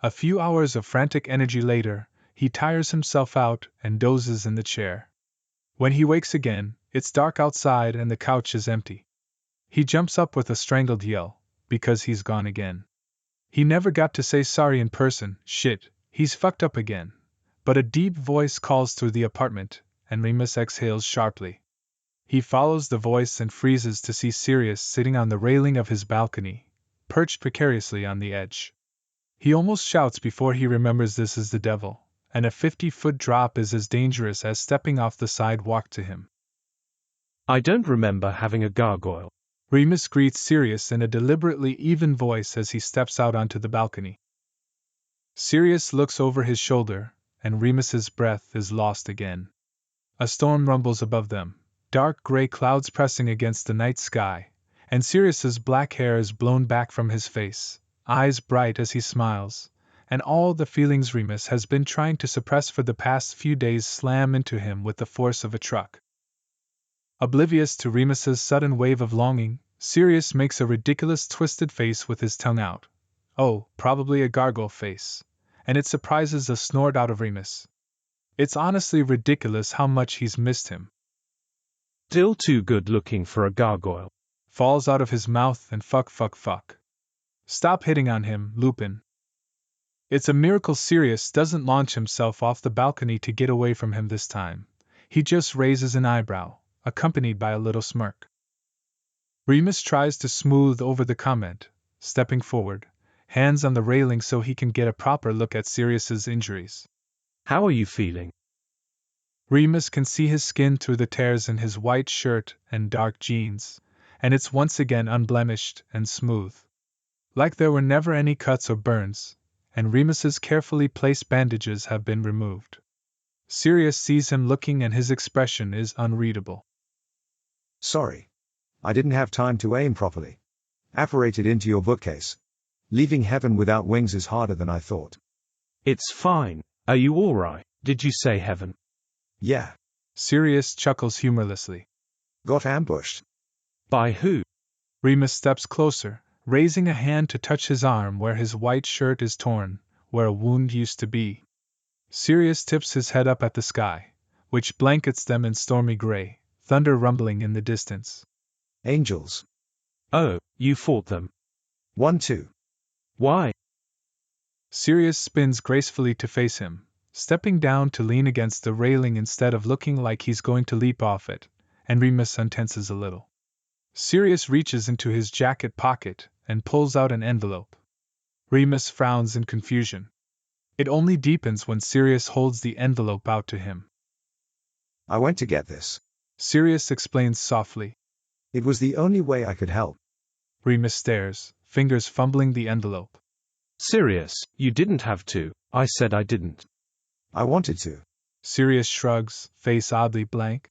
A few hours of frantic energy later, he tires himself out and dozes in the chair. When he wakes again, it's dark outside and the couch is empty. He jumps up with a strangled yell, because he's gone again. He never got to say sorry in person, shit, he's fucked up again. But a deep voice calls through the apartment, and Remus exhales sharply. He follows the voice and freezes to see Sirius sitting on the railing of his balcony, perched precariously on the edge. He almost shouts before he remembers this is the devil, and a 50-foot drop is as dangerous as stepping off the sidewalk to him. I don't remember having a gargoyle. Remus greets Sirius in a deliberately even voice as he steps out onto the balcony. Sirius looks over his shoulder, and Remus's breath is lost again. A storm rumbles above them, dark gray clouds pressing against the night sky, and Sirius's black hair is blown back from his face, eyes bright as he smiles, and all the feelings Remus has been trying to suppress for the past few days slam into him with the force of a truck. Oblivious to Remus's sudden wave of longing, Sirius makes a ridiculous twisted face with his tongue out. Oh, probably a gargoyle face, and it surprises a snort out of Remus. It's honestly ridiculous how much he's missed him. Still too good looking for a gargoyle. Falls out of his mouth and fuck. Stop hitting on him, Lupin. It's a miracle Sirius doesn't launch himself off the balcony to get away from him this time. He just raises an eyebrow, accompanied by a little smirk. Remus tries to smooth over the comment, stepping forward, hands on the railing so he can get a proper look at Sirius's injuries. How are you feeling? Remus can see his skin through the tears in his white shirt and dark jeans, and it's once again unblemished and smooth. Like there were never any cuts or burns, and Remus's carefully placed bandages have been removed. Sirius sees him looking and his expression is unreadable. Sorry. I didn't have time to aim properly. Apparated into your bookcase. Leaving heaven without wings is harder than I thought. It's fine. Are you alright? Did you say heaven? Yeah. Sirius chuckles humorlessly. Got ambushed. By who? Remus steps closer, raising a hand to touch his arm where his white shirt is torn, where a wound used to be. Sirius tips his head up at the sky, which blankets them in stormy gray, thunder rumbling in the distance. Angels. Oh, you fought them. 1-2. Why? Sirius spins gracefully to face him, stepping down to lean against the railing instead of looking like he's going to leap off it, and Remus untenses a little. Sirius reaches into his jacket pocket and pulls out an envelope. Remus frowns in confusion. It only deepens when Sirius holds the envelope out to him. I went to get this. Sirius explains softly. It was the only way I could help. Remus stares, fingers fumbling the envelope. Sirius, you didn't have to. I said I didn't. I wanted to. Sirius shrugs, face oddly blank.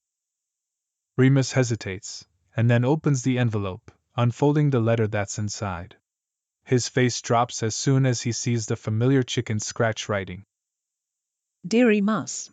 Remus hesitates, and then opens the envelope, unfolding the letter that's inside. His face drops as soon as he sees the familiar chicken scratch writing. Dear Remus,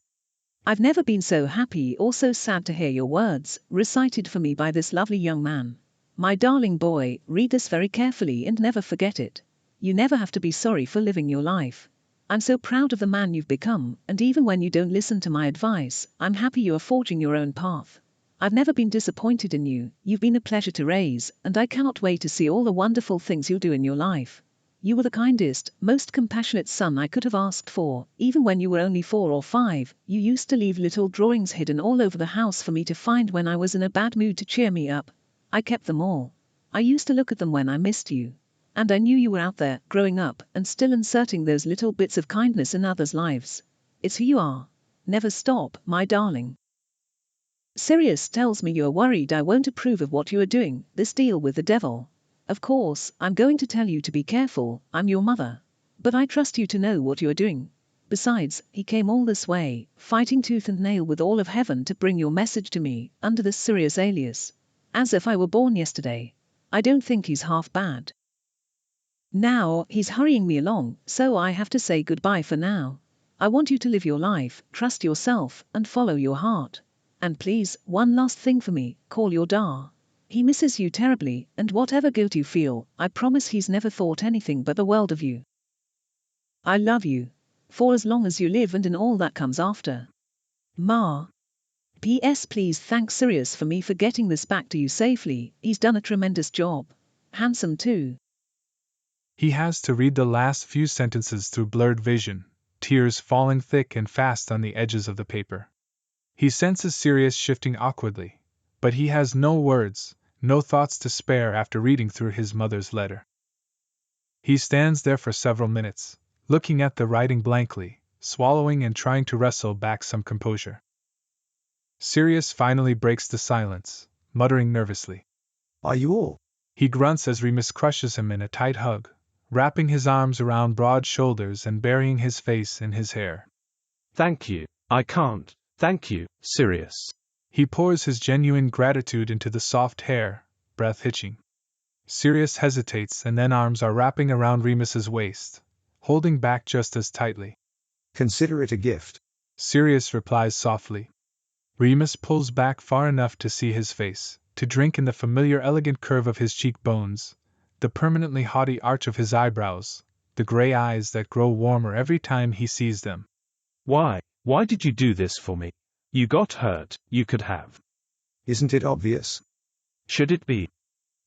I've never been so happy or so sad to hear your words recited for me by this lovely young man. My darling boy, read this very carefully and never forget it. You never have to be sorry for living your life. I'm so proud of the man you've become, and even when you don't listen to my advice, I'm happy you are forging your own path. I've never been disappointed in you, you've been a pleasure to raise, and I cannot wait to see all the wonderful things you'll do in your life. You were the kindest, most compassionate son I could have asked for. Even when you were only 4 or 5, you used to leave little drawings hidden all over the house for me to find when I was in a bad mood to cheer me up. I kept them all. I used to look at them when I missed you. And I knew you were out there, growing up, and still inserting those little bits of kindness in others' lives. It's who you are. Never stop, my darling. Sirius tells me you're worried I won't approve of what you are doing, this deal with the devil. Of course, I'm going to tell you to be careful, I'm your mother. But I trust you to know what you are doing. Besides, he came all this way, fighting tooth and nail with all of heaven to bring your message to me, under this Sirius alias. As if I were born yesterday. I don't think he's half bad. Now, he's hurrying me along, so I have to say goodbye for now. I want you to live your life, trust yourself, and follow your heart. And please, one last thing for me, call your da. He misses you terribly, and whatever guilt you feel, I promise he's never thought anything but the world of you. I love you. For as long as you live and in all that comes after. Ma. P.S. Please thank Sirius for me for getting this back to you safely, he's done a tremendous job. Handsome too. He has to read the last few sentences through blurred vision, tears falling thick and fast on the edges of the paper. He senses Sirius shifting awkwardly, but he has no words, no thoughts to spare after reading through his mother's letter. He stands there for several minutes, looking at the writing blankly, swallowing and trying to wrestle back some composure. Sirius finally breaks the silence, muttering nervously. Are you all? He grunts as Remus crushes him in a tight hug, wrapping his arms around broad shoulders and burying his face in his hair. Thank you. I can't. Thank you, Sirius. He pours his genuine gratitude into the soft hair, breath hitching. Sirius hesitates and then arms are wrapping around Remus's waist, holding back just as tightly. Consider it a gift. Sirius replies softly. Remus pulls back far enough to see his face, to drink in the familiar elegant curve of his cheekbones, the permanently haughty arch of his eyebrows, the gray eyes that grow warmer every time he sees them. Why did you do this for me? You got hurt, you could have. Isn't it obvious? Should it be?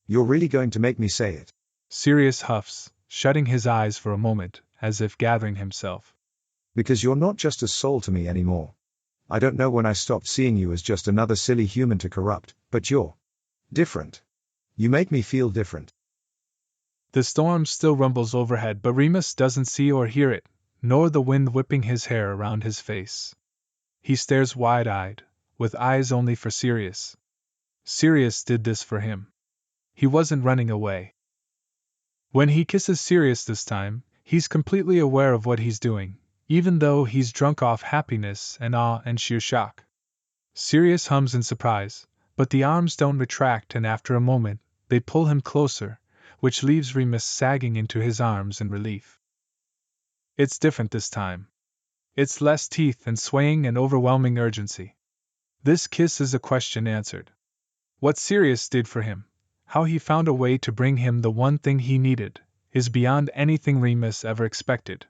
You're really going to make me say it? Sirius huffs, shutting his eyes for a moment, as if gathering himself. Because you're not just a soul to me anymore. I don't know when I stopped seeing you as just another silly human to corrupt, but you're different. You make me feel different. The storm still rumbles overhead, but Remus doesn't see or hear it, nor the wind whipping his hair around his face. He stares wide-eyed, with eyes only for Sirius. Sirius did this for him. He wasn't running away. When he kisses Sirius this time, he's completely aware of what he's doing, even though he's drunk off happiness and awe and sheer shock. Sirius hums in surprise, but the arms don't retract, and after a moment, they pull him closer, which leaves Remus sagging into his arms in relief. It's different this time. It's less teeth and swaying and overwhelming urgency. This kiss is a question answered. What Sirius did for him, how he found a way to bring him the one thing he needed, is beyond anything Remus ever expected.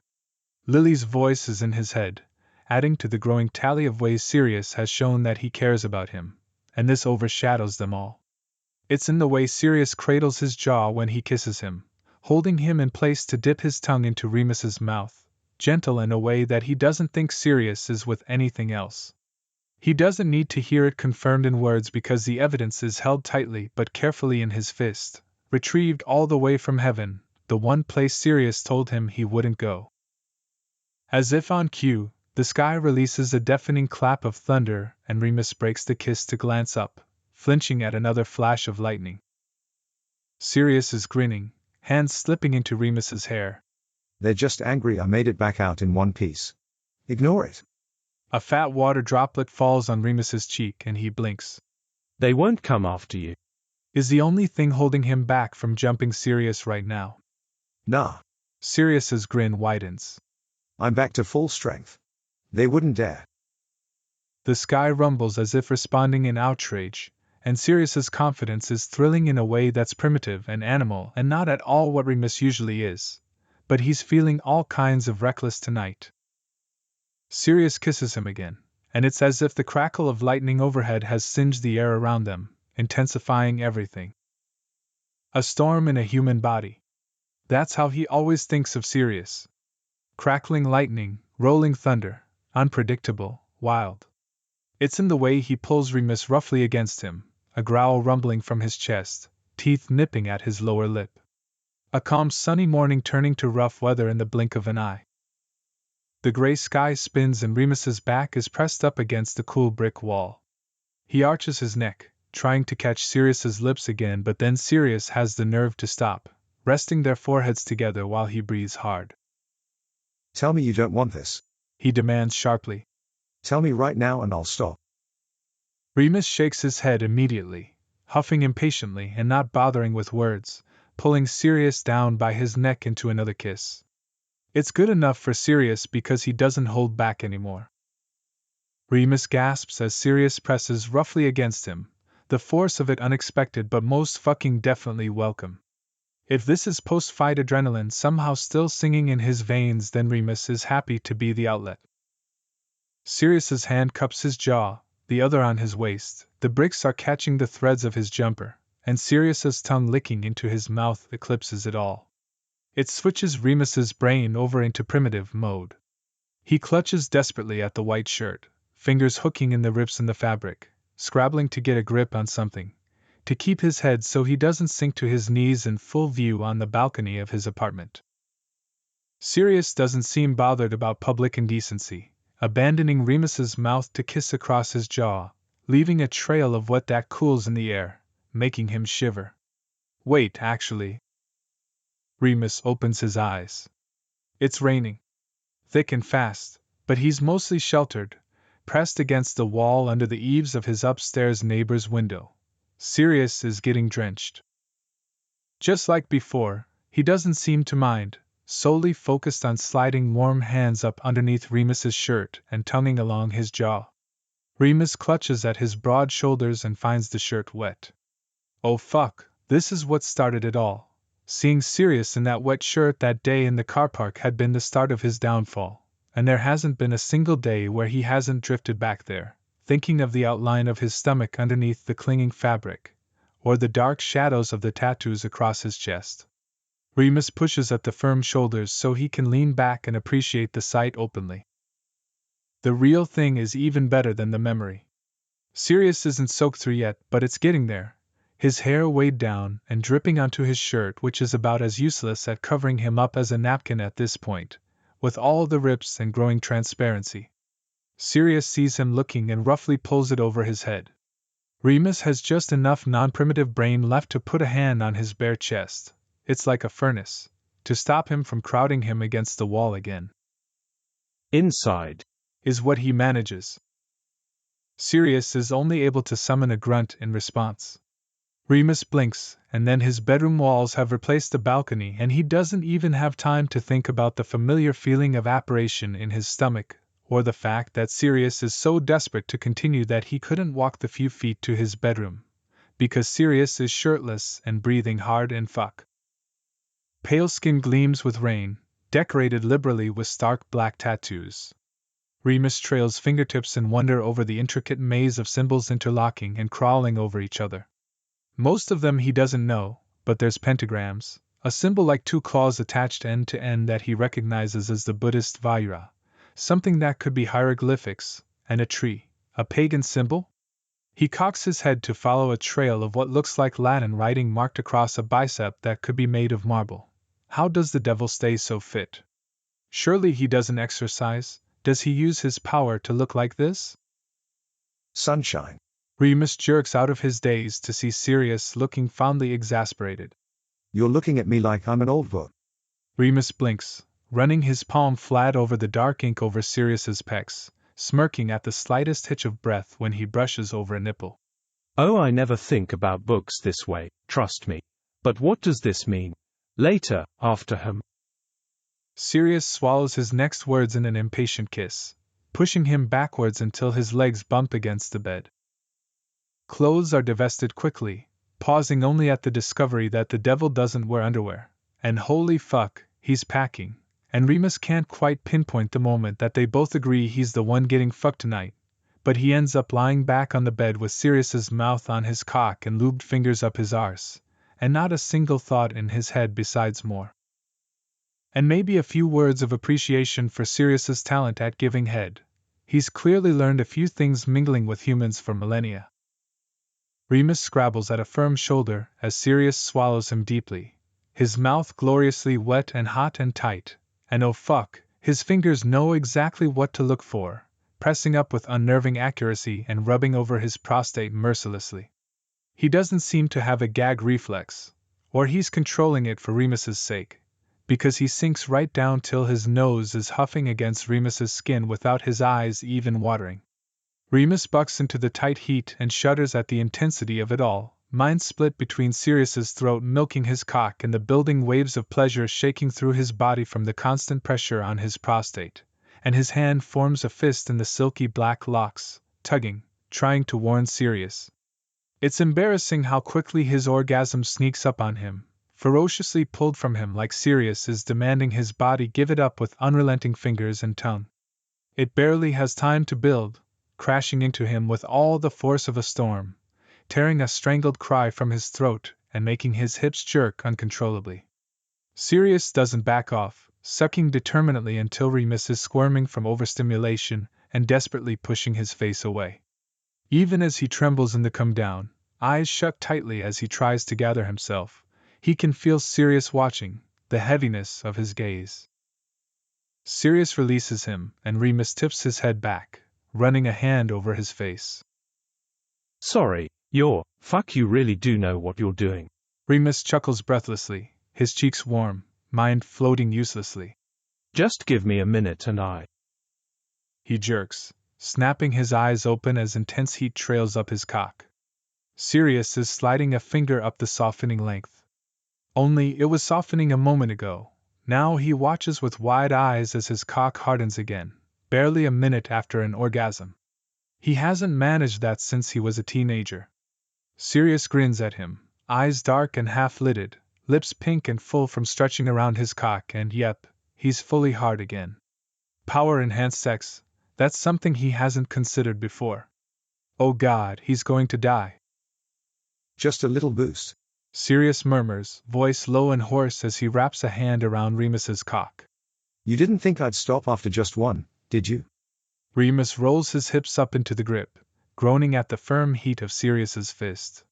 Lily's voice is in his head, adding to the growing tally of ways Sirius has shown that he cares about him, and this overshadows them all. It's in the way Sirius cradles his jaw when he kisses him, holding him in place to dip his tongue into Remus's mouth, gentle in a way that he doesn't think Sirius is with anything else. He doesn't need to hear it confirmed in words because the evidence is held tightly but carefully in his fist, retrieved all the way from heaven, the one place Sirius told him he wouldn't go. As if on cue, the sky releases a deafening clap of thunder and Remus breaks the kiss to glance up, flinching at another flash of lightning. Sirius is grinning, hands slipping into Remus's hair. They're just angry I made it back out in one piece. Ignore it. A fat water droplet falls on Remus's cheek and he blinks. They won't come after you. Is the only thing holding him back from jumping Sirius right now. Nah. Sirius's grin widens. I'm back to full strength. They wouldn't dare. The sky rumbles as if responding in outrage, and Sirius's confidence is thrilling in a way that's primitive and animal and not at all what Remus usually is. But he's feeling all kinds of reckless tonight. Sirius kisses him again, and it's as if the crackle of lightning overhead has singed the air around them, intensifying everything. A storm in a human body. That's how he always thinks of Sirius. Crackling lightning, rolling thunder, unpredictable, wild. It's in the way he pulls Remus roughly against him, a growl rumbling from his chest, teeth nipping at his lower lip. A calm sunny morning turning to rough weather in the blink of an eye. The gray sky spins and Remus's back is pressed up against the cool brick wall. He arches his neck, trying to catch Sirius's lips again, but then Sirius has the nerve to stop, resting their foreheads together while he breathes hard. Tell me you don't want this. He demands sharply. Tell me right now and I'll stop. Remus shakes his head immediately, huffing impatiently and not bothering with words, pulling Sirius down by his neck into another kiss. It's good enough for Sirius because he doesn't hold back anymore. Remus gasps as Sirius presses roughly against him, the force of it unexpected but most fucking definitely welcome. If this is post-fight adrenaline somehow still singing in his veins, then Remus is happy to be the outlet. Sirius's hand cups his jaw, the other on his waist, the bricks are catching the threads of his jumper, and Sirius's tongue licking into his mouth eclipses it all. It switches Remus's brain over into primitive mode. He clutches desperately at the white shirt, fingers hooking in the rips in the fabric, scrabbling to get a grip on something, to keep his head so he doesn't sink to his knees in full view on the balcony of his apartment. Sirius doesn't seem bothered about public indecency, abandoning Remus's mouth to kiss across his jaw, leaving a trail of wet that cools in the air, making him shiver. Wait, actually. Remus opens his eyes. It's raining. Thick and fast, but he's mostly sheltered, pressed against the wall under the eaves of his upstairs neighbor's window. Sirius is getting drenched. Just like before, he doesn't seem to mind, solely focused on sliding warm hands up underneath Remus's shirt and tonguing along his jaw. Remus clutches at his broad shoulders and finds the shirt wet. Oh fuck, this is what started it all. Seeing Sirius in that wet shirt that day in the car park had been the start of his downfall, and there hasn't been a single day where he hasn't drifted back there, thinking of the outline of his stomach underneath the clinging fabric, or the dark shadows of the tattoos across his chest. Remus pushes at the firm shoulders so he can lean back and appreciate the sight openly. The real thing is even better than the memory. Sirius isn't soaked through yet, but it's getting there. His hair weighed down and dripping onto his shirt, which is about as useless at covering him up as a napkin at this point, with all the rips and growing transparency. Sirius sees him looking and roughly pulls it over his head. Remus has just enough non-primitive brain left to put a hand on his bare chest. It's like a furnace, to stop him from crowding him against the wall again. Inside is what he manages. Sirius is only able to summon a grunt in response. Remus blinks, and then his bedroom walls have replaced the balcony, and he doesn't even have time to think about the familiar feeling of apparition in his stomach, or the fact that Sirius is so desperate to continue that he couldn't walk the few feet to his bedroom, because Sirius is shirtless and breathing hard and fuck. Pale skin gleams with rain, decorated liberally with stark black tattoos. Remus trails fingertips in wonder over the intricate maze of symbols interlocking and crawling over each other. Most of them he doesn't know, but there's pentagrams, a symbol like two claws attached end to end that he recognizes as the Buddhist Vajra, something that could be hieroglyphics, and a tree, a pagan symbol? He cocks his head to follow a trail of what looks like Latin writing marked across a bicep that could be made of marble. How does the devil stay so fit? Surely he doesn't exercise. Does he use his power to look like this? Sunshine. Remus jerks out of his daze to see Sirius looking fondly exasperated. You're looking at me like I'm an old book. Remus blinks, running his palm flat over the dark ink over Sirius's pecs, smirking at the slightest hitch of breath when he brushes over a nipple. Oh, I never think about books this way, trust me. But what does this mean? Later, after him. Sirius swallows his next words in an impatient kiss, pushing him backwards until his legs bump against the bed. Clothes are divested quickly, pausing only at the discovery that the devil doesn't wear underwear, and holy fuck, he's packing, and Remus can't quite pinpoint the moment that they both agree he's the one getting fucked tonight, but he ends up lying back on the bed with Sirius's mouth on his cock and lubed fingers up his arse, and not a single thought in his head besides more. And maybe a few words of appreciation for Sirius's talent at giving head. He's clearly learned a few things mingling with humans for millennia. Remus scrabbles at a firm shoulder as Sirius swallows him deeply, his mouth gloriously wet and hot and tight, and oh fuck, his fingers know exactly what to look for, pressing up with unnerving accuracy and rubbing over his prostate mercilessly. He doesn't seem to have a gag reflex, or he's controlling it for Remus's sake, because he sinks right down till his nose is huffing against Remus's skin without his eyes even watering. Remus bucks into the tight heat and shudders at the intensity of it all, mind split between Sirius's throat milking his cock and the building waves of pleasure shaking through his body from the constant pressure on his prostate, and his hand forms a fist in the silky black locks, tugging, trying to warn Sirius. It's embarrassing how quickly his orgasm sneaks up on him, ferociously pulled from him like Sirius is demanding his body give it up with unrelenting fingers and tongue. It barely has time to build, crashing into him with all the force of a storm, tearing a strangled cry from his throat and making his hips jerk uncontrollably. Sirius doesn't back off, sucking determinedly until Remus is squirming from overstimulation and desperately pushing his face away. Even as he trembles in the come down, eyes shut tightly as he tries to gather himself, he can feel Sirius watching, the heaviness of his gaze. Sirius releases him, and Remus tips his head back, running a hand over his face. Sorry, fuck, you really do know what you're doing. Remus chuckles breathlessly, his cheeks warm, mind floating uselessly. Just give me a minute and He jerks, snapping his eyes open as intense heat trails up his cock. Sirius is sliding a finger up the softening length. Only it was softening a moment ago. Now he watches with wide eyes as his cock hardens again, barely a minute after an orgasm. He hasn't managed that since he was a teenager. Sirius grins at him, eyes dark and half-lidded, lips pink and full from stretching around his cock, and yep, he's fully hard again. Power-enhanced sex, that's something he hasn't considered before. Oh God, he's going to die. Just a little boost. Sirius murmurs, voice low and hoarse as he wraps a hand around Remus's cock. You didn't think I'd stop after just one, did you? Remus rolls his hips up into the grip, groaning at the firm heat of Sirius's fist.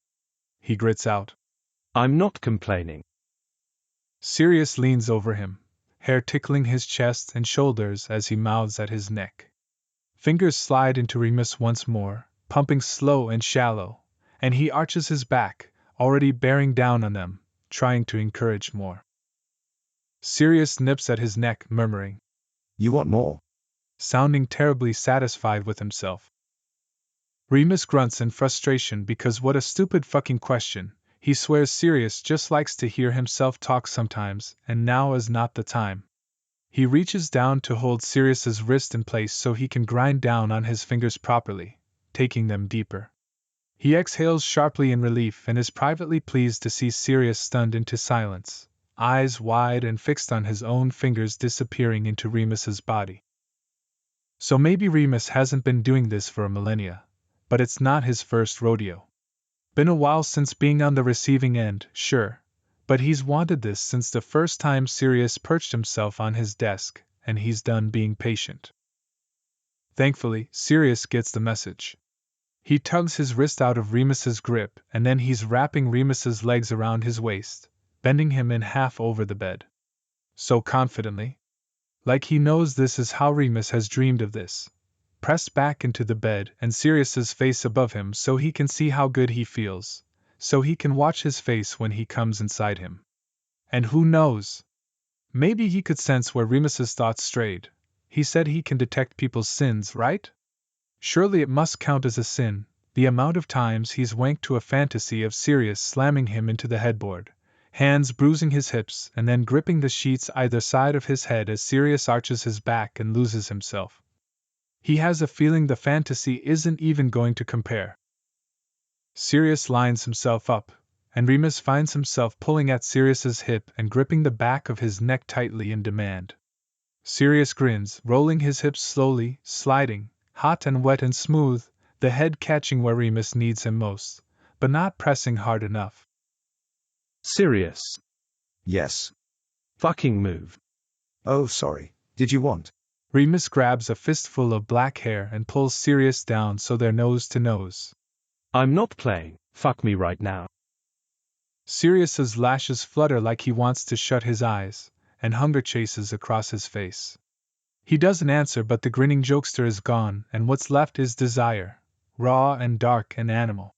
He grits out, I'm not complaining. Sirius leans over him, hair tickling his chest and shoulders as he mouths at his neck. Fingers slide into Remus once more, pumping slow and shallow, and he arches his back, already bearing down on them, trying to encourage more. Sirius nips at his neck, murmuring, You want more? Sounding terribly satisfied with himself. Remus grunts in frustration because what a stupid fucking question. He swears Sirius just likes to hear himself talk sometimes, and now is not the time. He reaches down to hold Sirius's wrist in place so he can grind down on his fingers properly, taking them deeper. He exhales sharply in relief and is privately pleased to see Sirius stunned into silence, eyes wide and fixed on his own fingers disappearing into Remus's body. So maybe Remus hasn't been doing this for a millennia, but it's not his first rodeo. Been a while since being on the receiving end, sure, but he's wanted this since the first time Sirius perched himself on his desk, and he's done being patient. Thankfully, Sirius gets the message. He tugs his wrist out of Remus's grip, and then he's wrapping Remus's legs around his waist, bending him in half over the bed. So confidently. Like he knows this is how Remus has dreamed of this. Pressed back into the bed and Sirius's face above him so he can see how good he feels, so he can watch his face when he comes inside him. And who knows? Maybe he could sense where Remus's thoughts strayed. He said he can detect people's sins, right? Surely it must count as a sin, the amount of times he's wanked to a fantasy of Sirius slamming him into the headboard, hands bruising his hips and then gripping the sheets either side of his head as Sirius arches his back and loses himself. He has a feeling the fantasy isn't even going to compare. Sirius lines himself up, and Remus finds himself pulling at Sirius's hip and gripping the back of his neck tightly in demand. Sirius grins, rolling his hips slowly, sliding, hot and wet and smooth, the head catching where Remus needs him most, but not pressing hard enough. Sirius. Yes. Fucking move. Oh, sorry. Did you want? Remus grabs a fistful of black hair and pulls Sirius down so they're nose to nose. I'm not playing, fuck me right now. Sirius's lashes flutter like he wants to shut his eyes, and hunger chases across his face. He doesn't answer, but the grinning jokester is gone, and what's left is desire, raw and dark and animal.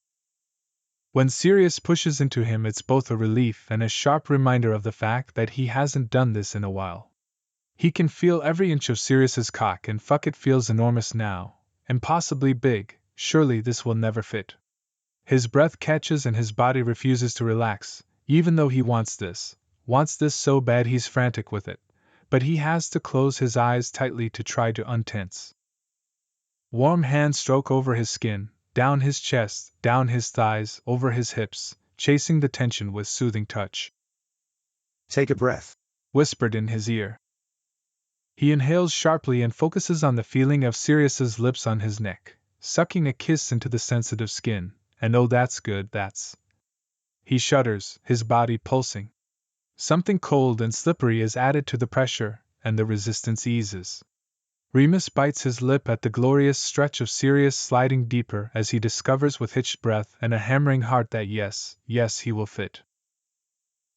When Sirius pushes into him, it's both a relief and a sharp reminder of the fact that he hasn't done this in a while. He can feel every inch of Sirius's cock, and fuck, it feels enormous now, impossibly big. Surely this will never fit. His breath catches and his body refuses to relax, even though he wants this so bad he's frantic with it, but he has to close his eyes tightly to try to untense. Warm hands stroke over his skin, down his chest, down his thighs, over his hips, chasing the tension with soothing touch. Take a breath, whispered in his ear. He inhales sharply and focuses on the feeling of Sirius's lips on his neck, sucking a kiss into the sensitive skin, and oh, that's good, that's. He shudders, his body pulsing. Something cold and slippery is added to the pressure, and the resistance eases. Remus bites his lip at the glorious stretch of Sirius sliding deeper as he discovers with hitched breath and a hammering heart that yes, he will fit.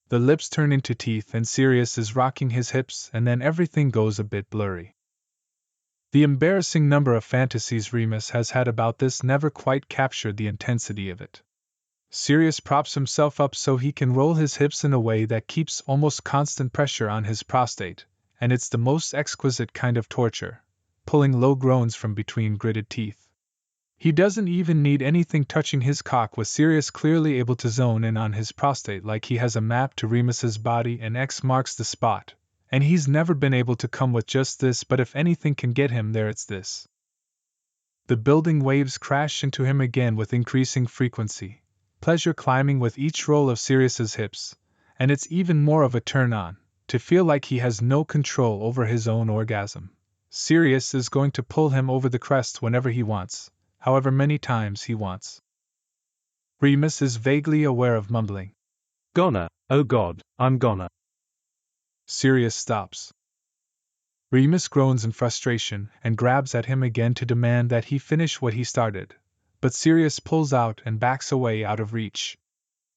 The lips turn into teeth and Sirius is rocking his hips, and then everything goes a bit blurry. The embarrassing number of fantasies Remus has had about this never quite captured the intensity of it. Sirius props himself up so he can roll his hips in a way that keeps almost constant pressure on his prostate, and it's the most exquisite kind of torture, pulling low groans from between gritted teeth. He doesn't even need anything touching his cock, with Sirius clearly able to zone in on his prostate like he has a map to Remus's body and X marks the spot, and he's never been able to come with just this, but if anything can get him there, it's this. The building waves crash into him again with increasing frequency, pleasure climbing with each roll of Sirius's hips, and it's even more of a turn-on, to feel like he has no control over his own orgasm. Sirius is going to pull him over the crest whenever he wants, however many times he wants. Remus is vaguely aware of mumbling. Gonna, oh God, I'm gonna. Sirius stops. Remus groans in frustration and grabs at him again to demand that he finish what he started, but Sirius pulls out and backs away out of reach.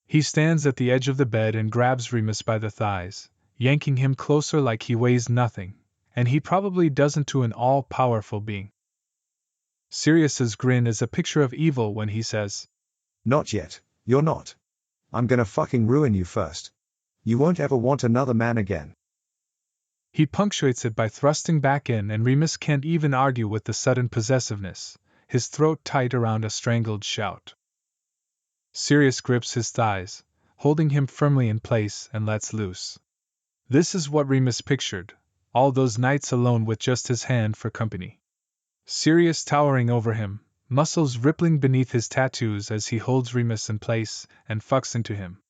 He stands at the edge of the bed and grabs Remus by the thighs, yanking him closer like he weighs nothing, and he probably doesn't to an all-powerful being. Sirius's grin is a picture of evil when he says, Not yet, you're not. I'm gonna fucking ruin you first. You won't ever want another man again. He punctuates it by thrusting back in, and Remus can't even argue with the sudden possessiveness, his throat tight around a strangled shout. Sirius grips his thighs, holding him firmly in place, and lets loose. This is what Remus pictured, all those nights alone with just his hand for company. Sirius towering over him, muscles rippling beneath his tattoos as he holds Remus in place and fucks into him.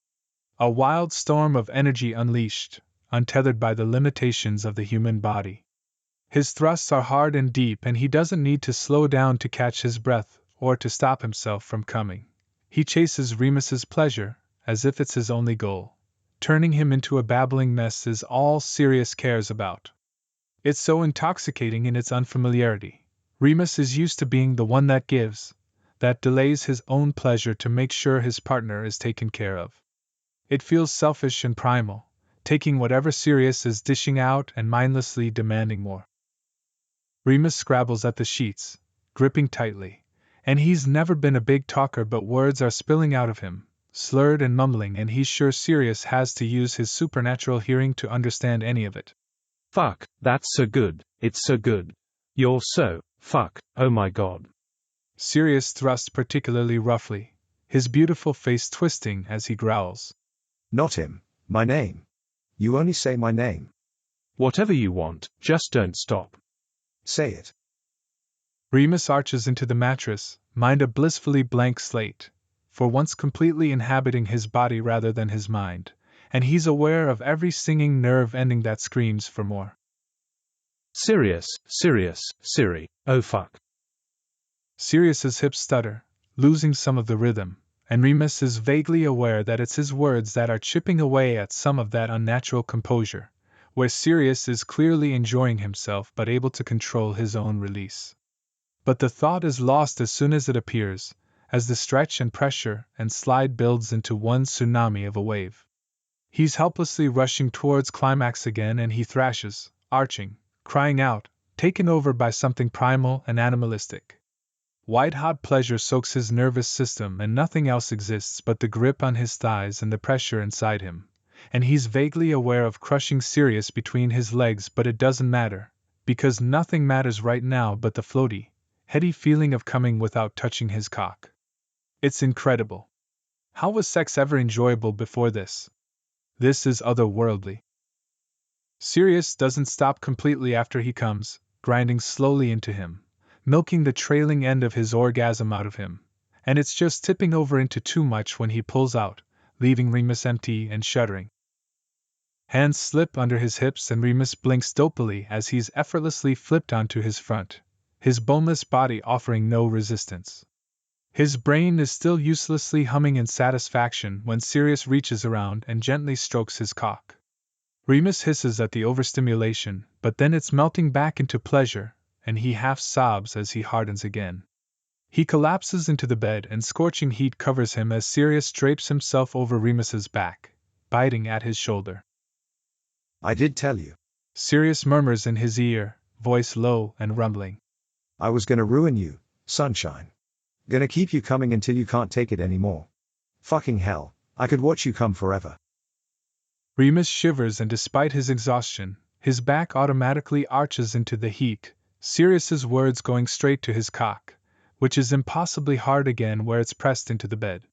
A wild storm of energy unleashed, untethered by the limitations of the human body. His thrusts are hard and deep, and he doesn't need to slow down to catch his breath or to stop himself from coming. He chases Remus's pleasure, as if it's his only goal. Turning him into a babbling mess is all Sirius cares about. It's so intoxicating in its unfamiliarity. Remus is used to being the one that gives, that delays his own pleasure to make sure his partner is taken care of. It feels selfish and primal, taking whatever Sirius is dishing out and mindlessly demanding more. Remus scrabbles at the sheets, gripping tightly, and he's never been a big talker, but words are spilling out of him, slurred and mumbling, and he's sure Sirius has to use his supernatural hearing to understand any of it. Fuck, that's so good, it's so good. You're so, fuck, oh my God. Sirius thrusts particularly roughly, his beautiful face twisting as he growls. Not him, my name. You only say my name. Whatever you want, just don't stop. Say it. Remus arches into the mattress, mind a blissfully blank slate, for once completely inhabiting his body rather than his mind, and he's aware of every stinging nerve ending that screams for more. Sirius, Siri, oh fuck. Sirius's hips stutter, losing some of the rhythm, and Remus is vaguely aware that it's his words that are chipping away at some of that unnatural composure, where Sirius is clearly enjoying himself but able to control his own release. But the thought is lost as soon as it appears, as the stretch and pressure and slide builds into one tsunami of a wave. He's helplessly rushing towards climax again, and he thrashes, arching, crying out, taken over by something primal and animalistic. White-hot pleasure soaks his nervous system, and nothing else exists but the grip on his thighs and the pressure inside him, and he's vaguely aware of crushing Sirius between his legs, but it doesn't matter, because nothing matters right now but the floaty, heady feeling of coming without touching his cock. It's incredible. How was sex ever enjoyable before this? This is otherworldly. Sirius doesn't stop completely after he comes, grinding slowly into him, milking the trailing end of his orgasm out of him, and it's just tipping over into too much when he pulls out, leaving Remus empty and shuddering. Hands slip under his hips, and Remus blinks dopily as he's effortlessly flipped onto his front, his boneless body offering no resistance. His brain is still uselessly humming in satisfaction when Sirius reaches around and gently strokes his cock. Remus hisses at the overstimulation, but then it's melting back into pleasure, and he half sobs as he hardens again. He collapses into the bed, and scorching heat covers him as Sirius drapes himself over Remus's back, biting at his shoulder. I did tell you. Sirius murmurs in his ear, voice low and rumbling. I was gonna ruin you, sunshine. Gonna keep you coming until you can't take it anymore. Fucking hell, I could watch you come forever. Remus shivers, and despite his exhaustion, his back automatically arches into the heat, Sirius's words going straight to his cock, which is impossibly hard again where it's pressed into the bed.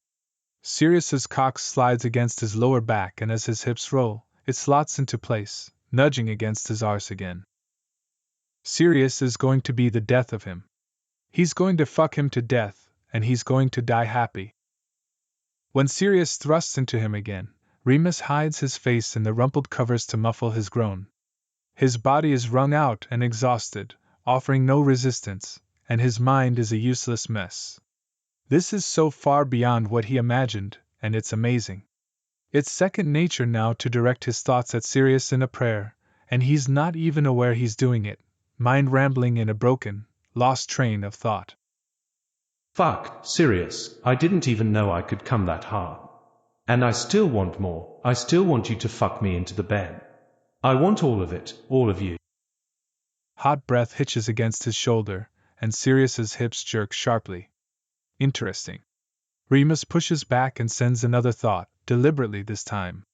Sirius's cock slides against his lower back, and as his hips roll, it slots into place, nudging against his arse again. Sirius is going to be the death of him. He's going to fuck him to death, and he's going to die happy. When Sirius thrusts into him again, Remus hides his face in the rumpled covers to muffle his groan. His body is wrung out and exhausted, offering no resistance, and his mind is a useless mess. This is so far beyond what he imagined, and it's amazing. It's second nature now to direct his thoughts at Sirius in a prayer, and he's not even aware he's doing it, mind rambling in a broken, lost train of thought. Fuck, Sirius, I didn't even know I could come that hard. And I still want more, I still want you to fuck me into the bed. I want all of it, all of you. Hot breath hitches against his shoulder, and Sirius's hips jerk sharply. Interesting. Remus pushes back and sends another thought, deliberately this time.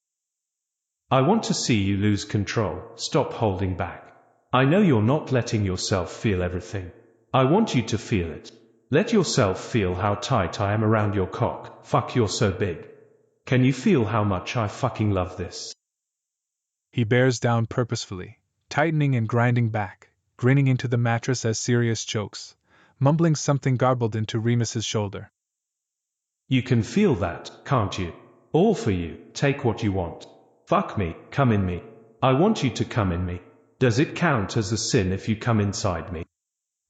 I want to see you lose control, stop holding back. I know you're not letting yourself feel everything. I want you to feel it. Let yourself feel how tight I am around your cock, fuck you're so big. Can you feel how much I fucking love this? He bears down purposefully, tightening and grinding back, grinning into the mattress as Sirius chokes, mumbling something garbled into Remus's shoulder. You can feel that, can't you? All for you, take what you want. Fuck me, come in me. I want you to come in me. Does it count as a sin if you come inside me?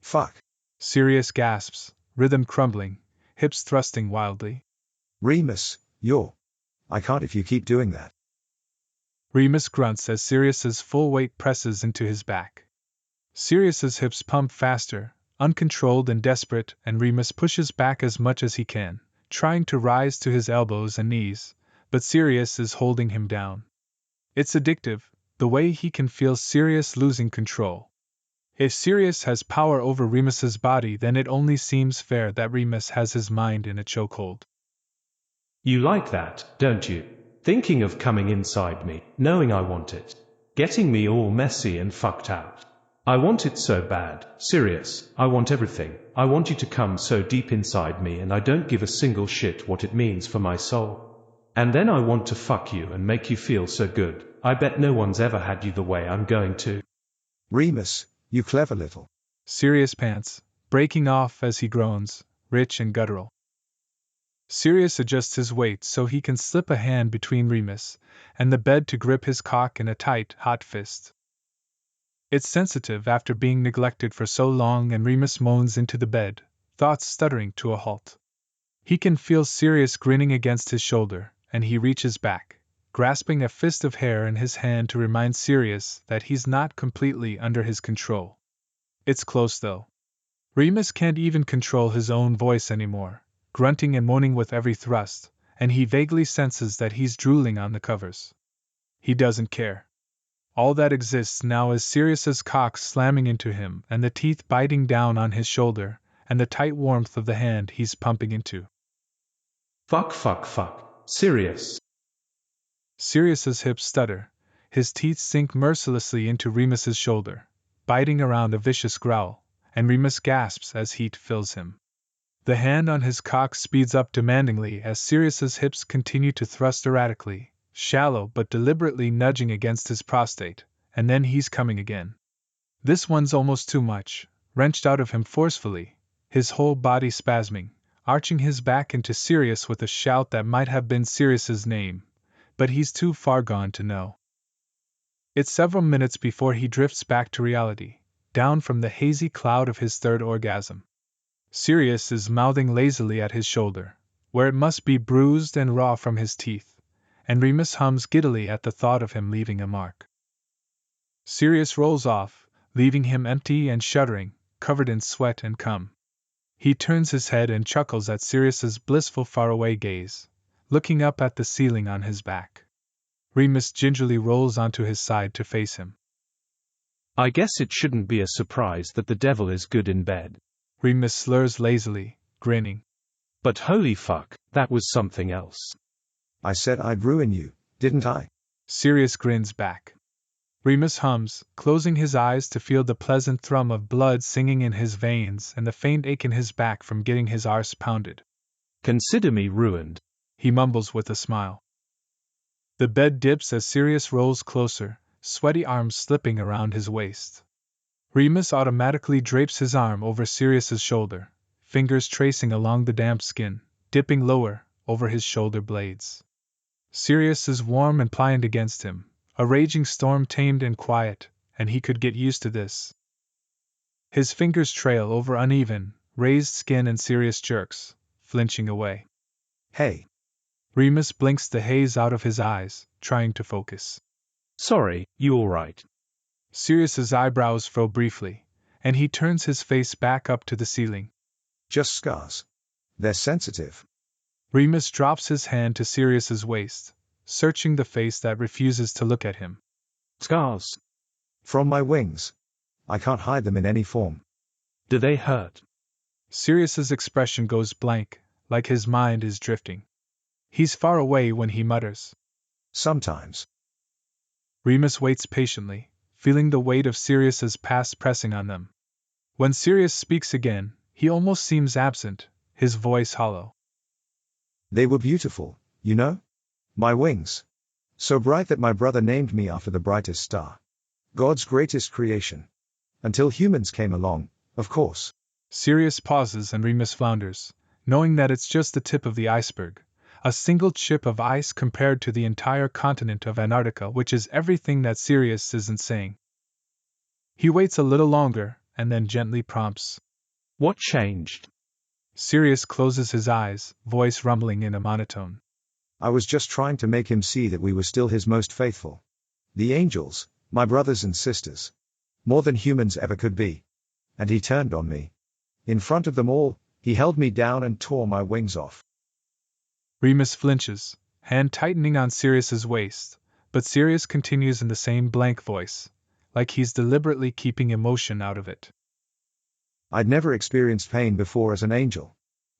Fuck. Sirius gasps, rhythm crumbling, hips thrusting wildly. Remus, I can't if you keep doing that. Remus grunts as Sirius's full weight presses into his back. Sirius's hips pump faster, uncontrolled and desperate, and Remus pushes back as much as he can, trying to rise to his elbows and knees, but Sirius is holding him down. It's addictive, the way he can feel Sirius losing control. If Sirius has power over Remus's body, then it only seems fair that Remus has his mind in a chokehold. You like that, don't you? Thinking of coming inside me, knowing I want it. Getting me all messy and fucked out. I want it so bad, Sirius, I want everything. I want you to come so deep inside me and I don't give a single shit what it means for my soul. And then I want to fuck you and make you feel so good. I bet no one's ever had you the way I'm going to. Remus, you clever little. Sirius pants, breaking off as he groans, rich and guttural. Sirius adjusts his weight so he can slip a hand between Remus and the bed to grip his cock in a tight, hot fist. It's sensitive after being neglected for so long, and Remus moans into the bed, thoughts stuttering to a halt. He can feel Sirius grinning against his shoulder, and he reaches back, grasping a fist of hair in his hand to remind Sirius that he's not completely under his control. It's close though. Remus can't even control his own voice anymore, grunting and moaning with every thrust, and he vaguely senses that he's drooling on the covers. He doesn't care. All that exists now is Sirius's cock slamming into him and the teeth biting down on his shoulder, and the tight warmth of the hand he's pumping into. Fuck, Sirius. Sirius's hips stutter, his teeth sink mercilessly into Remus's shoulder, biting around a vicious growl, and Remus gasps as heat fills him. The hand on his cock speeds up demandingly as Sirius's hips continue to thrust erratically, shallow but deliberately nudging against his prostate, and then he's coming again. This one's almost too much, wrenched out of him forcefully, his whole body spasming, arching his back into Sirius with a shout that might have been Sirius's name, but he's too far gone to know. It's several minutes before he drifts back to reality, down from the hazy cloud of his third orgasm. Sirius is mouthing lazily at his shoulder, where it must be bruised and raw from his teeth, and Remus hums giddily at the thought of him leaving a mark. Sirius rolls off, leaving him empty and shuddering, covered in sweat and cum. He turns his head and chuckles at Sirius's blissful faraway gaze, looking up at the ceiling on his back. Remus gingerly rolls onto his side to face him. I guess it shouldn't be a surprise that the devil is good in bed. Remus slurs lazily, grinning. But holy fuck, that was something else. I said I'd ruin you, didn't I? Sirius grins back. Remus hums, closing his eyes to feel the pleasant thrum of blood singing in his veins and the faint ache in his back from getting his arse pounded. Consider me ruined, he mumbles with a smile. The bed dips as Sirius rolls closer, sweaty arms slipping around his waist. Remus automatically drapes his arm over Sirius's shoulder, fingers tracing along the damp skin, dipping lower, over his shoulder blades. Sirius is warm and pliant against him, a raging storm tamed and quiet, and he could get used to this. His fingers trail over uneven, raised skin and Sirius jerks, flinching away. Hey. Remus blinks the haze out of his eyes, trying to focus. Sorry, you alright? Sirius's eyebrows furrow briefly, and he turns his face back up to the ceiling. Just scars. They're sensitive. Remus drops his hand to Sirius's waist, searching the face that refuses to look at him. Scars. From my wings. I can't hide them in any form. Do they hurt? Sirius's expression goes blank, like his mind is drifting. He's far away when he mutters. Sometimes. Remus waits patiently, feeling the weight of Sirius's past pressing on them. When Sirius speaks again, he almost seems absent, his voice hollow. They were beautiful, you know? My wings. So bright that my brother named me after the brightest star. God's greatest creation. Until humans came along, of course. Sirius pauses and Remus flounders, knowing that it's just the tip of the iceberg, a single chip of ice compared to the entire continent of Antarctica, which is everything that Sirius isn't saying. He waits a little longer, and then gently prompts. What changed? Sirius closes his eyes, voice rumbling in a monotone. I was just trying to make him see that we were still his most faithful. The angels, my brothers and sisters. More than humans ever could be. And he turned on me. In front of them all, he held me down and tore my wings off. Remus flinches, hand tightening on Sirius's waist, but Sirius continues in the same blank voice, like he's deliberately keeping emotion out of it. I'd never experienced pain before as an angel.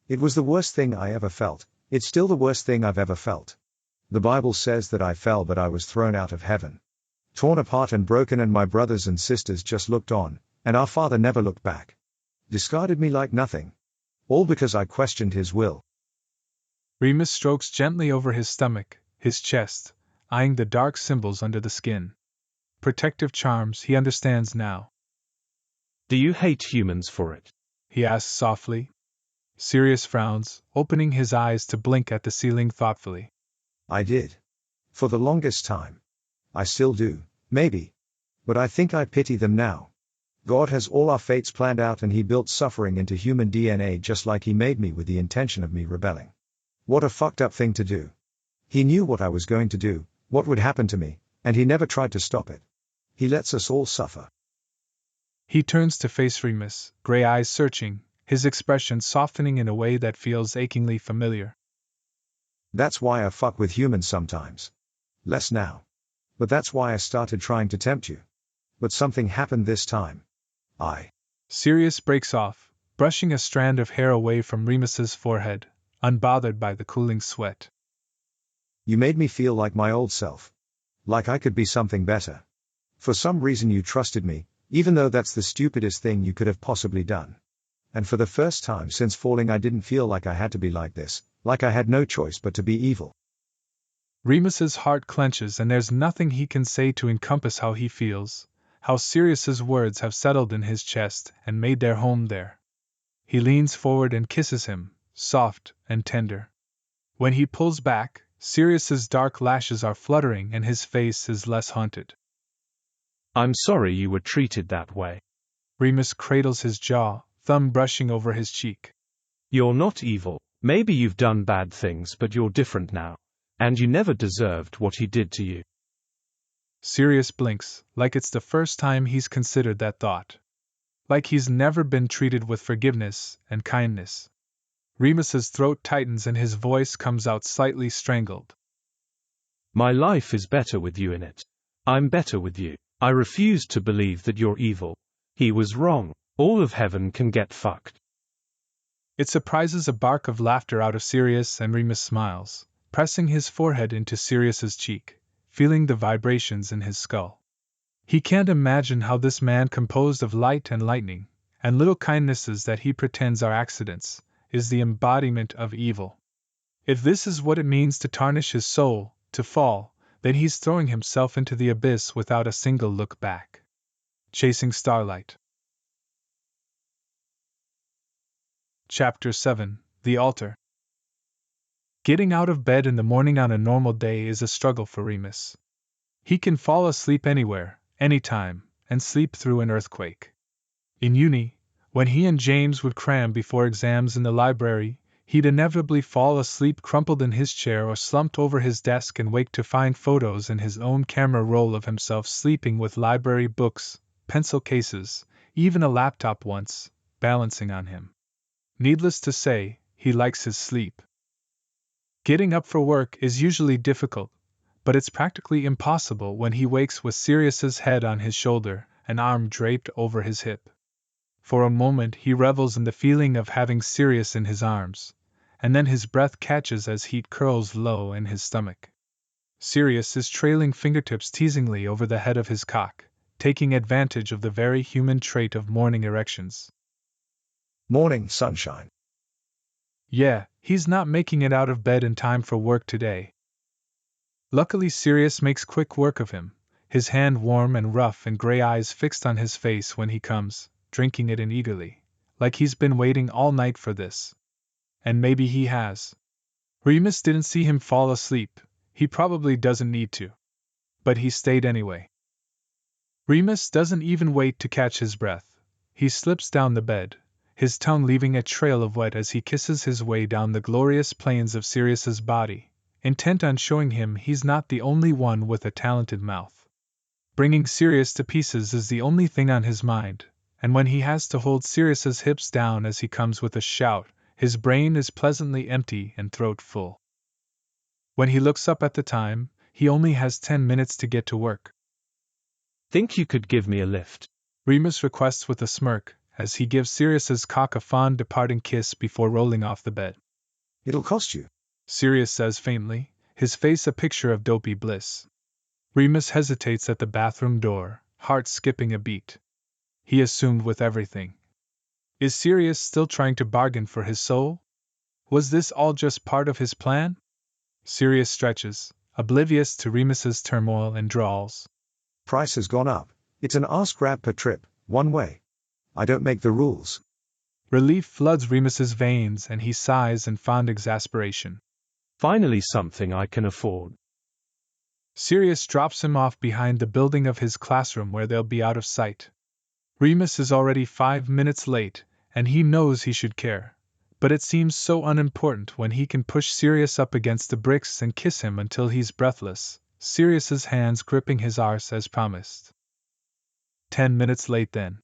It was the worst thing I ever felt. It's still the worst thing I've ever felt. The Bible says that I fell, but I was thrown out of heaven. Torn apart and broken, and my brothers and sisters just looked on, and our Father never looked back. Discarded me like nothing. All because I questioned his will. Remus strokes gently over his stomach, his chest, eyeing the dark symbols under the skin. Protective charms, he understands now. Do you hate humans for it? He asks softly. Sirius frowns, opening his eyes to blink at the ceiling thoughtfully. I did. For the longest time. I still do, maybe. But I think I pity them now. God has all our fates planned out, and he built suffering into human DNA just like he made me with the intention of me rebelling. What a fucked up thing to do. He knew what I was going to do, what would happen to me, and he never tried to stop it. He lets us all suffer. He turns to face Remus, gray eyes searching, his expression softening in a way that feels achingly familiar. That's why I fuck with humans sometimes. Less now. But that's why I started trying to tempt you. But something happened this time. Sirius breaks off, brushing a strand of hair away from Remus's forehead, unbothered by the cooling sweat. You made me feel like my old self. Like I could be something better. For some reason you trusted me, even though that's the stupidest thing you could have possibly done. And for the first time since falling, I didn't feel like I had to be like this, like I had no choice but to be evil. Remus's heart clenches, and there's nothing he can say to encompass how he feels, how Sirius's words have settled in his chest and made their home there. He leans forward and kisses him, soft and tender. When he pulls back, Sirius's dark lashes are fluttering and his face is less haunted. I'm sorry you were treated that way. Remus cradles his jaw, thumb brushing over his cheek. You're not evil. Maybe you've done bad things, but you're different now. And you never deserved what he did to you. Sirius blinks, like it's the first time he's considered that thought. Like he's never been treated with forgiveness and kindness. Remus's throat tightens and his voice comes out slightly strangled. My life is better with you in it. I'm better with you. I refuse to believe that you're evil. He was wrong. All of heaven can get fucked. It surprises a bark of laughter out of Sirius, and Remus smiles, pressing his forehead into Sirius's cheek, feeling the vibrations in his skull. He can't imagine how this man, composed of light and lightning, and little kindnesses that he pretends are accidents, is the embodiment of evil. If this is what it means to tarnish his soul, to fall, then he's throwing himself into the abyss without a single look back. Chasing Starlight. Chapter 7: The Altar. Getting out of bed in the morning on a normal day is a struggle for Remus. He can fall asleep anywhere, anytime, and sleep through an earthquake. In uni, when he and James would cram before exams in the library, He'd inevitably fall asleep crumpled in his chair or slumped over his desk and wake to find photos in his own camera roll of himself sleeping with library books, pencil cases, even a laptop once, balancing on him. Needless to say, he likes his sleep. Getting up for work is usually difficult, but it's practically impossible when he wakes with Sirius's head on his shoulder, an arm draped over his hip. For a moment he revels in the feeling of having Sirius in his arms, and then his breath catches as heat curls low in his stomach. Sirius is trailing fingertips teasingly over the head of his cock, taking advantage of the very human trait of morning erections. Morning, sunshine. Yeah, he's not making it out of bed in time for work today. Luckily Sirius makes quick work of him, his hand warm and rough and gray eyes fixed on his face when he comes, drinking it in eagerly, like he's been waiting all night for this. And maybe he has. Remus didn't see him fall asleep, he probably doesn't need to. But he stayed anyway. Remus doesn't even wait to catch his breath. He slips down the bed, his tongue leaving a trail of wet as he kisses his way down the glorious planes of Sirius's body, intent on showing him he's not the only one with a talented mouth. Bringing Sirius to pieces is the only thing on his mind, and when he has to hold Sirius's hips down as he comes with a shout, his brain is pleasantly empty and throat full. When he looks up at the time, he only has 10 minutes to get to work. Think you could give me a lift? Remus requests with a smirk, as he gives Sirius's cock a fond departing kiss before rolling off the bed. It'll cost you, Sirius says faintly, his face a picture of dopey bliss. Remus hesitates at the bathroom door, heart skipping a beat. He assumed with everything. Is Sirius still trying to bargain for his soul? Was this all just part of his plan? Sirius stretches, oblivious to Remus's turmoil, and drawls. Price has gone up. It's an ask grab per trip, one way. I don't make the rules. Relief floods Remus's veins and he sighs in fond exasperation. Finally something I can afford. Sirius drops him off behind the building of his classroom where they'll be out of sight. Remus is already 5 minutes late, and he knows he should care. But it seems so unimportant when he can push Sirius up against the bricks and kiss him until he's breathless, Sirius's hands gripping his arse as promised. 10 minutes late then.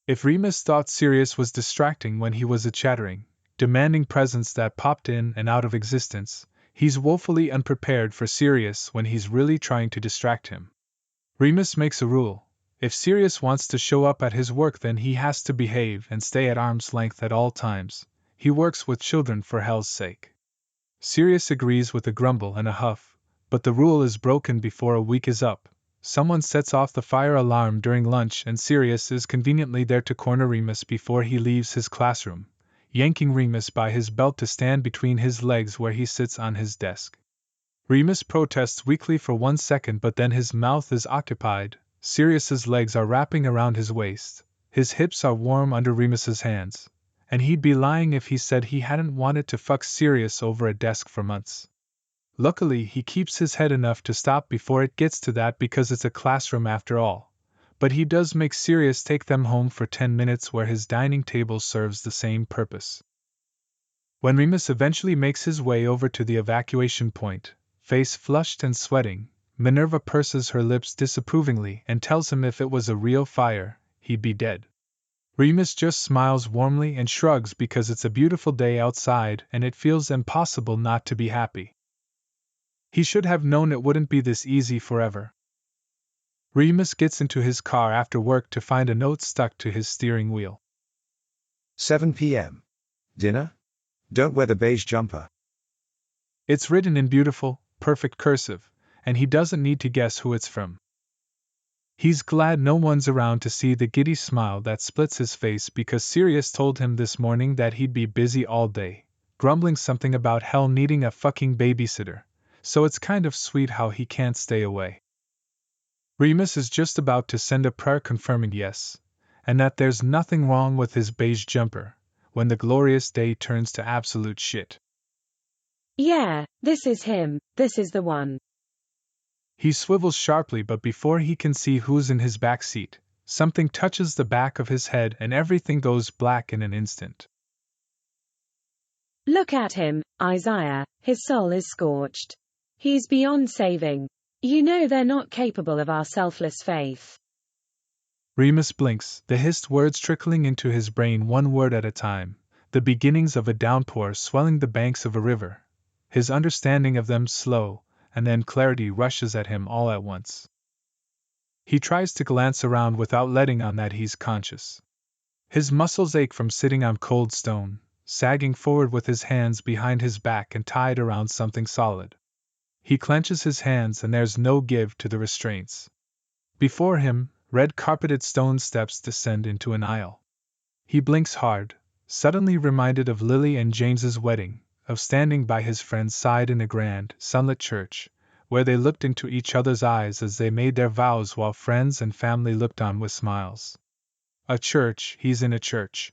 If Remus thought Sirius was distracting when he was a chattering, demanding presence that popped in and out of existence, he's woefully unprepared for Sirius when he's really trying to distract him. Remus makes a rule. If Sirius wants to show up at his work, then he has to behave and stay at arm's length at all times. He works with children for hell's sake. Sirius agrees with a grumble and a huff, but the rule is broken before a week is up. Someone sets off the fire alarm during lunch and Sirius is conveniently there to corner Remus before he leaves his classroom, yanking Remus by his belt to stand between his legs where he sits on his desk. Remus protests weakly for 1 second, but then his mouth is occupied. Sirius's legs are wrapping around his waist, his hips are warm under Remus's hands, and he'd be lying if he said he hadn't wanted to fuck Sirius over a desk for months. Luckily, he keeps his head enough to stop before it gets to that because it's a classroom after all, but he does make Sirius take them home for 10 minutes where his dining table serves the same purpose. When Remus eventually makes his way over to the evacuation point, face flushed and sweating, Minerva purses her lips disapprovingly and tells him if it was a real fire, he'd be dead. Remus just smiles warmly and shrugs because it's a beautiful day outside and it feels impossible not to be happy. He should have known it wouldn't be this easy forever. Remus gets into his car after work to find a note stuck to his steering wheel. 7 p.m. Dinner? Don't wear the beige jumper. It's written in beautiful, perfect cursive, and he doesn't need to guess who it's from. He's glad no one's around to see the giddy smile that splits his face because Sirius told him this morning that he'd be busy all day, grumbling something about hell needing a fucking babysitter, so it's kind of sweet how he can't stay away. Remus is just about to send a prayer confirming yes, and that there's nothing wrong with his beige jumper, when the glorious day turns to absolute shit. Yeah, this is him, this is the one. He swivels sharply, but before he can see who's in his back seat, something touches the back of his head and everything goes black in an instant. Look at him, Isaiah, his soul is scorched. He's beyond saving. You know they're not capable of our selfless faith. Remus blinks, the hissed words trickling into his brain one word at a time, the beginnings of a downpour swelling the banks of a river. His understanding of them slow, and then clarity rushes at him all at once. He tries to glance around without letting on that he's conscious. His muscles ache from sitting on cold stone, sagging forward with his hands behind his back and tied around something solid. He clenches his hands and there's no give to the restraints. Before him, red-carpeted stone steps descend into an aisle. He blinks hard, suddenly reminded of Lily and James's wedding, of standing by his friend's side in a grand, sunlit church, where they looked into each other's eyes as they made their vows while friends and family looked on with smiles. A church, he's in a church.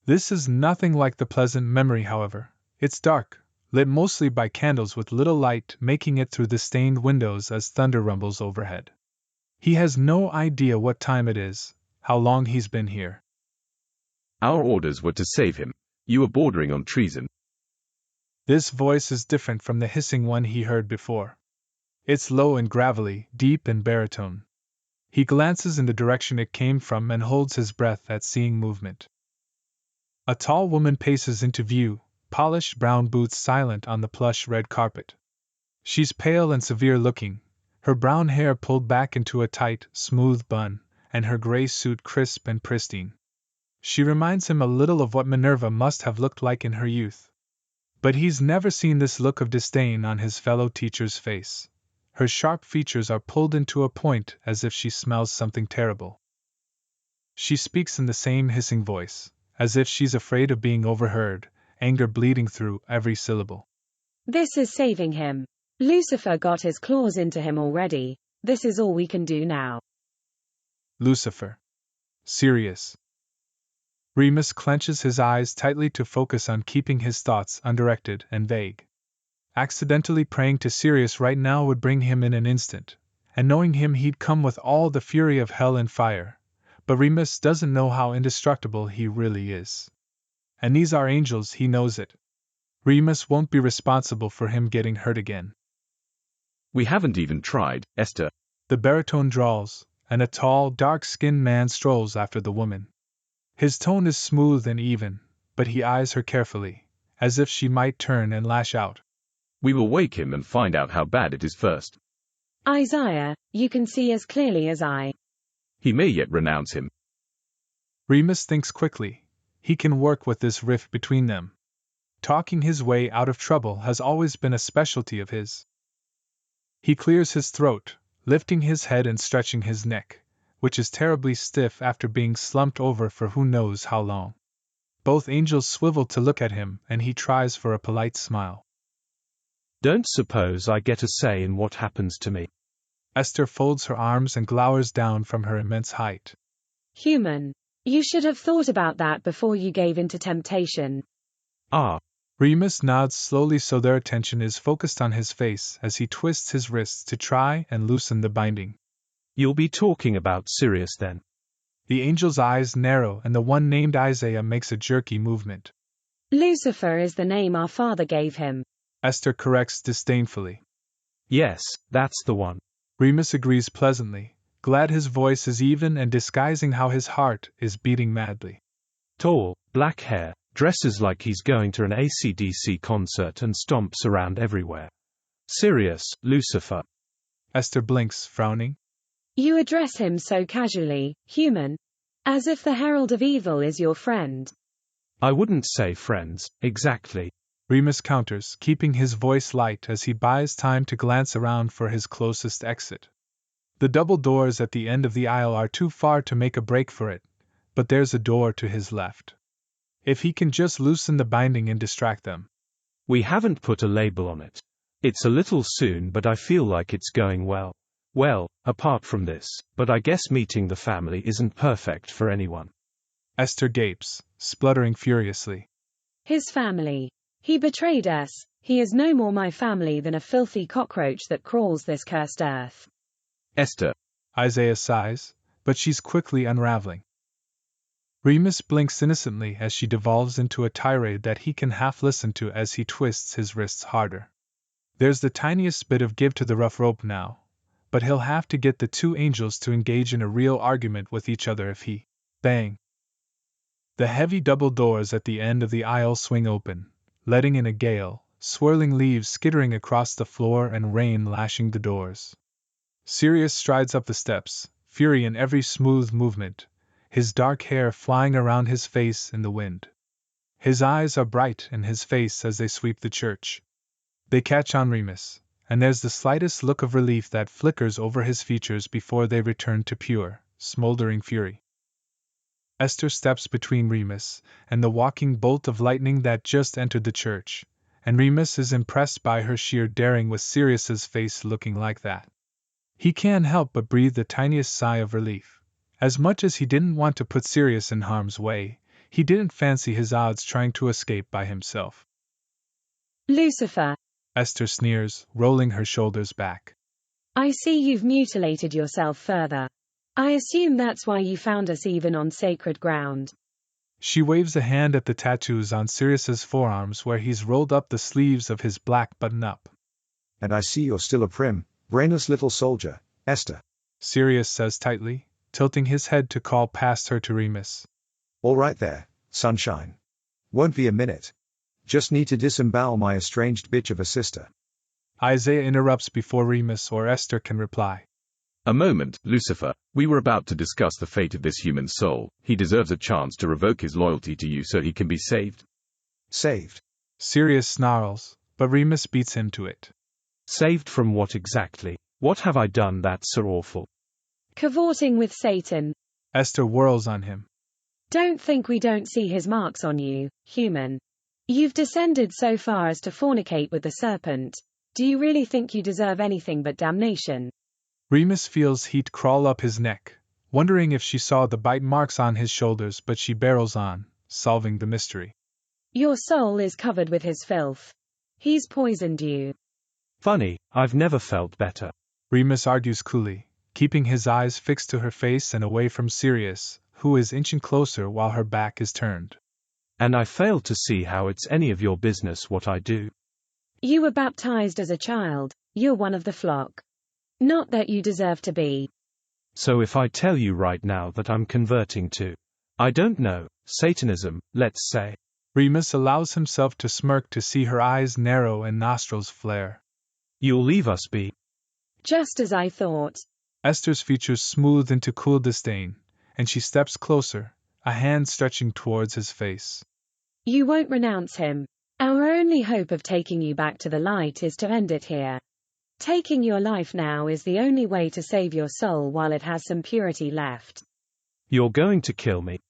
This is nothing like the pleasant memory, however. It's dark, lit mostly by candles with little light making it through the stained windows as thunder rumbles overhead. He has no idea what time it is, how long he's been here. Our orders were to save him. You were bordering on treason. This voice is different from the hissing one he heard before. It's low and gravelly, deep and baritone. He glances in the direction it came from and holds his breath at seeing movement. A tall woman paces into view, polished brown boots silent on the plush red carpet. She's pale and severe-looking, her brown hair pulled back into a tight, smooth bun, and her gray suit crisp and pristine. She reminds him a little of what Minerva must have looked like in her youth. But he's never seen this look of disdain on his fellow teacher's face. Her sharp features are pulled into a point as if she smells something terrible. She speaks in the same hissing voice, as if she's afraid of being overheard, anger bleeding through every syllable. This is saving him. Lucifer got his claws into him already. This is all we can do now. Lucifer. Sirius. Remus clenches his eyes tightly to focus on keeping his thoughts undirected and vague. Accidentally praying to Sirius right now would bring him in an instant, and knowing him he'd come with all the fury of hell and fire, but Remus doesn't know how indestructible he really is. And these are angels, he knows it. Remus won't be responsible for him getting hurt again. We haven't even tried, Esther. The baritone drawls, and a tall, dark-skinned man strolls after the woman. His tone is smooth and even, but he eyes her carefully, as if she might turn and lash out. We will wake him and find out how bad it is first. Isaiah, you can see as clearly as I. He may yet renounce him. Remus thinks quickly. He can work with this rift between them. Talking his way out of trouble has always been a specialty of his. He clears his throat, lifting his head and stretching his neck, which is terribly stiff after being slumped over for who knows how long. Both angels swivel to look at him, and he tries for a polite smile. Don't suppose I get a say in what happens to me. Esther folds her arms and glowers down from her immense height. Human. You should have thought about that before you gave in to temptation. Ah. Remus nods slowly so their attention is focused on his face as he twists his wrists to try and loosen the binding. You'll be talking about Sirius then. The angel's eyes narrow and the one named Isaiah makes a jerky movement. Lucifer is the name our father gave him. Esther corrects disdainfully. Yes, that's the one. Remus agrees pleasantly, glad his voice is even and disguising how his heart is beating madly. Tall, black hair, dresses like he's going to an AC/DC concert and stomps around everywhere. Sirius, Lucifer. Esther blinks, frowning. You address him so casually, human. As if the herald of evil is your friend. I wouldn't say friends, exactly. Remus counters, keeping his voice light as he buys time to glance around for his closest exit. The double doors at the end of the aisle are too far to make a break for it, but there's a door to his left. If he can just loosen the binding and distract them. We haven't put a label on it. It's a little soon, but I feel like it's going well. Well, apart from this, but I guess meeting the family isn't perfect for anyone. Esther gapes, spluttering furiously. His family. He betrayed us. He is no more my family than a filthy cockroach that crawls this cursed earth. Esther. Isaiah sighs, but she's quickly unraveling. Remus blinks innocently as she devolves into a tirade that he can half listen to as he twists his wrists harder. There's the tiniest bit of give to the rough rope now, but he'll have to get the two angels to engage in a real argument with each other if he. Bang! The heavy double doors at the end of the aisle swing open, letting in a gale, swirling leaves skittering across the floor and rain lashing the doors. Sirius strides up the steps, fury in every smooth movement, his dark hair flying around his face in the wind. His eyes are bright in his face as they sweep the church. They catch on Remus, and there's the slightest look of relief that flickers over his features before they return to pure, smoldering fury. Esther steps between Remus and the walking bolt of lightning that just entered the church, and Remus is impressed by her sheer daring with Sirius's face looking like that. He can't help but breathe the tiniest sigh of relief. As much as he didn't want to put Sirius in harm's way, he didn't fancy his odds trying to escape by himself. Lucifer, Esther sneers, rolling her shoulders back. I see you've mutilated yourself further. I assume that's why you found us even on sacred ground. She waves a hand at the tattoos on Sirius's forearms where he's rolled up the sleeves of his black button-up. And I see you're still a prim, brainless little soldier, Esther. Sirius says tightly, tilting his head to call past her to Remus. All right there, sunshine. Won't be a minute. Just need to disembowel my estranged bitch of a sister. Isaiah interrupts before Remus or Esther can reply. A moment, Lucifer. We were about to discuss the fate of this human soul. He deserves a chance to revoke his loyalty to you so he can be saved. Saved? Sirius snarls, but Remus beats him to it. Saved from what exactly? What have I done that's so awful? Cavorting with Satan. Esther whirls on him. Don't think we don't see his marks on you, human. You've descended so far as to fornicate with the serpent. Do you really think you deserve anything but damnation? Remus feels heat crawl up his neck, wondering if she saw the bite marks on his shoulders, but she barrels on, solving the mystery. Your soul is covered with his filth. He's poisoned you. Funny, I've never felt better. Remus argues coolly, keeping his eyes fixed to her face and away from Sirius, who is inching closer while her back is turned. And I fail to see how it's any of your business what I do. You were baptized as a child. You're one of the flock. Not that you deserve to be. So if I tell you right now that I'm converting to, I don't know, Satanism, let's say. Remus allows himself to smirk to see her eyes narrow and nostrils flare. You'll leave us be. Just as I thought. Esther's features smooth into cool disdain, and she steps closer, a hand stretching towards his face. You won't renounce him. Our only hope of taking you back to the light is to end it here. Taking your life now is the only way to save your soul while it has some purity left. You're going to kill me.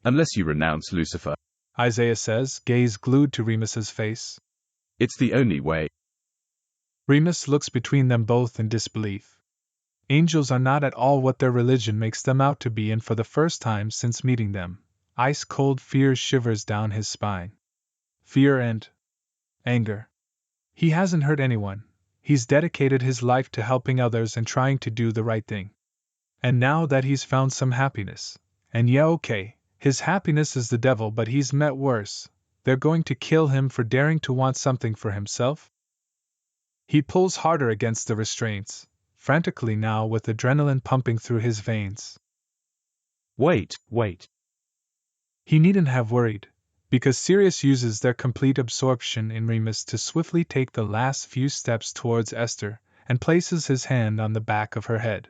Unless you renounce Lucifer. Isaiah says, gaze glued to Remus's face. It's the only way. Remus looks between them both in disbelief. Angels are not at all what their religion makes them out to be, and for the first time since meeting them, ice-cold fear shivers down his spine. Fear and anger. He hasn't hurt anyone. He's dedicated his life to helping others and trying to do the right thing. And now that he's found some happiness, and yeah, okay, his happiness is the devil, but he's met worse. They're going to kill him for daring to want something for himself? He pulls harder against the restraints, frantically now with adrenaline pumping through his veins. Wait. He needn't have worried, because Sirius uses their complete absorption in Remus to swiftly take the last few steps towards Esther and places his hand on the back of her head.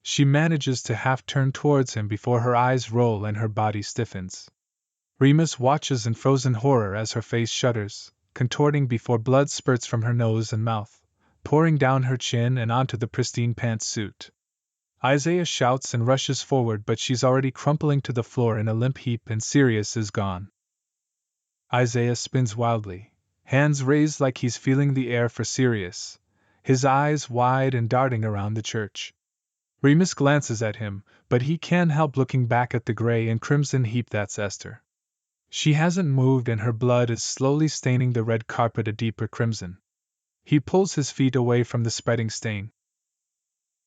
She manages to half turn towards him before her eyes roll and her body stiffens. Remus watches in frozen horror as her face shudders, contorting before blood spurts from her nose and mouth, pouring down her chin and onto the pristine pantsuit. Isaiah shouts and rushes forward, but she's already crumpling to the floor in a limp heap and Sirius is gone. Isaiah spins wildly, hands raised like he's feeling the air for Sirius, his eyes wide and darting around the church. Remus glances at him, but he can't help looking back at the gray and crimson heap that's Esther. She hasn't moved and her blood is slowly staining the red carpet a deeper crimson. He pulls his feet away from the spreading stain.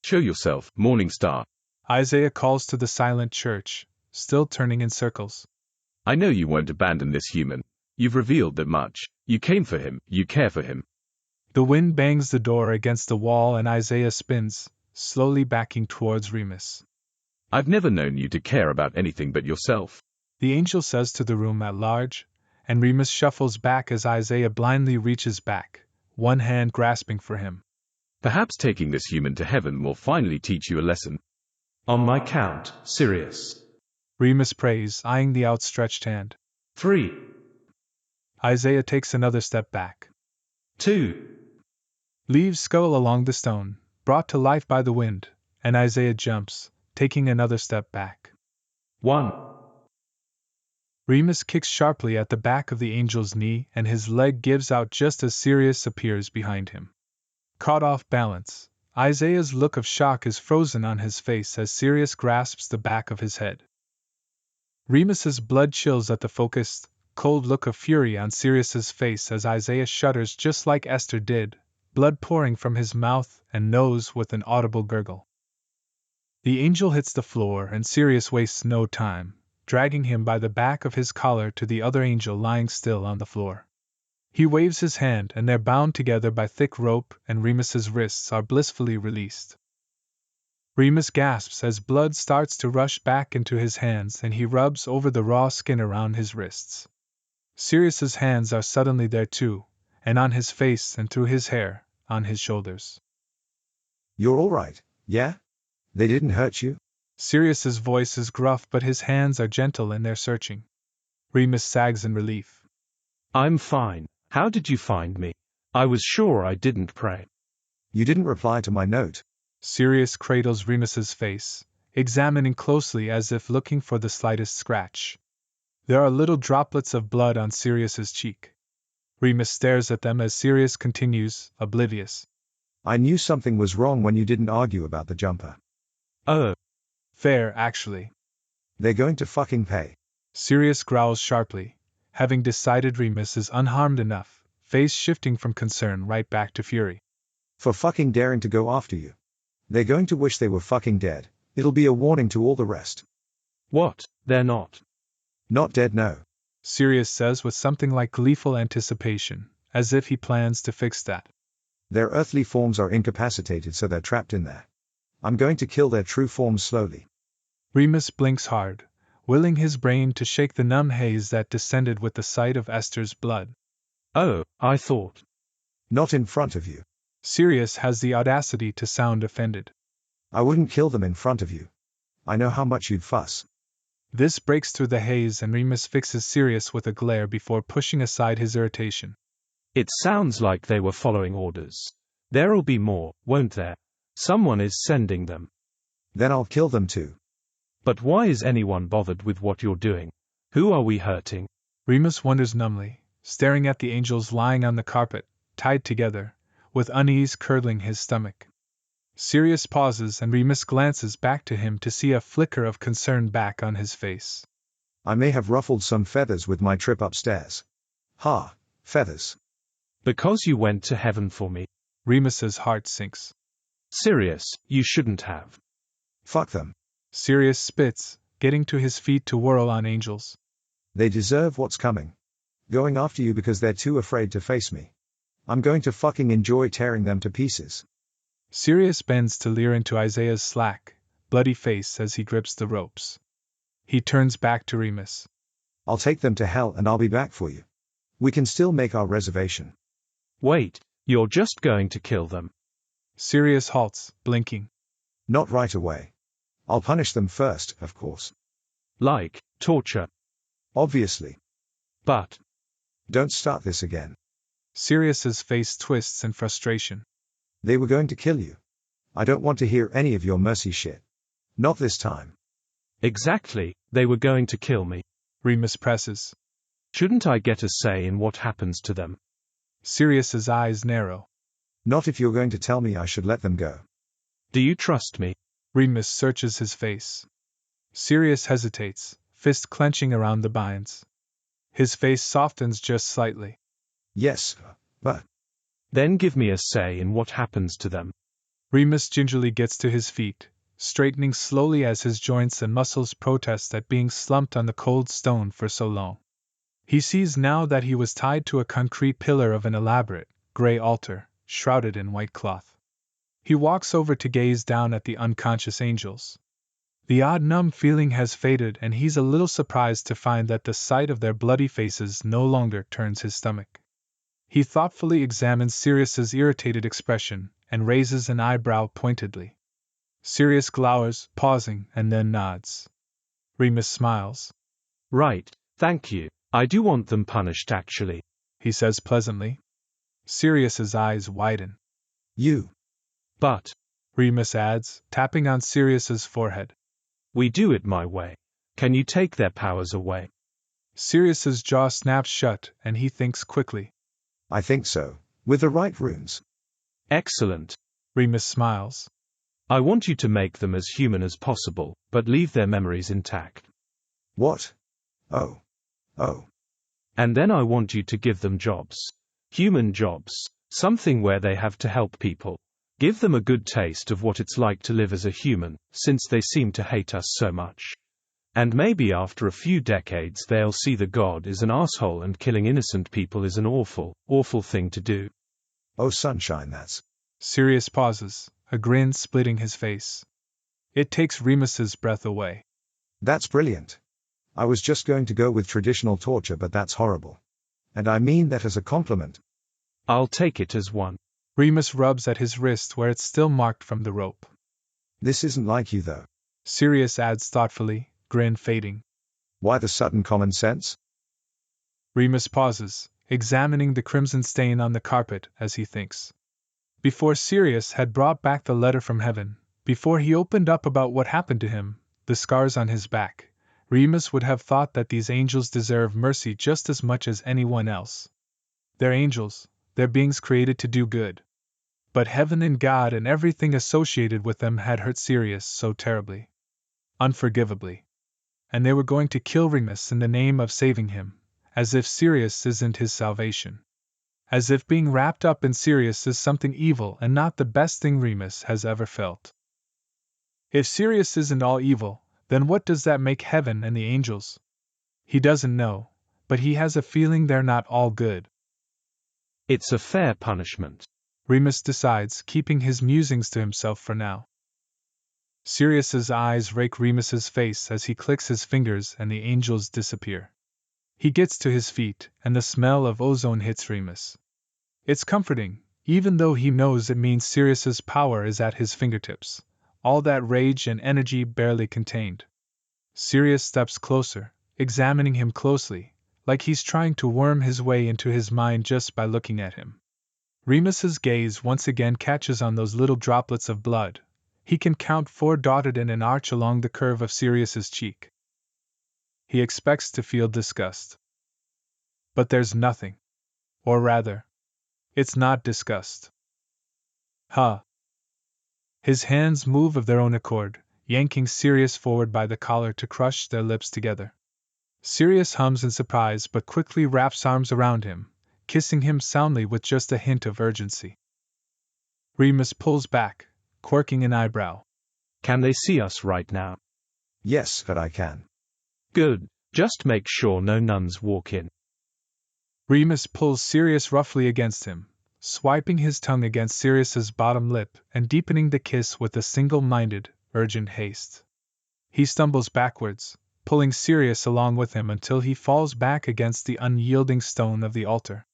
Show yourself, Morning Star. Isaiah calls to the silent church, still turning in circles. I know you won't abandon this human. You've revealed that much. You came for him, you care for him. The wind bangs the door against the wall and Isaiah spins, slowly backing towards Remus. I've never known you to care about anything but yourself. The angel says to the room at large, and Remus shuffles back as Isaiah blindly reaches back, one hand grasping for him. Perhaps taking this human to heaven will finally teach you a lesson. On my count, Sirius. Remus prays, eyeing the outstretched hand. 3. Isaiah takes another step back. 2. Leaves scuttle along the stone, brought to life by the wind, and Isaiah jumps, taking another step back. 1. Remus kicks sharply at the back of the angel's knee and his leg gives out just as Sirius appears behind him. Caught off balance, Isaiah's look of shock is frozen on his face as Sirius grasps the back of his head. Remus's blood chills at the focused, cold look of fury on Sirius's face as Isaiah shudders just like Esther did, blood pouring from his mouth and nose with an audible gurgle. The angel hits the floor and Sirius wastes no time, dragging him by the back of his collar to the other angel lying still on the floor. He waves his hand and they're bound together by thick rope and Remus's wrists are blissfully released. Remus gasps as blood starts to rush back into his hands and he rubs over the raw skin around his wrists. Sirius's hands are suddenly there too, and on his face and through his hair, on his shoulders. You're all right, yeah? They didn't hurt you? Sirius's voice is gruff but his hands are gentle and they're searching. Remus sags in relief. I'm fine. How did you find me? I was sure I didn't pray. You didn't reply to my note. Sirius cradles Remus's face, examining closely as if looking for the slightest scratch. There are little droplets of blood on Sirius's cheek. Remus stares at them as Sirius continues, oblivious. I knew something was wrong when you didn't argue about the jumper. Oh. Fair, actually. They're going to fucking pay. Sirius growls sharply, having decided Remus is unharmed enough, face shifting from concern right back to fury. For fucking daring to go after you. They're going to wish they were fucking dead. It'll be a warning to all the rest. What? They're not. Not dead, no. Sirius says with something like gleeful anticipation, as if he plans to fix that. Their earthly forms are incapacitated so they're trapped in there. I'm going to kill their true forms slowly. Remus blinks hard, willing his brain to shake the numb haze that descended with the sight of Esther's blood. Oh, I thought. Not in front of you. Sirius has the audacity to sound offended. I wouldn't kill them in front of you. I know how much you'd fuss. This breaks through the haze and Remus fixes Sirius with a glare before pushing aside his irritation. It sounds like they were following orders. There'll be more, won't there? Someone is sending them. Then I'll kill them too. But why is anyone bothered with what you're doing? Who are we hurting? Remus wonders numbly, staring at the angels lying on the carpet, tied together, with unease curdling his stomach. Sirius pauses and Remus glances back to him to see a flicker of concern back on his face. I may have ruffled some feathers with my trip upstairs. Ha, feathers. Because you went to heaven for me. Remus's heart sinks. Sirius, you shouldn't have. Fuck them. Sirius spits, getting to his feet to whirl on angels. They deserve what's coming. Going after you because they're too afraid to face me. I'm going to fucking enjoy tearing them to pieces. Sirius bends to leer into Isaiah's slack, bloody face as he grips the ropes. He turns back to Remus. I'll take them to hell and I'll be back for you. We can still make our reservation. Wait, you're just going to kill them. Sirius halts, blinking. Not right away. I'll punish them first, of course. Like, torture. Obviously. But. Don't start this again. Sirius's face twists in frustration. They were going to kill you. I don't want to hear any of your mercy shit. Not this time. Exactly, they were going to kill me. Remus presses. Shouldn't I get a say in what happens to them? Sirius's eyes narrow. Not if you're going to tell me I should let them go. Do you trust me? Remus searches his face. Sirius hesitates, fist clenching around the binds. His face softens just slightly. Yes, but... Then give me a say in what happens to them. Remus gingerly gets to his feet, straightening slowly as his joints and muscles protest at being slumped on the cold stone for so long. He sees now that he was tied to a concrete pillar of an elaborate, gray altar, shrouded in white cloth. He walks over to gaze down at the unconscious angels. The odd numb feeling has faded, and he's a little surprised to find that the sight of their bloody faces no longer turns his stomach. He thoughtfully examines Sirius's irritated expression, and raises an eyebrow pointedly. Sirius glowers, pausing, and then nods. Remus smiles. Right, thank you. I do want them punished actually, he says pleasantly. Sirius's eyes widen. You. But, Remus adds, tapping on Sirius's forehead. We do it my way. Can you take their powers away? Sirius's jaw snaps shut, and he thinks quickly. I think so. With the right runes. Excellent. Remus smiles. I want you to make them as human as possible, but leave their memories intact. What? Oh. And then I want you to give them jobs. Human jobs. Something where they have to help people. Give them a good taste of what it's like to live as a human, since they seem to hate us so much. And maybe after a few decades they'll see that God is an asshole and killing innocent people is an awful, awful thing to do. Oh sunshine, that's... Sirius pauses, a grin splitting his face. It takes Remus's breath away. That's brilliant. I was just going to go with traditional torture, but that's horrible. And I mean that as a compliment. I'll take it as one. Remus rubs at his wrist where it's still marked from the rope. This isn't like you though. Sirius adds thoughtfully, grin fading. Why the sudden common sense? Remus pauses, examining the crimson stain on the carpet as he thinks. Before Sirius had brought back the letter from heaven, before he opened up about what happened to him, the scars on his back, Remus would have thought that these angels deserve mercy just as much as anyone else. They're angels, they're beings created to do good. But heaven and God and everything associated with them had hurt Sirius so terribly. Unforgivably. And they were going to kill Remus in the name of saving him, as if Sirius isn't his salvation. As if being wrapped up in Sirius is something evil and not the best thing Remus has ever felt. If Sirius isn't all evil, then what does that make heaven and the angels? He doesn't know, but he has a feeling they're not all good. It's a fair punishment, Remus decides, keeping his musings to himself for now. Sirius's eyes rake Remus's face as he clicks his fingers and the angels disappear. He gets to his feet, and the smell of ozone hits Remus. It's comforting, even though he knows it means Sirius's power is at his fingertips, all that rage and energy barely contained. Sirius steps closer, examining him closely, like he's trying to worm his way into his mind just by looking at him. Remus's gaze once again catches on those little droplets of blood. He can count 4 dotted in an arch along the curve of Sirius's cheek. He expects to feel disgust. But there's nothing. Or rather, it's not disgust. Huh. His hands move of their own accord, yanking Sirius forward by the collar to crush their lips together. Sirius hums in surprise but quickly wraps arms around him, kissing him soundly with just a hint of urgency. Remus pulls back, quirking an eyebrow. Can they see us right now? Yes, but I can. Good. Just make sure no nuns walk in. Remus pulls Sirius roughly against him, swiping his tongue against Sirius's bottom lip and deepening the kiss with a single-minded, urgent haste. He stumbles backwards, pulling Sirius along with him until he falls back against the unyielding stone of the altar.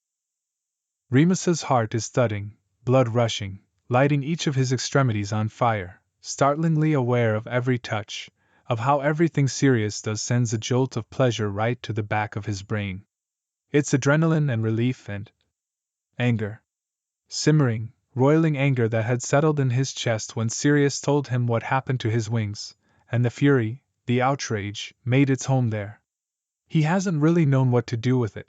Remus's heart is thudding, blood rushing, lighting each of his extremities on fire, startlingly aware of every touch, of how everything Sirius does sends a jolt of pleasure right to the back of his brain. It's adrenaline and relief and anger. Simmering, roiling anger that had settled in his chest when Sirius told him what happened to his wings, and the fury, the outrage, made its home there. He hasn't really known what to do with it.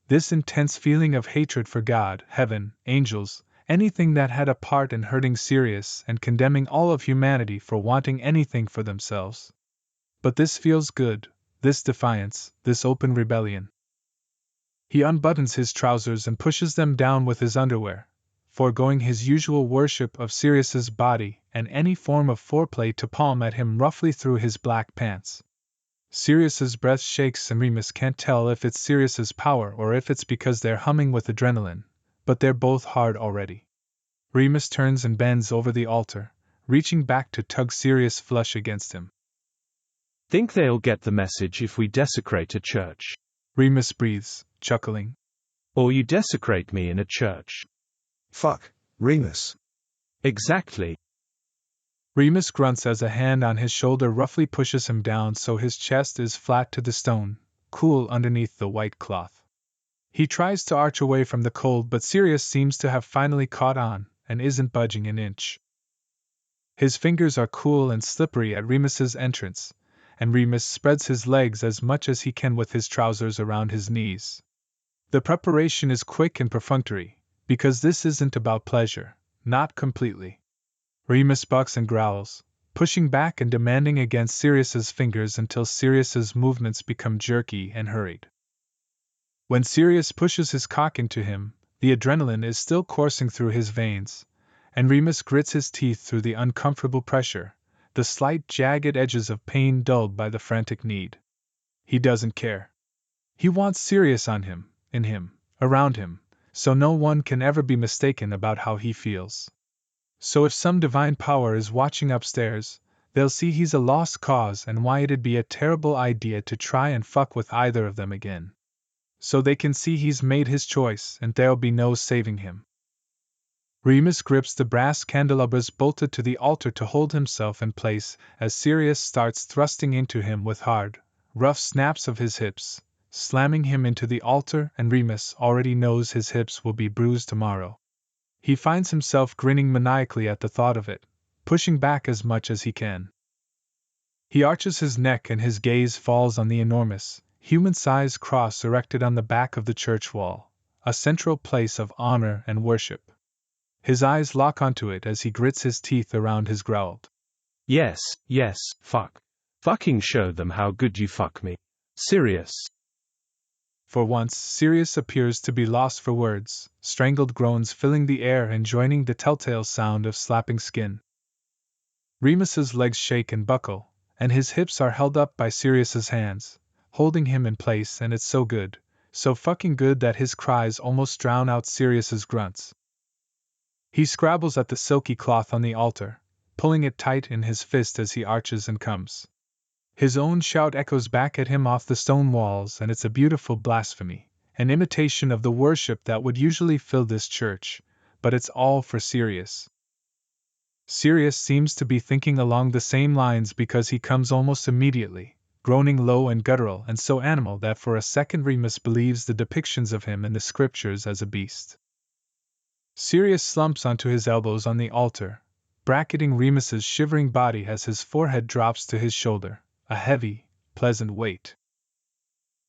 This intense feeling of hatred for God, heaven, angels, anything that had a part in hurting Sirius and condemning all of humanity for wanting anything for themselves. But this feels good, this defiance, this open rebellion. He unbuttons his trousers and pushes them down with his underwear, foregoing his usual worship of Sirius's body and any form of foreplay to palm at him roughly through his black pants. Sirius's breath shakes and Remus can't tell if it's Sirius's power or if it's because they're humming with adrenaline, but they're both hard already. Remus turns and bends over the altar, reaching back to tug Sirius flush against him. Think they'll get the message if we desecrate a church. Remus breathes, chuckling. Or you desecrate me in a church. Fuck, Remus. Exactly. Remus grunts as a hand on his shoulder roughly pushes him down so his chest is flat to the stone, cool underneath the white cloth. He tries to arch away from the cold, but Sirius seems to have finally caught on and isn't budging an inch. His fingers are cool and slippery at Remus's entrance, and Remus spreads his legs as much as he can with his trousers around his knees. The preparation is quick and perfunctory, because this isn't about pleasure, not completely. Remus bucks and growls, pushing back and demanding against Sirius's fingers until Sirius's movements become jerky and hurried. When Sirius pushes his cock into him, the adrenaline is still coursing through his veins, and Remus grits his teeth through the uncomfortable pressure, the slight jagged edges of pain dulled by the frantic need. He doesn't care. He wants Sirius on him, in him, around him, so no one can ever be mistaken about how he feels. So if some divine power is watching upstairs, they'll see he's a lost cause and why it'd be a terrible idea to try and fuck with either of them again. So they can see he's made his choice and there'll be no saving him. Remus grips the brass candelabras bolted to the altar to hold himself in place as Sirius starts thrusting into him with hard, rough snaps of his hips, slamming him into the altar, and Remus already knows his hips will be bruised tomorrow. He finds himself grinning maniacally at the thought of it, pushing back as much as he can. He arches his neck and his gaze falls on the enormous, human-sized cross erected on the back of the church wall, a central place of honor and worship. His eyes lock onto it as he grits his teeth around his growled. Yes, fuck. Fucking show them how good you fuck me. Sirius. For once, Sirius appears to be lost for words, strangled groans filling the air and joining the telltale sound of slapping skin. Remus's legs shake and buckle, and his hips are held up by Sirius's hands, holding him in place, and it's so good, so fucking good that his cries almost drown out Sirius's grunts. He scrabbles at the silky cloth on the altar, pulling it tight in his fist as he arches and comes. His own shout echoes back at him off the stone walls, and it's a beautiful blasphemy, an imitation of the worship that would usually fill this church, but it's all for Sirius. Sirius seems to be thinking along the same lines because he comes almost immediately, groaning low and guttural and so animal that for a second Remus believes the depictions of him in the scriptures as a beast. Sirius slumps onto his elbows on the altar, bracketing Remus's shivering body as his forehead drops to his shoulder. A heavy, pleasant weight.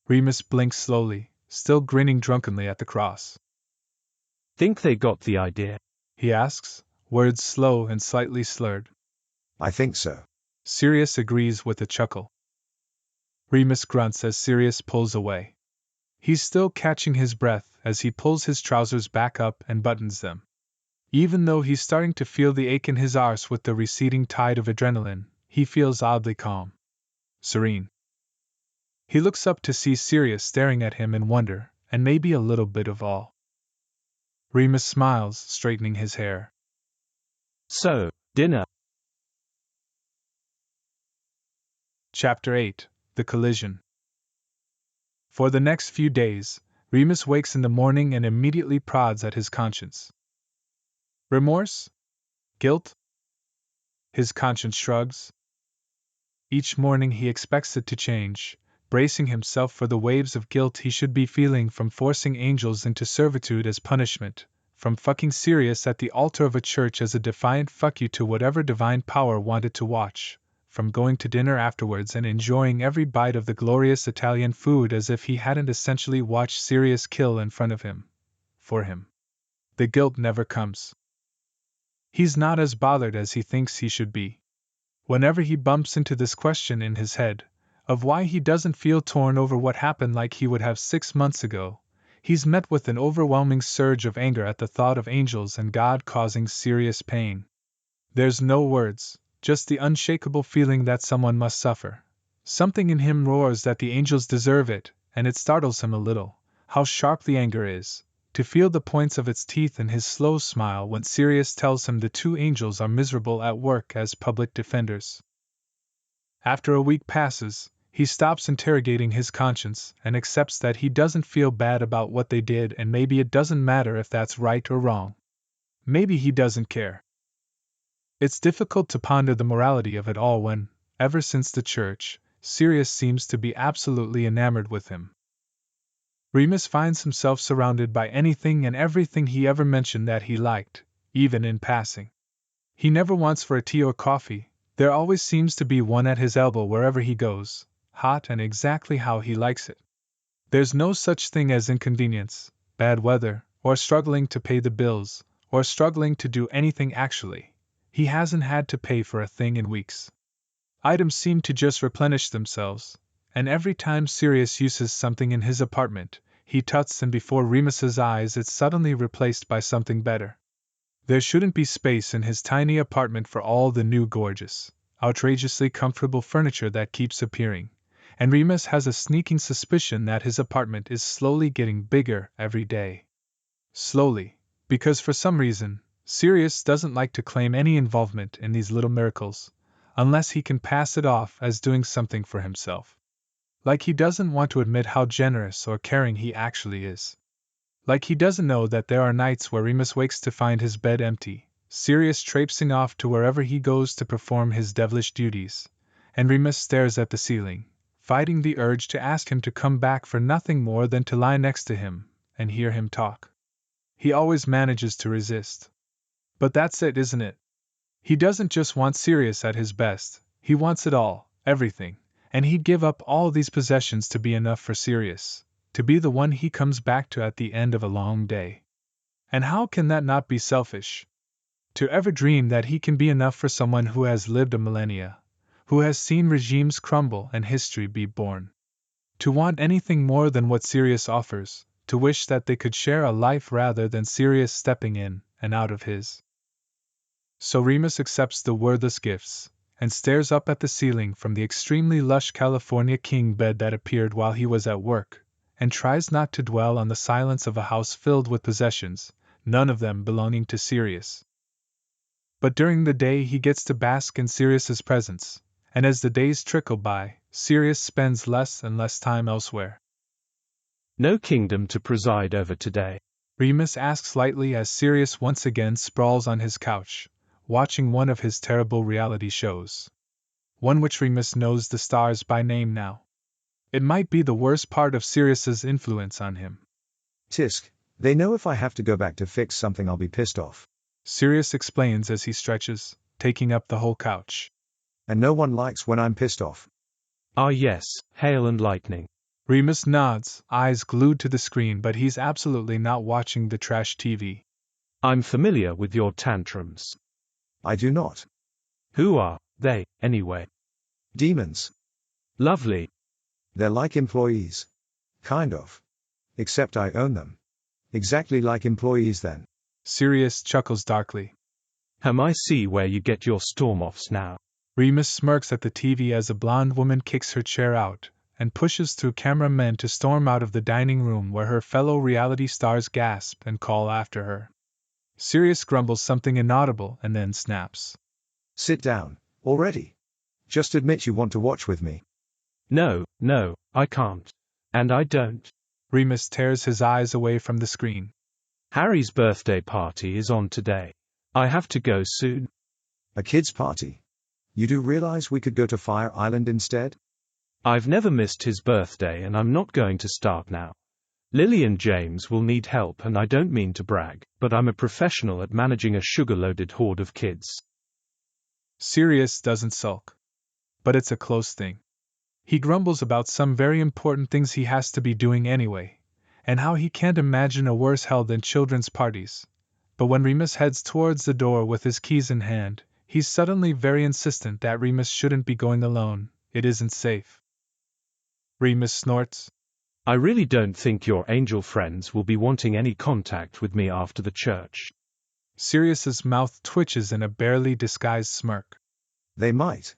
Remus blinks slowly, still grinning drunkenly at the cross. Think they got the idea? He asks, words slow and slightly slurred. I think so. Sirius agrees with a chuckle. Remus grunts as Sirius pulls away. He's still catching his breath as he pulls his trousers back up and buttons them. Even though he's starting to feel the ache in his arse with the receding tide of adrenaline, he feels oddly calm. Serene. He looks up to see Sirius staring at him in wonder, and maybe a little bit of awe. Remus smiles, straightening his hair. So, dinner. Chapter 8: The Collision. For the next few days, Remus wakes in the morning and immediately prods at his conscience. Remorse? Guilt? His conscience shrugs. Each morning he expects it to change, bracing himself for the waves of guilt he should be feeling from forcing angels into servitude as punishment, from fucking Sirius at the altar of a church as a defiant fuck you to whatever divine power wanted to watch, from going to dinner afterwards and enjoying every bite of the glorious Italian food as if he hadn't essentially watched Sirius kill in front of him. For him. The guilt never comes. He's not as bothered as he thinks he should be. Whenever he bumps into this question in his head, of why he doesn't feel torn over what happened like he would have 6 months ago, He's met with an overwhelming surge of anger at the thought of angels and God causing serious pain. There's no words, just the unshakable feeling that someone must suffer. Something in him roars that the angels deserve it, and it startles him a little, how sharp the anger is, to feel the points of its teeth in his slow smile when Sirius tells him the two angels are miserable at work as public defenders. After a week passes, he stops interrogating his conscience and accepts that he doesn't feel bad about what they did, and maybe it doesn't matter if that's right or wrong. Maybe he doesn't care. It's difficult to ponder the morality of it all when, ever since the church, Sirius seems to be absolutely enamored with him. Remus finds himself surrounded by anything and everything he ever mentioned that he liked, even in passing. He never wants for a tea or coffee, there always seems to be one at his elbow wherever he goes, hot and exactly how he likes it. There's no such thing as inconvenience, bad weather, or struggling to pay the bills, or struggling to do anything actually. He hasn't had to pay for a thing in weeks. Items seem to just replenish themselves, and every time Sirius uses something in his apartment, he tuts and before Remus's eyes it's suddenly replaced by something better. There shouldn't be space in his tiny apartment for all the new gorgeous, outrageously comfortable furniture that keeps appearing, and Remus has a sneaking suspicion that his apartment is slowly getting bigger every day. Slowly, because for some reason, Sirius doesn't like to claim any involvement in these little miracles, unless he can pass it off as doing something for himself. Like he doesn't want to admit how generous or caring he actually is. Like he doesn't know that there are nights where Remus wakes to find his bed empty, Sirius traipsing off to wherever he goes to perform his devilish duties, and Remus stares at the ceiling, fighting the urge to ask him to come back for nothing more than to lie next to him and hear him talk. He always manages to resist. But that's it, isn't it? He doesn't just want Sirius at his best, he wants it all, everything, and he'd give up all these possessions to be enough for Sirius, to be the one he comes back to at the end of a long day. And how can that not be selfish? To ever dream that he can be enough for someone who has lived a millennia, who has seen regimes crumble and history be born. To want anything more than what Sirius offers, to wish that they could share a life rather than Sirius stepping in and out of his. So Remus accepts the wordless gifts, and stares up at the ceiling from the extremely lush California king bed that appeared while he was at work, and tries not to dwell on the silence of a house filled with possessions, none of them belonging to Sirius. But during the day he gets to bask in Sirius's presence, and as the days trickle by, Sirius spends less and less time elsewhere. No kingdom to preside over today? Remus asks lightly as Sirius once again sprawls on his couch, watching one of his terrible reality shows. One which Remus knows the stars by name now. It might be the worst part of Sirius's influence on him. Tisk, they know if I have to go back to fix something I'll be pissed off. Sirius explains as he stretches, taking up the whole couch. And no one likes when I'm pissed off. Ah yes, hail and lightning. Remus nods, eyes glued to the screen, but he's absolutely not watching the trash TV. I'm familiar with your tantrums. I do not. Who are they, anyway? Demons. Lovely. They're like employees. Kind of. Except I own them. Exactly like employees then. Sirius chuckles darkly. I see where you get your storm-offs now. Remus smirks at the TV as a blonde woman kicks her chair out and pushes through cameramen to storm out of the dining room where her fellow reality stars gasp and call after her. Sirius grumbles something inaudible and then snaps. Sit down, already. Just admit you want to watch with me. No, I can't. And I don't. Remus tears his eyes away from the screen. Harry's birthday party is on today. I have to go soon. A kid's party? You do realize we could go to Fire Island instead? I've never missed his birthday and I'm not going to start now. Lily and James will need help, and I don't mean to brag, but I'm a professional at managing a sugar-loaded horde of kids. Sirius doesn't sulk. But it's a close thing. He grumbles about some very important things he has to be doing anyway, and how he can't imagine a worse hell than children's parties. But when Remus heads towards the door with his keys in hand, he's suddenly very insistent that Remus shouldn't be going alone, it isn't safe. Remus snorts. I really don't think your angel friends will be wanting any contact with me after the church. Sirius's mouth twitches in a barely disguised smirk. They might.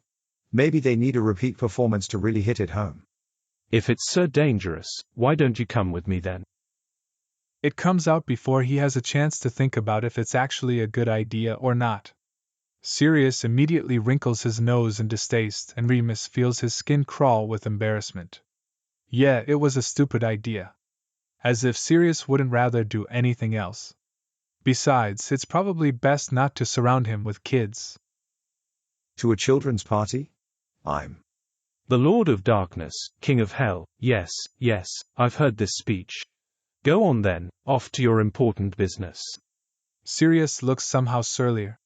Maybe they need a repeat performance to really hit it home. If it's so dangerous, why don't you come with me then? It comes out before he has a chance to think about if it's actually a good idea or not. Sirius immediately wrinkles his nose in distaste, and Remus feels his skin crawl with embarrassment. Yeah, it was a stupid idea. As if Sirius wouldn't rather do anything else. Besides, it's probably best not to surround him with kids. To a children's party? I'm the Lord of Darkness, King of Hell. Yes, I've heard this speech. Go on then, off to your important business. Sirius looks somehow surlier.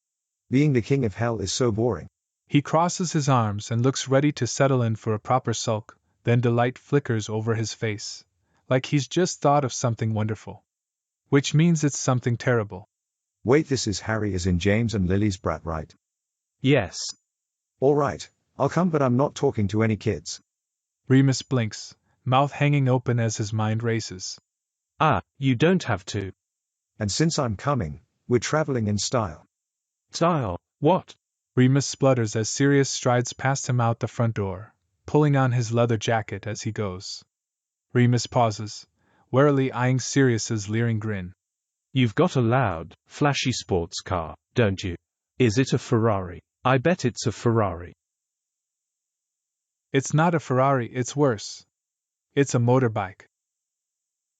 Being the King of Hell is so boring. He crosses his arms and looks ready to settle in for a proper sulk, then delight flickers over his face, like he's just thought of something wonderful. Which means it's something terrible. Wait, this is Harry as in James and Lily's brat, right? Yes. All right, I'll come, but I'm not talking to any kids. Remus blinks, mouth hanging open as his mind races. You don't have to. And since I'm coming, we're traveling in style. Style? What? Remus splutters as Sirius strides past him out the front door, pulling on his leather jacket as he goes. Remus pauses, warily eyeing Sirius's leering grin. You've got a loud, flashy sports car, don't you? Is it a Ferrari? I bet it's a Ferrari. It's not a Ferrari, it's worse. It's a motorbike.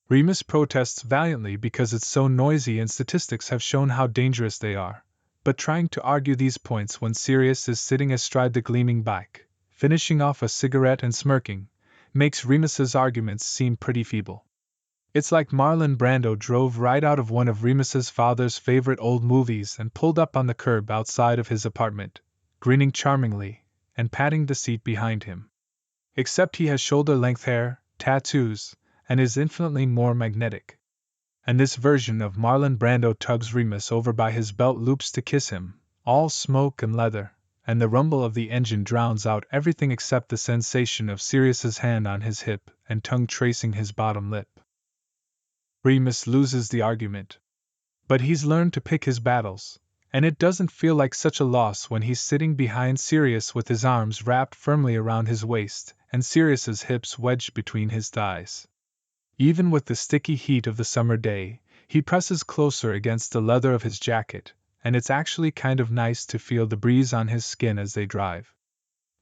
Remus protests valiantly because it's so noisy and statistics have shown how dangerous they are, but trying to argue these points when Sirius is sitting astride the gleaming bike, finishing off a cigarette and smirking, makes Remus's arguments seem pretty feeble. It's like Marlon Brando drove right out of one of Remus's father's favorite old movies and pulled up on the curb outside of his apartment, grinning charmingly, and patting the seat behind him. Except he has shoulder-length hair, tattoos, and is infinitely more magnetic. And this version of Marlon Brando tugs Remus over by his belt loops to kiss him, all smoke and leather, and the rumble of the engine drowns out everything except the sensation of Sirius's hand on his hip and tongue tracing his bottom lip. Remus loses the argument. But he's learned to pick his battles, and it doesn't feel like such a loss when he's sitting behind Sirius with his arms wrapped firmly around his waist and Sirius's hips wedged between his thighs. Even with the sticky heat of the summer day, he presses closer against the leather of his jacket, and it's actually kind of nice to feel the breeze on his skin as they drive.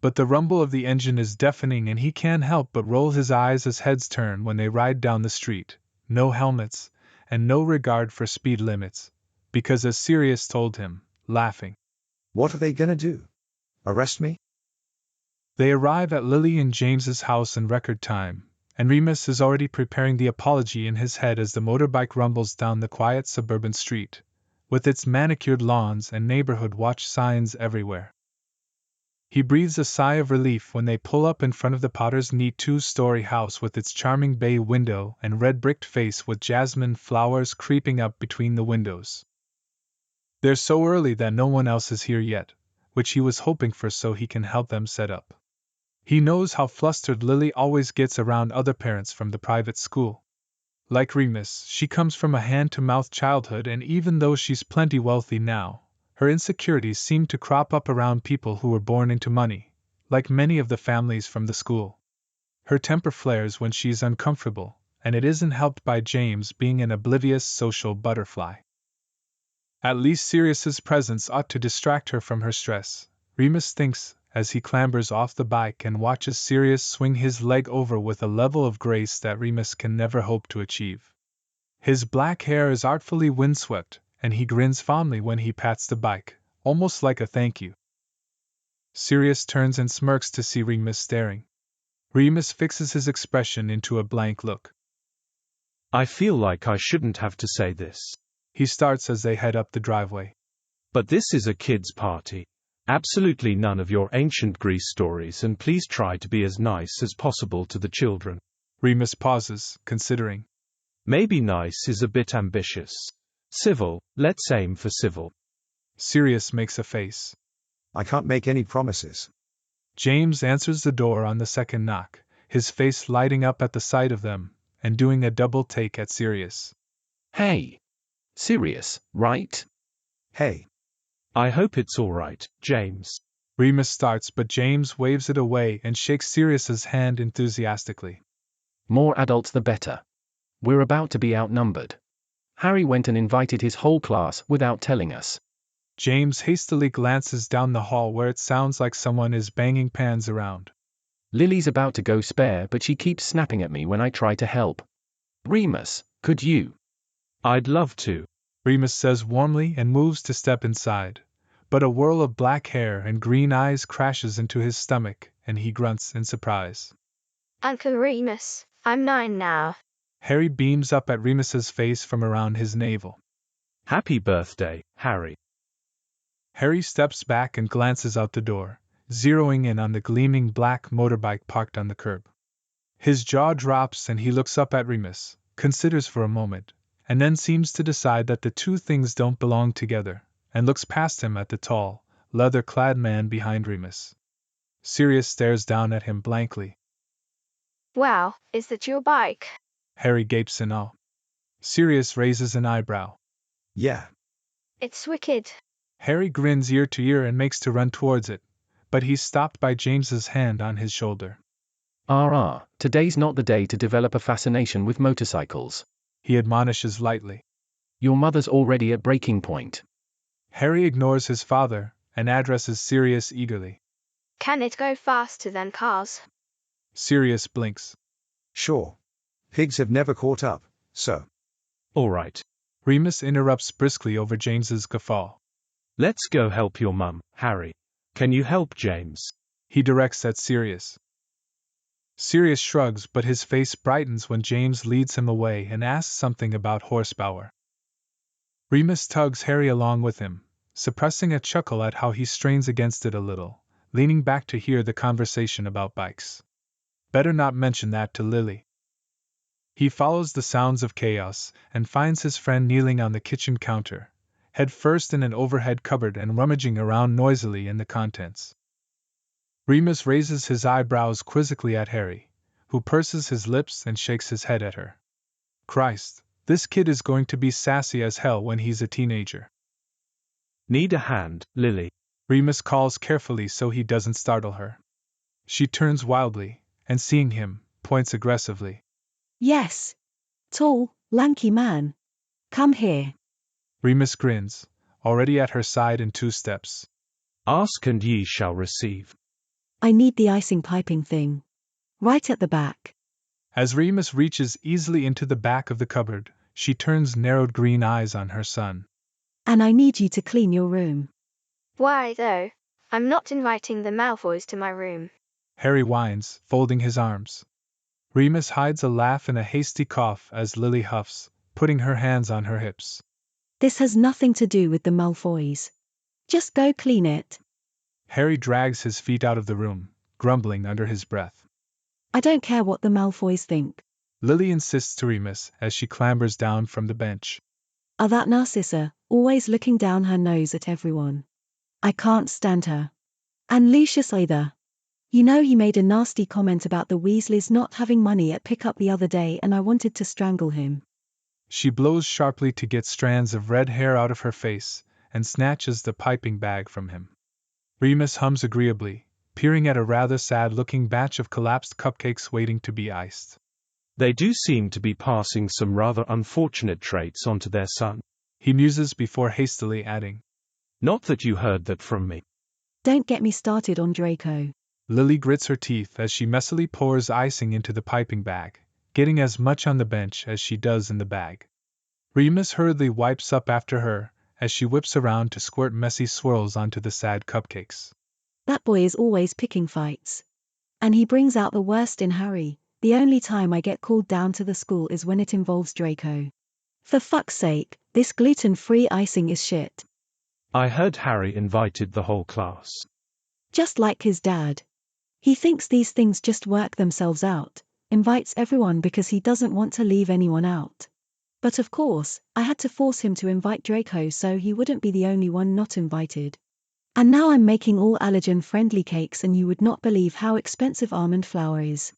But the rumble of the engine is deafening and he can't help but roll his eyes as heads turn when they ride down the street, no helmets, and no regard for speed limits, because as Sirius told him, laughing. What are they gonna do? Arrest me? They arrive at Lily and James's house in record time, and Remus is already preparing the apology in his head as the motorbike rumbles down the quiet suburban street, with its manicured lawns and neighborhood watch signs everywhere. He breathes a sigh of relief when they pull up in front of the Potter's neat two-story house with its charming bay window and red-bricked face with jasmine flowers creeping up between the windows. They're so early that no one else is here yet, which he was hoping for so he can help them set up. He knows how flustered Lily always gets around other parents from the private school. Like Remus, she comes from a hand-to-mouth childhood, and even though she's plenty wealthy now, her insecurities seem to crop up around people who were born into money, like many of the families from the school. Her temper flares when she's uncomfortable, and it isn't helped by James being an oblivious social butterfly. At least Sirius's presence ought to distract her from her stress, Remus thinks, as he clambers off the bike and watches Sirius swing his leg over with a level of grace that Remus can never hope to achieve. His black hair is artfully windswept, and he grins fondly when he pats the bike, almost like a thank you. Sirius turns and smirks to see Remus staring. Remus fixes his expression into a blank look. I feel like I shouldn't have to say this. He starts as they head up the driveway. But this is a kids' party. Absolutely none of your ancient Greece stories, and please try to be as nice as possible to the children. Remus pauses, considering. Maybe nice is a bit ambitious. Civil, let's aim for civil. Sirius makes a face. I can't make any promises. James answers the door on the second knock, his face lighting up at the sight of them, and doing a double take at Sirius. Hey! Serious, right? Hey. I hope it's all right, James. Remus starts, but James waves it away and shakes Sirius's hand enthusiastically. More adults the better. We're about to be outnumbered. Harry went and invited his whole class without telling us. James hastily glances down the hall where it sounds like someone is banging pans around. Lily's about to go spare, but she keeps snapping at me when I try to help. Remus, could you? I'd love to. Remus says warmly and moves to step inside, but a whirl of black hair and green eyes crashes into his stomach, and he grunts in surprise. Uncle Remus, I'm 9 now. Harry beams up at Remus's face from around his navel. Happy birthday, Harry. Harry steps back and glances out the door, zeroing in on the gleaming black motorbike parked on the curb. His jaw drops and he looks up at Remus, considers for a moment, and then seems to decide that the two things don't belong together, and looks past him at the tall, leather-clad man behind Remus. Sirius stares down at him blankly. Wow, is that your bike? Harry gapes in awe. Sirius raises an eyebrow. Yeah. It's wicked. Harry grins ear to ear and makes to run towards it, but he's stopped by James's hand on his shoulder. Today's not the day to develop a fascination with motorcycles. He admonishes lightly. Your mother's already at breaking point. Harry ignores his father and addresses Sirius eagerly. Can it go faster than cars? Sirius blinks. Sure. Pigs have never caught up, so. All right. Remus interrupts briskly over James's guffaw. Let's go help your mum, Harry. Can you help James? He directs at Sirius. Sirius shrugs, but his face brightens when James leads him away and asks something about horsepower. Remus tugs Harry along with him, suppressing a chuckle at how he strains against it a little, leaning back to hear the conversation about bikes. Better not mention that to Lily. He follows the sounds of chaos and finds his friend kneeling on the kitchen counter, head first in an overhead cupboard and rummaging around noisily in the contents. Remus raises his eyebrows quizzically at Harry, who purses his lips and shakes his head at her. Christ, this kid is going to be sassy as hell when he's a teenager. Need a hand, Lily? Remus calls carefully so he doesn't startle her. She turns wildly, and seeing him, points aggressively. Yes. Tall, lanky man. Come here. Remus grins, already at her side in 2 steps. Ask and ye shall receive. I need the icing piping thing. Right at the back. As Remus reaches easily into the back of the cupboard, she turns narrowed green eyes on her son. And I need you to clean your room. Why, though? I'm not inviting the Malfoys to my room. Harry whines, folding his arms. Remus hides a laugh and a hasty cough as Lily huffs, putting her hands on her hips. This has nothing to do with the Malfoys. Just go clean it. Harry drags his feet out of the room, grumbling under his breath. I don't care what the Malfoys think. Lily insists to Remus as she clambers down from the bench. That Narcissa, always looking down her nose at everyone. I can't stand her. And Lucius either. You know, he made a nasty comment about the Weasleys not having money at pickup the other day and I wanted to strangle him. She blows sharply to get strands of red hair out of her face and snatches the piping bag from him. Remus hums agreeably, peering at a rather sad-looking batch of collapsed cupcakes waiting to be iced. They do seem to be passing some rather unfortunate traits onto their son. He muses before hastily adding. Not that you heard that from me. Don't get me started on Draco. Lily grits her teeth as she messily pours icing into the piping bag, getting as much on the bench as she does in the bag. Remus hurriedly wipes up after her as she whips around to squirt messy swirls onto the sad cupcakes. That boy is always picking fights. And he brings out the worst in Harry. The only time I get called down to the school is when it involves Draco. For fuck's sake, this gluten-free icing is shit. I heard Harry invited the whole class. Just like his dad. He thinks these things just work themselves out, invites everyone because he doesn't want to leave anyone out. But of course, I had to force him to invite Draco so he wouldn't be the only one not invited. And now I'm making all allergen-friendly cakes and you would not believe how expensive almond flour is.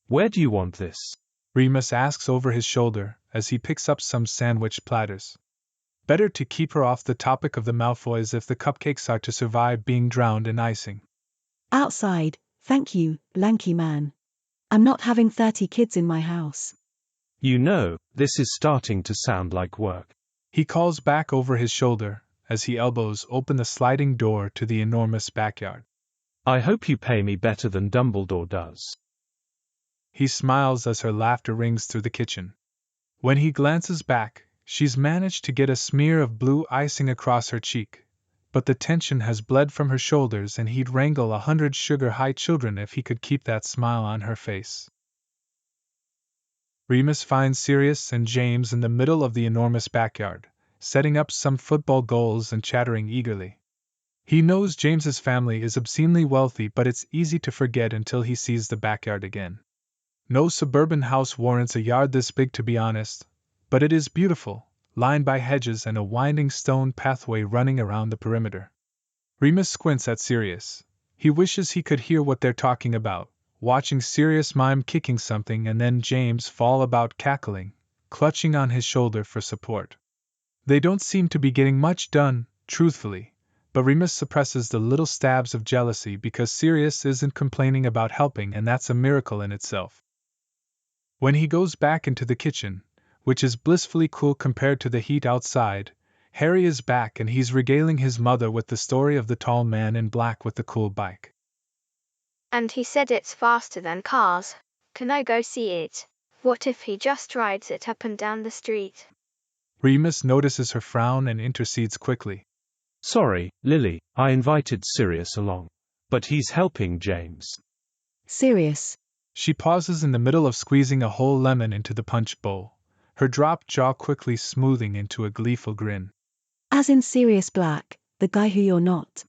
Where do you want this? Remus asks over his shoulder as he picks up some sandwich platters. Better to keep her off the topic of the Malfoys if the cupcakes are to survive being drowned in icing. Outside, thank you, lanky man. I'm not having 30 kids in my house. You know, this is starting to sound like work. He calls back over his shoulder as he elbows open the sliding door to the enormous backyard. I hope you pay me better than Dumbledore does. He smiles as her laughter rings through the kitchen. When he glances back, she's managed to get a smear of blue icing across her cheek, but the tension has bled from her shoulders and he'd wrangle 100 sugar-high children if he could keep that smile on her face. Remus finds Sirius and James in the middle of the enormous backyard, setting up some football goals and chattering eagerly. He knows James's family is obscenely wealthy, but it's easy to forget until he sees the backyard again. No suburban house warrants a yard this big, to be honest, but it is beautiful, lined by hedges and a winding stone pathway running around the perimeter. Remus squints at Sirius. He wishes he could hear what they're talking about, watching Sirius mime kicking something and then James fall about cackling, clutching on his shoulder for support. They don't seem to be getting much done, truthfully, but Remus suppresses the little stabs of jealousy because Sirius isn't complaining about helping, and that's a miracle in itself. When he goes back into the kitchen, which is blissfully cool compared to the heat outside, Harry is back and he's regaling his mother with the story of the tall man in black with the cool bike. And he said it's faster than cars. Can I go see it? What if he just rides it up and down the street? Remus notices her frown and intercedes quickly. Sorry, Lily, I invited Sirius along. But he's helping James. Sirius. She pauses in the middle of squeezing a whole lemon into the punch bowl, her dropped jaw quickly smoothing into a gleeful grin. As in Sirius Black, the guy who you're not.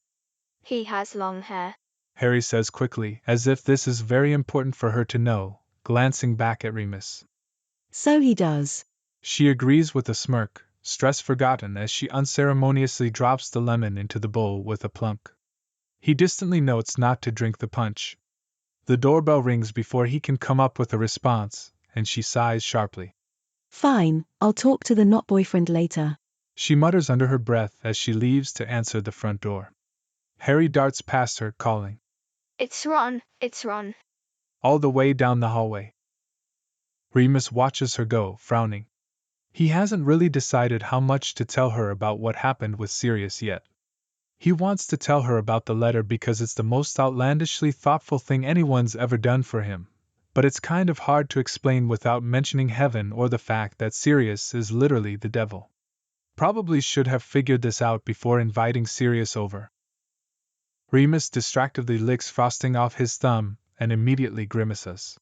He has long hair, Harry says quickly, as if this is very important for her to know, glancing back at Remus. So he does. She agrees with a smirk, stress forgotten as she unceremoniously drops the lemon into the bowl with a plunk. He distantly notes not to drink the punch. The doorbell rings before he can come up with a response, and she sighs sharply. Fine, I'll talk to the not boyfriend later. She mutters under her breath as she leaves to answer the front door. Harry darts past her, calling, It's Ron, it's Ron. all the way down the hallway. Remus watches her go, frowning. He hasn't really decided how much to tell her about what happened with Sirius yet. He wants to tell her about the letter because it's the most outlandishly thoughtful thing anyone's ever done for him, but it's kind of hard to explain without mentioning heaven or the fact that Sirius is literally the devil. Probably should have figured this out before inviting Sirius over. Remus distractedly licks frosting off his thumb and immediately grimaces.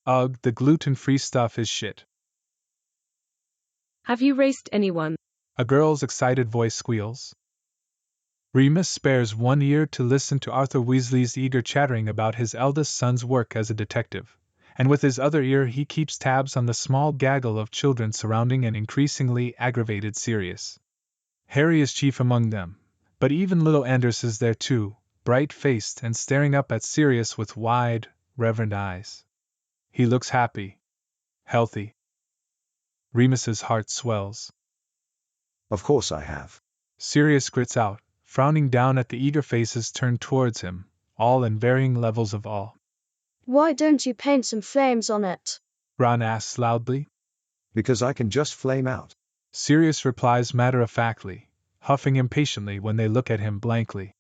Ugh, the gluten-free stuff is shit. Have you raced anyone? A girl's excited voice squeals. Remus spares one ear to listen to Arthur Weasley's eager chattering about his eldest son's work as a detective, and with his other ear he keeps tabs on the small gaggle of children surrounding an increasingly aggravated Sirius. Harry is chief among them, but even little Anders is there too, bright-faced and staring up at Sirius with wide, reverent eyes. He looks happy. Healthy. Remus's heart swells. Of course I have. Sirius grits out, frowning down at the eager faces turned towards him, all in varying levels of awe. Why don't you paint some flames on it? Ron asks loudly. Because I can just flame out. Sirius replies matter-of-factly, huffing impatiently when they look at him blankly.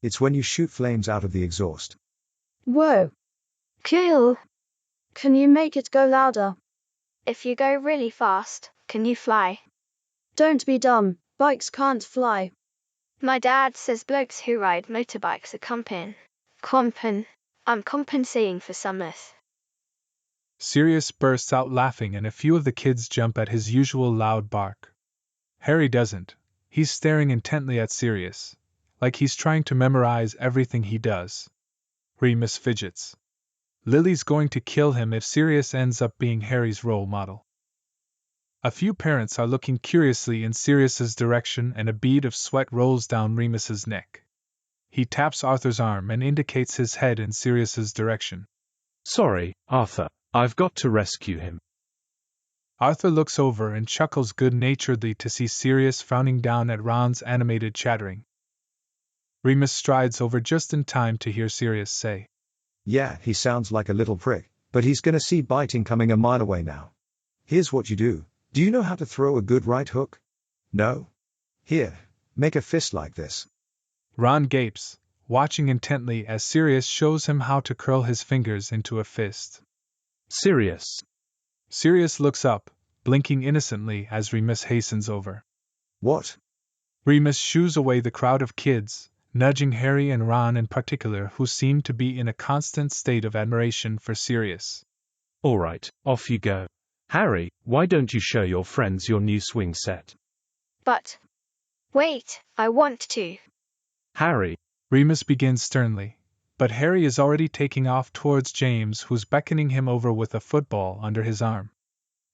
It's when you shoot flames out of the exhaust. Whoa. Cool. Can you make it go louder? If you go really fast, can you fly? Don't be dumb, bikes can't fly. My dad says blokes who ride motorbikes are comping. I'm compensating for some myth. Sirius bursts out laughing and a few of the kids jump at his usual loud bark. Harry doesn't. He's staring intently at Sirius, like he's trying to memorize everything he does. Remus fidgets. Lily's going to kill him if Sirius ends up being Harry's role model. A few parents are looking curiously in Sirius's direction and a bead of sweat rolls down Remus's neck. He taps Arthur's arm and indicates his head in Sirius's direction. Sorry, Arthur. I've got to rescue him. Arthur looks over and chuckles good-naturedly to see Sirius frowning down at Ron's animated chattering. Remus strides over just in time to hear Sirius say, Yeah, he sounds like a little prick, but he's gonna see biting coming a mile away now. Here's what you do. Do you know how to throw a good right hook? No? Here, make a fist like this. Ron gapes, watching intently as Sirius shows him how to curl his fingers into a fist. Sirius. Sirius looks up, blinking innocently as Remus hastens over. What? Remus shoos away the crowd of kids, nudging Harry and Ron in particular, who seem to be in a constant state of admiration for Sirius. All right, off you go. Harry, why don't you show your friends your new swing set? But. Wait, I want to. Harry. Remus begins sternly, but Harry is already taking off towards James, who's beckoning him over with a football under his arm.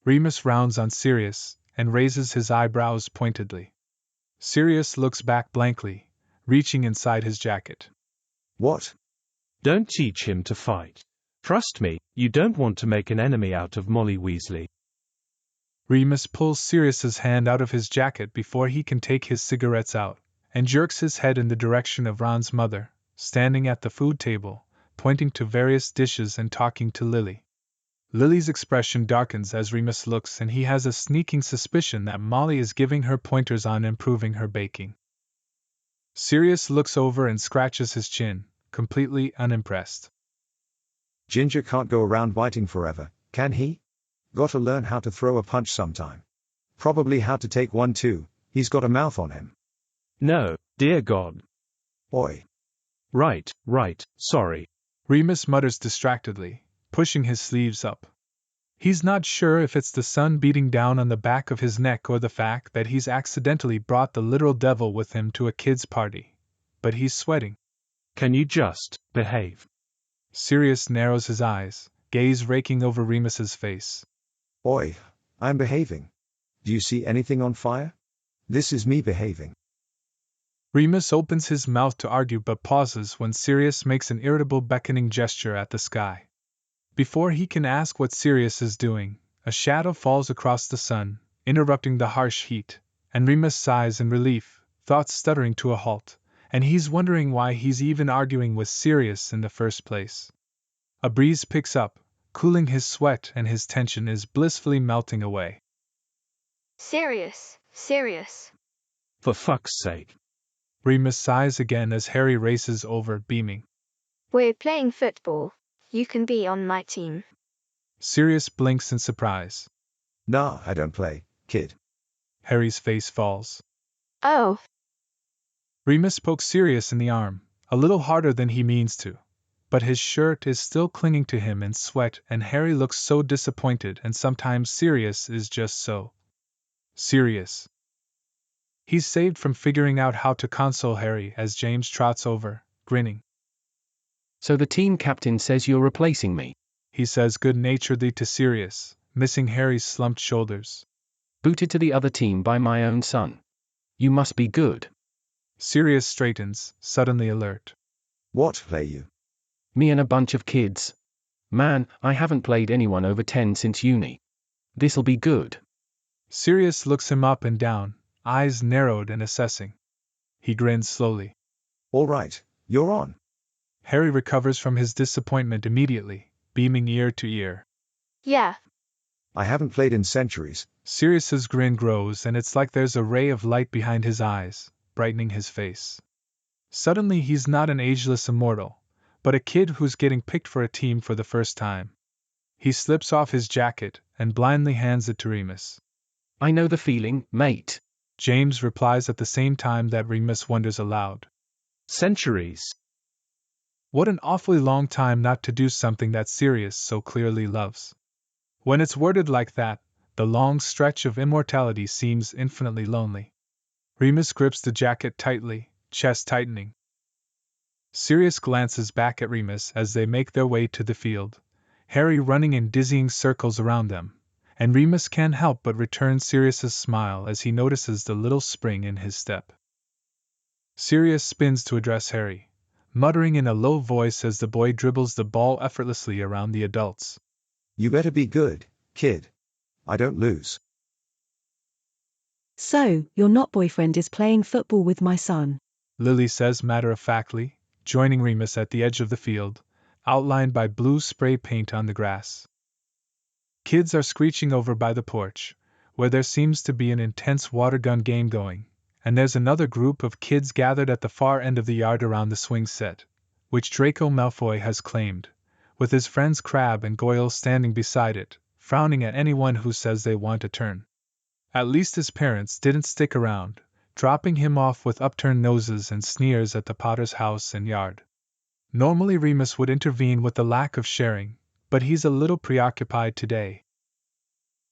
Remus rounds on Sirius and raises his eyebrows pointedly. Sirius looks back blankly, reaching inside his jacket. What? Don't teach him to fight. Trust me, you don't want to make an enemy out of Molly Weasley. Remus pulls Sirius's hand out of his jacket before he can take his cigarettes out, and jerks his head in the direction of Ron's mother, standing at the food table, pointing to various dishes and talking to Lily. Lily's expression darkens as Remus looks, and he has a sneaking suspicion that Molly is giving her pointers on improving her baking. Sirius looks over and scratches his chin, completely unimpressed. Ginger can't go around biting forever, can he? Gotta learn how to throw a punch sometime. Probably how to take one too, he's got a mouth on him. No, dear God. Oi. Right, sorry. Remus mutters distractedly, pushing his sleeves up. He's not sure if it's the sun beating down on the back of his neck or the fact that he's accidentally brought the literal devil with him to a kid's party, but he's sweating. Can you just behave? Sirius narrows his eyes, gaze raking over Remus's face. Oi, I'm behaving. Do you see anything on fire? This is me behaving. Remus opens his mouth to argue but pauses when Sirius makes an irritable beckoning gesture at the sky. Before he can ask what Sirius is doing, a shadow falls across the sun, interrupting the harsh heat, and Remus sighs in relief, thoughts stuttering to a halt, and he's wondering why he's even arguing with Sirius in the first place. A breeze picks up, cooling his sweat, and his tension is blissfully melting away. Sirius. For fuck's sake. Remus sighs again as Harry races over, beaming. We're playing football. You can be on my team. Sirius blinks in surprise. Nah, I don't play, kid. Harry's face falls. Oh. Remus pokes Sirius in the arm, a little harder than he means to, but his shirt is still clinging to him in sweat, and Harry looks so disappointed, and sometimes Sirius is just so serious. He's saved from figuring out how to console Harry as James trots over, grinning. So the team captain says you're replacing me, he says good-naturedly to Sirius, missing Harry's slumped shoulders. Booted to the other team by my own son. You must be good. Sirius straightens, suddenly alert. What play you? Me and a bunch of kids. Man, I haven't played anyone over 10 since uni. This'll be good. Sirius looks him up and down, eyes narrowed and assessing. He grins slowly. All right, you're on. Harry recovers from his disappointment immediately, beaming ear to ear. Yeah. I haven't played in centuries. Sirius's grin grows, and it's like there's a ray of light behind his eyes, brightening his face. Suddenly he's not an ageless immortal, but a kid who's getting picked for a team for the first time. He slips off his jacket and blindly hands it to Remus. I know the feeling, mate. James replies at the same time that Remus wonders aloud. Centuries. What an awfully long time not to do something that Sirius so clearly loves. When it's worded like that, the long stretch of immortality seems infinitely lonely. Remus grips the jacket tightly, chest tightening. Sirius glances back at Remus as they make their way to the field, Harry running in dizzying circles around them, and Remus can't help but return Sirius's smile as he notices the little spring in his step. Sirius spins to address Harry, muttering in a low voice as the boy dribbles the ball effortlessly around the adults. You better be good, kid. I don't lose. So, your not boyfriend is playing football with my son. Lily says matter-of-factly, joining Remus at the edge of the field, outlined by blue spray paint on the grass. Kids are screeching over by the porch, where there seems to be an intense water gun game going, and there's another group of kids gathered at the far end of the yard around the swing set, which Draco Malfoy has claimed, with his friends Crabbe and Goyle standing beside it, frowning at anyone who says they want a turn. At least his parents didn't stick around, dropping him off with upturned noses and sneers at the Potter's house and yard. Normally Remus would intervene with the lack of sharing, but he's a little preoccupied today.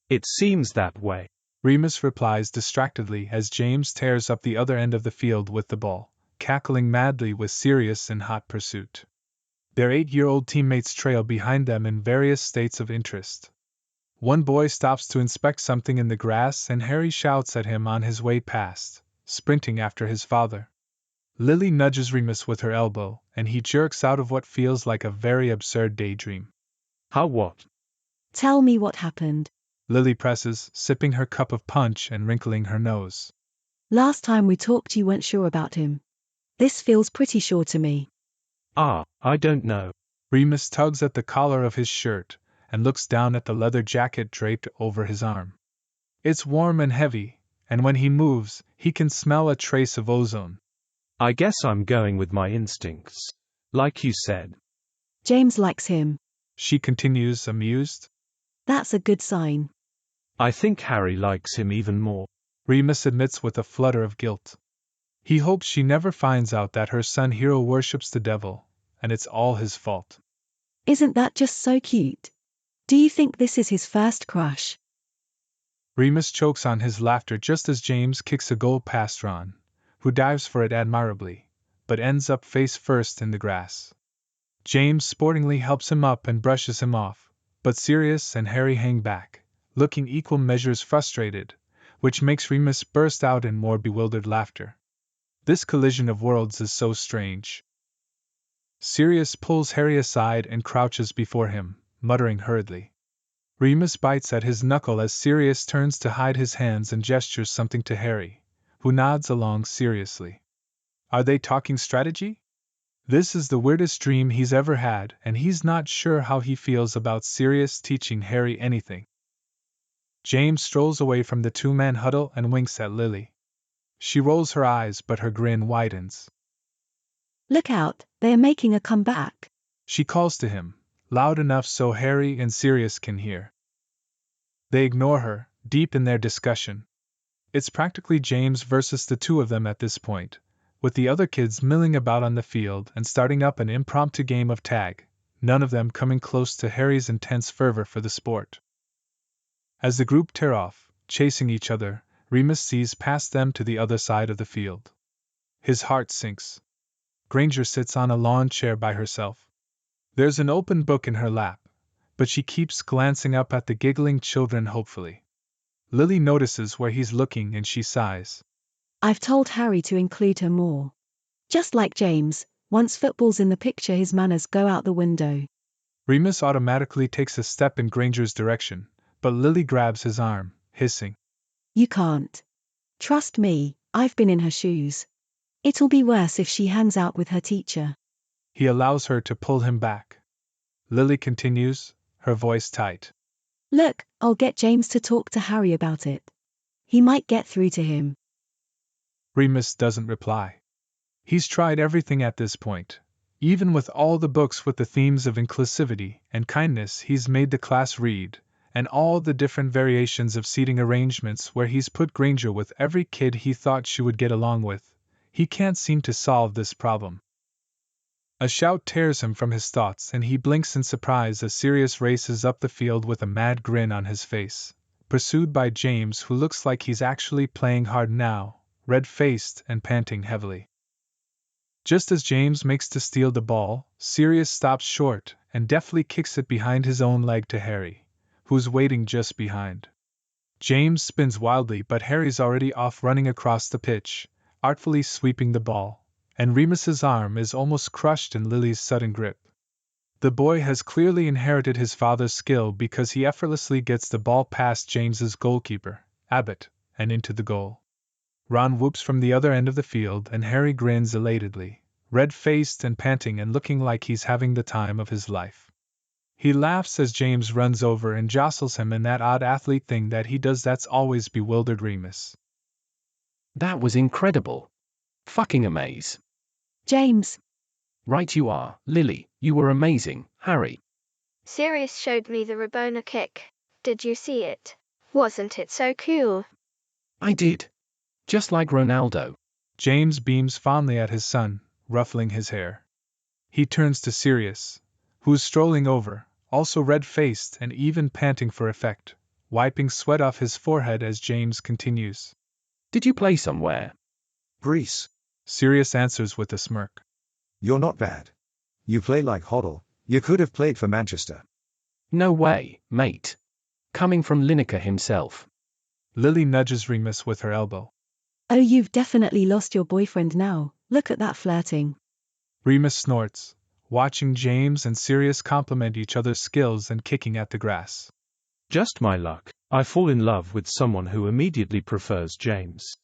It seems that way, Remus replies distractedly as James tears up the other end of the field with the ball, cackling madly with Sirius in hot pursuit. Their 8-year-old teammates trail behind them in various states of interest. One boy stops to inspect something in the grass and Harry shouts at him on his way past, sprinting after his father. Lily nudges Remus with her elbow, and he jerks out of what feels like a very absurd daydream. How what? Tell me what happened. Lily presses, sipping her cup of punch and wrinkling her nose. Last time we talked you weren't sure about him. This feels pretty sure to me. I don't know. Remus tugs at the collar of his shirt and looks down at the leather jacket draped over his arm. It's warm and heavy, and when he moves, he can smell a trace of ozone. I guess I'm going with my instincts. Like you said. James likes him. She continues, amused. That's a good sign. I think Harry likes him even more, Remus admits with a flutter of guilt. He hopes she never finds out that her son hero worships the devil, and it's all his fault. Isn't that just so cute? Do you think this is his first crush? Remus chokes on his laughter just as James kicks a goal past Ron, who dives for it admirably, but ends up face first in the grass. James sportingly helps him up and brushes him off, but Sirius and Harry hang back, looking equal measures frustrated, which makes Remus burst out in more bewildered laughter. This collision of worlds is so strange. Sirius pulls Harry aside and crouches before him, muttering hurriedly. Remus bites at his knuckle as Sirius turns to hide his hands and gestures something to Harry, who nods along seriously. Are they talking strategy? This is the weirdest dream he's ever had, and he's not sure how he feels about Sirius teaching Harry anything. James strolls away from the two-man huddle and winks at Lily. She rolls her eyes, but her grin widens. Look out, they are making a comeback. She calls to him, loud enough so Harry and Sirius can hear. They ignore her, deep in their discussion. It's practically James versus the two of them at this point, with the other kids milling about on the field and starting up an impromptu game of tag, none of them coming close to Harry's intense fervor for the sport. As the group tear off, chasing each other, Remus sees past them to the other side of the field. His heart sinks. Granger sits on a lawn chair by herself. There's an open book in her lap, but she keeps glancing up at the giggling children hopefully. Lily notices where he's looking and she sighs. I've told Harry to include her more. Just like James, once football's in the picture his manners go out the window. Remus automatically takes a step in Granger's direction, but Lily grabs his arm, hissing. You can't. Trust me, I've been in her shoes. It'll be worse if she hangs out with her teacher. He allows her to pull him back. Lily continues, her voice tight. Look, I'll get James to talk to Harry about it. He might get through to him. Remus doesn't reply. He's tried everything at this point. Even with all the books with the themes of inclusivity and kindness he's made the class read, and all the different variations of seating arrangements where he's put Granger with every kid he thought she would get along with, he can't seem to solve this problem. A shout tears him from his thoughts and he blinks in surprise as Sirius races up the field with a mad grin on his face, pursued by James who looks like he's actually playing hard now, red-faced and panting heavily. Just as James makes to steal the ball, Sirius stops short and deftly kicks it behind his own leg to Harry, who's waiting just behind. James spins wildly but Harry's already off running across the pitch, artfully sweeping the ball, and Remus's arm is almost crushed in Lily's sudden grip. The boy has clearly inherited his father's skill because he effortlessly gets the ball past James's goalkeeper, Abbott, and into the goal. Ron whoops from the other end of the field and Harry grins elatedly, red-faced and panting and looking like he's having the time of his life. He laughs as James runs over and jostles him in that odd athlete thing that he does that's always bewildered Remus. That was incredible. Fucking amaze. James. Right you are, Lily, you were amazing, Harry. Sirius showed me the Rabona kick. Did you see it? Wasn't it so cool? I did. Just like Ronaldo. James beams fondly at his son, ruffling his hair. He turns to Sirius, who's strolling over, also red-faced and even panting for effect, wiping sweat off his forehead as James continues. Did you play somewhere? Greece. Sirius answers with a smirk. You're not bad. You play like Hoddle. You could have played for Manchester. No way, mate. Coming from Lineker himself. Lily nudges Remus with her elbow. Oh, you've definitely lost your boyfriend now. Look at that flirting. Remus snorts, watching James and Sirius compliment each other's skills and kicking at the grass. Just my luck. I fall in love with someone who immediately prefers James.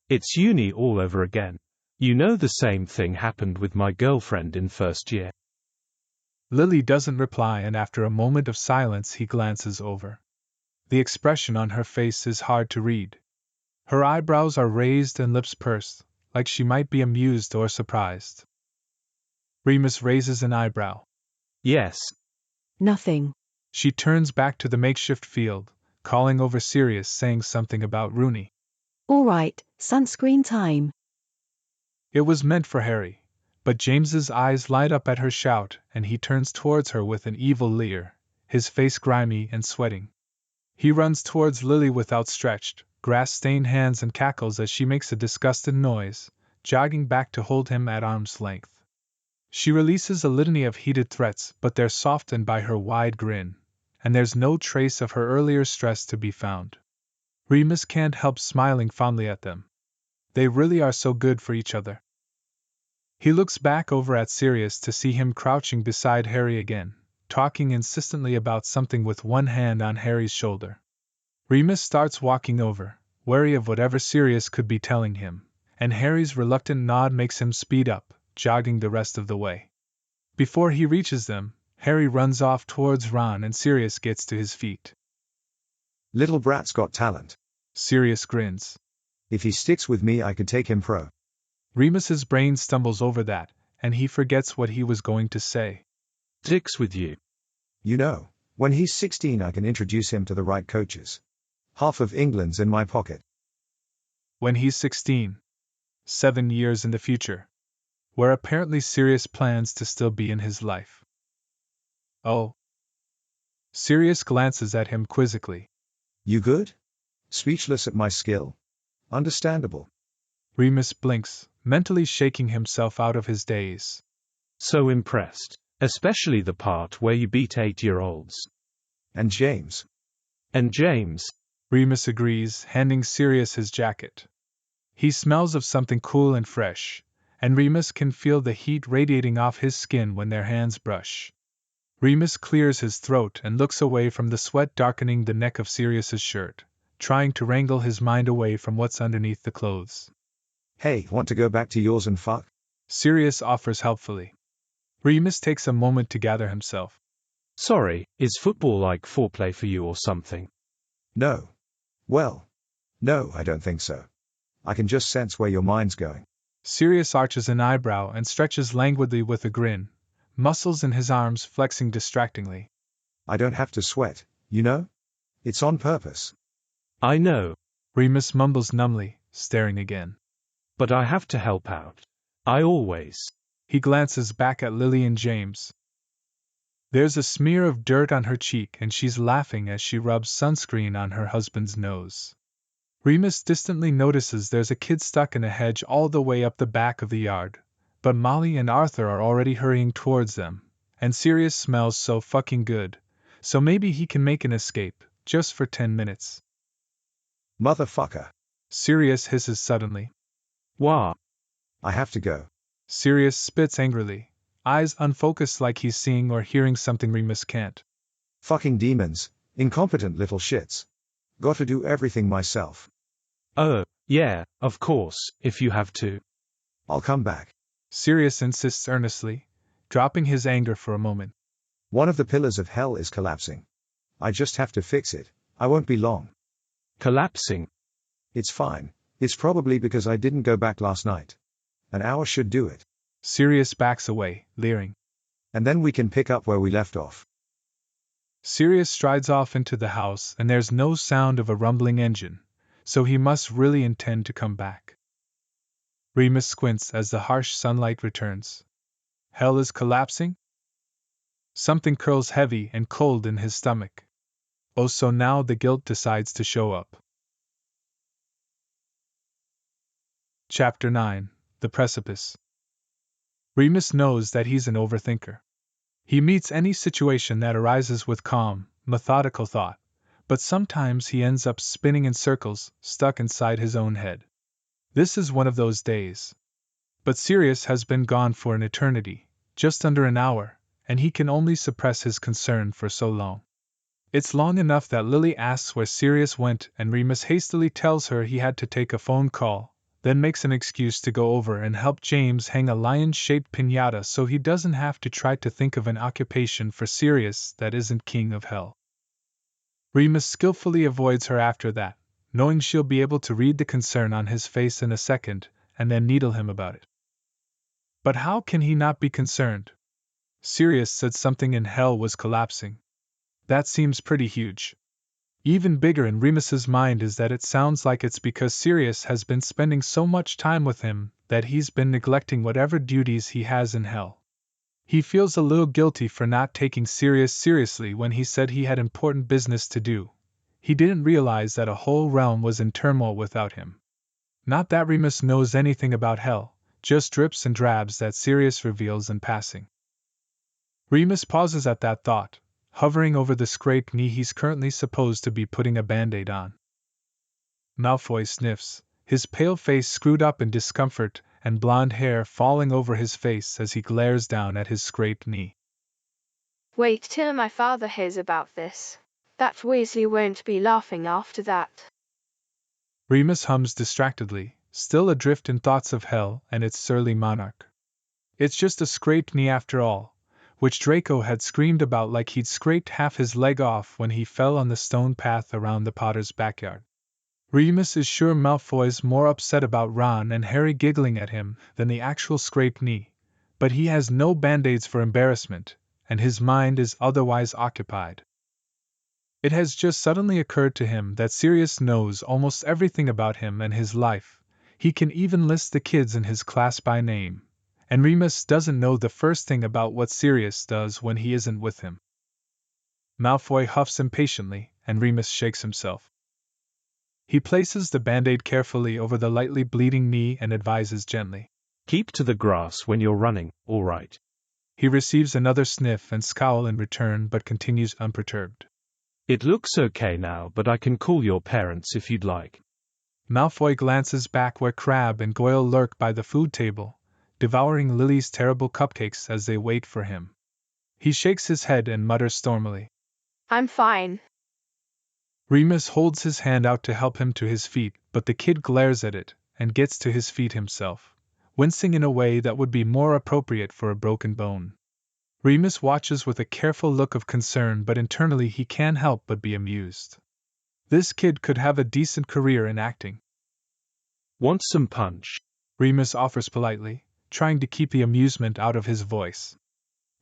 It's uni all over again. You know, the same thing happened with my girlfriend in first year. Lily doesn't reply, and after a moment of silence he glances over. The expression on her face is hard to read. Her eyebrows are raised and lips pursed, like she might be amused or surprised. Remus raises an eyebrow. Yes. Nothing. She turns back to the makeshift field, calling over Sirius, saying something about Rooney. All right, sunscreen time. It was meant for Harry, but James's eyes light up at her shout and he turns towards her with an evil leer, his face grimy and sweating. He runs towards Lily with outstretched, grass-stained hands and cackles as she makes a disgusted noise, jogging back to hold him at arm's length. She releases a litany of heated threats, but they're softened by her wide grin, and there's no trace of her earlier stress to be found. Remus can't help smiling fondly at them. They really are so good for each other. He looks back over at Sirius to see him crouching beside Harry again, talking insistently about something with one hand on Harry's shoulder. Remus starts walking over, wary of whatever Sirius could be telling him, and Harry's reluctant nod makes him speed up, jogging the rest of the way. Before he reaches them, Harry runs off towards Ron and Sirius gets to his feet. Little brat's got talent. Sirius grins. If he sticks with me, I could take him pro. Remus's brain stumbles over that, and he forgets what he was going to say. Sticks with you. You know, when he's 16 I can introduce him to the right coaches. Half of England's in my pocket. When he's 16. 7 years in the future. Where apparently Sirius plans to still be in his life. Oh. Sirius glances at him quizzically. You good? Speechless at my skill? Understandable. Remus blinks, mentally shaking himself out of his daze. So impressed. Especially the part where you beat 8-year-olds. And James. And James. Remus agrees, handing Sirius his jacket. He smells of something cool and fresh, and Remus can feel the heat radiating off his skin when their hands brush. Remus clears his throat and looks away from the sweat darkening the neck of Sirius's shirt, trying to wrangle his mind away from what's underneath the clothes. Hey, want to go back to yours and fuck? Sirius offers helpfully. Remus takes a moment to gather himself. Sorry, is football like foreplay for you or something? No. Well, no, I don't think so. I can just sense where your mind's going. Sirius arches an eyebrow and stretches languidly with a grin, muscles in his arms flexing distractingly. I don't have to sweat, you know? It's on purpose. I know. Remus mumbles numbly, staring again. But I have to help out. I always. He glances back at Lily and James. There's a smear of dirt on her cheek and she's laughing as she rubs sunscreen on her husband's nose. Remus distantly notices there's a kid stuck in a hedge all the way up the back of the yard, but Molly and Arthur are already hurrying towards them, and Sirius smells so fucking good, so maybe he can make an escape, just for 10 minutes. Motherfucker. Sirius hisses suddenly. Wah. I have to go. Sirius spits angrily, eyes unfocused like he's seeing or hearing something Remus can't. Fucking demons, incompetent little shits. Gotta do everything myself. Oh, yeah, of course, if you have to. I'll come back. Sirius insists earnestly, dropping his anger for a moment. One of the pillars of hell is collapsing. I just have to fix it. I won't be long. Collapsing? It's fine. It's probably because I didn't go back last night. An hour should do it. Sirius backs away, leering. And then we can pick up where we left off. Sirius strides off into the house and there's no sound of a rumbling engine, so he must really intend to come back. Remus squints as the harsh sunlight returns. Hell is collapsing? Something curls heavy and cold in his stomach. Oh, so now the guilt decides to show up. Chapter 9: The Precipice. Remus knows that he's an overthinker. He meets any situation that arises with calm, methodical thought, but sometimes he ends up spinning in circles, stuck inside his own head. This is one of those days. But Sirius has been gone for an eternity, just under an hour, and he can only suppress his concern for so long. It's long enough that Lily asks where Sirius went and Remus hastily tells her he had to take a phone call, then makes an excuse to go over and help James hang a lion-shaped piñata so he doesn't have to try to think of an occupation for Sirius that isn't king of hell. Remus skillfully avoids her after that, knowing she'll be able to read the concern on his face in a second, and then needle him about it. But how can he not be concerned? Sirius said something in hell was collapsing. That seems pretty huge. Even bigger in Remus's mind is that it sounds like it's because Sirius has been spending so much time with him that he's been neglecting whatever duties he has in hell. He feels a little guilty for not taking Sirius seriously when he said he had important business to do. He didn't realize that a whole realm was in turmoil without him. Not that Remus knows anything about hell, just drips and drabs that Sirius reveals in passing. Remus pauses at that thought, hovering over the scraped knee he's currently supposed to be putting a band-aid on. Malfoy sniffs, his pale face screwed up in discomfort and blonde hair falling over his face as he glares down at his scraped knee. Wait till my father hears about this. That Weasley won't be laughing after that. Remus hums distractedly, still adrift in thoughts of hell and its surly monarch. It's just a scraped knee after all, which Draco had screamed about like he'd scraped half his leg off when he fell on the stone path around the Potter's backyard. Remus is sure Malfoy's more upset about Ron and Harry giggling at him than the actual scraped knee, but he has no band-aids for embarrassment, and his mind is otherwise occupied. It has just suddenly occurred to him that Sirius knows almost everything about him and his life. He can even list the kids in his class by name. And Remus doesn't know the first thing about what Sirius does when he isn't with him. Malfoy huffs impatiently, and Remus shakes himself. He places the band-aid carefully over the lightly bleeding knee and advises gently. Keep to the grass when you're running, all right. He receives another sniff and scowl in return but continues unperturbed. It looks okay now, but I can call your parents if you'd like. Malfoy glances back where Crabbe and Goyle lurk by the food table, devouring Lily's terrible cupcakes as they wait for him. He shakes his head and mutters stormily. I'm fine. Remus holds his hand out to help him to his feet, but the kid glares at it and gets to his feet himself, wincing in a way that would be more appropriate for a broken bone. Remus watches with a careful look of concern, but internally he can't help but be amused. This kid could have a decent career in acting. Want some punch? Remus offers politely, trying to keep the amusement out of his voice.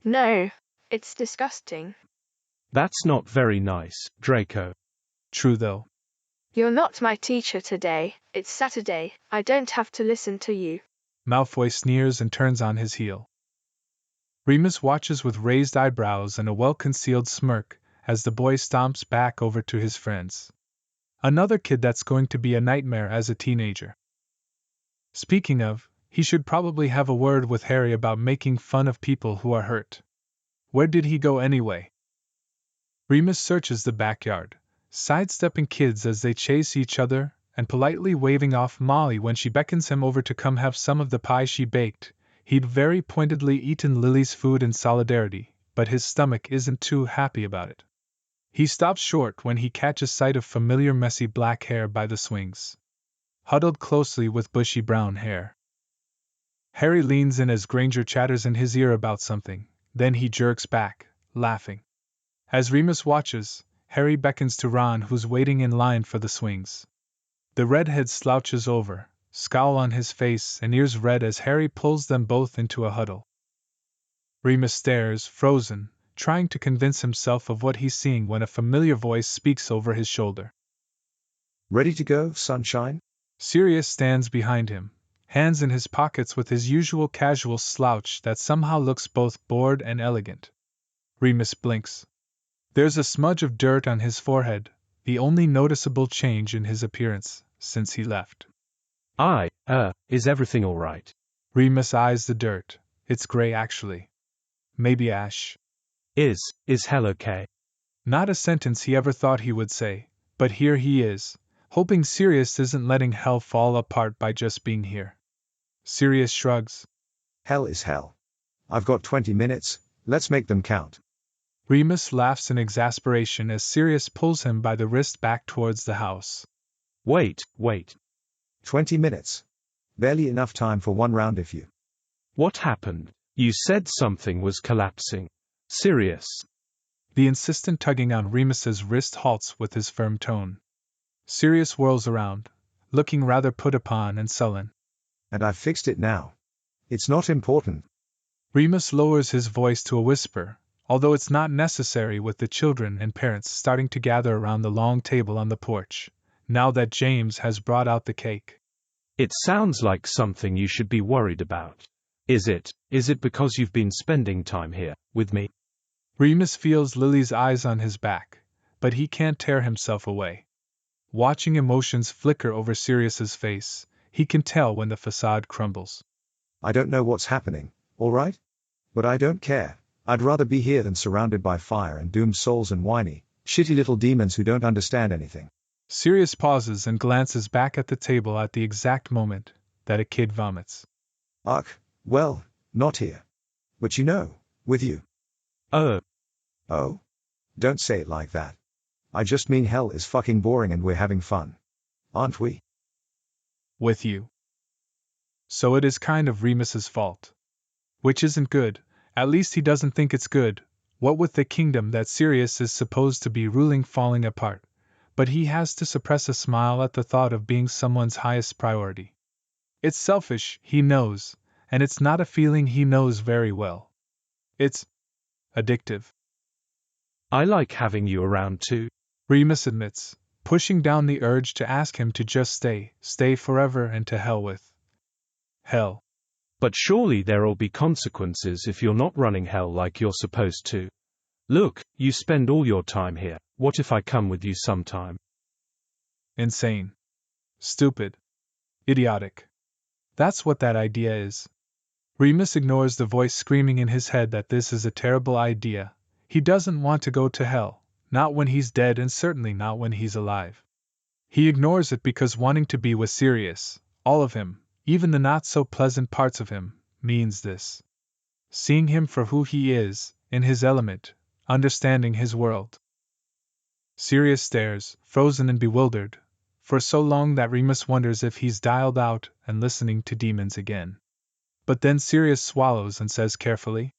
No, it's disgusting. That's not very nice, Draco. True though. You're not my teacher today, it's Saturday, I don't have to listen to you. Malfoy sneers and turns on his heel. Remus watches with raised eyebrows and a well-concealed smirk as the boy stomps back over to his friends. Another kid that's going to be a nightmare as a teenager. Speaking of, he should probably have a word with Harry about making fun of people who are hurt. Where did he go anyway? Remus searches the backyard, sidestepping kids as they chase each other, and politely waving off Molly when she beckons him over to come have some of the pie she baked. He'd very pointedly eaten Lily's food in solidarity, but his stomach isn't too happy about it. He stops short when he catches sight of familiar messy black hair by the swings, huddled closely with bushy brown hair. Harry leans in as Granger chatters in his ear about something, then he jerks back, laughing. As Remus watches, Harry beckons to Ron, who's waiting in line for the swings. The redhead slouches over, scowl on his face and ears red as Harry pulls them both into a huddle. Remus stares, frozen, trying to convince himself of what he's seeing when a familiar voice speaks over his shoulder. Ready to go, sunshine? Sirius stands behind him, hands in his pockets with his usual casual slouch that somehow looks both bored and elegant. Remus blinks. There's a smudge of dirt on his forehead, the only noticeable change in his appearance since he left. Is everything all right? Remus eyes the dirt. It's gray actually. Maybe ash. Is hell okay? Not a sentence he ever thought he would say, but here he is, hoping Sirius isn't letting hell fall apart by just being here. Sirius shrugs. Hell is hell. I've got 20 minutes, let's make them count. Remus laughs in exasperation as Sirius pulls him by the wrist back towards the house. Wait. 20 minutes. Barely enough time for one round if you. What happened? You said something was collapsing. Sirius. The insistent tugging on Remus's wrist halts with his firm tone. Sirius whirls around, looking rather put upon and sullen. And I've fixed it now. It's not important. Remus lowers his voice to a whisper, although it's not necessary with the children and parents starting to gather around the long table on the porch, now that James has brought out the cake. It sounds like something you should be worried about. Is it because you've been spending time here, with me? Remus feels Lily's eyes on his back, but he can't tear himself away. Watching emotions flicker over Sirius's face, he can tell when the facade crumbles. I don't know what's happening, all right? But I don't care. I'd rather be here than surrounded by fire and doomed souls and whiny, shitty little demons who don't understand anything. Sirius pauses and glances back at the table at the exact moment that a kid vomits. Ugh, well, not here. But you know, with you. Oh? Don't say it like that. I just mean hell is fucking boring and we're having fun. Aren't we? With you. So it is kind of Remus's fault. Which isn't good, at least he doesn't think it's good, what with the kingdom that Sirius is supposed to be ruling falling apart, but he has to suppress a smile at the thought of being someone's highest priority. It's selfish, he knows, and it's not a feeling he knows very well. It's addictive. I like having you around too, Remus admits, pushing down the urge to ask him to just stay forever and to hell with hell. But surely there'll be consequences if you're not running hell like you're supposed to. Look, you spend all your time here, what if I come with you sometime? Insane. Stupid. Idiotic. That's what that idea is. Remus ignores the voice screaming in his head that this is a terrible idea. He doesn't want to go to hell, not when he's dead and certainly not when he's alive. He ignores it because wanting to be with Sirius, all of him, even the not-so-pleasant parts of him, means this. Seeing him for who he is, in his element, understanding his world. Sirius stares, frozen and bewildered, for so long that Remus wonders if he's dialed out and listening to demons again. But then Sirius swallows and says carefully,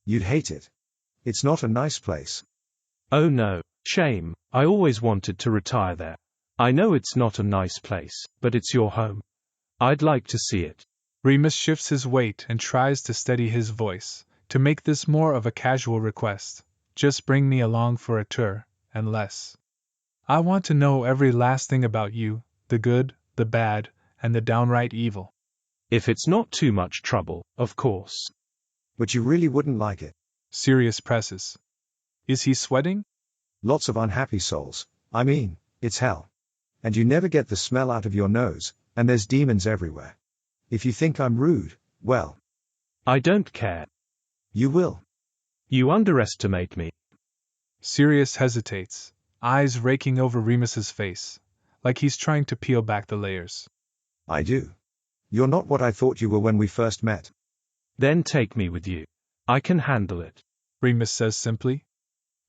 You'd hate it. It's not a nice place. Oh no, shame, I always wanted to retire there. I know it's not a nice place, but it's your home. I'd like to see it. Remus shifts his weight and tries to steady his voice, to make this more of a casual request. Just bring me along for a tour, and less. I want to know every last thing about you, the good, the bad, and the downright evil. If it's not too much trouble, of course. But you really wouldn't like it. Sirius presses. Is he sweating? Lots of unhappy souls. I mean, it's hell. And you never get the smell out of your nose, and there's demons everywhere. If you think I'm rude, well. I don't care. You will. You underestimate me. Sirius hesitates, eyes raking over Remus's face, like he's trying to peel back the layers. I do. You're not what I thought you were when we first met. Then take me with you. I can handle it. Remus says simply.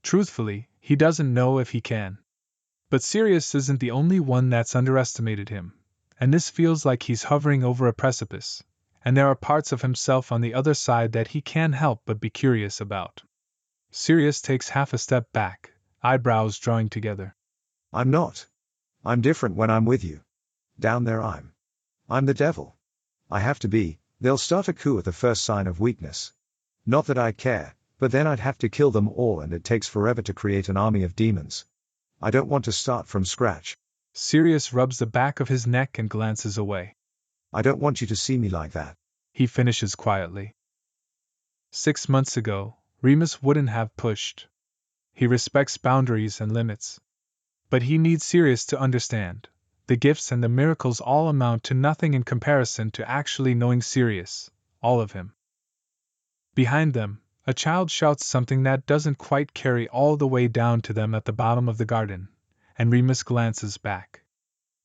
Truthfully, he doesn't know if he can. But Sirius isn't the only one that's underestimated him, and this feels like he's hovering over a precipice, and there are parts of himself on the other side that he can't help but be curious about. Sirius takes half a step back, eyebrows drawing together. I'm not. I'm different when I'm with you. Down there I'm the devil. I have to be. They'll start a coup at the first sign of weakness. Not that I care, but then I'd have to kill them all and it takes forever to create an army of demons. I don't want to start from scratch. Sirius rubs the back of his neck and glances away. I don't want you to see me like that. He finishes quietly. 6 months ago, Remus wouldn't have pushed. He respects boundaries and limits. But he needs Sirius to understand. The gifts and the miracles all amount to nothing in comparison to actually knowing Sirius, all of him. Behind them, a child shouts something that doesn't quite carry all the way down to them at the bottom of the garden, and Remus glances back.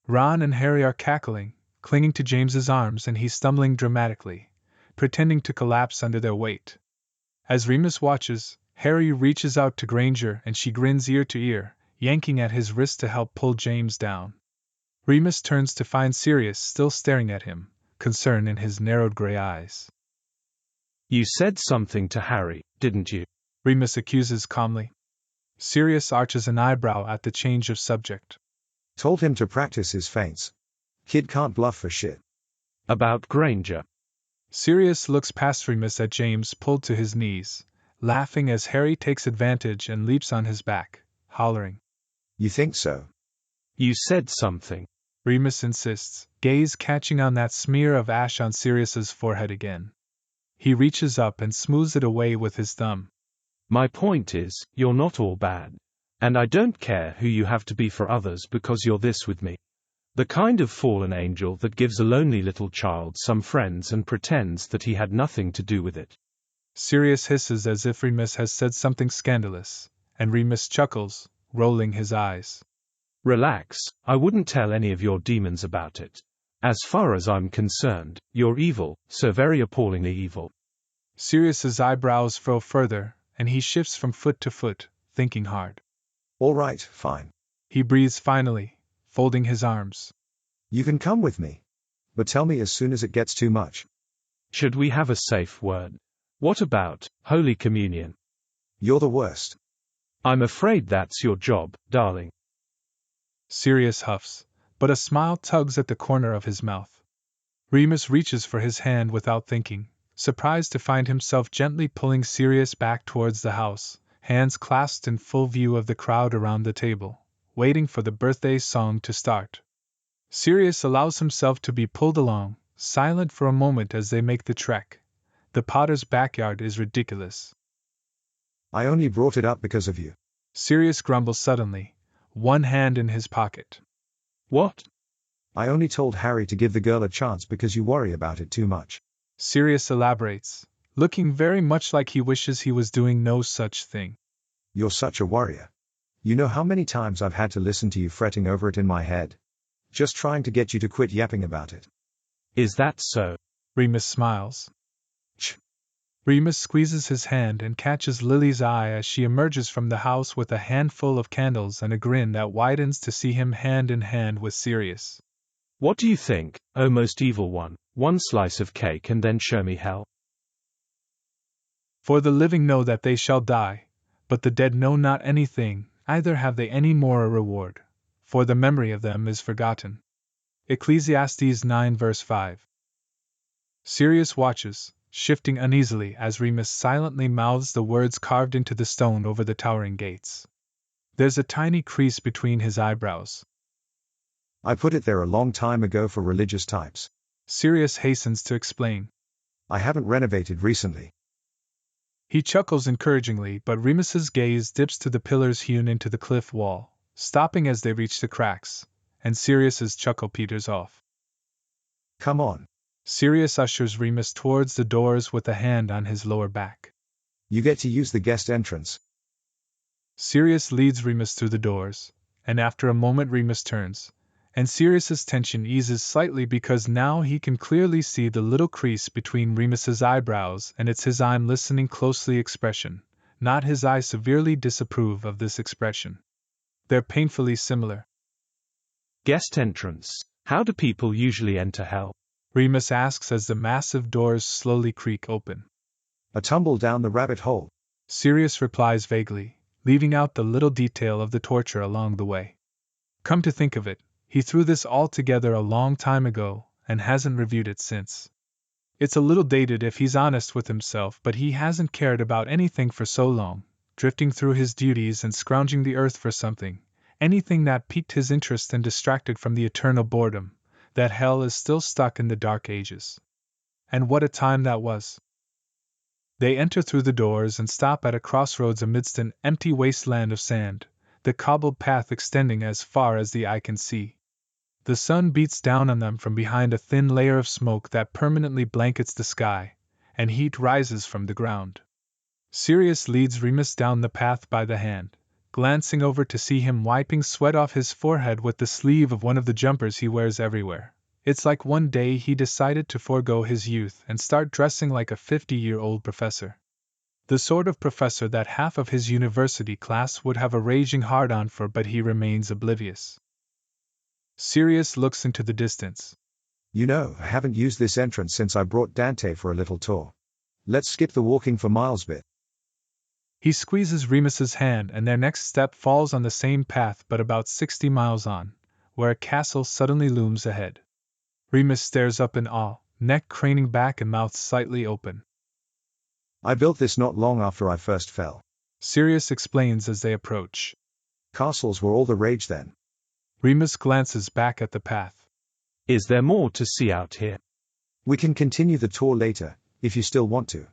Ron and Harry are cackling, clinging to James's arms, and he's stumbling dramatically, pretending to collapse under their weight. As Remus watches, Harry reaches out to Granger and she grins ear to ear, yanking at his wrist to help pull James down. Remus turns to find Sirius still staring at him, concern in his narrowed gray eyes. You said something to Harry, didn't you? Remus accuses calmly. Sirius arches an eyebrow at the change of subject. Told him to practice his feints. Kid can't bluff for shit. About Granger. Sirius looks past Remus at James pulled to his knees, laughing as Harry takes advantage and leaps on his back, hollering. You think so? You said something. Remus insists, gaze catching on that smear of ash on Sirius's forehead again. He reaches up and smooths it away with his thumb. My point is, you're not all bad. And I don't care who you have to be for others because you're this with me. The kind of fallen angel that gives a lonely little child some friends and pretends that he had nothing to do with it. Sirius hisses as if Remus has said something scandalous, and Remus chuckles, rolling his eyes. Relax, I wouldn't tell any of your demons about it. As far as I'm concerned, you're evil, so very appallingly evil. Sirius's eyebrows furrow further, and he shifts from foot to foot, thinking hard. All right, fine. He breathes finally, folding his arms. You can come with me. But tell me as soon as it gets too much. Should we have a safe word? What about Holy Communion? You're the worst. I'm afraid that's your job, darling. Sirius huffs, but a smile tugs at the corner of his mouth. Remus reaches for his hand without thinking, surprised to find himself gently pulling Sirius back towards the house, hands clasped in full view of the crowd around the table, waiting for the birthday song to start. Sirius allows himself to be pulled along, silent for a moment as they make the trek. The Potter's backyard is ridiculous. I only brought it up because of you. Sirius grumbles suddenly, one hand in his pocket. What? I only told Harry to give the girl a chance because you worry about it too much. Sirius elaborates, looking very much like he wishes he was doing no such thing. You're such a worrier. You know how many times I've had to listen to you fretting over it in my head? Just trying to get you to quit yapping about it. Is that so? Remus smiles. Ch. Remus squeezes his hand and catches Lily's eye as she emerges from the house with a handful of candles and a grin that widens to see him hand in hand with Sirius. What do you think, oh most evil one? One slice of cake and then show me hell? For the living know that they shall die, but the dead know not anything, neither have they any more a reward, for the memory of them is forgotten. Ecclesiastes 9 verse 5. Sirius watches, shifting uneasily as Remus silently mouths the words carved into the stone over the towering gates. There's a tiny crease between his eyebrows. I put it there a long time ago for religious types. Sirius hastens to explain. I haven't renovated recently. He chuckles encouragingly, but Remus's gaze dips to the pillars hewn into the cliff wall, stopping as they reach the cracks, and Sirius's chuckle peters off. Come on. Sirius ushers Remus towards the doors with a hand on his lower back. You get to use the guest entrance. Sirius leads Remus through the doors, and after a moment Remus turns, And Sirius's tension eases slightly because now he can clearly see the little crease between Remus's eyebrows, and it's his "I'm listening closely" expression, not his "I severely disapprove of this" expression. They're painfully similar. Guest entrance. How do people usually enter hell? Remus asks as the massive doors slowly creak open. A tumble down the rabbit hole. Sirius replies vaguely, leaving out the little detail of the torture along the way. Come to think of it, he threw this all together a long time ago, and hasn't reviewed it since. It's a little dated if he's honest with himself, but he hasn't cared about anything for so long, drifting through his duties and scrounging the earth for something, anything that piqued his interest and distracted from the eternal boredom, that hell is still stuck in the Dark Ages. And what a time that was! They enter through the doors and stop at a crossroads amidst an empty wasteland of sand, the cobbled path extending as far as the eye can see. The sun beats down on them from behind a thin layer of smoke that permanently blankets the sky, and heat rises from the ground. Sirius leads Remus down the path by the hand, glancing over to see him wiping sweat off his forehead with the sleeve of one of the jumpers he wears everywhere. It's like one day he decided to forego his youth and start dressing like a 50-year-old professor. The sort of professor that half of his university class would have a raging hard-on for, but he remains oblivious. Sirius looks into the distance. You know, I haven't used this entrance since I brought Dante for a little tour. Let's skip the walking for miles bit. He squeezes Remus's hand, and their next step falls on the same path but about 60 miles on, where a castle suddenly looms ahead. Remus stares up in awe, neck craning back and mouth slightly open. I built this not long after I first fell. Sirius explains as they approach. Castles were all the rage then. Remus glances back at the path. Is there more to see out here? We can continue the tour later, if you still want to.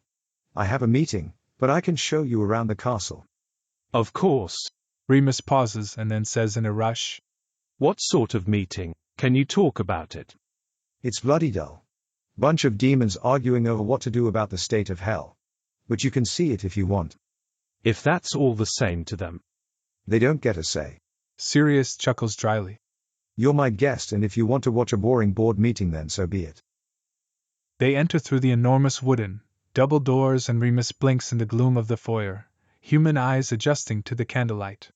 I have a meeting, but I can show you around the castle. Of course. Remus pauses and then says in a rush. What sort of meeting? Can you talk about it? It's bloody dull. Bunch of demons arguing over what to do about the state of hell. But you can see it if you want. If that's all the same to them. They don't get a say. Sirius chuckles dryly. You're my guest, and if you want to watch a boring board meeting, then so be it. They enter through the enormous wooden, double doors, and Remus blinks in the gloom of the foyer, human eyes adjusting to the candlelight.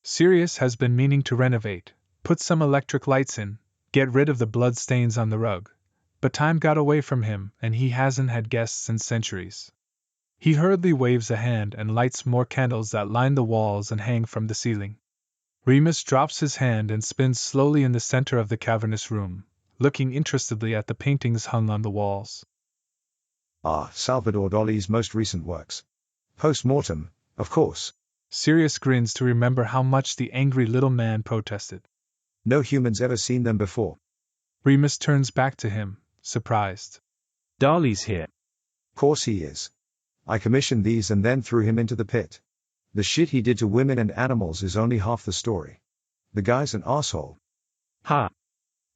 Sirius has been meaning to renovate, put some electric lights in, get rid of the blood stains on the rug, but time got away from him and he hasn't had guests in centuries. He hurriedly waves a hand and lights more candles that line the walls and hang from the ceiling. Remus drops his hand and spins slowly in the center of the cavernous room, looking interestedly at the paintings hung on the walls. Ah, Salvador Dali's most recent works. Post-mortem, of course. Sirius grins to remember how much the angry little man protested. No human's ever seen them before. Remus turns back to him, surprised. Dali's here. Course he is. I commissioned these and then threw him into the pit. The shit he did to women and animals is only half the story. The guy's an asshole. Ha!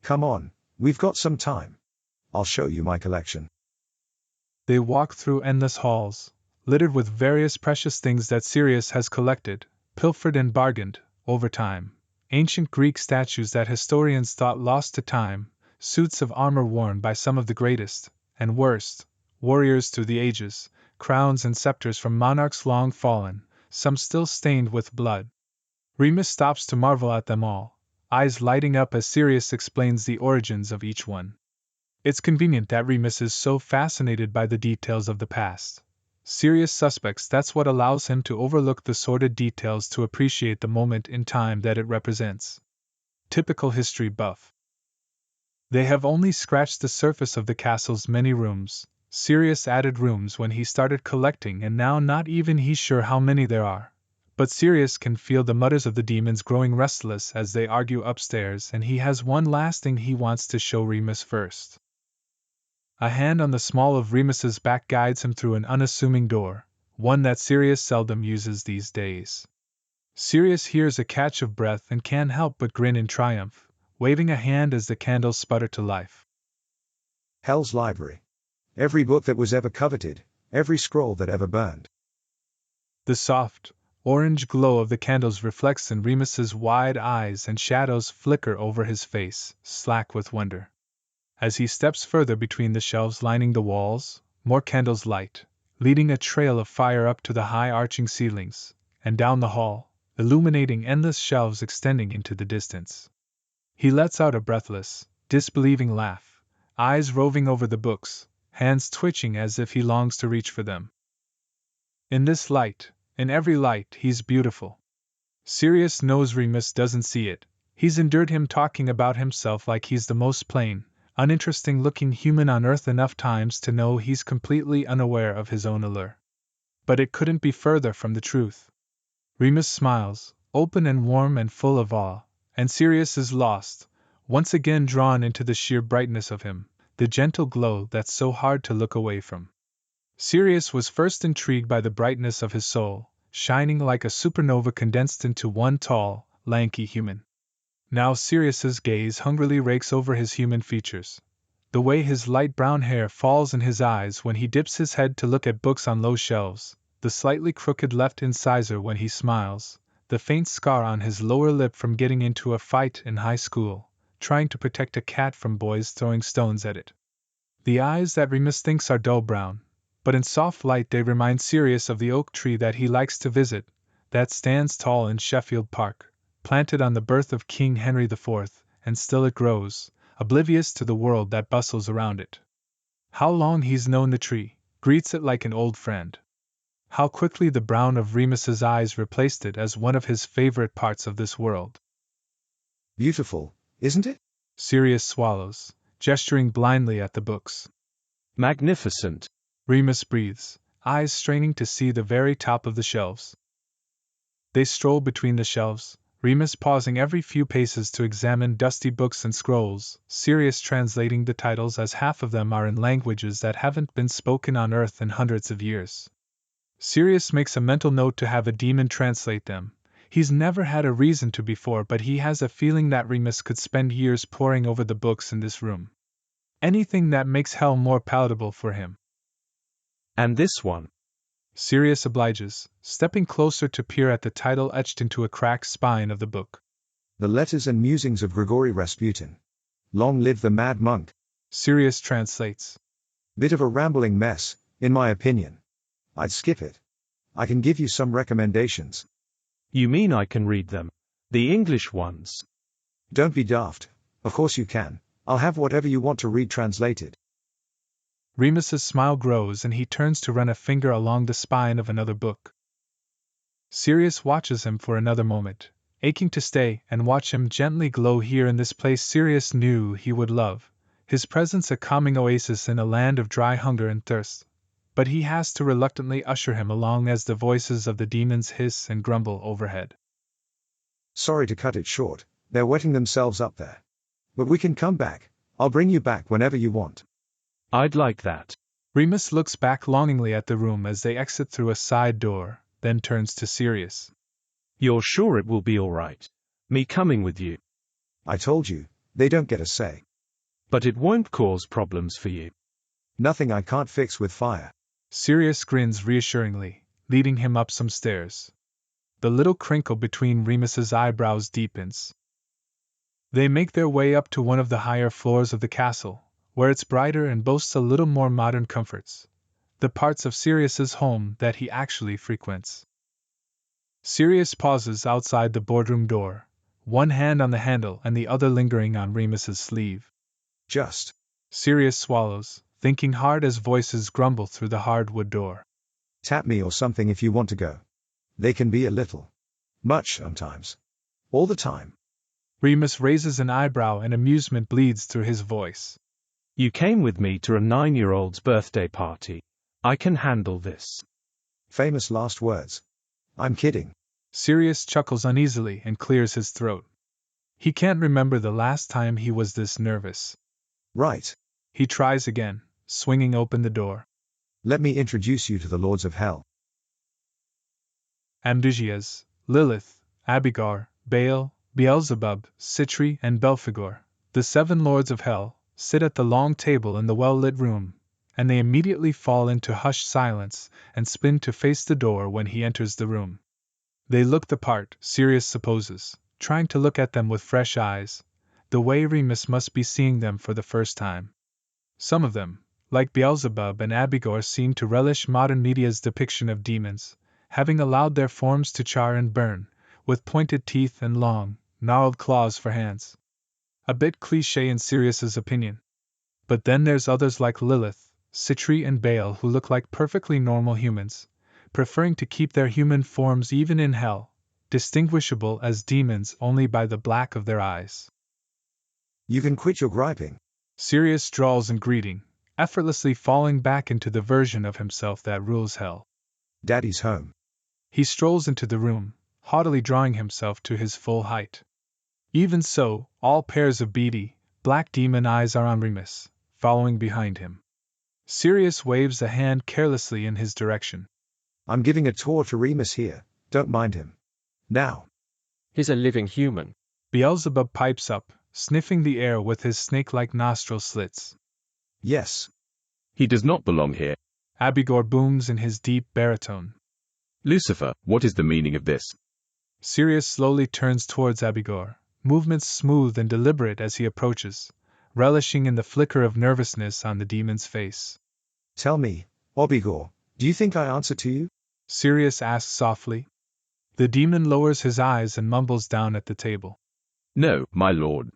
Come on, we've got some time. I'll show you my collection. They walk through endless halls, littered with various precious things that Sirius has collected, pilfered and bargained, over time. Ancient Greek statues that historians thought lost to time, suits of armor worn by some of the greatest, and worst, warriors through the ages, crowns and scepters from monarchs long fallen, some still stained with blood. Remus stops to marvel at them all, eyes lighting up as Sirius explains the origins of each one. It's convenient that Remus is so fascinated by the details of the past. Sirius suspects that's what allows him to overlook the sordid details to appreciate the moment in time that it represents. Typical history buff. They have only scratched the surface of the castle's many rooms. Sirius added rooms when he started collecting, and now not even he's sure how many there are. But Sirius can feel the mutters of the demons growing restless as they argue upstairs, and he has one last thing he wants to show Remus first. A hand on the small of Remus's back guides him through an unassuming door, one that Sirius seldom uses these days. Sirius hears a catch of breath and can't help but grin in triumph, waving a hand as the candles sputter to life. Hell's Library. Every book that was ever coveted, every scroll that ever burned. The soft, Orange glow of the candles reflects in Remus's wide eyes and shadows flicker over his face, slack with wonder. As he steps further between the shelves lining the walls, more candles light, leading a trail of fire up to the high arching ceilings, and down the hall, illuminating endless shelves extending into the distance. He lets out a breathless, disbelieving laugh, eyes roving over the books, hands twitching as if he longs to reach for them. In this light, in every light, he's beautiful. Sirius knows Remus doesn't see it. He's endured him talking about himself like he's the most plain, uninteresting-looking human on Earth enough times to know he's completely unaware of his own allure. But it couldn't be further from the truth. Remus smiles, open and warm and full of awe, and Sirius is lost, once again drawn into the sheer brightness of him, the gentle glow that's so hard to look away from. Sirius was first intrigued by the brightness of his soul, shining like a supernova condensed into one tall, lanky human. Now Sirius's gaze hungrily rakes over his human features. The way his light brown hair falls in his eyes when he dips his head to look at books on low shelves, the slightly crooked left incisor when he smiles, the faint scar on his lower lip from getting into a fight in high school, trying to protect a cat from boys throwing stones at it. The eyes that Remus thinks are dull brown, but in soft light they remind Sirius of the oak tree that he likes to visit, that stands tall in Sheffield Park, planted on the birth of King Henry IV, and still it grows, oblivious to the world that bustles around it. How long he's known the tree, greets it like an old friend. How quickly the brown of Remus's eyes replaced it as one of his favorite parts of this world. Beautiful, isn't it? Sirius swallows, gesturing blindly at the books. Magnificent, Remus breathes, eyes straining to see the very top of the shelves. They stroll between the shelves, Remus pausing every few paces to examine dusty books and scrolls, Sirius translating the titles as half of them are in languages that haven't been spoken on Earth in hundreds of years. Sirius makes a mental note to have a demon translate them. He's never had a reason to before, but he has a feeling that Remus could spend years poring over the books in this room. Anything that makes hell more palatable for him. And this one? Sirius obliges, stepping closer to peer at the title etched into a cracked spine of the book. The Letters and Musings of Grigory Rasputin. Long live the mad monk. Sirius translates. Bit of a rambling mess, in my opinion. I'd skip it. I can give you some recommendations. You mean I can read them? The English ones? Don't be daft. Of course you can. I'll have whatever you want to read translated. Remus's smile grows and he turns to run a finger along the spine of another book. Sirius watches him for another moment, aching to stay and watch him gently glow here in this place Sirius knew he would love, his presence a calming oasis in a land of dry hunger and thirst. But he has to reluctantly usher him along as the voices of the demons hiss and grumble overhead. Sorry to cut it short, they're wetting themselves up there. But we can come back. I'll bring you back whenever you want. I'd like that. Remus looks back longingly at the room as they exit through a side door, then turns to Sirius. You're sure it will be all right? Me coming with you? I told you, they don't get a say. But it won't cause problems for you. Nothing I can't fix with fire. Sirius grins reassuringly, leading him up some stairs. The little crinkle between Remus's eyebrows deepens. They make their way up to one of the higher floors of the castle, where it's brighter and boasts a little more modern comforts, the parts of Sirius's home that he actually frequents. Sirius pauses outside the boardroom door, one hand on the handle and the other lingering on Remus's sleeve. Just. Sirius swallows, thinking hard as voices grumble through the hardwood door. Tap me or something if you want to go. They can be a little much sometimes. All the time. Remus raises an eyebrow and amusement bleeds through his voice. You came with me to a 9-year-old's birthday party. I can handle this. Famous last words. I'm kidding. Sirius chuckles uneasily and clears his throat. He can't remember the last time he was this nervous. Right. He tries again, swinging open the door. Let me introduce you to the Lords of Hell. Amdugias, Lilith, Abigar, Baal, Beelzebub, Citri, and Belphegor, the 7 Lords of Hell, sit at the long table in the well-lit room, and they immediately fall into hushed silence and spin to face the door when he enters the room. They look the part, Sirius supposes, trying to look at them with fresh eyes, the way Remus must be seeing them for the first time. Some of them, like Beelzebub and Abigail, seem to relish modern media's depiction of demons, having allowed their forms to char and burn, with pointed teeth and long, gnarled claws for hands. A bit cliché in Sirius's opinion. But then there's others like Lilith, Citri and Baal who look like perfectly normal humans, preferring to keep their human forms even in hell, distinguishable as demons only by the black of their eyes. You can quit your griping. Sirius drawls in greeting, effortlessly falling back into the version of himself that rules hell. Daddy's home. He strolls into the room, haughtily drawing himself to his full height. Even so, all pairs of beady, black demon eyes are on Remus, following behind him. Sirius waves a hand carelessly in his direction. I'm giving a tour to Remus here, don't mind him. Now. He's a living human. Beelzebub pipes up, sniffing the air with his snake-like nostril slits. Yes. He does not belong here. Abigail booms in his deep baritone. Lucifer, what is the meaning of this? Sirius slowly turns towards Abigail, movements smooth and deliberate as he approaches, relishing in the flicker of nervousness on the demon's face. Tell me, Abigail, do you think I answer to you? Sirius asks softly. The demon lowers his eyes and mumbles down at the table. No, my lord.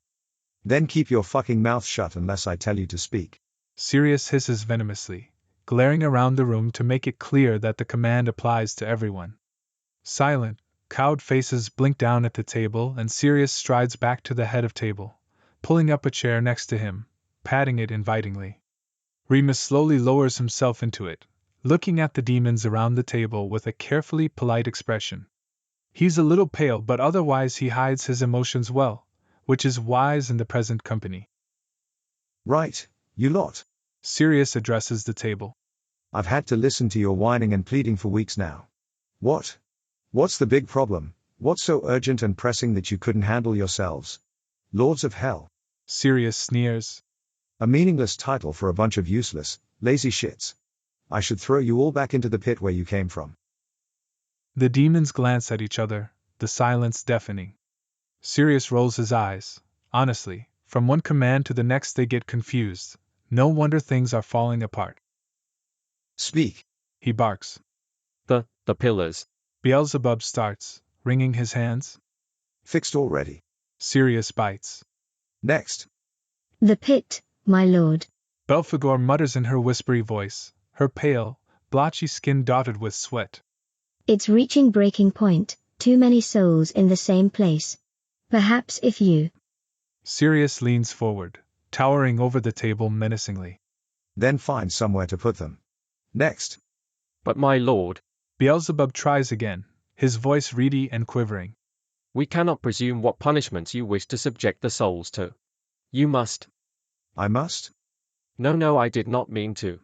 Then keep your fucking mouth shut unless I tell you to speak. Sirius hisses venomously, glaring around the room to make it clear that the command applies to everyone. Silent, cowed faces blink down at the table and Sirius strides back to the head of table, pulling up a chair next to him, patting it invitingly. Remus slowly lowers himself into it, looking at the demons around the table with a carefully polite expression. He's a little pale, but otherwise he hides his emotions well, which is wise in the present company. Right, you lot. Sirius addresses the table. I've had to listen to your whining and pleading for weeks now. What? What's the big problem? What's so urgent and pressing that you couldn't handle yourselves? Lords of Hell. Sirius sneers. A meaningless title for a bunch of useless, lazy shits. I should throw you all back into the pit where you came from. The demons glance at each other, the silence deafening. Sirius rolls his eyes. Honestly, from one command to the next they get confused. No wonder things are falling apart. Speak. He barks. The pillars. Beelzebub starts, wringing his hands. Fixed already. Sirius bites. Next. The pit, my lord. Belphegor mutters in her whispery voice, her pale, blotchy skin dotted with sweat. It's reaching breaking point, too many souls in the same place. Perhaps if you... Sirius leans forward, towering over the table menacingly. Then find somewhere to put them. Next. But my lord. Beelzebub tries again, his voice reedy and quivering. We cannot presume what punishments you wish to subject the souls to. You must. I must? No, I did not mean to.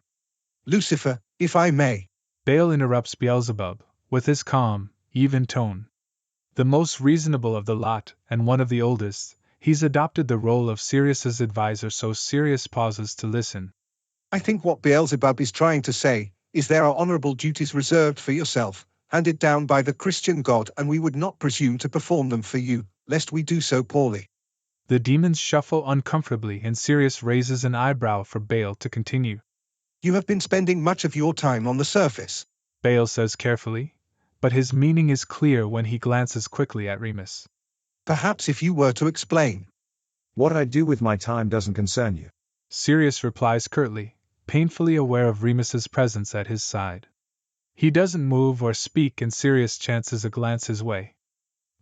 Lucifer, if I may. Baal interrupts Beelzebub, with his calm, even tone. The most reasonable of the lot, and one of the oldest, he's adopted the role of Sirius's advisor, so Sirius pauses to listen. I think what Beelzebub is trying to say is there are honorable duties reserved for yourself, handed down by the Christian God, and we would not presume to perform them for you, lest we do so poorly. The demons shuffle uncomfortably and Sirius raises an eyebrow for Baal to continue. You have been spending much of your time on the surface, Baal says carefully, but his meaning is clear when he glances quickly at Remus. Perhaps if you were to explain. What I do with my time doesn't concern you. Sirius replies curtly, painfully aware of Remus's presence at his side. He doesn't move or speak and Sirius chances a glance his way.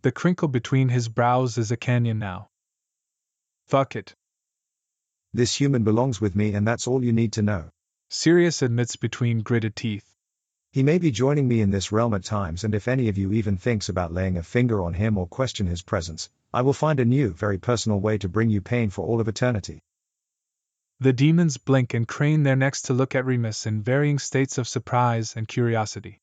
The crinkle between his brows is a canyon now. Fuck it. This human belongs with me and that's all you need to know. Sirius admits between gritted teeth. He may be joining me in this realm at times, and if any of you even thinks about laying a finger on him or question his presence, I will find a new, very personal way to bring you pain for all of eternity. The demons blink and crane their necks to look at Remus in varying states of surprise and curiosity.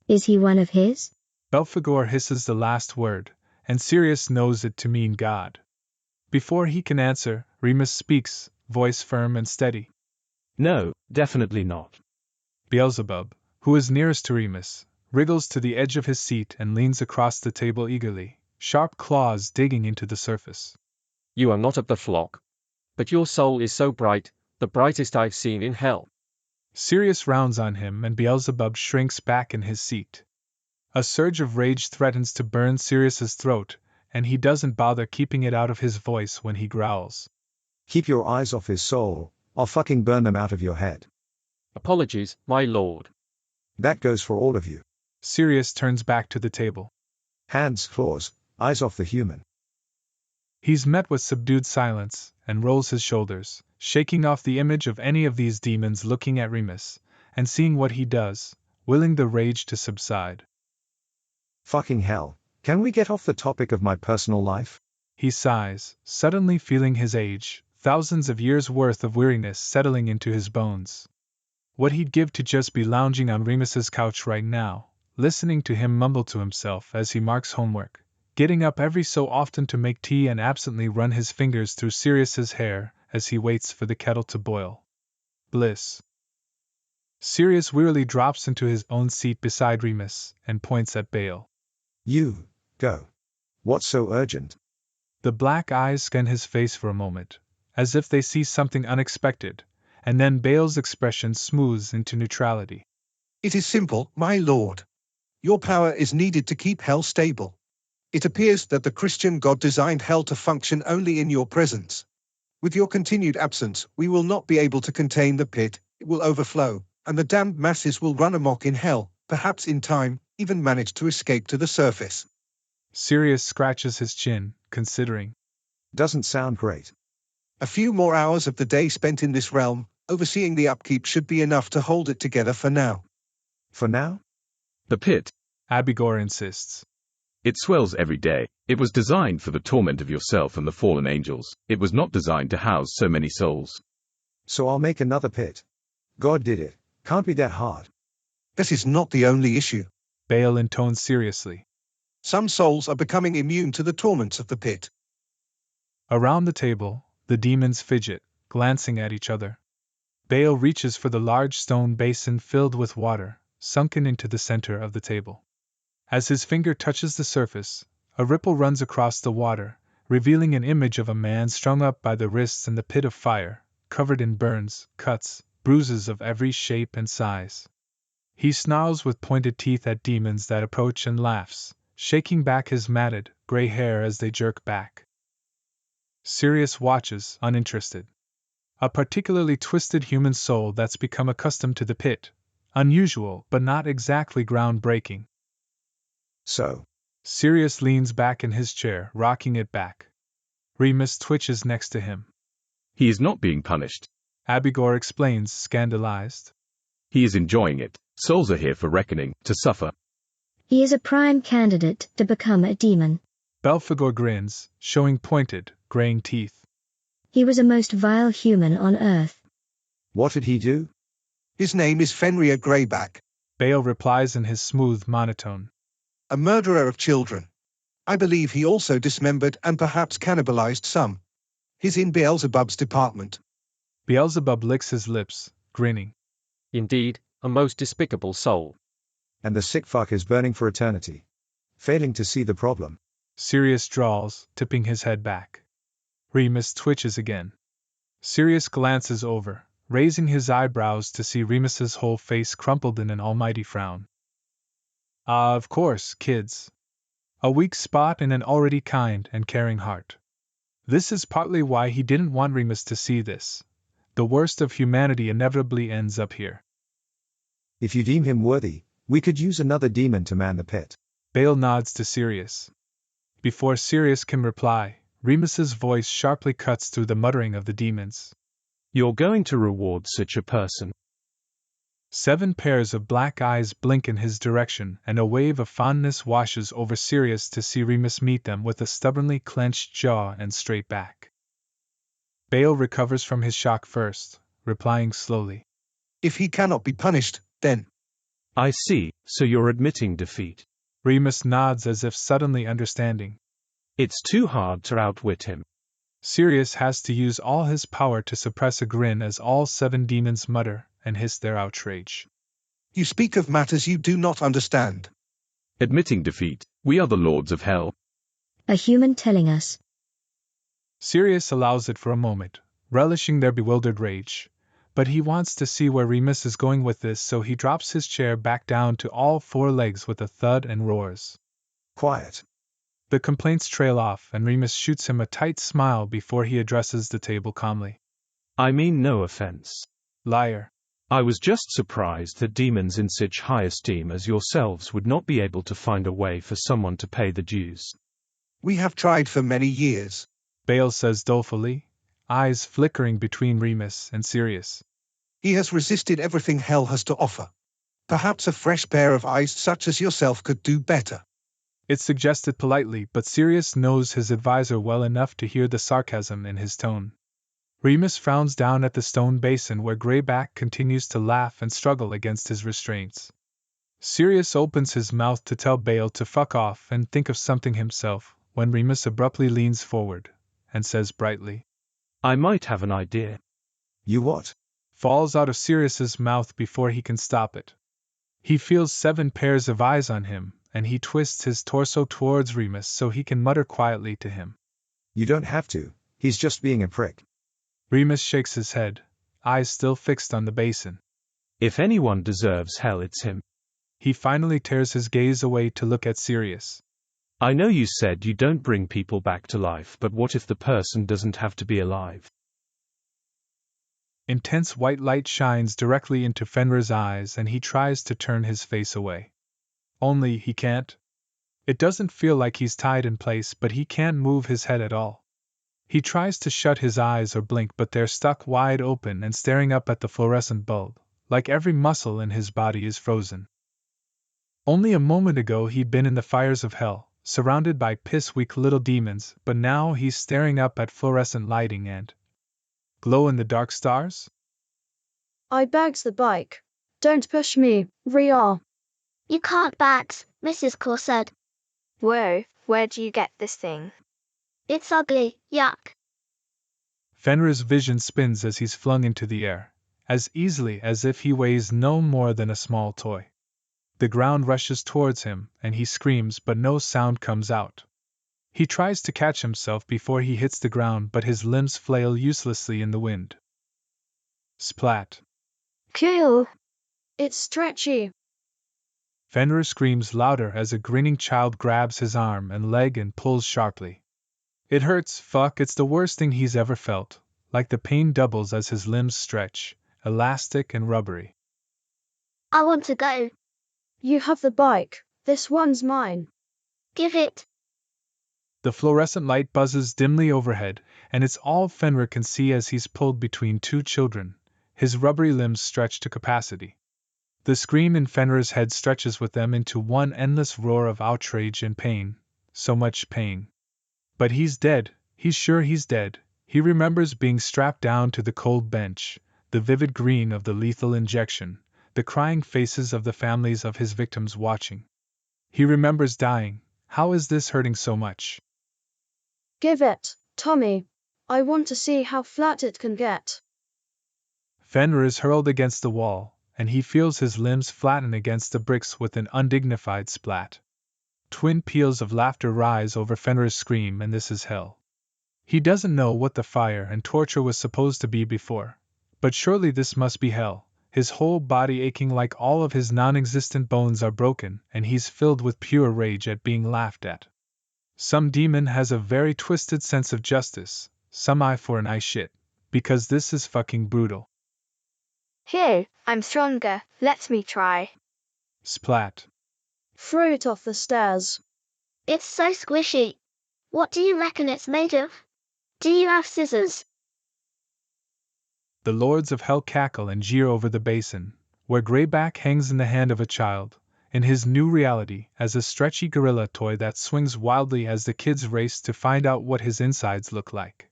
Is he one of his? Belphegor hisses the last word, and Sirius knows it to mean God. Before he can answer, Remus speaks, voice firm and steady. No, definitely not. Beelzebub, who is nearest to Remus, wriggles to the edge of his seat and leans across the table eagerly, sharp claws digging into the surface. You are not of the flock. But your soul is so bright, the brightest I've seen in hell. Sirius rounds on him and Beelzebub shrinks back in his seat. A surge of rage threatens to burn Sirius's throat, and he doesn't bother keeping it out of his voice when he growls. Keep your eyes off his soul, I'll fucking burn them out of your head. Apologies, my lord. That goes for all of you. Sirius turns back to the table. Hands, claws, eyes off the human. He's met with subdued silence, and rolls his shoulders, shaking off the image of any of these demons looking at Remus, and seeing what he does, willing the rage to subside. Fucking hell, can we get off the topic of my personal life? He sighs, suddenly feeling his age, thousands of years' worth of weariness settling into his bones. What he'd give to just be lounging on Remus's couch right now, listening to him mumble to himself as he marks homework, getting up every so often to make tea and absently run his fingers through Sirius's hair as he waits for the kettle to boil. Bliss. Sirius wearily drops into his own seat beside Remus and points at Bale. You, go. What's so urgent? The black eyes scan his face for a moment, as if they see something unexpected, and then Bale's expression smooths into neutrality. It is simple, my lord. Your power is needed to keep hell stable. It appears that the Christian God designed hell to function only in your presence. With your continued absence, we will not be able to contain the pit, it will overflow, and the damned masses will run amok in hell, perhaps in time, even manage to escape to the surface. Sirius scratches his chin, considering. Doesn't sound great. A few more hours of the day spent in this realm, overseeing the upkeep should be enough to hold it together for now. For now? The pit. Abigor insists. It swells every day. It was designed for the torment of yourself and the fallen angels. It was not designed to house so many souls. So I'll make another pit. God did it. Can't be that hard. This is not the only issue. Bale intones seriously. Some souls are becoming immune to the torments of the pit. Around the table, the demons fidget, glancing at each other. Bale reaches for the large stone basin filled with water, sunken into the center of the table. As his finger touches the surface, a ripple runs across the water, revealing an image of a man strung up by the wrists in the pit of fire, covered in burns, cuts, bruises of every shape and size. He snarls with pointed teeth at demons that approach and laughs, shaking back his matted, gray hair as they jerk back. Sirius watches, uninterested. A particularly twisted human soul that's become accustomed to the pit. Unusual, but not exactly groundbreaking. So. Sirius leans back in his chair, rocking it back. Remus twitches next to him. He is not being punished. Abigor explains, scandalized. He is enjoying it. Souls are here for reckoning, to suffer. He is a prime candidate to become a demon. Belphegor grins, showing pointed, graying teeth. He was a most vile human on Earth. What did he do? His name is Fenrir Greyback. Bale replies in his smooth monotone. A murderer of children. I believe he also dismembered and perhaps cannibalized some. He's in Beelzebub's department. Beelzebub licks his lips, grinning. Indeed, a most despicable soul. And the sick fuck is burning for eternity. Failing to see the problem. Sirius drawls, tipping his head back. Remus twitches again. Sirius glances over, raising his eyebrows to see Remus's whole face crumpled in an almighty frown. Of course, kids. A weak spot in an already kind and caring heart. This is partly why he didn't want Remus to see this. The worst of humanity inevitably ends up here. If you deem him worthy, we could use another demon to man the pit. Bale nods to Sirius. Before Sirius can reply, Remus's voice sharply cuts through the muttering of the demons. You're going to reward such a person. 7 pairs of black eyes blink in his direction, and a wave of fondness washes over Sirius to see Remus meet them with a stubbornly clenched jaw and straight back. Bale recovers from his shock first, replying slowly. If he cannot be punished, then. I see, so you're admitting defeat. Remus nods as if suddenly understanding. It's too hard to outwit him. Sirius has to use all his power to suppress a grin as all 7 demons mutter and hiss their outrage. You speak of matters you do not understand. Admitting defeat, we are the lords of hell. A human telling us. Sirius allows it for a moment, relishing their bewildered rage. But he wants to see where Remus is going with this, so he drops his chair back down to all four legs with a thud and roars. Quiet. The complaints trail off, and Remus shoots him a tight smile before he addresses the table calmly. I mean no offense. Liar. I was just surprised that demons in such high esteem as yourselves would not be able to find a way for someone to pay the dues. We have tried for many years. Bale says dolefully, eyes flickering between Remus and Sirius. He has resisted everything hell has to offer. Perhaps a fresh pair of eyes such as yourself could do better. It's suggested politely, but Sirius knows his advisor well enough to hear the sarcasm in his tone. Remus frowns down at the stone basin where Greyback continues to laugh and struggle against his restraints. Sirius opens his mouth to tell Bale to fuck off and think of something himself, when Remus abruptly leans forward and says brightly, I might have an idea. You what? Falls out of Sirius's mouth before he can stop it. He feels 7 pairs of eyes on him, and he twists his torso towards Remus so he can mutter quietly to him. You don't have to, he's just being a prick. Remus shakes his head, eyes still fixed on the basin. If anyone deserves hell, it's him. He finally tears his gaze away to look at Sirius. I know you said you don't bring people back to life, but what if the person doesn't have to be alive? Intense white light shines directly into Fenrir's eyes and he tries to turn his face away. Only he can't. It doesn't feel like he's tied in place, but he can't move his head at all. He tries to shut his eyes or blink, but they're stuck wide open and staring up at the fluorescent bulb, like every muscle in his body is frozen. Only a moment ago he'd been in the fires of hell, surrounded by piss-weak little demons, but now he's staring up at fluorescent lighting and glow-in-the-dark stars? I bags the bike. Don't push me, Ria. You can't bags, Mrs. Claw said. Whoa, where'd you get this thing? It's ugly, yuck. Fenrir's vision spins as he's flung into the air, as easily as if he weighs no more than a small toy. The ground rushes towards him, and he screams, but no sound comes out. He tries to catch himself before he hits the ground, but his limbs flail uselessly in the wind. Splat. Cool. It's stretchy. Fenrir screams louder as a grinning child grabs his arm and leg and pulls sharply. It hurts, fuck, it's the worst thing he's ever felt, like the pain doubles as his limbs stretch, elastic and rubbery. I want to go. You have the bike, this one's mine. Give it. The fluorescent light buzzes dimly overhead, and it's all Fenrir can see as he's pulled between 2 children, his rubbery limbs stretched to capacity. The scream in Fenrir's head stretches with them into one endless roar of outrage and pain, so much pain. But he's dead, he's sure he's dead. He remembers being strapped down to the cold bench, the vivid green of the lethal injection, the crying faces of the families of his victims watching. He remembers dying. How is this hurting so much? Give it, Tommy. I want to see how flat it can get. Fenrir is hurled against the wall, and he feels his limbs flatten against the bricks with an undignified splat. Twin peals of laughter rise over Fenrir's scream, and this is hell. He doesn't know what the fire and torture was supposed to be before, but surely this must be hell. His whole body aching like all of his non-existent bones are broken, and he's filled with pure rage at being laughed at. Some demon has a very twisted sense of justice, some eye for an eye shit, because this is fucking brutal. Here, I'm stronger, let me try. Splat. Throw it off the stairs. It's so squishy. What do you reckon it's made of? Do you have scissors? The lords of hell cackle and jeer over the basin, where Greyback hangs in the hand of a child, in his new reality, as a stretchy gorilla toy that swings wildly as the kids race to find out what his insides look like.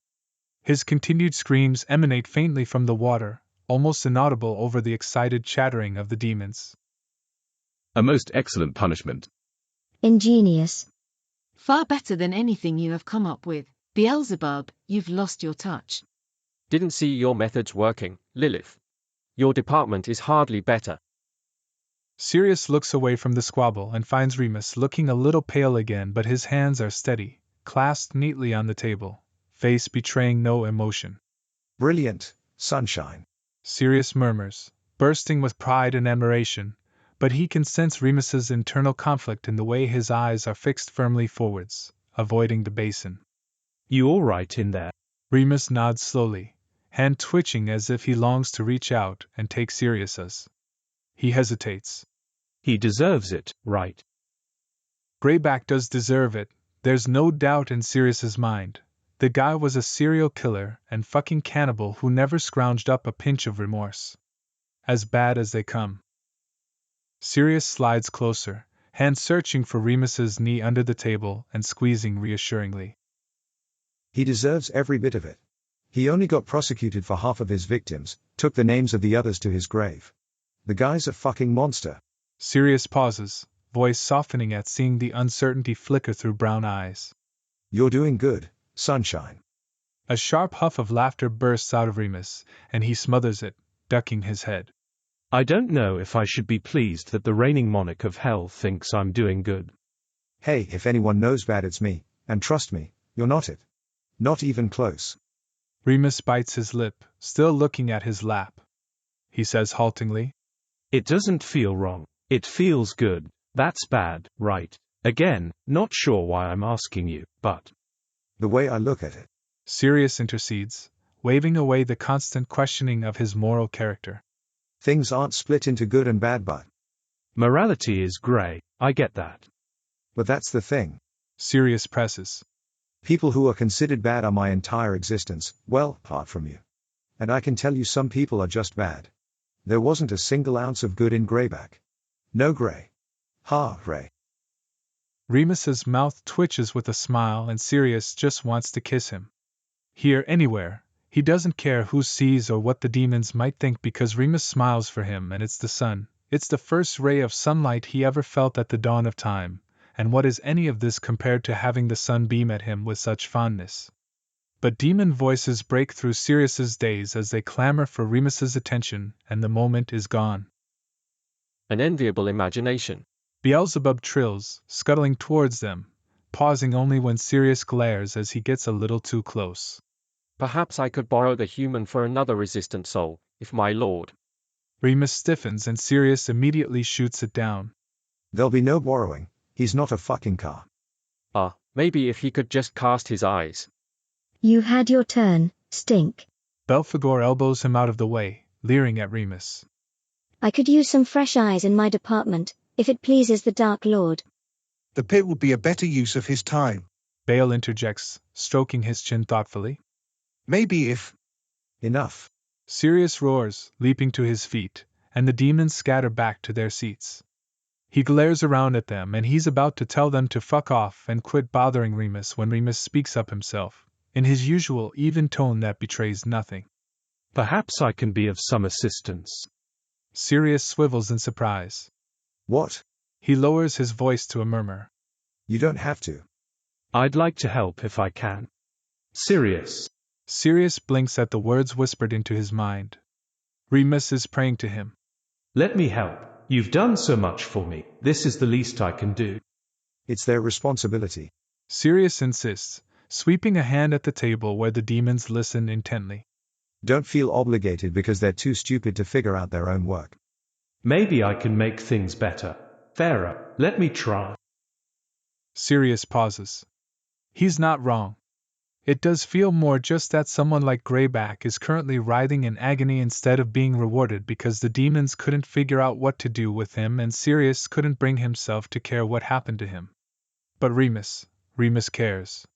His continued screams emanate faintly from the water, almost inaudible over the excited chattering of the demons. A most excellent punishment. Ingenious. Far better than anything you have come up with. Beelzebub, you've lost your touch. Didn't see your methods working, Lilith. Your department is hardly better. Sirius looks away from the squabble and finds Remus looking a little pale again, but his hands are steady, clasped neatly on the table, face betraying no emotion. Brilliant, sunshine. Sirius murmurs, bursting with pride and admiration, but he can sense Remus's internal conflict in the way his eyes are fixed firmly forwards, avoiding the basin. You all right in there? Remus nods slowly, hand twitching as if he longs to reach out and take Sirius's. He hesitates. He deserves it, right? Greyback does deserve it, there's no doubt in Sirius's mind. The guy was a serial killer and fucking cannibal who never scrounged up a pinch of remorse. As bad as they come. Sirius slides closer, hand searching for Remus's knee under the table and squeezing reassuringly. He deserves every bit of it. He only got prosecuted for half of his victims, took the names of the others to his grave. The guy's a fucking monster. Sirius pauses, voice softening at seeing the uncertainty flicker through brown eyes. You're doing good, sunshine. A sharp huff of laughter bursts out of Remus, and he smothers it, ducking his head. I don't know if I should be pleased that the reigning monarch of hell thinks I'm doing good. Hey, if anyone knows bad, it's me, and trust me, you're not it. Not even close. Remus bites his lip, still looking at his lap. He says haltingly, It doesn't feel wrong. It feels good. That's bad, right? Again, not sure why I'm asking you, but... The way I look at it. Sirius intercedes, waving away the constant questioning of his moral character. Things aren't split into good and bad, but... Morality is grey, I get that. But that's the thing. Sirius presses. People who are considered bad are my entire existence, well, apart from you. And I can tell you some people are just bad. There wasn't a single ounce of good in Greyback. No Grey. Ha, Ray. Remus's mouth twitches with a smile and Sirius just wants to kiss him. Here, anywhere, he doesn't care who sees or what the demons might think because Remus smiles for him and it's the sun. It's the first ray of sunlight he ever felt at the dawn of time, and what is any of this compared to having the sun beam at him with such fondness? But demon voices break through Sirius's daze as they clamor for Remus's attention, and the moment is gone. An enviable imagination. Beelzebub trills, scuttling towards them, pausing only when Sirius glares as he gets a little too close. Perhaps I could borrow the human for another resistant soul, if my lord. Remus stiffens and Sirius immediately shoots it down. There'll be no borrowing. He's not a fucking car. Maybe if he could just cast his eyes. You had your turn, stink. Belphegor elbows him out of the way, leering at Remus. I could use some fresh eyes in my department, if it pleases the Dark Lord. The pit would be a better use of his time. Bale interjects, stroking his chin thoughtfully. Maybe if... Enough. Sirius roars, leaping to his feet, and the demons scatter back to their seats. He glares around at them and he's about to tell them to fuck off and quit bothering Remus when Remus speaks up himself, in his usual even tone that betrays nothing. Perhaps I can be of some assistance. Sirius swivels in surprise. What? He lowers his voice to a murmur. You don't have to. I'd like to help if I can. Sirius. Sirius blinks at the words whispered into his mind. Remus is praying to him. Let me help. You've done so much for me. This is the least I can do. It's their responsibility. Sirius insists, sweeping a hand at the table where the demons listen intently. Don't feel obligated because they're too stupid to figure out their own work. Maybe I can make things better. Fairer. Let me try. Sirius pauses. He's not wrong. It does feel more just that someone like Greyback is currently writhing in agony instead of being rewarded because the demons couldn't figure out what to do with him and Sirius couldn't bring himself to care what happened to him. But Remus cares.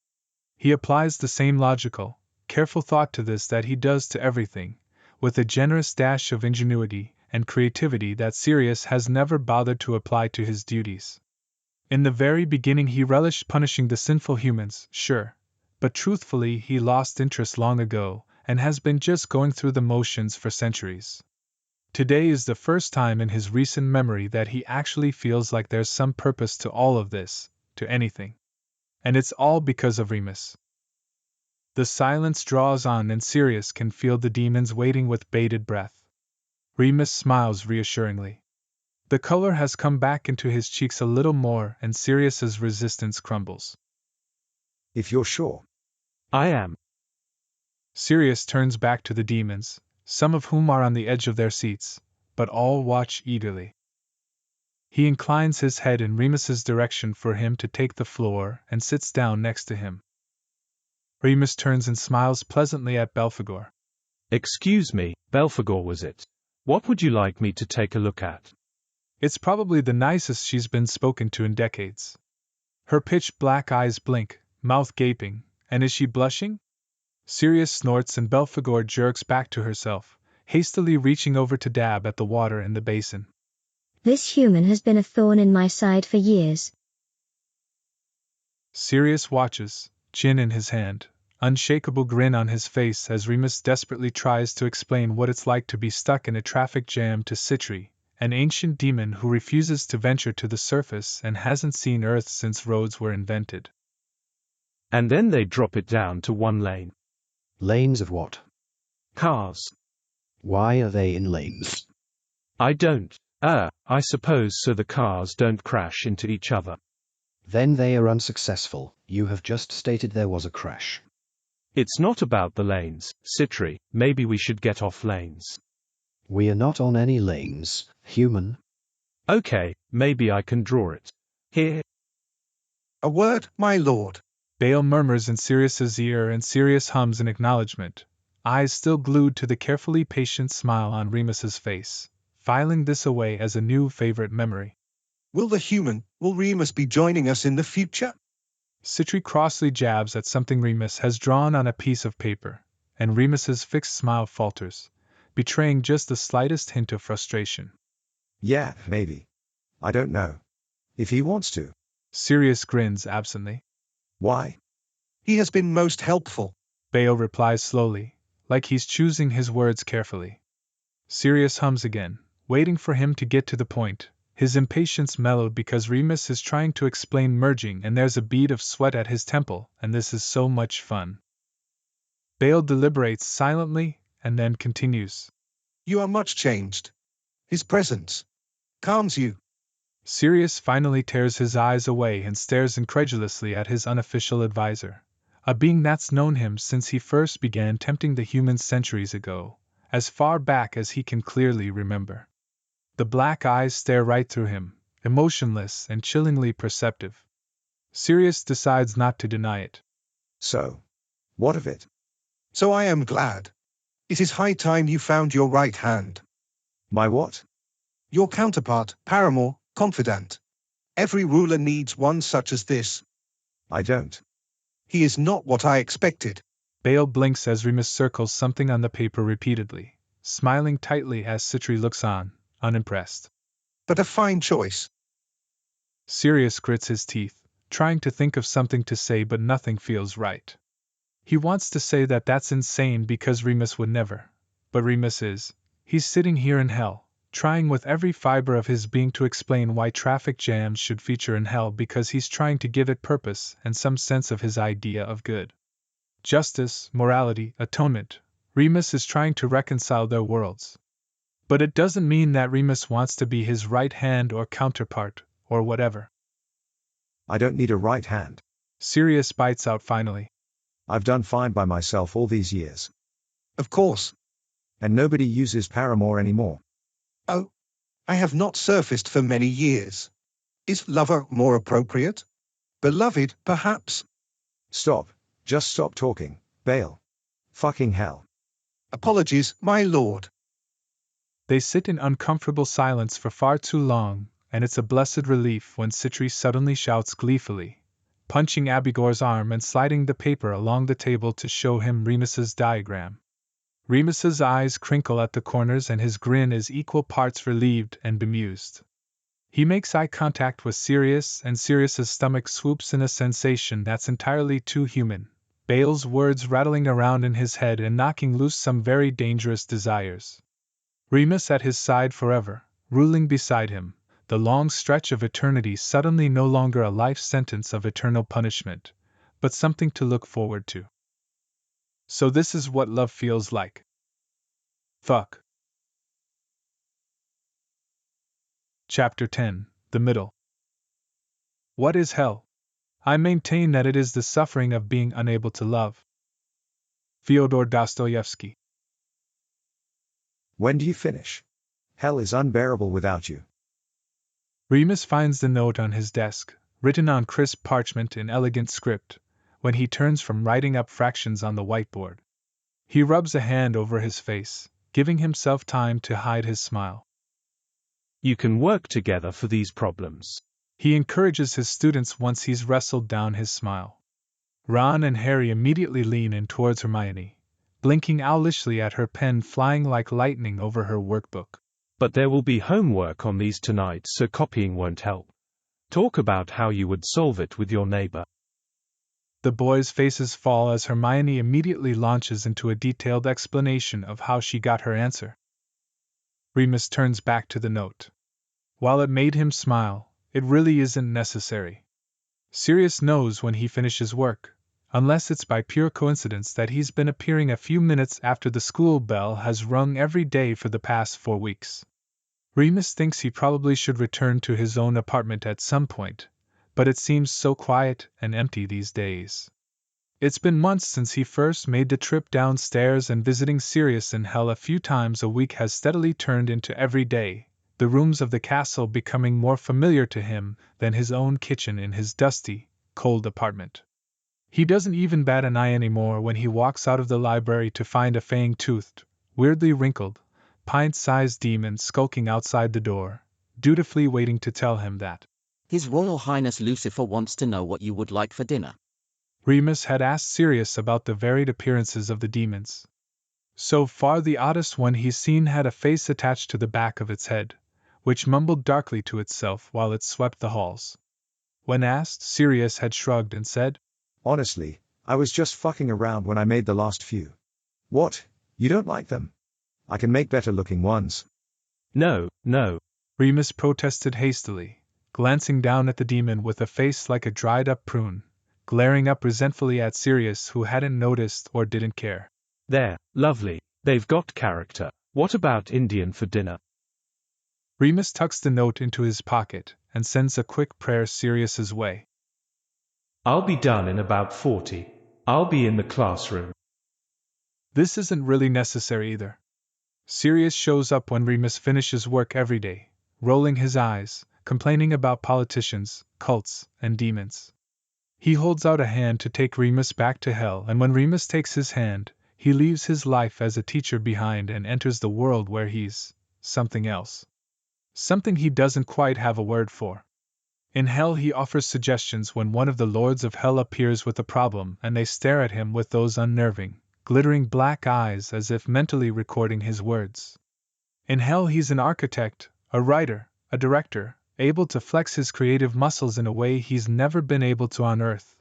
He applies the same logical, careful thought to this that he does to everything, with a generous dash of ingenuity and creativity that Sirius has never bothered to apply to his duties. In the very beginning he relished punishing the sinful humans, sure. But truthfully he lost interest long ago, and has been just going through the motions for centuries. Today is the first time in his recent memory that he actually feels like there's some purpose to all of this, to anything. And it's all because of Remus. The silence draws on and Sirius can feel the demons waiting with bated breath. Remus smiles reassuringly. The color has come back into his cheeks a little more, and Sirius's resistance crumbles. If you're sure. I am. Sirius turns back to the demons, some of whom are on the edge of their seats, but all watch eagerly. He inclines his head in Remus's direction for him to take the floor and sits down next to him. Remus turns and smiles pleasantly at Belphegor. Excuse me, Belphegor was it? What would you like me to take a look at? It's probably the nicest she's been spoken to in decades. Her pitch black eyes blink, mouth gaping, and is she blushing? Sirius snorts and Belphegor jerks back to herself, hastily reaching over to dab at the water in the basin. This human has been a thorn in my side for years. Sirius watches, chin in his hand, unshakable grin on his face as Remus desperately tries to explain what it's like to be stuck in a traffic jam to Citri, an ancient demon who refuses to venture to the surface and hasn't seen Earth since roads were invented. And then they drop it down to one lane. Lanes of what? Cars. Why are they in lanes? I don't. I suppose so the cars don't crash into each other. Then they are unsuccessful. You have just stated there was a crash. It's not about the lanes, Citri. Maybe we should get off lanes. We are not on any lanes, human. Okay, maybe I can draw it. Here. A word, my lord. Bale murmurs in Sirius's ear and Sirius hums in acknowledgement, eyes still glued to the carefully patient smile on Remus's face, filing this away as a new favorite memory. Will Remus be joining us in the future? Citri crossly jabs at something Remus has drawn on a piece of paper, and Remus's fixed smile falters, betraying just the slightest hint of frustration. Yeah, maybe. I don't know. If he wants to. Sirius grins absently. Why? He has been most helpful. Bale replies slowly, like he's choosing his words carefully. Sirius hums again, waiting for him to get to the point, his impatience mellowed because Remus is trying to explain merging and there's a bead of sweat at his temple, and this is so much fun. Bale deliberates silently, and then continues. You are much changed. His presence calms you. Sirius finally tears his eyes away and stares incredulously at his unofficial advisor, a being that's known him since he first began tempting the humans centuries ago, as far back as he can clearly remember. The black eyes stare right through him, emotionless and chillingly perceptive. Sirius decides not to deny it. So, what of it? So I am glad. It is high time you found your right hand. My what? Your counterpart, paramour, confidant. Every ruler needs one such as this. I don't. He is not what I expected. Bale blinks as Remus circles something on the paper repeatedly, smiling tightly as Citri looks on, unimpressed. But a fine choice. Sirius grits his teeth, trying to think of something to say but nothing feels right. He wants to say that that's insane because Remus would never. But Remus is. He's sitting here in hell, trying with every fiber of his being to explain why traffic jams should feature in hell because he's trying to give it purpose and some sense of his idea of good. Justice, morality, atonement. Remus is trying to reconcile their worlds. But it doesn't mean that Remus wants to be his right hand or counterpart, or whatever. I don't need a right hand. Sirius bites out finally. I've done fine by myself all these years. Of course. And nobody uses paramour anymore. Oh, I have not surfaced for many years. Is lover more appropriate? Beloved, perhaps? Stop. Just stop talking, Bale. Fucking hell. Apologies, my lord. They sit in uncomfortable silence for far too long, and it's a blessed relief when Citri suddenly shouts gleefully, punching Abigor's arm and sliding the paper along the table to show him Remus's diagram. Remus's eyes crinkle at the corners and his grin is equal parts relieved and bemused. He makes eye contact with Sirius and Sirius's stomach swoops in a sensation that's entirely too human, Bale's words rattling around in his head and knocking loose some very dangerous desires. Remus at his side forever, ruling beside him, the long stretch of eternity suddenly no longer a life sentence of eternal punishment, but something to look forward to. So this is what love feels like. Fuck. Chapter 10, The Middle. What is hell? I maintain that it is the suffering of being unable to love. Fyodor Dostoevsky. When do you finish? Hell is unbearable without you. Remus finds the note on his desk, written on crisp parchment in elegant script, when he turns from writing up fractions on the whiteboard. He rubs a hand over his face, giving himself time to hide his smile. You can work together for these problems. He encourages his students once he's wrestled down his smile. Ron and Harry immediately lean in towards Hermione, blinking owlishly at her pen flying like lightning over her workbook. But there will be homework on these tonight, so copying won't help. Talk about how you would solve it with your neighbor. The boys' faces fall as Hermione immediately launches into a detailed explanation of how she got her answer. Remus turns back to the note. While it made him smile, it really isn't necessary. Sirius knows when he finishes work, unless it's by pure coincidence that he's been appearing a few minutes after the school bell has rung every day for the past 4 weeks. Remus thinks he probably should return to his own apartment at some point, but it seems so quiet and empty these days. It's been months since he first made the trip downstairs, and visiting Sirius in hell a few times a week has steadily turned into every day, the rooms of the castle becoming more familiar to him than his own kitchen in his dusty, cold apartment. He doesn't even bat an eye anymore when he walks out of the library to find a fang-toothed, weirdly wrinkled, pint-sized demon skulking outside the door, dutifully waiting to tell him that His Royal Highness Lucifer wants to know what you would like for dinner. Remus had asked Sirius about the varied appearances of the demons. So far the oddest one he's seen had a face attached to the back of its head, which mumbled darkly to itself while it swept the halls. When asked, Sirius had shrugged and said, Honestly, I was just fucking around when I made the last few. What? You don't like them? I can make better looking ones. No, Remus protested hastily, glancing down at the demon with a face like a dried-up prune, glaring up resentfully at Sirius, who hadn't noticed or didn't care. They're lovely. They've got character. What about Indian for dinner? Remus tucks the note into his pocket and sends a quick prayer Sirius's way. I'll be done in about 40. I'll be in the classroom. This isn't really necessary either. Sirius shows up when Remus finishes work every day, rolling his eyes, complaining about politicians, cults, and demons. He holds out a hand to take Remus back to hell, and when Remus takes his hand, he leaves his life as a teacher behind and enters the world where he's something else. Something he doesn't quite have a word for. In hell he offers suggestions when one of the lords of hell appears with a problem, and they stare at him with those unnerving, glittering black eyes as if mentally recording his words. In hell he's an architect, a writer, a director, able to flex his creative muscles in a way he's never been able to on Earth,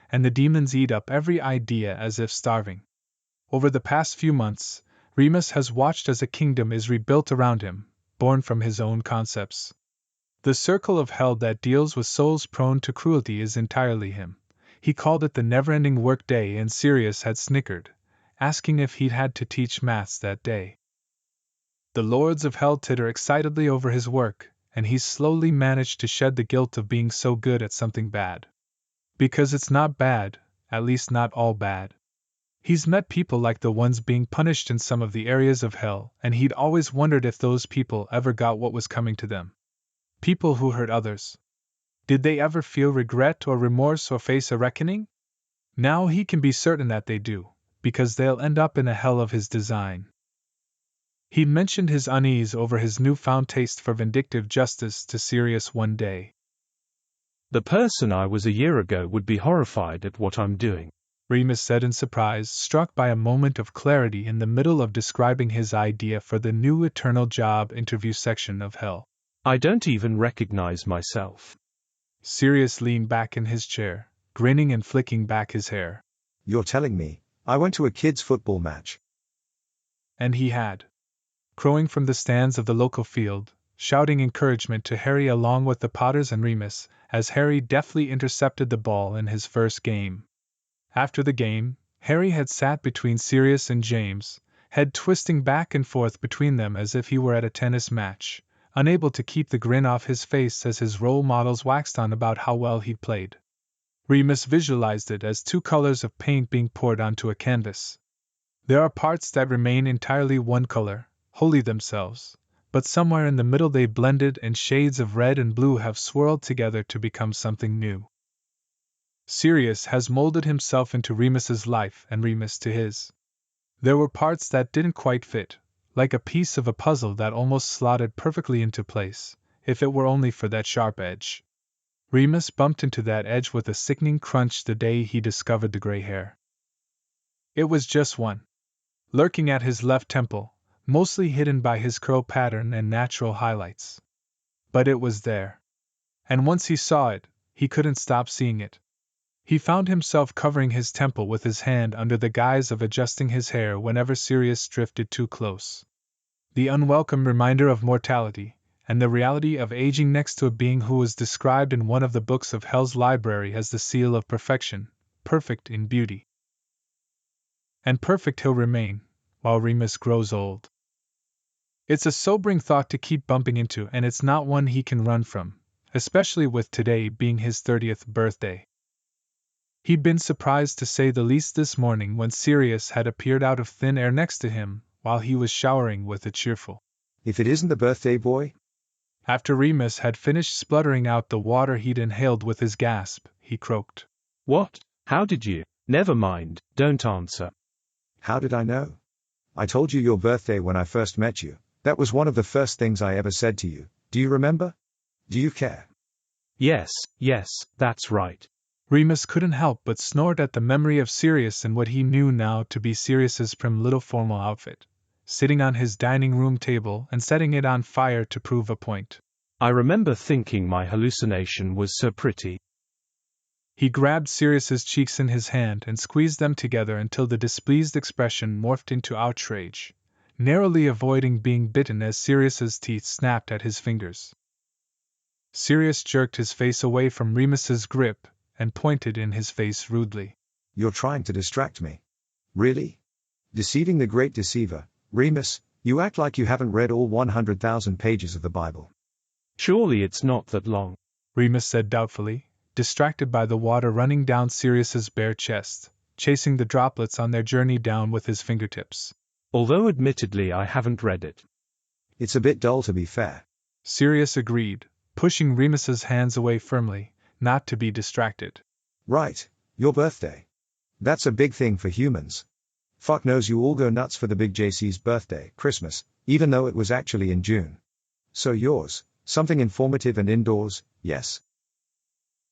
and the demons eat up every idea as if starving. Over the past few months, Remus has watched as a kingdom is rebuilt around him, born from his own concepts. The circle of hell that deals with souls prone to cruelty is entirely him. He called it the never-ending work day, and Sirius had snickered, asking if he'd had to teach maths that day. The lords of hell titter excitedly over his work, and he's slowly managed to shed the guilt of being so good at something bad. Because it's not bad, at least not all bad. He's met people like the ones being punished in some of the areas of hell, and he'd always wondered if those people ever got what was coming to them. People who hurt others. Did they ever feel regret or remorse or face a reckoning? Now he can be certain that they do, because they'll end up in a hell of his design. He'd mentioned his unease over his newfound taste for vindictive justice to Sirius one day. The person I was a year ago would be horrified at what I'm doing, Remus said in surprise, struck by a moment of clarity in the middle of describing his idea for the new eternal job interview section of hell. I don't even recognize myself. Sirius leaned back in his chair, grinning and flicking back his hair. You're telling me, I went to a kids' football match. And he had. Crowing from the stands of the local field, shouting encouragement to Harry along with the Potters and Remus, as Harry deftly intercepted the ball in his first game. After the game, Harry had sat between Sirius and James, head twisting back and forth between them as if he were at a tennis match, unable to keep the grin off his face as his role models waxed on about how well he'd played. Remus visualized it as two colors of paint being poured onto a canvas. There are parts that remain entirely one color, wholly themselves, but somewhere in the middle they blended and shades of red and blue have swirled together to become something new. Sirius has molded himself into Remus's life and Remus to his. There were parts that didn't quite fit, like a piece of a puzzle that almost slotted perfectly into place, if it were only for that sharp edge. Remus bumped into that edge with a sickening crunch the day he discovered the gray hair. It was just one, lurking at his left temple, mostly hidden by his curl pattern and natural highlights. But it was there. And once he saw it, he couldn't stop seeing it. He found himself covering his temple with his hand under the guise of adjusting his hair whenever Sirius drifted too close. The unwelcome reminder of mortality, and the reality of aging next to a being who was described in one of the books of Hell's library as the seal of perfection, perfect in beauty. And perfect he'll remain, while Remus grows old. It's a sobering thought to keep bumping into, and it's not one he can run from, especially with today being his 30th birthday. He'd been surprised to say the least this morning when Sirius had appeared out of thin air next to him while he was showering with a cheerful, "If it isn't the birthday boy?" After Remus had finished spluttering out the water he'd inhaled with his gasp, he croaked. What? How did you? Never mind, don't answer. How did I know? I told you your birthday when I first met you. That was one of the first things I ever said to you. Do you remember? Do you care? Yes, that's right. Remus couldn't help but snort at the memory of Sirius in what he knew now to be Sirius's prim little formal outfit, sitting on his dining room table and setting it on fire to prove a point. I remember thinking my hallucination was so pretty. He grabbed Sirius's cheeks in his hand and squeezed them together until the displeased expression morphed into outrage, narrowly avoiding being bitten as Sirius's teeth snapped at his fingers. Sirius jerked his face away from Remus's grip and pointed in his face rudely. You're trying to distract me. Really? Deceiving the great deceiver, Remus, you act like you haven't read all 100,000 pages of the Bible. Surely it's not that long, Remus said doubtfully, distracted by the water running down Sirius's bare chest, chasing the droplets on their journey down with his fingertips. Although admittedly I haven't read it. It's a bit dull to be fair. Sirius agreed, pushing Remus's hands away firmly, not to be distracted. Right, your birthday. That's a big thing for humans. Fuck knows you all go nuts for the big JC's birthday, Christmas, even though it was actually in June. So yours, something informative and indoors, yes.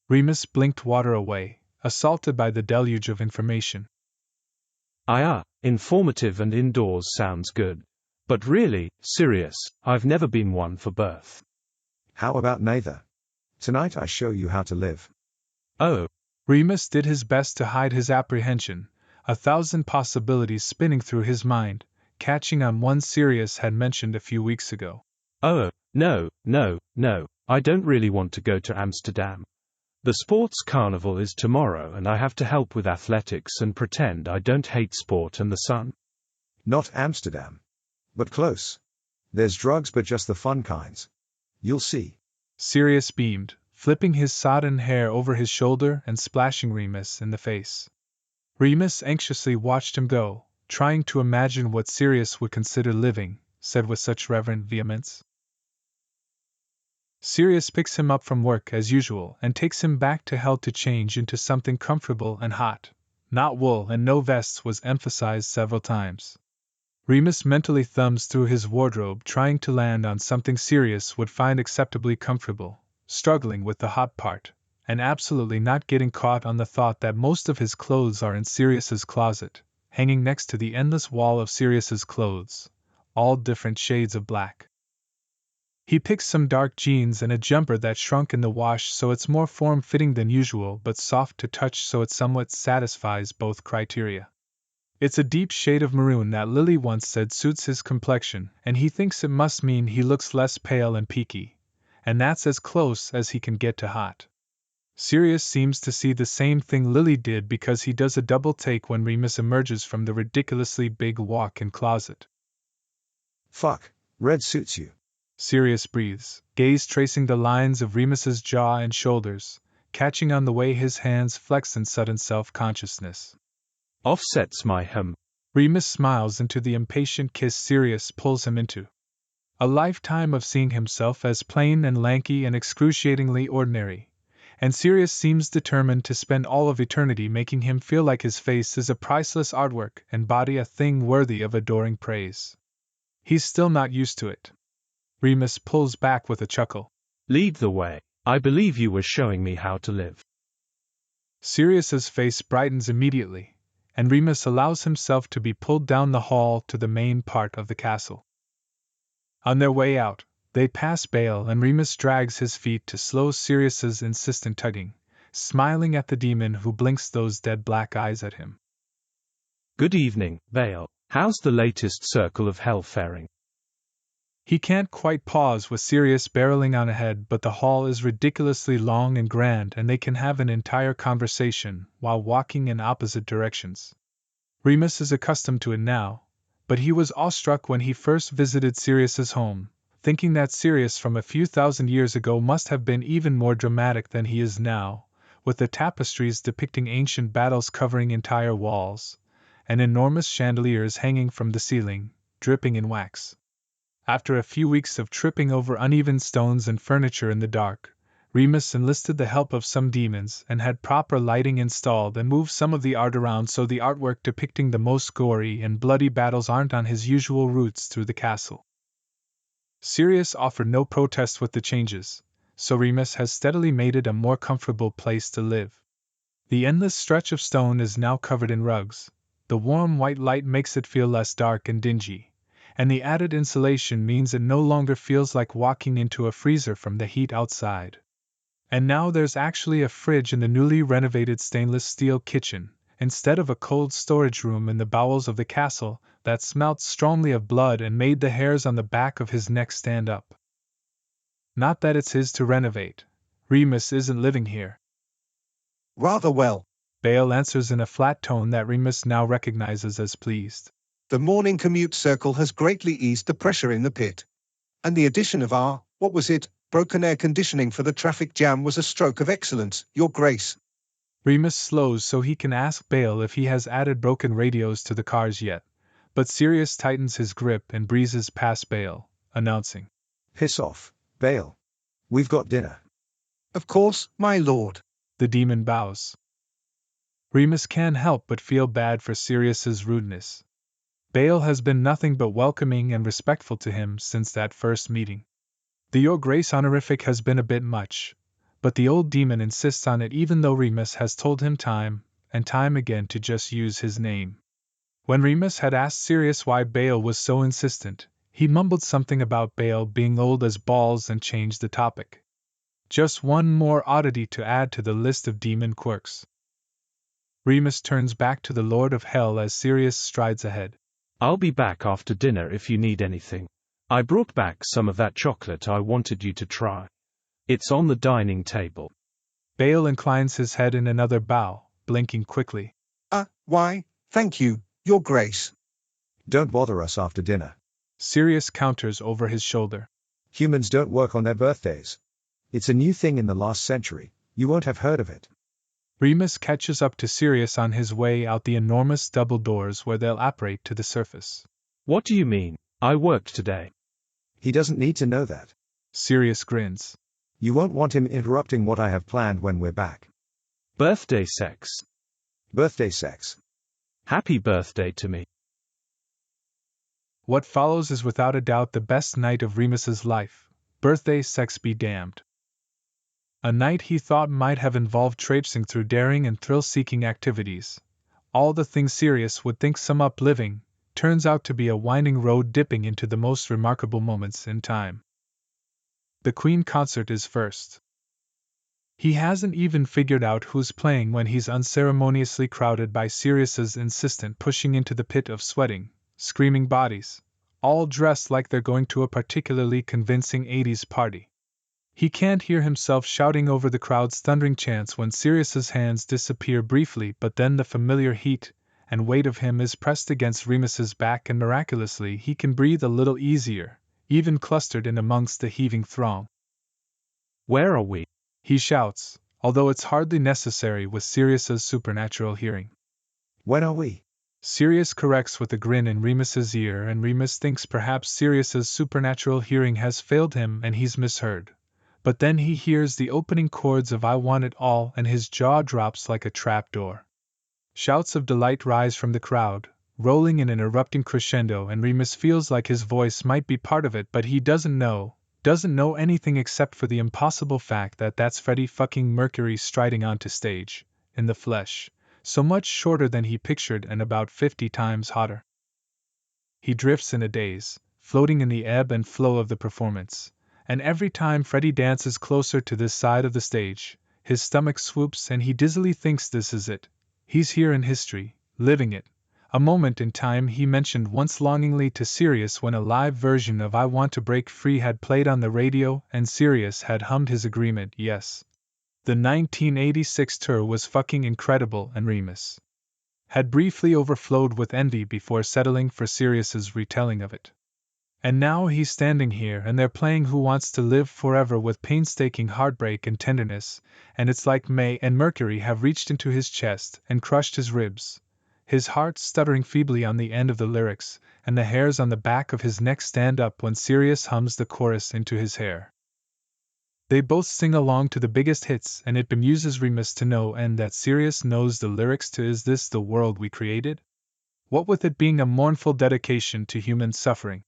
Remus blinked water away, assaulted by the deluge of information. Informative and indoors sounds good. But really, Sirius, I've never been one for birth. How about neither? Tonight I show you how to live. Oh. Remus did his best to hide his apprehension, 1,000 possibilities spinning through his mind, catching on one Sirius had mentioned a few weeks ago. Oh, no, I don't really want to go to Amsterdam. The sports carnival is tomorrow and I have to help with athletics and pretend I don't hate sport and the sun. Not Amsterdam. But close. There's drugs but just the fun kinds. You'll see. Sirius beamed, flipping his sodden hair over his shoulder and splashing Remus in the face. Remus anxiously watched him go, trying to imagine what Sirius would consider living, said with such reverent vehemence. Sirius picks him up from work as usual and takes him back to hell to change into something comfortable and hot. Not wool and no vests was emphasized several times. Remus mentally thumbs through his wardrobe trying to land on something Sirius would find acceptably comfortable, struggling with the hot part, and absolutely not getting caught on the thought that most of his clothes are in Sirius's closet, hanging next to the endless wall of Sirius's clothes, all different shades of black. He picks some dark jeans and a jumper that shrunk in the wash so it's more form-fitting than usual but soft to touch so it somewhat satisfies both criteria. It's a deep shade of maroon that Lily once said suits his complexion, and he thinks it must mean he looks less pale and peaky, and that's as close as he can get to hot. Sirius seems to see the same thing Lily did because he does a double take when Remus emerges from the ridiculously big walk-in closet. Fuck, red suits you. Sirius breathes, gaze tracing the lines of Remus's jaw and shoulders, catching on the way his hands flex in sudden self-consciousness. Offsets my hem. Remus smiles into the impatient kiss Sirius pulls him into. A lifetime of seeing himself as plain and lanky and excruciatingly ordinary, and Sirius seems determined to spend all of eternity making him feel like his face is a priceless artwork and body a thing worthy of adoring praise. He's still not used to it. Remus pulls back with a chuckle. Lead the way. I believe you were showing me how to live. Sirius's face brightens immediately, and Remus allows himself to be pulled down the hall to the main part of the castle. On their way out, they pass Bale and Remus drags his feet to slow Sirius's insistent tugging, smiling at the demon who blinks those dead black eyes at him. Good evening, Bale. How's the latest circle of hell faring? He can't quite pause with Sirius barreling on ahead, but the hall is ridiculously long and grand and they can have an entire conversation while walking in opposite directions. Remus is accustomed to it now, but he was awestruck when he first visited Sirius's home, thinking that Sirius from a few thousand years ago must have been even more dramatic than he is now, with the tapestries depicting ancient battles covering entire walls, and enormous chandeliers hanging from the ceiling, dripping in wax. After a few weeks of tripping over uneven stones and furniture in the dark, Remus enlisted the help of some demons and had proper lighting installed and moved some of the art around so the artwork depicting the most gory and bloody battles aren't on his usual routes through the castle. Sirius offered no protest with the changes, so Remus has steadily made it a more comfortable place to live. The endless stretch of stone is now covered in rugs, the warm white light makes it feel less dark and dingy, and the added insulation means it no longer feels like walking into a freezer from the heat outside. And now there's actually a fridge in the newly renovated stainless steel kitchen, instead of a cold storage room in the bowels of the castle that smelt strongly of blood and made the hairs on the back of his neck stand up. Not that it's his to renovate. Remus isn't living here. Rather well, Bale answers in a flat tone that Remus now recognizes as pleased. The morning commute circle has greatly eased the pressure in the pit. And the addition of broken air conditioning for the traffic jam was a stroke of excellence, Your Grace. Remus slows so he can ask Bale if he has added broken radios to the cars yet, but Sirius tightens his grip and breezes past Bale, announcing, Piss off, Bale. We've got dinner. Of course, my lord. The demon bows. Remus can't help but feel bad for Sirius's rudeness. Bale has been nothing but welcoming and respectful to him since that first meeting. The Your Grace honorific has been a bit much, but the old demon insists on it even though Remus has told him time and time again to just use his name. When Remus had asked Sirius why Bale was so insistent, he mumbled something about Bale being old as balls and changed the topic. Just one more oddity to add to the list of demon quirks. Remus turns back to the Lord of Hell as Sirius strides ahead. I'll be back after dinner if you need anything. I brought back some of that chocolate I wanted you to try. It's on the dining table. Bale inclines his head in another bow, blinking quickly. Why, thank you, Your Grace. Don't bother us after dinner. Sirius counters over his shoulder. Humans don't work on their birthdays. It's a new thing in the last century, you won't have heard of it. Remus catches up to Sirius on his way out the enormous double doors where they'll apparate to the surface. What do you mean? I worked today. He doesn't need to know that. Sirius grins. You won't want him interrupting what I have planned when we're back. Birthday sex. Birthday sex. Happy birthday to me. What follows is without a doubt the best night of Remus's life. Birthday sex be damned. A night he thought might have involved traipsing through daring and thrill-seeking activities. All the things Sirius would think sum up living, turns out to be a winding road dipping into the most remarkable moments in time. The Queen concert is first. He hasn't even figured out who's playing when he's unceremoniously crowded by Sirius's insistent pushing into the pit of sweating, screaming bodies, all dressed like they're going to a particularly convincing 80s party. He can't hear himself shouting over the crowd's thundering chants when Sirius's hands disappear briefly, but then the familiar heat and weight of him is pressed against Remus's back and miraculously he can breathe a little easier, even clustered in amongst the heaving throng. Where are we? He shouts, although it's hardly necessary with Sirius's supernatural hearing. When are we? Sirius corrects with a grin in Remus's ear, and Remus thinks perhaps Sirius's supernatural hearing has failed him and he's misheard. But then he hears the opening chords of I Want It All and his jaw drops like a trap door. Shouts of delight rise from the crowd, rolling in an erupting crescendo, and Remus feels like his voice might be part of it, but he doesn't know anything except for the impossible fact that that's Freddie fucking Mercury striding onto stage, in the flesh, so much shorter than he pictured and about 50 times hotter. He drifts in a daze, floating in the ebb and flow of the performance, and every time Freddie dances closer to this side of the stage, his stomach swoops and he dizzily thinks this is it. He's here in history, living it. A moment in time he mentioned once longingly to Sirius when a live version of I Want to Break Free had played on the radio and Sirius had hummed his agreement, yes. The 1986 tour was fucking incredible and Remus had briefly overflowed with envy before settling for Sirius's retelling of it. And now he's standing here and they're playing Who Wants to Live Forever with painstaking heartbreak and tenderness, and it's like May and Mercury have reached into his chest and crushed his ribs, his heart stuttering feebly on the end of the lyrics, and the hairs on the back of his neck stand up when Sirius hums the chorus into his hair. They both sing along to the biggest hits, and it bemuses Remus to no end that Sirius knows the lyrics to Is This the World We Created? What with it being a mournful dedication to human suffering.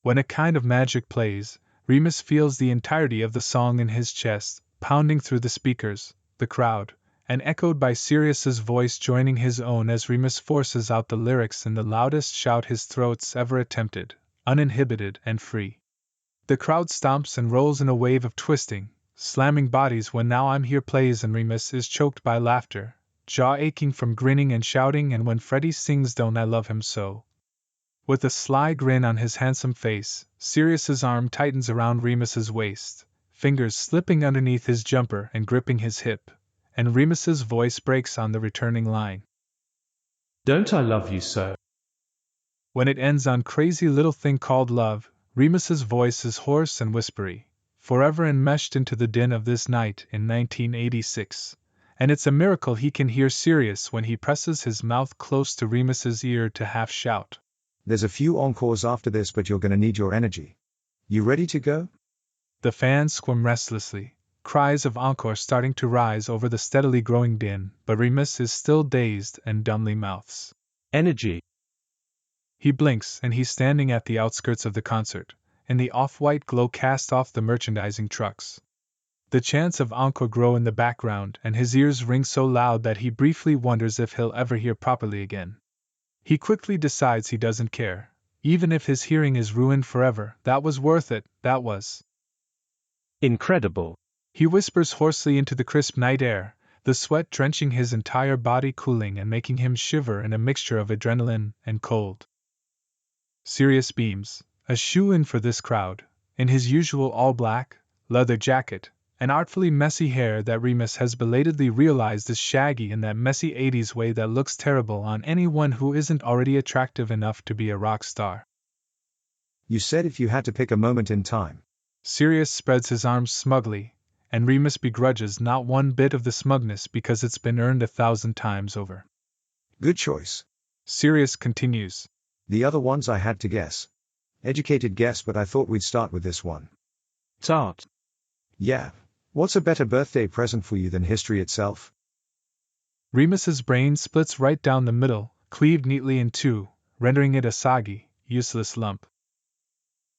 When a kind of magic plays, Remus feels the entirety of the song in his chest, pounding through the speakers, the crowd, and echoed by Sirius's voice joining his own as Remus forces out the lyrics in the loudest shout his throat's ever attempted, uninhibited and free. The crowd stomps and rolls in a wave of twisting, slamming bodies when Now I'm Here plays and Remus is choked by laughter, jaw aching from grinning and shouting, and when Freddie sings Don't I Love Him So. With a sly grin on his handsome face, Sirius's arm tightens around Remus's waist, fingers slipping underneath his jumper and gripping his hip, and Remus's voice breaks on the returning line. Don't I love you so? When it ends on Crazy Little Thing Called Love, Remus's voice is hoarse and whispery, forever enmeshed into the din of this night in 1986, and it's a miracle he can hear Sirius when he presses his mouth close to Remus's ear to half shout. There's a few encores after this, but you're gonna need your energy. You ready to go? The fans squirm restlessly, cries of encore starting to rise over the steadily growing din, but Remus is still dazed and dumbly mouths. Energy. He blinks and he's standing at the outskirts of the concert, in the off-white glow cast off the merchandising trucks. The chants of encore grow in the background and his ears ring so loud that he briefly wonders if he'll ever hear properly again. He quickly decides he doesn't care. Even if his hearing is ruined forever, that was worth it, that was incredible. He whispers hoarsely into the crisp night air, the sweat drenching his entire body, cooling and making him shiver in a mixture of adrenaline and cold. Sirius beams, a shoe-in for this crowd, in his usual all-black, leather jacket, and artfully messy hair that Remus has belatedly realized is shaggy in that messy 80s way that looks terrible on anyone who isn't already attractive enough to be a rock star. You said if you had to pick a moment in time. Sirius spreads his arms smugly, and Remus begrudges not one bit of the smugness because it's been earned 1,000 times over. Good choice. Sirius continues. The other ones I had to guess. Educated guess, but I thought we'd start with this one. Tart. Yeah. What's a better birthday present for you than history itself? Remus's brain splits right down the middle, cleaved neatly in two, rendering it a soggy, useless lump.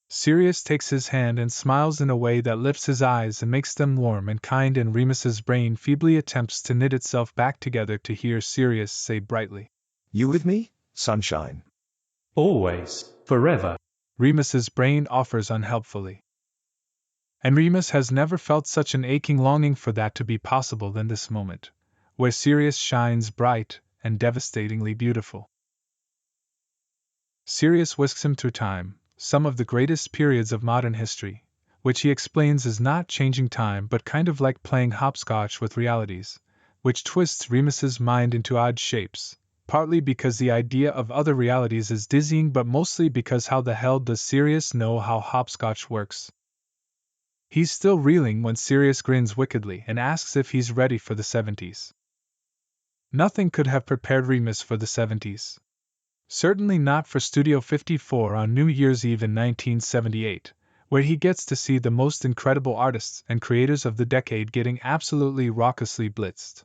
Sirius takes his hand and smiles in a way that lifts his eyes and makes them warm and kind, and Remus's brain feebly attempts to knit itself back together to hear Sirius say brightly, You with me, sunshine? Always, forever. Remus's brain offers unhelpfully. And Remus has never felt such an aching longing for that to be possible than this moment, where Sirius shines bright and devastatingly beautiful. Sirius whisks him through time, some of the greatest periods of modern history, which he explains is not changing time but kind of like playing hopscotch with realities, which twists Remus's mind into odd shapes, partly because the idea of other realities is dizzying, but mostly because how the hell does Sirius know how hopscotch works? He's still reeling when Sirius grins wickedly and asks if he's ready for the 70s. Nothing could have prepared Remus for the 70s. Certainly not for Studio 54 on New Year's Eve in 1978, where he gets to see the most incredible artists and creators of the decade getting absolutely raucously blitzed.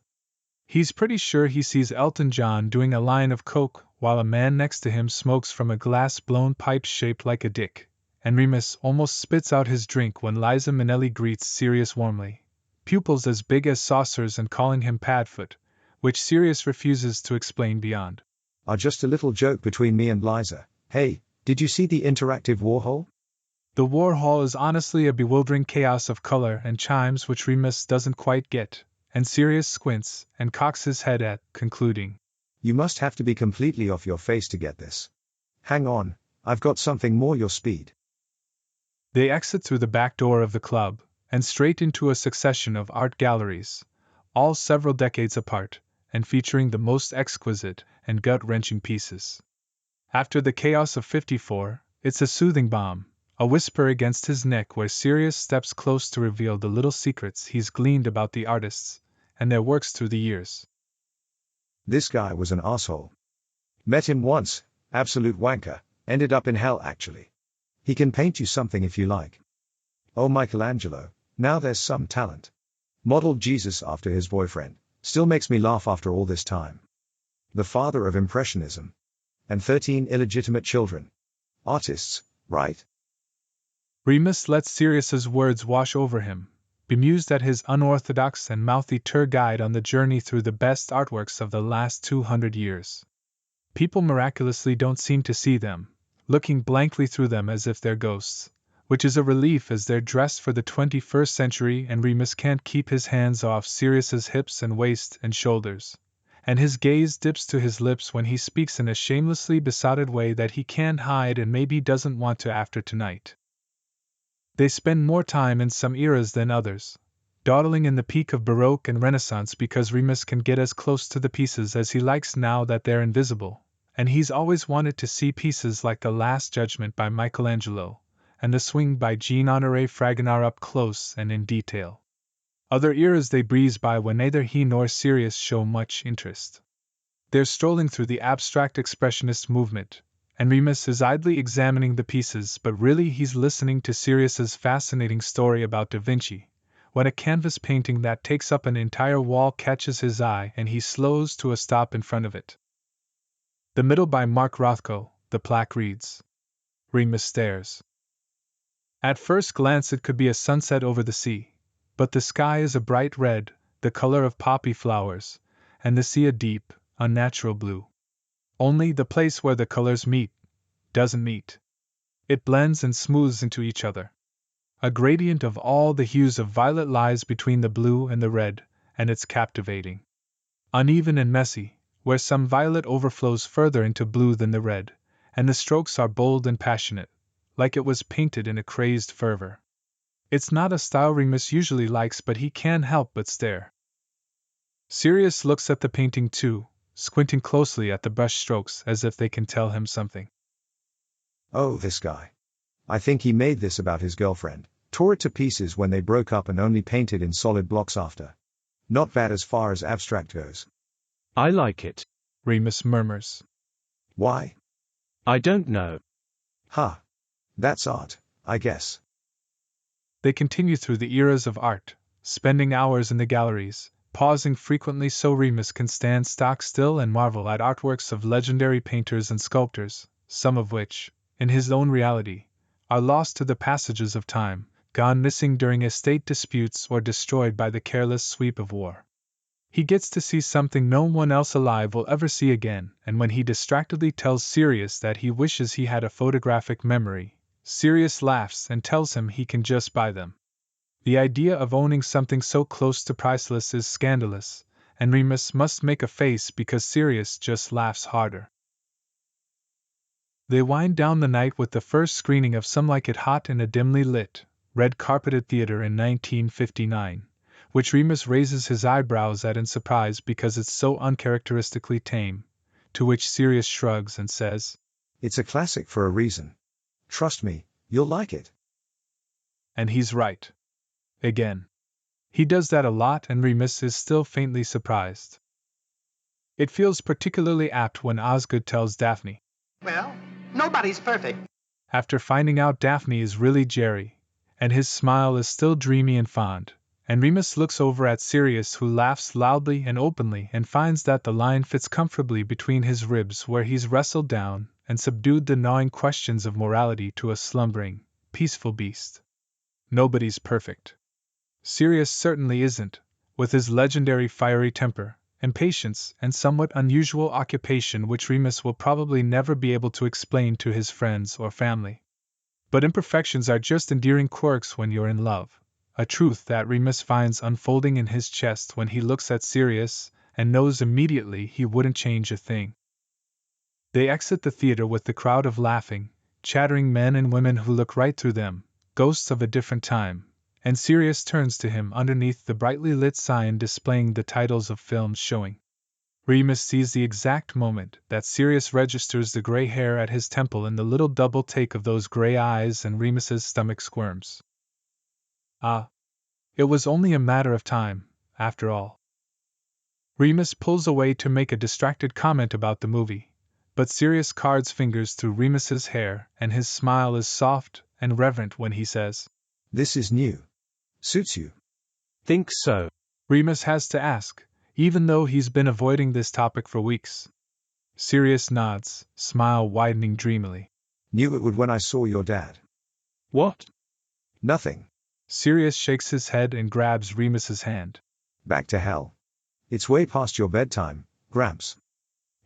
He's pretty sure he sees Elton John doing a line of coke while a man next to him smokes from a glass-blown pipe shaped like a dick, and Remus almost spits out his drink when Liza Minnelli greets Sirius warmly, pupils as big as saucers and calling him Padfoot, which Sirius refuses to explain beyond. Just a little joke between me and Liza. Hey, did you see the interactive Warhol? The Warhol is honestly a bewildering chaos of color and chimes which Remus doesn't quite get, and Sirius squints and cocks his head at, concluding, You must have to be completely off your face to get this. Hang on, I've got something more your speed. They exit through the back door of the club, and straight into a succession of art galleries, all several decades apart, and featuring the most exquisite and gut-wrenching pieces. After the chaos of 54, it's a soothing balm, a whisper against his neck where Sirius steps close to reveal the little secrets he's gleaned about the artists and their works through the years. This guy was an asshole. Met him once, absolute wanker, ended up in hell actually. He can paint you something if you like. Oh, Michelangelo, now there's some talent. Modeled Jesus after his boyfriend, still makes me laugh after all this time. The father of Impressionism. And 13 illegitimate children. Artists, right? Remus lets Sirius's words wash over him, bemused at his unorthodox and mouthy tour guide on the journey through the best artworks of the last 200 years. People miraculously don't seem to see them, looking blankly through them as if they're ghosts, which is a relief as they're dressed for the 21st century and Remus can't keep his hands off Sirius's hips and waist and shoulders, and his gaze dips to his lips when he speaks in a shamelessly besotted way that he can't hide and maybe doesn't want to after tonight. They spend more time in some eras than others, dawdling in the peak of Baroque and Renaissance because Remus can get as close to the pieces as he likes now that they're invisible, and he's always wanted to see pieces like The Last Judgment by Michelangelo and The Swing by Jean-Honoré Fragonard up close and in detail. Other eras they breeze by when neither he nor Sirius show much interest. They're strolling through the abstract expressionist movement, and Remus is idly examining the pieces, but really he's listening to Sirius's fascinating story about Da Vinci, when a canvas painting that takes up an entire wall catches his eye and he slows to a stop in front of it. The Middle by Mark Rothko, the plaque reads. Remus stares. At first glance it could be a sunset over the sea, but the sky is a bright red, the color of poppy flowers, and the sea a deep, unnatural blue. Only the place where the colors meet doesn't meet. It blends and smooths into each other. A gradient of all the hues of violet lies between the blue and the red, and it's captivating. Uneven and messy, where some violet overflows further into blue than the red, and the strokes are bold and passionate, like it was painted in a crazed fervor. It's not a style Remus usually likes, but he can't help but stare. Sirius looks at the painting too, squinting closely at the brush strokes as if they can tell him something. Oh, this guy. I think he made this about his girlfriend, tore it to pieces when they broke up and only painted in solid blocks after. Not bad as far as abstract goes. I like it, Remus murmurs. Why? I don't know. Huh. That's art, I guess. They continue through the eras of art, spending hours in the galleries, pausing frequently so Remus can stand stock still and marvel at artworks of legendary painters and sculptors, some of which, in his own reality, are lost to the passages of time, gone missing during estate disputes or destroyed by the careless sweep of war. He gets to see something no one else alive will ever see again, and when he distractedly tells Sirius that he wishes he had a photographic memory, Sirius laughs and tells him he can just buy them. The idea of owning something so close to priceless is scandalous, and Remus must make a face because Sirius just laughs harder. They wind down the night with the first screening of Some Like It Hot in a dimly lit, red-carpeted theater in 1959, which Remus raises his eyebrows at in surprise because it's so uncharacteristically tame, to which Sirius shrugs and says, It's a classic for a reason. Trust me, you'll like it. And he's right. Again. He does that a lot and Remus is still faintly surprised. It feels particularly apt when Osgood tells Daphne. Well, nobody's perfect. After finding out Daphne is really Jerry, and his smile is still dreamy and fond, and Remus looks over at Sirius who laughs loudly and openly and finds that the line fits comfortably between his ribs where he's wrestled down and subdued the gnawing questions of morality to a slumbering, peaceful beast. Nobody's perfect. Sirius certainly isn't, with his legendary fiery temper, and patience, and somewhat unusual occupation which Remus will probably never be able to explain to his friends or family. But imperfections are just endearing quirks when you're in love, a truth that Remus finds unfolding in his chest when he looks at Sirius, and knows immediately he wouldn't change a thing. They exit the theater with the crowd of laughing, chattering men and women who look right through them, ghosts of a different time, and Sirius turns to him underneath the brightly lit sign displaying the titles of films showing. Remus sees the exact moment that Sirius registers the gray hair at his temple in the little double take of those gray eyes, and Remus's stomach squirms. Ah! It was only a matter of time, after all. Remus pulls away to make a distracted comment about the movie, but Sirius cards fingers through Remus's hair, and his smile is soft and reverent when he says, This is new. Suits you. Think so? Remus has to ask, even though he's been avoiding this topic for weeks. Sirius nods, smile widening dreamily. Knew it would when I saw your dad. What? Nothing. Sirius shakes his head and grabs Remus's hand. Back to hell. It's way past your bedtime, Gramps.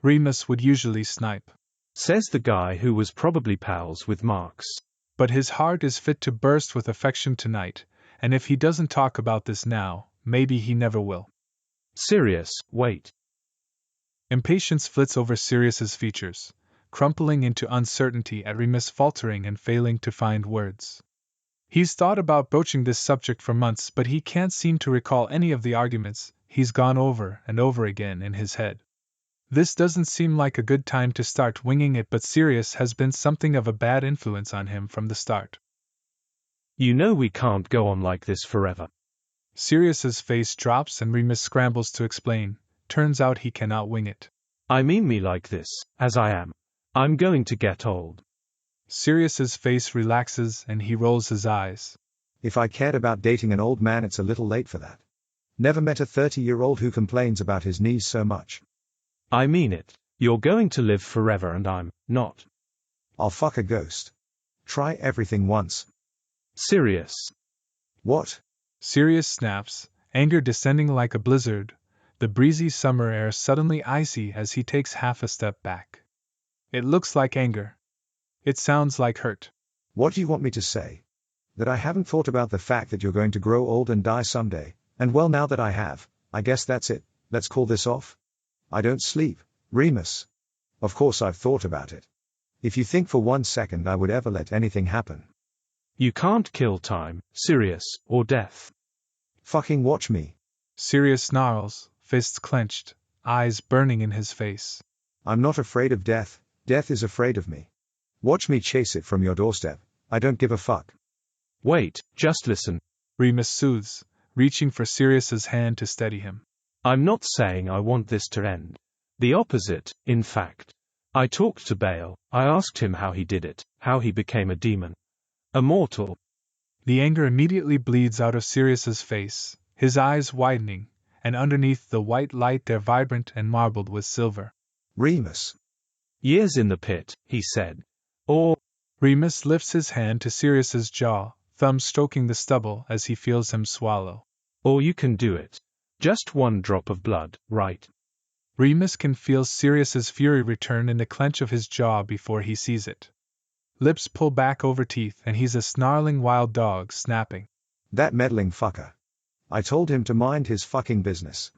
Remus would usually snipe. Says the guy who was probably pals with Marx. But his heart is fit to burst with affection tonight, and if he doesn't talk about this now, maybe he never will. Sirius, wait. Impatience flits over Sirius's features, crumpling into uncertainty at Remus faltering and failing to find words. He's thought about broaching this subject for months, but he can't seem to recall any of the arguments he's gone over and over again in his head. This doesn't seem like a good time to start winging it, but Sirius has been something of a bad influence on him from the start. You know we can't go on like this forever. Sirius's face drops and Remus scrambles to explain. Turns out he cannot wing it. I mean me like this, as I am. I'm going to get old. Sirius's face relaxes and he rolls his eyes. If I cared about dating an old man, it's a little late for that. Never met a 30-year-old who complains about his knees so much. I mean it. You're going to live forever and I'm not. I'll fuck a ghost. Try everything once. Sirius. What? Sirius snaps, anger descending like a blizzard, the breezy summer air suddenly icy as he takes half a step back. It looks like anger. It sounds like hurt. What do you want me to say? That I haven't thought about the fact that you're going to grow old and die someday, and well, now that I have, I guess that's it, let's call this off? I don't sleep, Remus. Of course I've thought about it. If you think for 1 second I would ever let anything happen. You can't kill time, Sirius, or death. Fucking watch me. Sirius snarls, fists clenched, eyes burning in his face. I'm not afraid of death, death is afraid of me. Watch me chase it from your doorstep, I don't give a fuck. Wait, just listen. Remus soothes, reaching for Sirius's hand to steady him. I'm not saying I want this to end. The opposite, in fact. I talked to Bale, I asked him how he did it, how he became a demon. A mortal. The anger immediately bleeds out of Sirius's face, his eyes widening, and underneath the white light they're vibrant and marbled with silver. Remus. Years in the pit, he said. Or... Remus lifts his hand to Sirius's jaw, thumb stroking the stubble as he feels him swallow. Or you can do it. Just 1 drop of blood, right? Remus can feel Sirius's fury return in the clench of his jaw before he sees it. Lips pull back over teeth and he's a snarling wild dog snapping. That meddling fucker. I told him to mind his fucking business.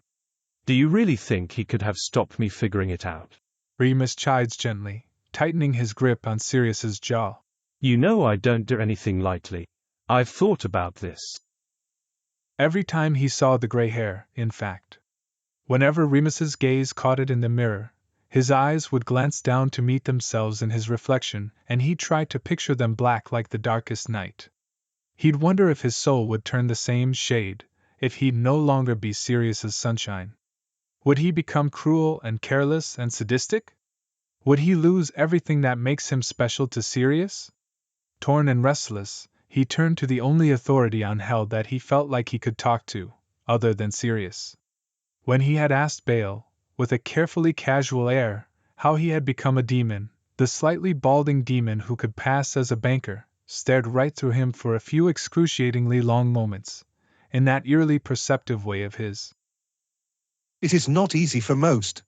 Do you really think he could have stopped me figuring it out? Remus chides gently, tightening his grip on Sirius's jaw. You know I don't do anything lightly. I've thought about this. Every time he saw the gray hair, in fact. Whenever Remus's gaze caught it in the mirror, His eyes would glance down to meet themselves in his reflection, and he'd try to picture them black like the darkest night. He'd wonder if his soul would turn the same shade, if he'd no longer be Sirius's sunshine. Would he become cruel and careless and sadistic? Would he lose everything that makes him special to Sirius? Torn and restless, he turned to the only authority on hell that he felt like he could talk to, other than Sirius. When he had asked Baal, with a carefully casual air, how he had become a demon, the slightly balding demon who could pass as a banker stared right through him for a few excruciatingly long moments, in that eerily perceptive way of his. It is not easy for most.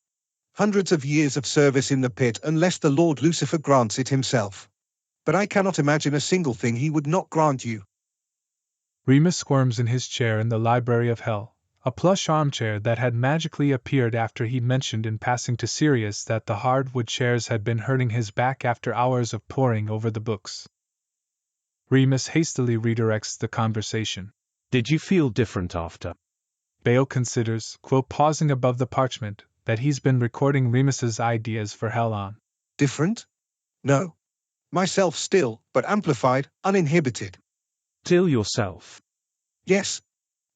Hundreds of years of service in the pit unless the Lord Lucifer grants it himself. But I cannot imagine a single thing he would not grant you. Remus squirms in his chair in the library of hell, a plush armchair that had magically appeared after he'd mentioned in passing to Sirius that the hardwood chairs had been hurting his back after hours of poring over the books. Remus hastily redirects the conversation. Did you feel different after? Baal considers, pausing above the parchment, that he's been recording Remus's ideas for hell on. Different? No. Myself still, but amplified, uninhibited. Still yourself? Yes.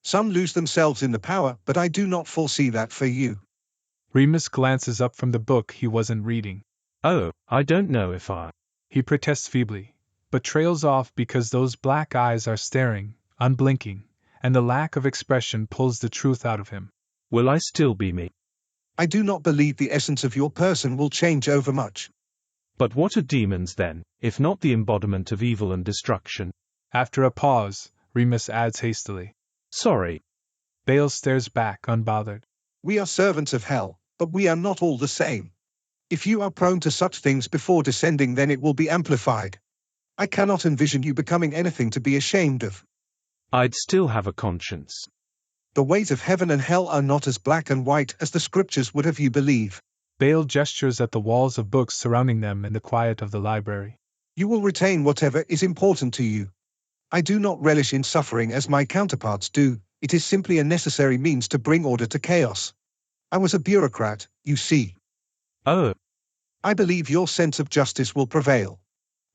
Some lose themselves in the power, but I do not foresee that for you. Remus glances up from the book he wasn't reading. Oh, I don't know if I... He protests feebly, but trails off because those black eyes are staring, unblinking, and the lack of expression pulls the truth out of him. Will I still be me? I do not believe the essence of your person will change over much. But what are demons then, if not the embodiment of evil and destruction? After a pause, Remus adds hastily. Sorry. Baal stares back, unbothered. We are servants of hell, but we are not all the same. If you are prone to such things before descending, then it will be amplified. I cannot envision you becoming anything to be ashamed of. I'd still have a conscience. The ways of heaven and hell are not as black and white as the scriptures would have you believe. Baal gestures at the walls of books surrounding them in the quiet of the library. You will retain whatever is important to you. I do not relish in suffering as my counterparts do. It is simply a necessary means to bring order to chaos. I was a bureaucrat, you see. Oh. I believe your sense of justice will prevail.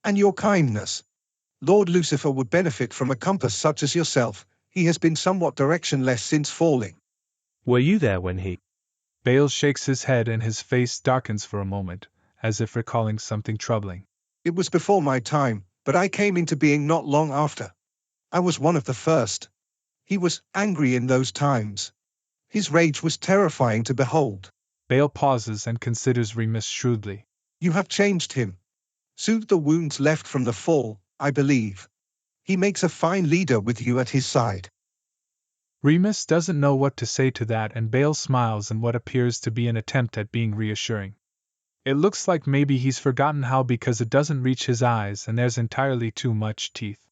And your kindness. Lord Lucifer would benefit from a compass such as yourself. He has been somewhat directionless since falling. Were you there when he... Baal shakes his head and his face darkens for a moment, as if recalling something troubling. It was before my time, but I came into being not long after. I was one of the first. He was angry in those times. His rage was terrifying to behold. Baal pauses and considers Remus shrewdly. You have changed him. Soothed the wounds left from the fall, I believe. He makes a fine leader with you at his side. Remus doesn't know what to say to that, and Baal smiles in what appears to be an attempt at being reassuring. It looks like maybe he's forgotten how because it doesn't reach his eyes and there's entirely too much teeth.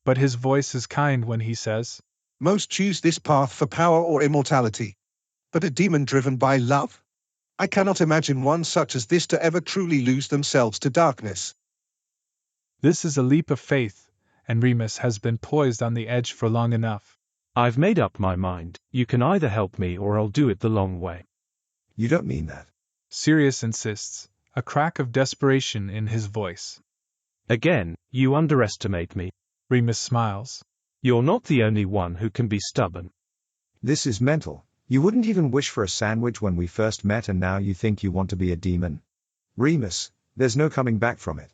But his voice is kind when he says, Most choose this path for power or immortality. But a demon driven by love? I cannot imagine one such as this to ever truly lose themselves to darkness. This is a leap of faith, and Remus has been poised on the edge for long enough. I've made up my mind. You can either help me or I'll do it the long way. You don't mean that. Sirius insists, a crack of desperation in his voice. Again, you underestimate me. Remus smiles. You're not the only one who can be stubborn. This is mental. You wouldn't even wish for a sandwich when we first met, and now you think you want to be a demon. Remus, there's no coming back from it.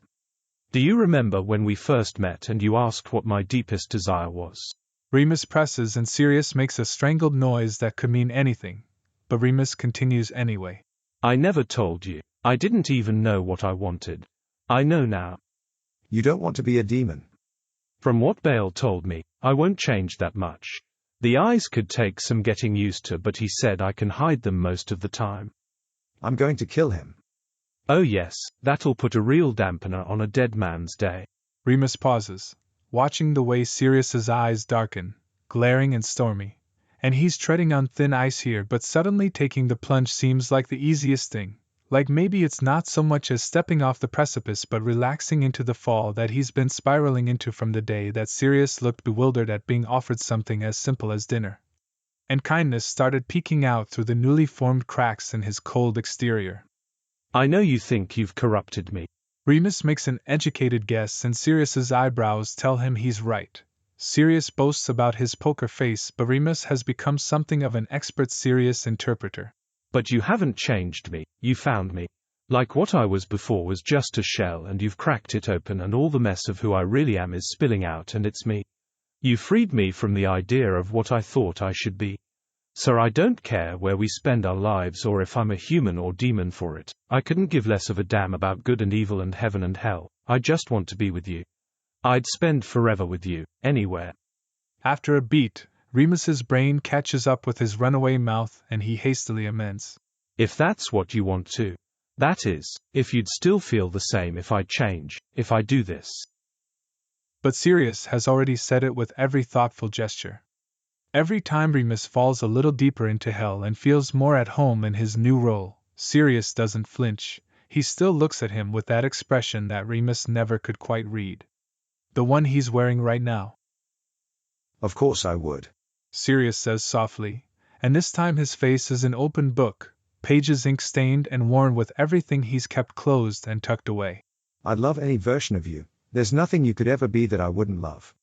Do you remember when we first met and you asked what my deepest desire was? Remus presses and Sirius makes a strangled noise that could mean anything, but Remus continues anyway. I never told you. I didn't even know what I wanted. I know now. You don't want to be a demon. From what Baal told me, I won't change that much. The eyes could take some getting used to, but he said I can hide them most of the time. I'm going to kill him. Oh yes, that'll put a real dampener on a dead man's day. Remus pauses, watching the way Sirius's eyes darken, glaring and stormy, and he's treading on thin ice here, but suddenly taking the plunge seems like the easiest thing, like maybe it's not so much as stepping off the precipice but relaxing into the fall that he's been spiraling into from the day that Sirius looked bewildered at being offered something as simple as dinner. and kindness started peeking out through the newly formed cracks in his cold exterior. I know you think you've corrupted me. Remus makes an educated guess and Sirius's eyebrows tell him he's right. Sirius boasts about his poker face, but Remus has become something of an expert Sirius interpreter. But you haven't changed me, you found me. Like what I was before was just a shell and you've cracked it open and all the mess of who I really am is spilling out and it's me. You freed me from the idea of what I thought I should be. So I don't care where we spend our lives or if I'm a human or demon for it. I couldn't give less of a damn about good and evil and heaven and hell. I just want to be with you. I'd spend forever with you, anywhere. After a beat, Remus's brain catches up with his runaway mouth and he hastily amends. If that's what you want to. That is, if you'd still feel the same if I change, if I do this. But Sirius has already said it with every thoughtful gesture. Every time Remus falls a little deeper into hell and feels more at home in his new role, Sirius doesn't flinch. He still looks at him with that expression that Remus never could quite read. The one he's wearing right now. Of course I would, Sirius says softly, and this time his face is an open book, pages ink-stained and worn with everything he's kept closed and tucked away. I'd love any version of you. There's nothing you could ever be that I wouldn't love.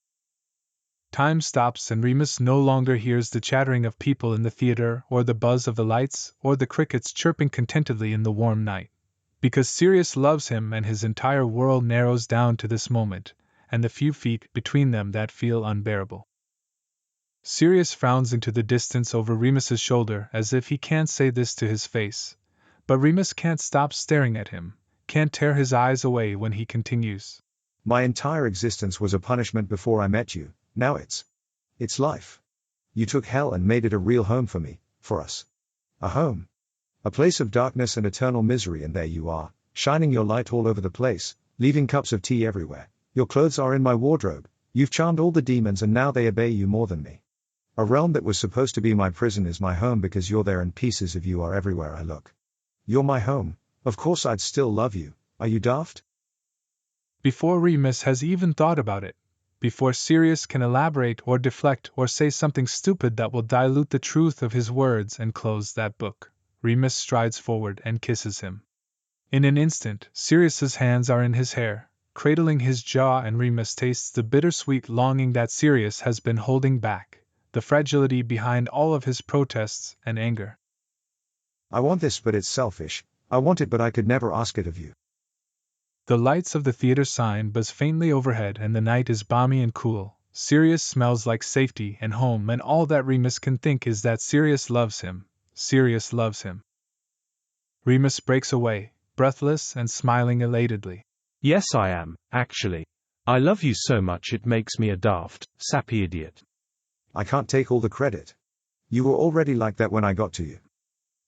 Time stops and Remus no longer hears the chattering of people in the theater or the buzz of the lights or the crickets chirping contentedly in the warm night. Because Sirius loves him and his entire world narrows down to this moment, and the few feet between them that feel unbearable. Sirius frowns into the distance over Remus's shoulder as if he can't say this to his face, but Remus can't stop staring at him, can't tear his eyes away when he continues. My entire existence was a punishment before I met you, now it's life. You took hell and made it a real home for me, for us. A home. A place of darkness and eternal misery, and there you are, shining your light all over the place, leaving cups of tea everywhere. Your clothes are in my wardrobe, you've charmed all the demons and now they obey you more than me. A realm that was supposed to be my prison is my home because you're there and pieces of you are everywhere I look. You're my home, of course I'd still love you, are you daft? Before Remus has even thought about it, before Sirius can elaborate or deflect or say something stupid that will dilute the truth of his words and close that book, Remus strides forward and kisses him. In an instant, Sirius's hands are in his hair, cradling his jaw, and Remus tastes the bittersweet longing that Sirius has been holding back, the fragility behind all of his protests and anger. I want this, but it's selfish. I want it, but I could never ask it of you. The lights of the theater sign buzz faintly overhead and the night is balmy and cool. Sirius smells like safety and home, and all that Remus can think is that Sirius loves him. Sirius loves him. Remus breaks away, breathless and smiling elatedly. Yes, I am, actually. I love you so much it makes me a daft, sappy idiot. I can't take all the credit. You were already like that when I got to you.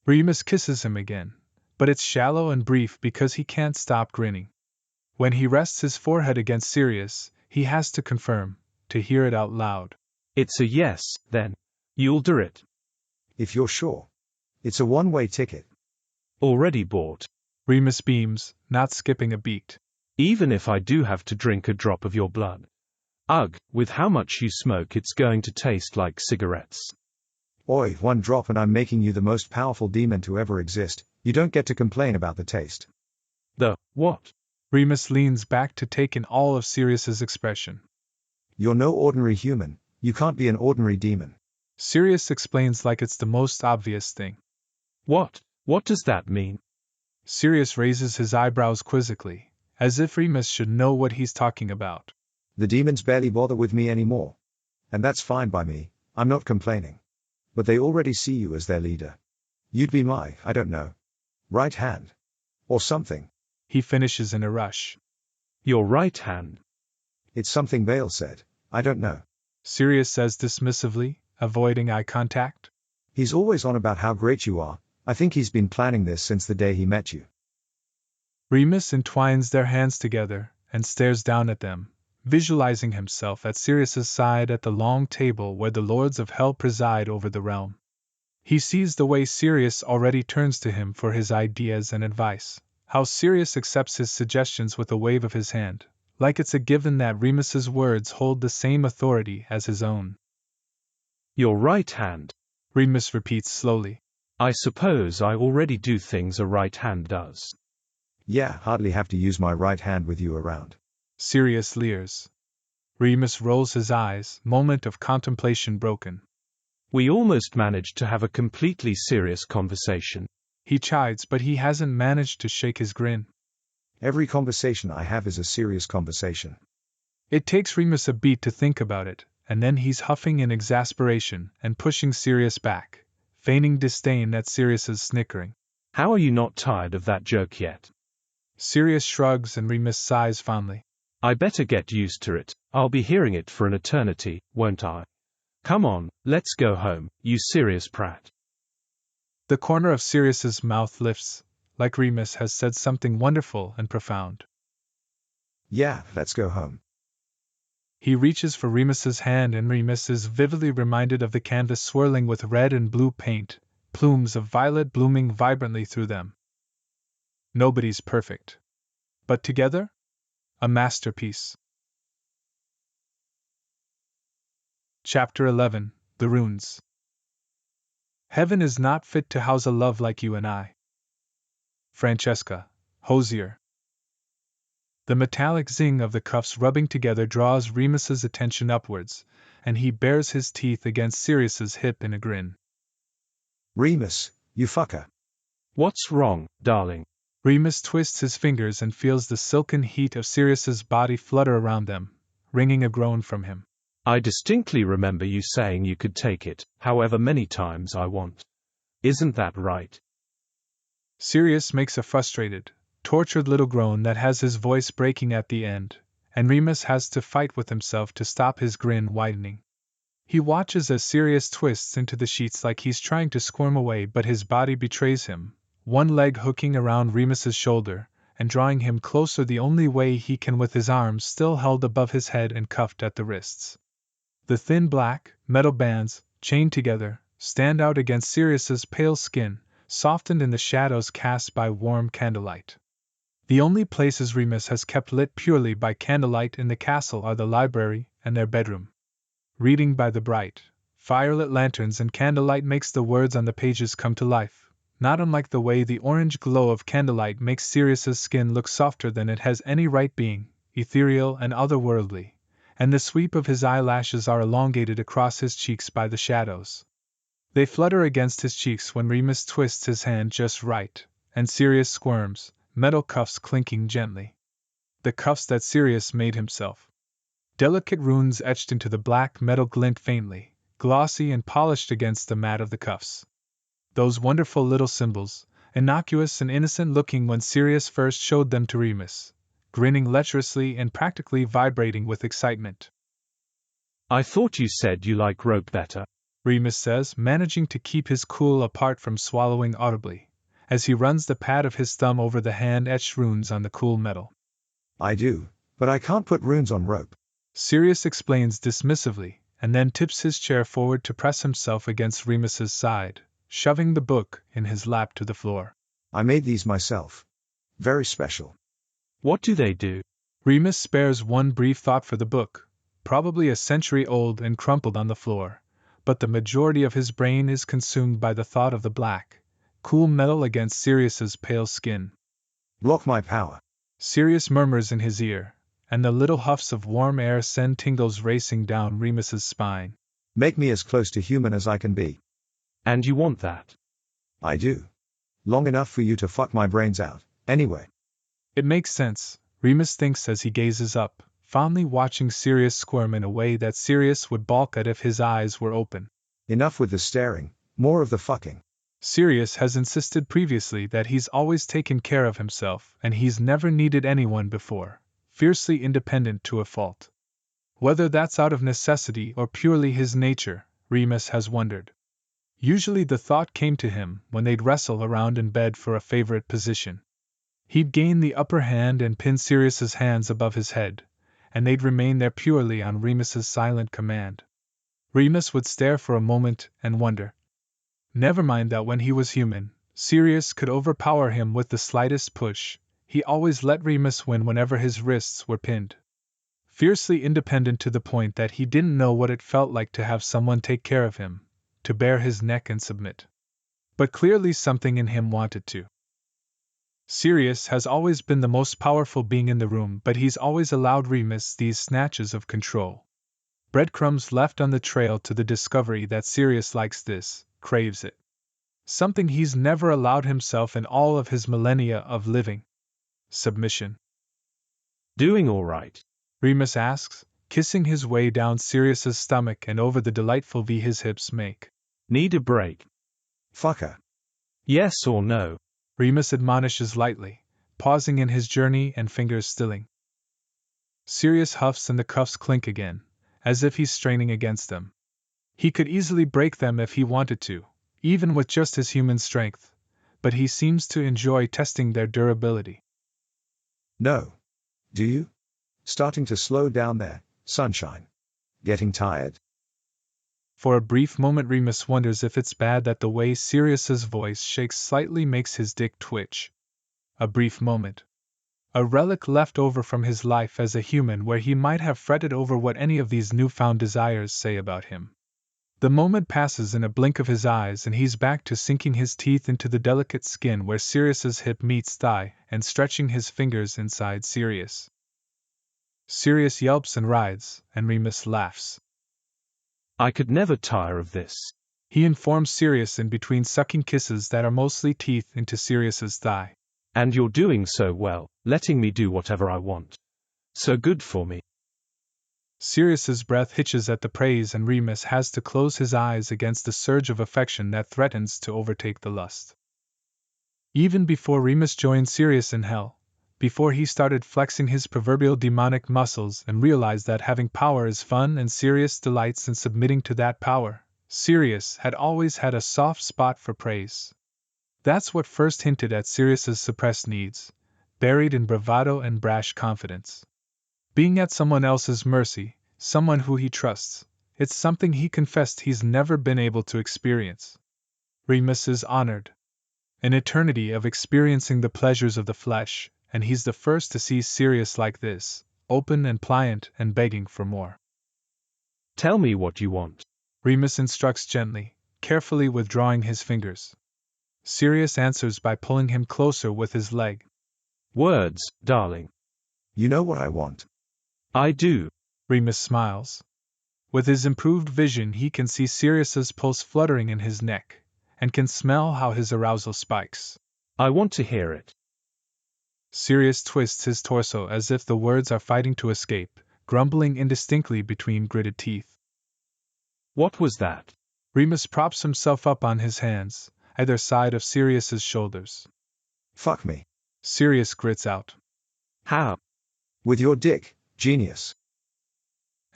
Remus kisses him again, but it's shallow and brief because he can't stop grinning. When he rests his forehead against Sirius, he has to confirm, to hear it out loud. It's a yes, then. You'll do it. If you're sure. It's a one-way ticket. Already bought. Remus beams, not skipping a beat. Even if I do have to drink a drop of your blood. Ugh, with how much you smoke it's going to taste like cigarettes. Oi, one drop and I'm making you the most powerful demon to ever exist. You don't get to complain about the taste. The what? Remus leans back to take in all of Sirius's expression. You're no ordinary human. You can't be an ordinary demon. Sirius explains like it's the most obvious thing. What? What does that mean? Sirius raises his eyebrows quizzically, as if Remus should know what he's talking about. The demons barely bother with me anymore. And that's fine by me, I'm not complaining. But they already see you as their leader. You'd be my, I don't know, right hand. Or something. He finishes in a rush. Your right hand. It's something Bale said, I don't know. Sirius says dismissively, avoiding eye contact. He's always on about how great you are. I think he's been planning this since the day he met you. Remus entwines their hands together and stares down at them, visualizing himself at Sirius's side at the long table where the lords of hell preside over the realm. He sees the way Sirius already turns to him for his ideas and advice, how Sirius accepts his suggestions with a wave of his hand, like it's a given that Remus's words hold the same authority as his own. Your right hand. Remus repeats slowly. I suppose I already do things a right hand does. Yeah, hardly have to use my right hand with you around. Sirius leers. Remus rolls his eyes, moment of contemplation broken. We almost managed to have a completely serious conversation. He chides, but he hasn't managed to shake his grin. Every conversation I have is a serious conversation. It takes Remus a beat to think about it, and then he's huffing in exasperation and pushing Sirius back, feigning disdain at Sirius's snickering. How are you not tired of that joke yet? Sirius shrugs and Remus sighs fondly. I better get used to it. I'll be hearing it for an eternity, won't I? Come on, let's go home, you Sirius prat. The corner of Sirius's mouth lifts, like Remus has said something wonderful and profound. Yeah, let's go home. He reaches for Remus's hand and Remus is vividly reminded of the canvas swirling with red and blue paint, plumes of violet blooming vibrantly through them. Nobody's perfect. But together? A masterpiece. Chapter 11, The Runes. Heaven is not fit to house a love like you and I. Francesca, Hosier. The metallic zing of the cuffs rubbing together draws Remus's attention upwards, and he bares his teeth against Sirius's hip in a grin. Remus, you fucker. What's wrong, darling? Remus twists his fingers and feels the silken heat of Sirius's body flutter around them, wringing a groan from him. I distinctly remember you saying you could take it, however many times I want. Isn't that right? Sirius makes a frustrated, tortured little groan that has his voice breaking at the end, and Remus has to fight with himself to stop his grin widening. He watches as Sirius twists into the sheets like he's trying to squirm away, but his body betrays him, one leg hooking around Remus's shoulder, and drawing him closer the only way he can with his arms still held above his head and cuffed at the wrists. The thin black, metal bands, chained together, stand out against Sirius's pale skin, softened in the shadows cast by warm candlelight. The only places Remus has kept lit purely by candlelight in the castle are the library and their bedroom. Reading by the bright, firelit lanterns and candlelight makes the words on the pages come to life, not unlike the way the orange glow of candlelight makes Sirius's skin look softer than it has any right being, ethereal and otherworldly, and the sweep of his eyelashes are elongated across his cheeks by the shadows. They flutter against his cheeks when Remus twists his hand just right, and Sirius squirms, metal cuffs clinking gently. The cuffs that Sirius made himself. Delicate runes etched into the black metal glint faintly, glossy and polished against the mat of the cuffs. Those wonderful little symbols, innocuous and innocent looking when Sirius first showed them to Remus, grinning lecherously and practically vibrating with excitement. I thought you said you like rope better, Remus says, managing to keep his cool apart from swallowing audibly, as he runs the pad of his thumb over the hand-etched runes on the cool metal. I do, but I can't put runes on rope. Sirius explains dismissively, and then tips his chair forward to press himself against Remus's side, shoving the book in his lap to the floor. I made these myself. Very special. What do they do? Remus spares one brief thought for the book, probably a century old and crumpled on the floor, but the majority of his brain is consumed by the thought of the black, cool metal against Sirius's pale skin. Block my power. Sirius murmurs in his ear, and the little huffs of warm air send tingles racing down Remus's spine. Make me as close to human as I can be. And you want that? I do. Long enough for you to fuck my brains out, anyway. It makes sense, Remus thinks as he gazes up, fondly watching Sirius squirm in a way that Sirius would balk at if his eyes were open. Enough with the staring, more of the fucking. Sirius has insisted previously that he's always taken care of himself and he's never needed anyone before, fiercely independent to a fault. Whether that's out of necessity or purely his nature, Remus has wondered. Usually the thought came to him when they'd wrestle around in bed for a favorite position. He'd gain the upper hand and pin Sirius's hands above his head, and they'd remain there purely on Remus's silent command. Remus would stare for a moment and wonder. Never mind that when he was human, Sirius could overpower him with the slightest push. He always let Remus win whenever his wrists were pinned. Fiercely independent to the point that he didn't know what it felt like to have someone take care of him, to bare his neck and submit. But clearly something in him wanted to. Sirius has always been the most powerful being in the room, but he's always allowed Remus these snatches of control. Breadcrumbs left on the trail to the discovery that Sirius likes this, craves it. Something he's never allowed himself in all of his millennia of living. Submission. Doing all right? Remus asks, kissing his way down Sirius's stomach and over the delightful V his hips make. Need a break? Fucker. Yes or no? Remus admonishes lightly, pausing in his journey and fingers stilling. Sirius huffs and the cuffs clink again, as if he's straining against them. He could easily break them if he wanted to, even with just his human strength, but he seems to enjoy testing their durability. No. Do you? Starting to slow down there, sunshine. Getting tired? For a brief moment Remus wonders if it's bad that the way Sirius's voice shakes slightly makes his dick twitch. A brief moment. A relic left over from his life as a human where he might have fretted over what any of these newfound desires say about him. The moment passes in a blink of his eyes and he's back to sinking his teeth into the delicate skin where Sirius's hip meets thigh and stretching his fingers inside Sirius. Sirius yelps and writhes, and Remus laughs. I could never tire of this, he informs Sirius in between sucking kisses that are mostly teeth into Sirius's thigh. And you're doing so well, letting me do whatever I want. So good for me. Sirius's breath hitches at the praise and Remus has to close his eyes against the surge of affection that threatens to overtake the lust. Even before Remus joined Sirius in hell, before he started flexing his proverbial demonic muscles and realized that having power is fun and Sirius delights in submitting to that power, Sirius had always had a soft spot for praise. That's what first hinted at Sirius's suppressed needs, buried in bravado and brash confidence. Being at someone else's mercy, someone who he trusts, it's something he confessed he's never been able to experience. Remus is honored. An eternity of experiencing the pleasures of the flesh, and he's the first to see Sirius like this, open and pliant and begging for more. Tell me what you want, Remus instructs gently, carefully withdrawing his fingers. Sirius answers by pulling him closer with his leg. Words, darling. You know what I want. I do. Remus smiles. With his improved vision he can see Sirius's pulse fluttering in his neck, and can smell how his arousal spikes. I want to hear it. Sirius twists his torso as if the words are fighting to escape, grumbling indistinctly between gritted teeth. What was that? Remus props himself up on his hands, either side of Sirius's shoulders. Fuck me. Sirius grits out. How? With your dick, genius.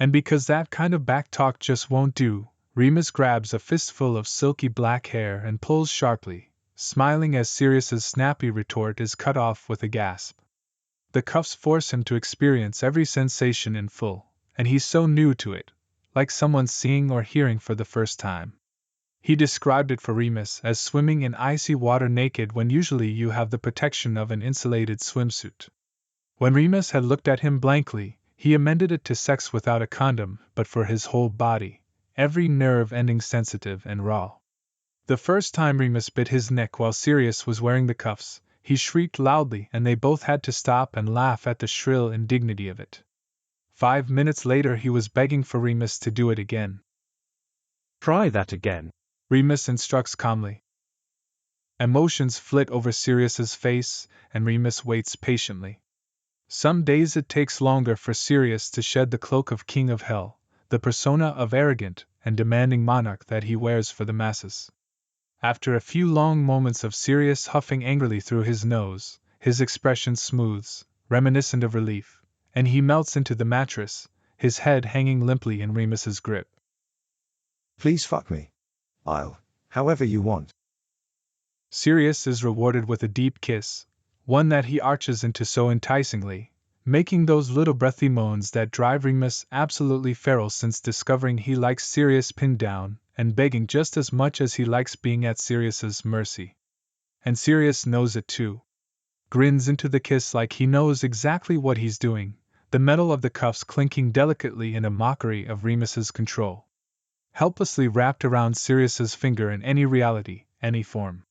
And because that kind of back talk just won't do, Remus grabs a fistful of silky black hair and pulls sharply, smiling as Sirius's snappy retort is cut off with a gasp. The cuffs force him to experience every sensation in full, and he's so new to it, like someone seeing or hearing for the first time. He described it for Remus as swimming in icy water naked when usually you have the protection of an insulated swimsuit. When Remus had looked at him blankly, he amended it to sex without a condom, but for his whole body, every nerve ending sensitive and raw. The first time Remus bit his neck while Sirius was wearing the cuffs, he shrieked loudly and they both had to stop and laugh at the shrill indignity of it. 5 minutes later he was begging for Remus to do it again. Try that again, Remus instructs calmly. Emotions flit over Sirius's face, and Remus waits patiently. Some days it takes longer for Sirius to shed the cloak of King of Hell, the persona of arrogant and demanding monarch that he wears for the masses. After a few long moments of Sirius huffing angrily through his nose, his expression smooths, reminiscent of relief, and he melts into the mattress, his head hanging limply in Remus's grip. Please fuck me. I'll, however you want. Sirius is rewarded with a deep kiss, one that he arches into so enticingly, making those little breathy moans that drive Remus absolutely feral since discovering he likes Sirius pinned down and begging just as much as he likes being at Sirius's mercy. And Sirius knows it too. Grins into the kiss like he knows exactly what he's doing, the metal of the cuffs clinking delicately in a mockery of Remus's control. helplessly wrapped around Sirius's finger in any reality, any form.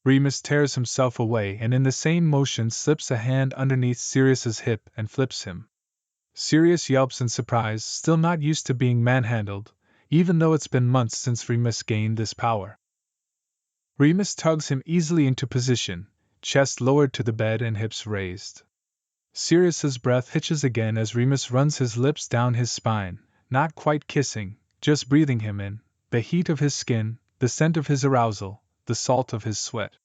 Remus tears himself away and in the same motion slips a hand underneath Sirius's hip and flips him. Sirius yelps in surprise, still not used to being manhandled, even though it's been months since Remus gained this power. Remus tugs him easily into position, chest lowered to the bed and hips raised. Sirius's breath hitches again as Remus runs his lips down his spine, not quite kissing, just breathing him in, the heat of his skin, the scent of his arousal, the salt of his sweat.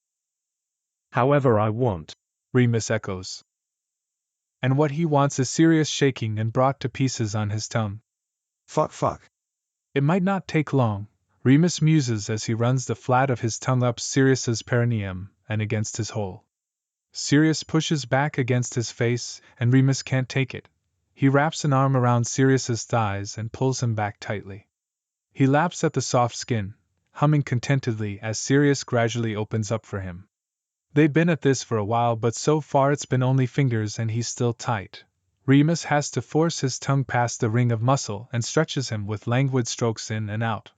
However I want, Remus echoes. And what he wants is Sirius shaking and brought to pieces on his tongue. Fuck. It might not take long, Remus muses as he runs the flat of his tongue up Sirius's perineum and against his hole. Sirius pushes back against his face, and Remus can't take it. He wraps an arm around Sirius's thighs and pulls him back tightly. He laps at the soft skin, humming contentedly as Sirius gradually opens up for him. They've been at this for a while, but so far it's been only fingers and he's still tight. Remus has to force his tongue past the ring of muscle and stretches him with languid strokes in and out.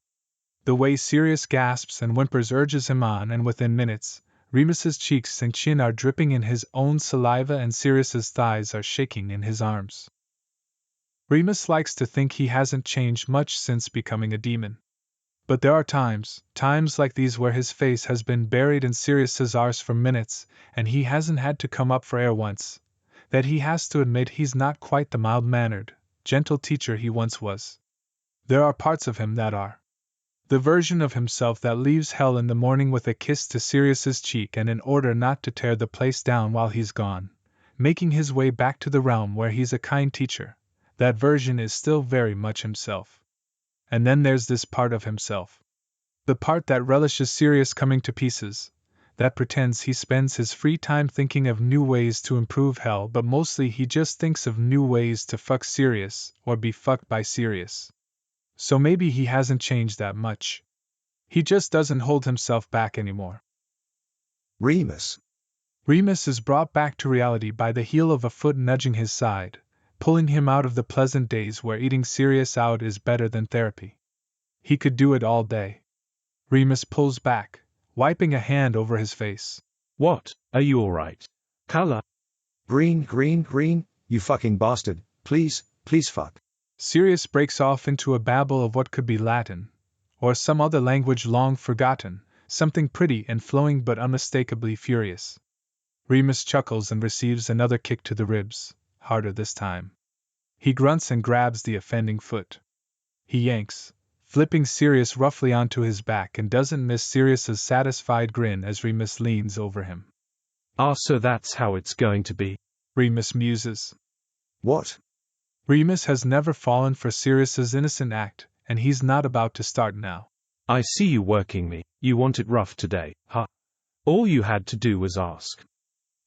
The way Sirius gasps and whimpers urges him on, and within minutes, Remus's cheeks and chin are dripping in his own saliva and Sirius's thighs are shaking in his arms. Remus likes to think he hasn't changed much since becoming a demon. But there are times like these where his face has been buried in Sirius's arse for minutes, and he hasn't had to come up for air once, that he has to admit he's not quite the mild-mannered, gentle teacher he once was. There are parts of him that are. The version of himself that leaves hell in the morning with a kiss to Sirius's cheek and in order not to tear the place down while he's gone, making his way back to the realm where he's a kind teacher, that version is still very much himself. And then there's this part of himself. The part that relishes Sirius coming to pieces, that pretends he spends his free time thinking of new ways to improve hell, but mostly he just thinks of new ways to fuck Sirius or be fucked by Sirius. So maybe he hasn't changed that much. He just doesn't hold himself back anymore. Remus. Remus is brought back to reality by the heel of a foot nudging his side, pulling him out of the pleasant days where eating Sirius out is better than therapy. He could do it all day. Remus pulls back, wiping a hand over his face. What, are you alright? Color? Green, you fucking bastard, please fuck. Sirius breaks off into a babble of what could be Latin, or some other language long forgotten, something pretty and flowing but unmistakably furious. Remus chuckles and receives another kick to the ribs, harder this time. He grunts and grabs the offending foot. He yanks, flipping Sirius roughly onto his back, and doesn't miss Sirius's satisfied grin as Remus leans over him. So that's how it's going to be, Remus muses. What? Remus has never fallen for Sirius's innocent act, and he's not about to start now. I see you working me. You want it rough today, huh? All you had to do was ask.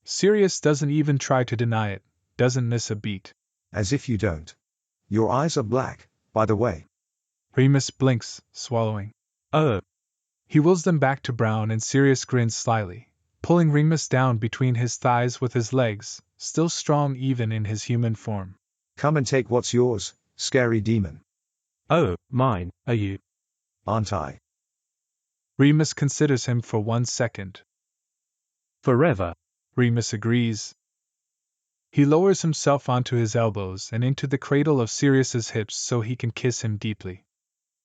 Sirius doesn't even try to deny it, doesn't miss a beat. As if you don't. Your eyes are black, by the way. Remus blinks, swallowing. He wills them back to brown, and Sirius grins slyly, pulling Remus down between his thighs with his legs, still strong even in his human form. Come and take what's yours, scary demon. Mine, are you? Aren't I? Remus considers him for 1 second. Forever, Remus agrees. He lowers himself onto his elbows and into the cradle of Sirius's hips so he can kiss him deeply.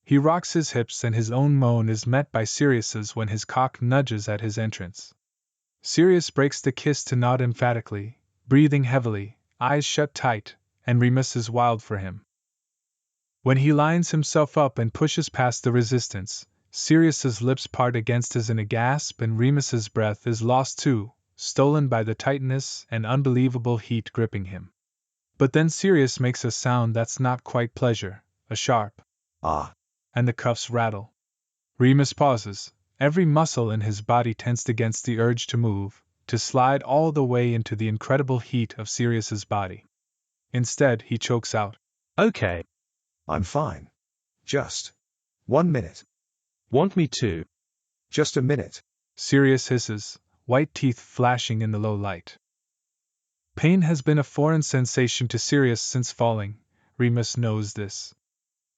He rocks his hips, and his own moan is met by Sirius's when his cock nudges at his entrance. Sirius breaks the kiss to nod emphatically, breathing heavily, eyes shut tight, and Remus is wild for him. When he lines himself up and pushes past the resistance, Sirius's lips part against his in a gasp, and Remus's breath is lost too, stolen by the tightness and unbelievable heat gripping him. But then Sirius makes a sound that's not quite pleasure, a sharp ah, and the cuffs rattle. Remus pauses, every muscle in his body tensed against the urge to move, to slide all the way into the incredible heat of Sirius's body. Instead, he chokes out, Okay. I'm fine. Just 1 minute. Want me to? Just a minute. Sirius hisses, white teeth flashing in the low light. Pain has been a foreign sensation to Sirius since falling. Remus knows this.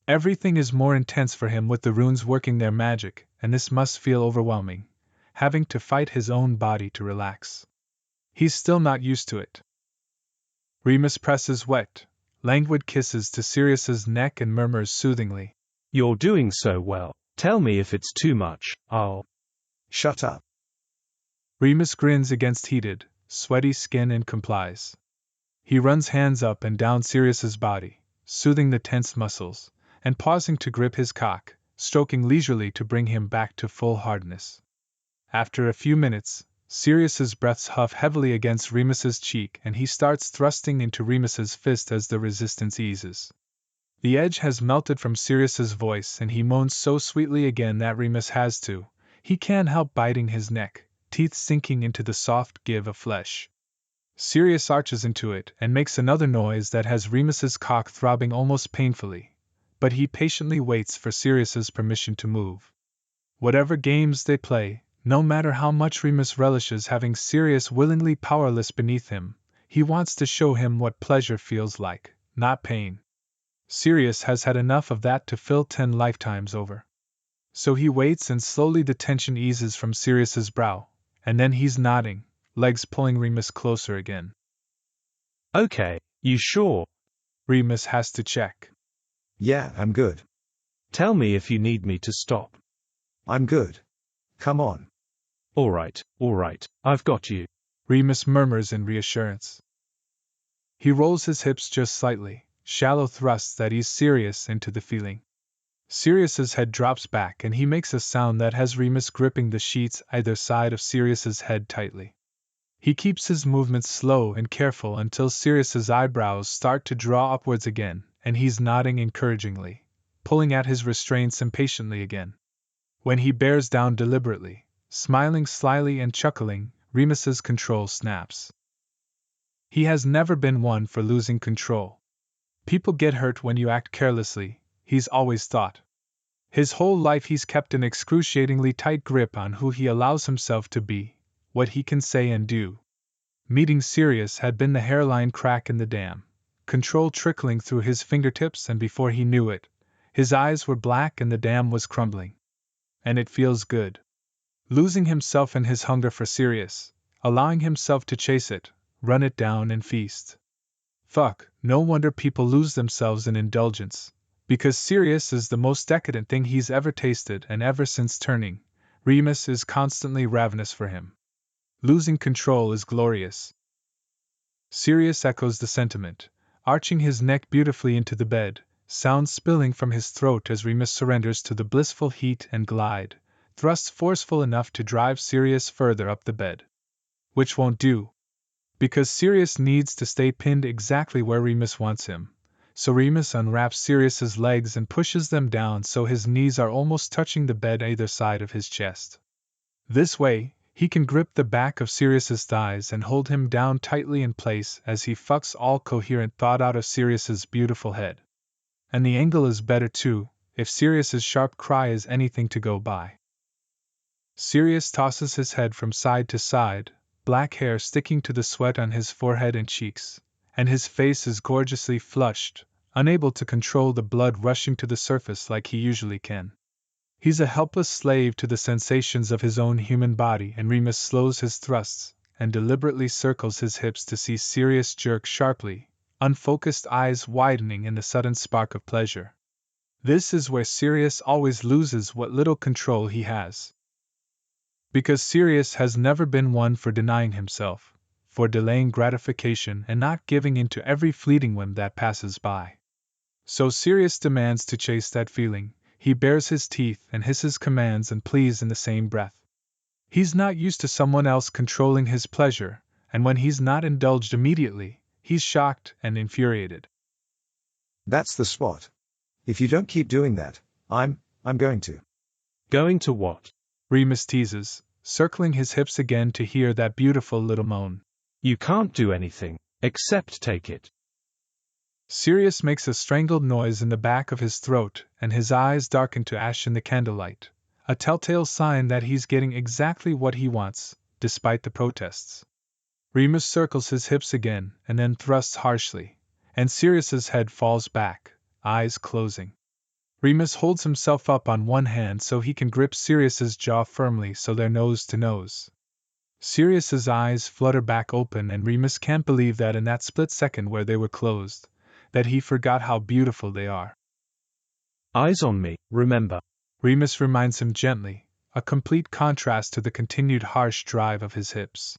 Everything is more intense for him with the runes working their magic, and this must feel overwhelming, having to fight his own body to relax. He's still not used to it. Remus presses wet, languid kisses to Sirius's neck and murmurs soothingly, "You're doing so well. Tell me if it's too much, I'll..." Shut up. Remus grins against heated, sweaty skin and complies. He runs hands up and down Sirius's body, soothing the tense muscles, and pausing to grip his cock, stroking leisurely to bring him back to full hardness. After a few minutes, Sirius's breaths huff heavily against Remus's cheek and he starts thrusting into Remus's fist as the resistance eases. The edge has melted from Sirius's voice and he moans so sweetly again that Remus has to. He can't help biting his neck, teeth sinking into the soft give of flesh. Sirius arches into it and makes another noise that has Remus's cock throbbing almost painfully, but he patiently waits for Sirius's permission to move. Whatever games they play, no matter how much Remus relishes having Sirius willingly powerless beneath him, he wants to show him what pleasure feels like, not pain. Sirius has had enough of that to fill 10 lifetimes over. So he waits and slowly the tension eases from Sirius's brow, and then he's nodding, legs pulling Remus closer again. "Okay, you sure?" Remus has to check. Yeah, I'm good. "Tell me if you need me to stop." I'm good. Come on. All right, I've got you," Remus murmurs in reassurance. He rolls his hips just slightly, shallow thrusts that ease Sirius into the feeling. Sirius's head drops back and he makes a sound that has Remus gripping the sheets either side of Sirius's head tightly. He keeps his movements slow and careful until Sirius's eyebrows start to draw upwards again, and he's nodding encouragingly, pulling at his restraints impatiently again. When he bears down deliberately, smiling slyly and chuckling, Remus's control snaps. He has never been one for losing control. People get hurt when you act carelessly, he's always thought. His whole life he's kept an excruciatingly tight grip on who he allows himself to be, what he can say and do. Meeting Sirius had been the hairline crack in the dam, control trickling through his fingertips, and before he knew it, his eyes were black and the dam was crumbling. And it feels good. Losing himself in his hunger for Sirius, allowing himself to chase it, run it down and feast. Fuck, no wonder people lose themselves in indulgence, because Sirius is the most decadent thing he's ever tasted, and ever since turning, Remus is constantly ravenous for him. Losing control is glorious. Sirius echoes the sentiment, arching his neck beautifully into the bed, sound spilling from his throat as Remus surrenders to the blissful heat and glide, thrusts forceful enough to drive Sirius further up the bed. Which won't do. Because Sirius needs to stay pinned exactly where Remus wants him, so Remus unwraps Sirius's legs and pushes them down so his knees are almost touching the bed either side of his chest. This way, he can grip the back of Sirius's thighs and hold him down tightly in place as he fucks all coherent thought out of Sirius's beautiful head. And the angle is better too, if Sirius's sharp cry is anything to go by. Sirius tosses his head from side to side, black hair sticking to the sweat on his forehead and cheeks, and his face is gorgeously flushed, unable to control the blood rushing to the surface like he usually can. He's a helpless slave to the sensations of his own human body, and Remus slows his thrusts and deliberately circles his hips to see Sirius jerk sharply, unfocused eyes widening in the sudden spark of pleasure. This is where Sirius always loses what little control he has. Because Sirius has never been one for denying himself, for delaying gratification and not giving in to every fleeting whim that passes by. So Sirius demands to chase that feeling, he bares his teeth and hisses commands and pleas in the same breath. He's not used to someone else controlling his pleasure, and when he's not indulged immediately, he's shocked and infuriated. That's the spot. If you don't keep doing that, I'm going to. Going to what? Remus teases, circling his hips again to hear that beautiful little moan. You can't do anything, except take it. Sirius makes a strangled noise in the back of his throat, and his eyes darken to ash in the candlelight, a telltale sign that he's getting exactly what he wants, despite the protests. Remus circles his hips again, and then thrusts harshly, and Sirius's head falls back, eyes closing. Remus holds himself up on one hand so he can grip Sirius's jaw firmly so they're nose to nose. Sirius's eyes flutter back open and Remus can't believe that in that split second where they were closed, that he forgot how beautiful they are. Eyes on me, remember. Remus reminds him gently, a complete contrast to the continued harsh drive of his hips.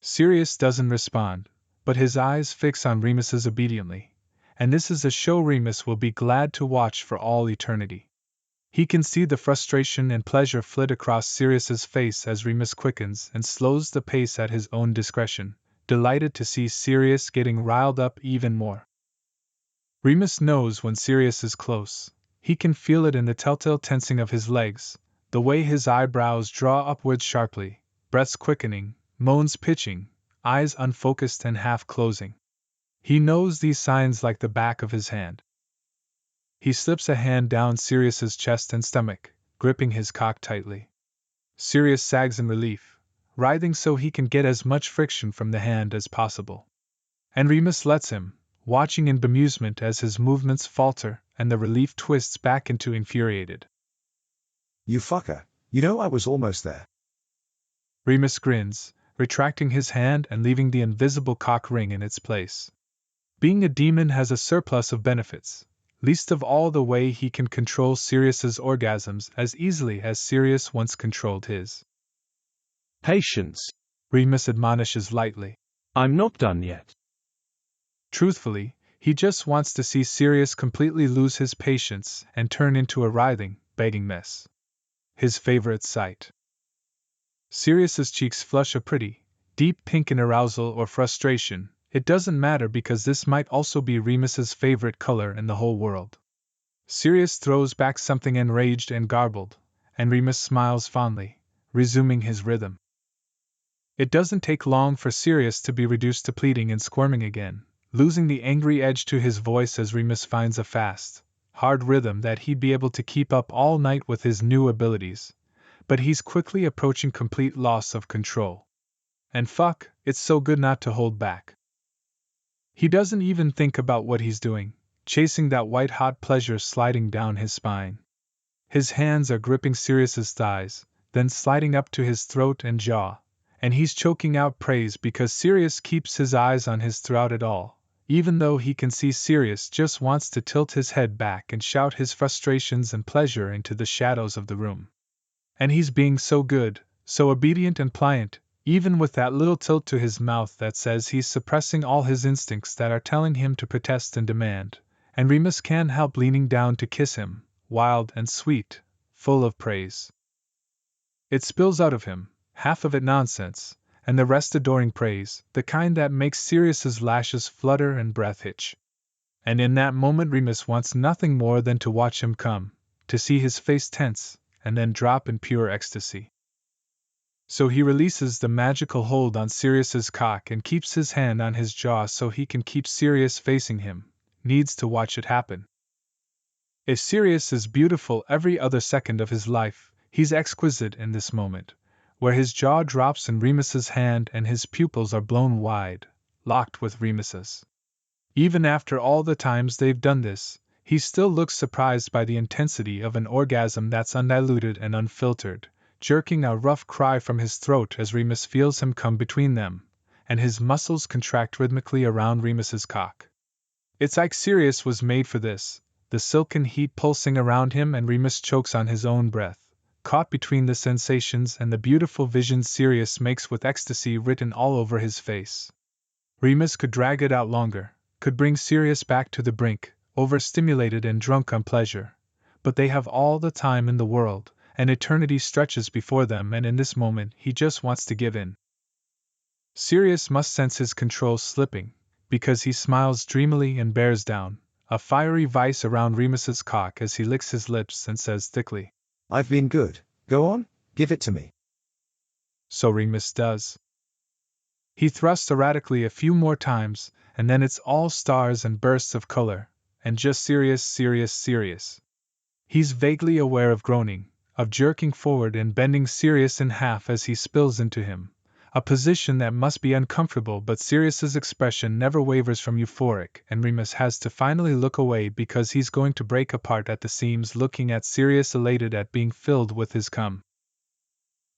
Sirius doesn't respond, but his eyes fix on Remus's obediently, and this is a show Remus will be glad to watch for all eternity. He can see the frustration and pleasure flit across Sirius's face as Remus quickens and slows the pace at his own discretion, delighted to see Sirius getting riled up even more. Remus knows when Sirius is close. He can feel it in the telltale tensing of his legs, the way his eyebrows draw upwards sharply, breaths quickening, moans pitching, eyes unfocused and half closing. He knows these signs like the back of his hand. He slips a hand down Sirius's chest and stomach, gripping his cock tightly. Sirius sags in relief, writhing so he can get as much friction from the hand as possible. And Remus lets him, watching in bemusement as his movements falter and the relief twists back into infuriated. You fucker, you know I was almost there. Remus grins, retracting his hand and leaving the invisible cock ring in its place. Being a demon has a surplus of benefits, least of all the way he can control Sirius's orgasms as easily as Sirius once controlled his. Patience, Remus admonishes lightly. I'm not done yet. Truthfully, he just wants to see Sirius completely lose his patience and turn into a writhing, begging mess. His favorite sight. Sirius's cheeks flush a pretty, deep pink in arousal or frustration. It doesn't matter because this might also be Remus's favorite color in the whole world. Sirius throws back something enraged and garbled, and Remus smiles fondly, resuming his rhythm. It doesn't take long for Sirius to be reduced to pleading and squirming again, losing the angry edge to his voice as Remus finds a fast, hard rhythm that he'd be able to keep up all night with his new abilities, but he's quickly approaching complete loss of control. And fuck, it's so good not to hold back. He doesn't even think about what he's doing, chasing that white-hot pleasure sliding down his spine. His hands are gripping Sirius's thighs, then sliding up to his throat and jaw, and he's choking out praise because Sirius keeps his eyes on his throughout it all, even though he can see Sirius just wants to tilt his head back and shout his frustrations and pleasure into the shadows of the room. And he's being so good, so obedient and pliant, even with that little tilt to his mouth that says he's suppressing all his instincts that are telling him to protest and demand, and Remus can't help leaning down to kiss him, wild and sweet, full of praise. It spills out of him, half of it nonsense, and the rest adoring praise, the kind that makes Sirius's lashes flutter and breath hitch. And in that moment Remus wants nothing more than to watch him come, to see his face tense, and then drop in pure ecstasy. So he releases the magical hold on Sirius's cock and keeps his hand on his jaw so he can keep Sirius facing him, needs to watch it happen. If Sirius is beautiful every other second of his life, he's exquisite in this moment, where his jaw drops in Remus's hand and his pupils are blown wide, locked with Remus's. Even after all the times they've done this, he still looks surprised by the intensity of an orgasm that's undiluted and unfiltered, jerking a rough cry from his throat as Remus feels him come between them, and his muscles contract rhythmically around Remus's cock. It's like Sirius was made for this, the silken heat pulsing around him, and Remus chokes on his own breath, caught between the sensations and the beautiful visions Sirius makes with ecstasy written all over his face. Remus could drag it out longer, could bring Sirius back to the brink, overstimulated and drunk on pleasure, but they have all the time in the world, and eternity stretches before them, and in this moment he just wants to give in. Sirius must sense his control slipping, because he smiles dreamily and bears down, a fiery vice around Remus's cock as he licks his lips and says thickly, "I've been good, go on, give it to me." So Remus does. He thrusts erratically a few more times, and then it's all stars and bursts of color, and just Sirius, Sirius, Sirius. He's vaguely aware of groaning, of jerking forward and bending Sirius in half as he spills into him, A position that must be uncomfortable, but Sirius's expression never wavers from euphoric, and Remus has to finally look away because he's going to break apart at the seams looking at Sirius elated at being filled with his cum.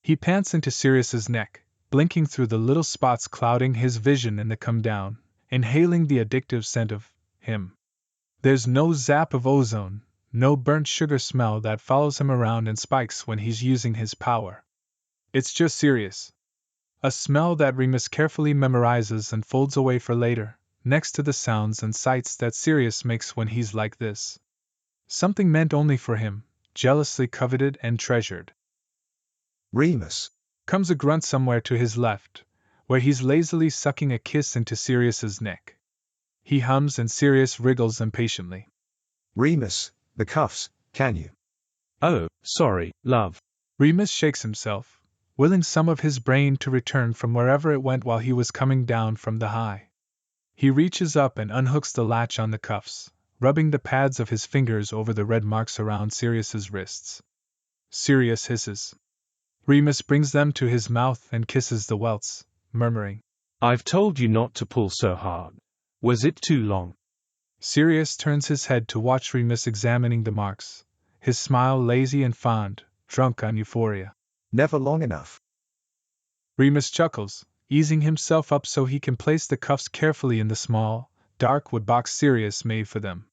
He pants into Sirius's neck, blinking through the little spots clouding his vision in the come down, inhaling the addictive scent of him. There's no zap of ozone, no burnt sugar smell that follows him around and spikes when he's using his power. It's just Sirius. A smell that Remus carefully memorizes and folds away for later, next to the sounds and sights that Sirius makes when he's like this. Something meant only for him, jealously coveted and treasured. Remus! Comes a grunt somewhere to his left, where he's lazily sucking a kiss into Sirius's neck. He hums and Sirius wriggles impatiently. Remus, the cuffs, can you? Oh, sorry, love. Remus shakes himself, willing some of his brain to return from wherever it went while he was coming down from the high. He reaches up and unhooks the latch on the cuffs, rubbing the pads of his fingers over the red marks around Sirius's wrists. Sirius hisses. Remus brings them to his mouth and kisses the welts, murmuring, I've told you not to pull so hard. Was it too long? Sirius turns his head to watch Remus examining the marks, his smile lazy and fond, drunk on euphoria. Never long enough. Remus chuckles, easing himself up so he can place the cuffs carefully in the small, dark wood box Sirius made for them.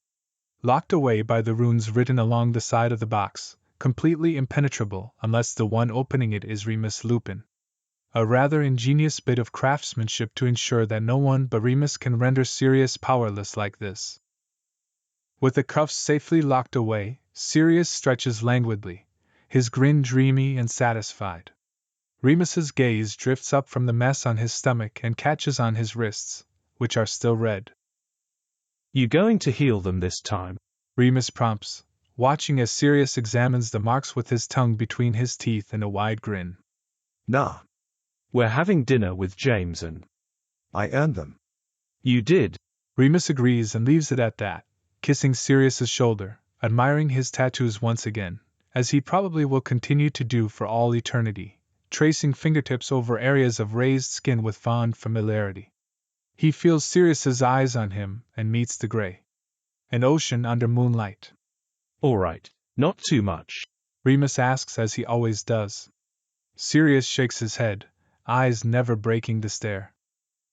Locked away by the runes written along the side of the box, completely impenetrable unless the one opening it is Remus Lupin. A rather ingenious bit of craftsmanship to ensure that no one but Remus can render Sirius powerless like this. With the cuffs safely locked away, Sirius stretches languidly, his grin dreamy and satisfied. Remus's gaze drifts up from the mess on his stomach and catches on his wrists, which are still red. You going to heal them this time? Remus prompts, watching as Sirius examines the marks with his tongue between his teeth in a wide grin. Nah. We're having dinner with James and... I earned them. You did. Remus agrees and leaves it at that, kissing Sirius's shoulder, admiring his tattoos once again, as he probably will continue to do for all eternity, tracing fingertips over areas of raised skin with fond familiarity. He feels Sirius's eyes on him and meets the gray. An ocean under moonlight. All right, not too much. Remus asks as he always does. Sirius shakes his head, eyes never breaking the stare.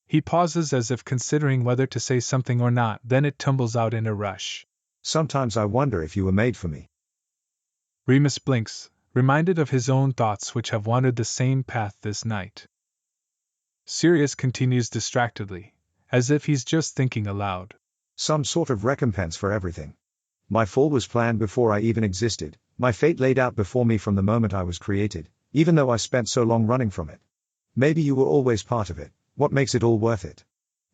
He pauses as if considering whether to say something or not, then it tumbles out in a rush. Sometimes I wonder if you were made for me. Remus blinks, reminded of his own thoughts which have wandered the same path this night. Sirius continues distractedly, as if he's just thinking aloud. Some sort of recompense for everything. My fall was planned before I even existed, my fate laid out before me from the moment I was created, even though I spent so long running from it. Maybe you were always part of it. What makes it all worth it?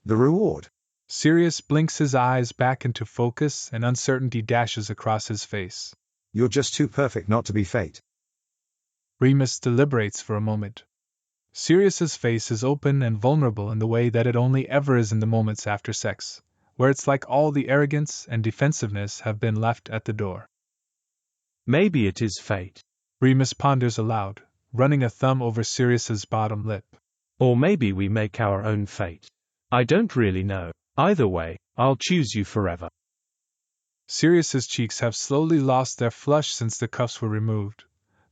The reward. Sirius blinks his eyes back into focus and uncertainty dashes across his face. You're just too perfect not to be fate. Remus deliberates for a moment. Sirius's face is open and vulnerable in the way that it only ever is in the moments after sex, where it's like all the arrogance and defensiveness have been left at the door. Maybe it is fate. Remus ponders aloud, running a thumb over Sirius's bottom lip. Or maybe we make our own fate. I don't really know. Either way, I'll choose you forever. Sirius's cheeks have slowly lost their flush since the cuffs were removed,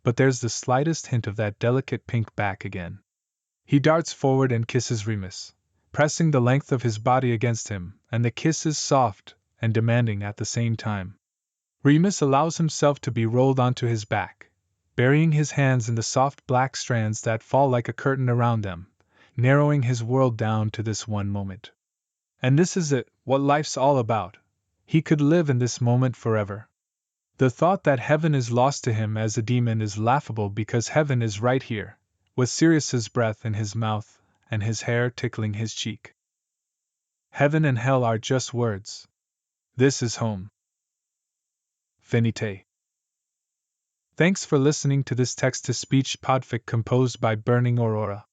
but there's the slightest hint of that delicate pink back again. He darts forward and kisses Remus, pressing the length of his body against him, and the kiss is soft and demanding at the same time. Remus allows himself to be rolled onto his back, burying his hands in the soft black strands that fall like a curtain around them, narrowing his world down to this one moment. And this is it, what life's all about. He could live in this moment forever. The thought that heaven is lost to him as a demon is laughable because heaven is right here, with Sirius's breath in his mouth and his hair tickling his cheek. Heaven and hell are just words. This is home. Finite. Thanks for listening to this text-to-speech podfic composed by Burning Aurora.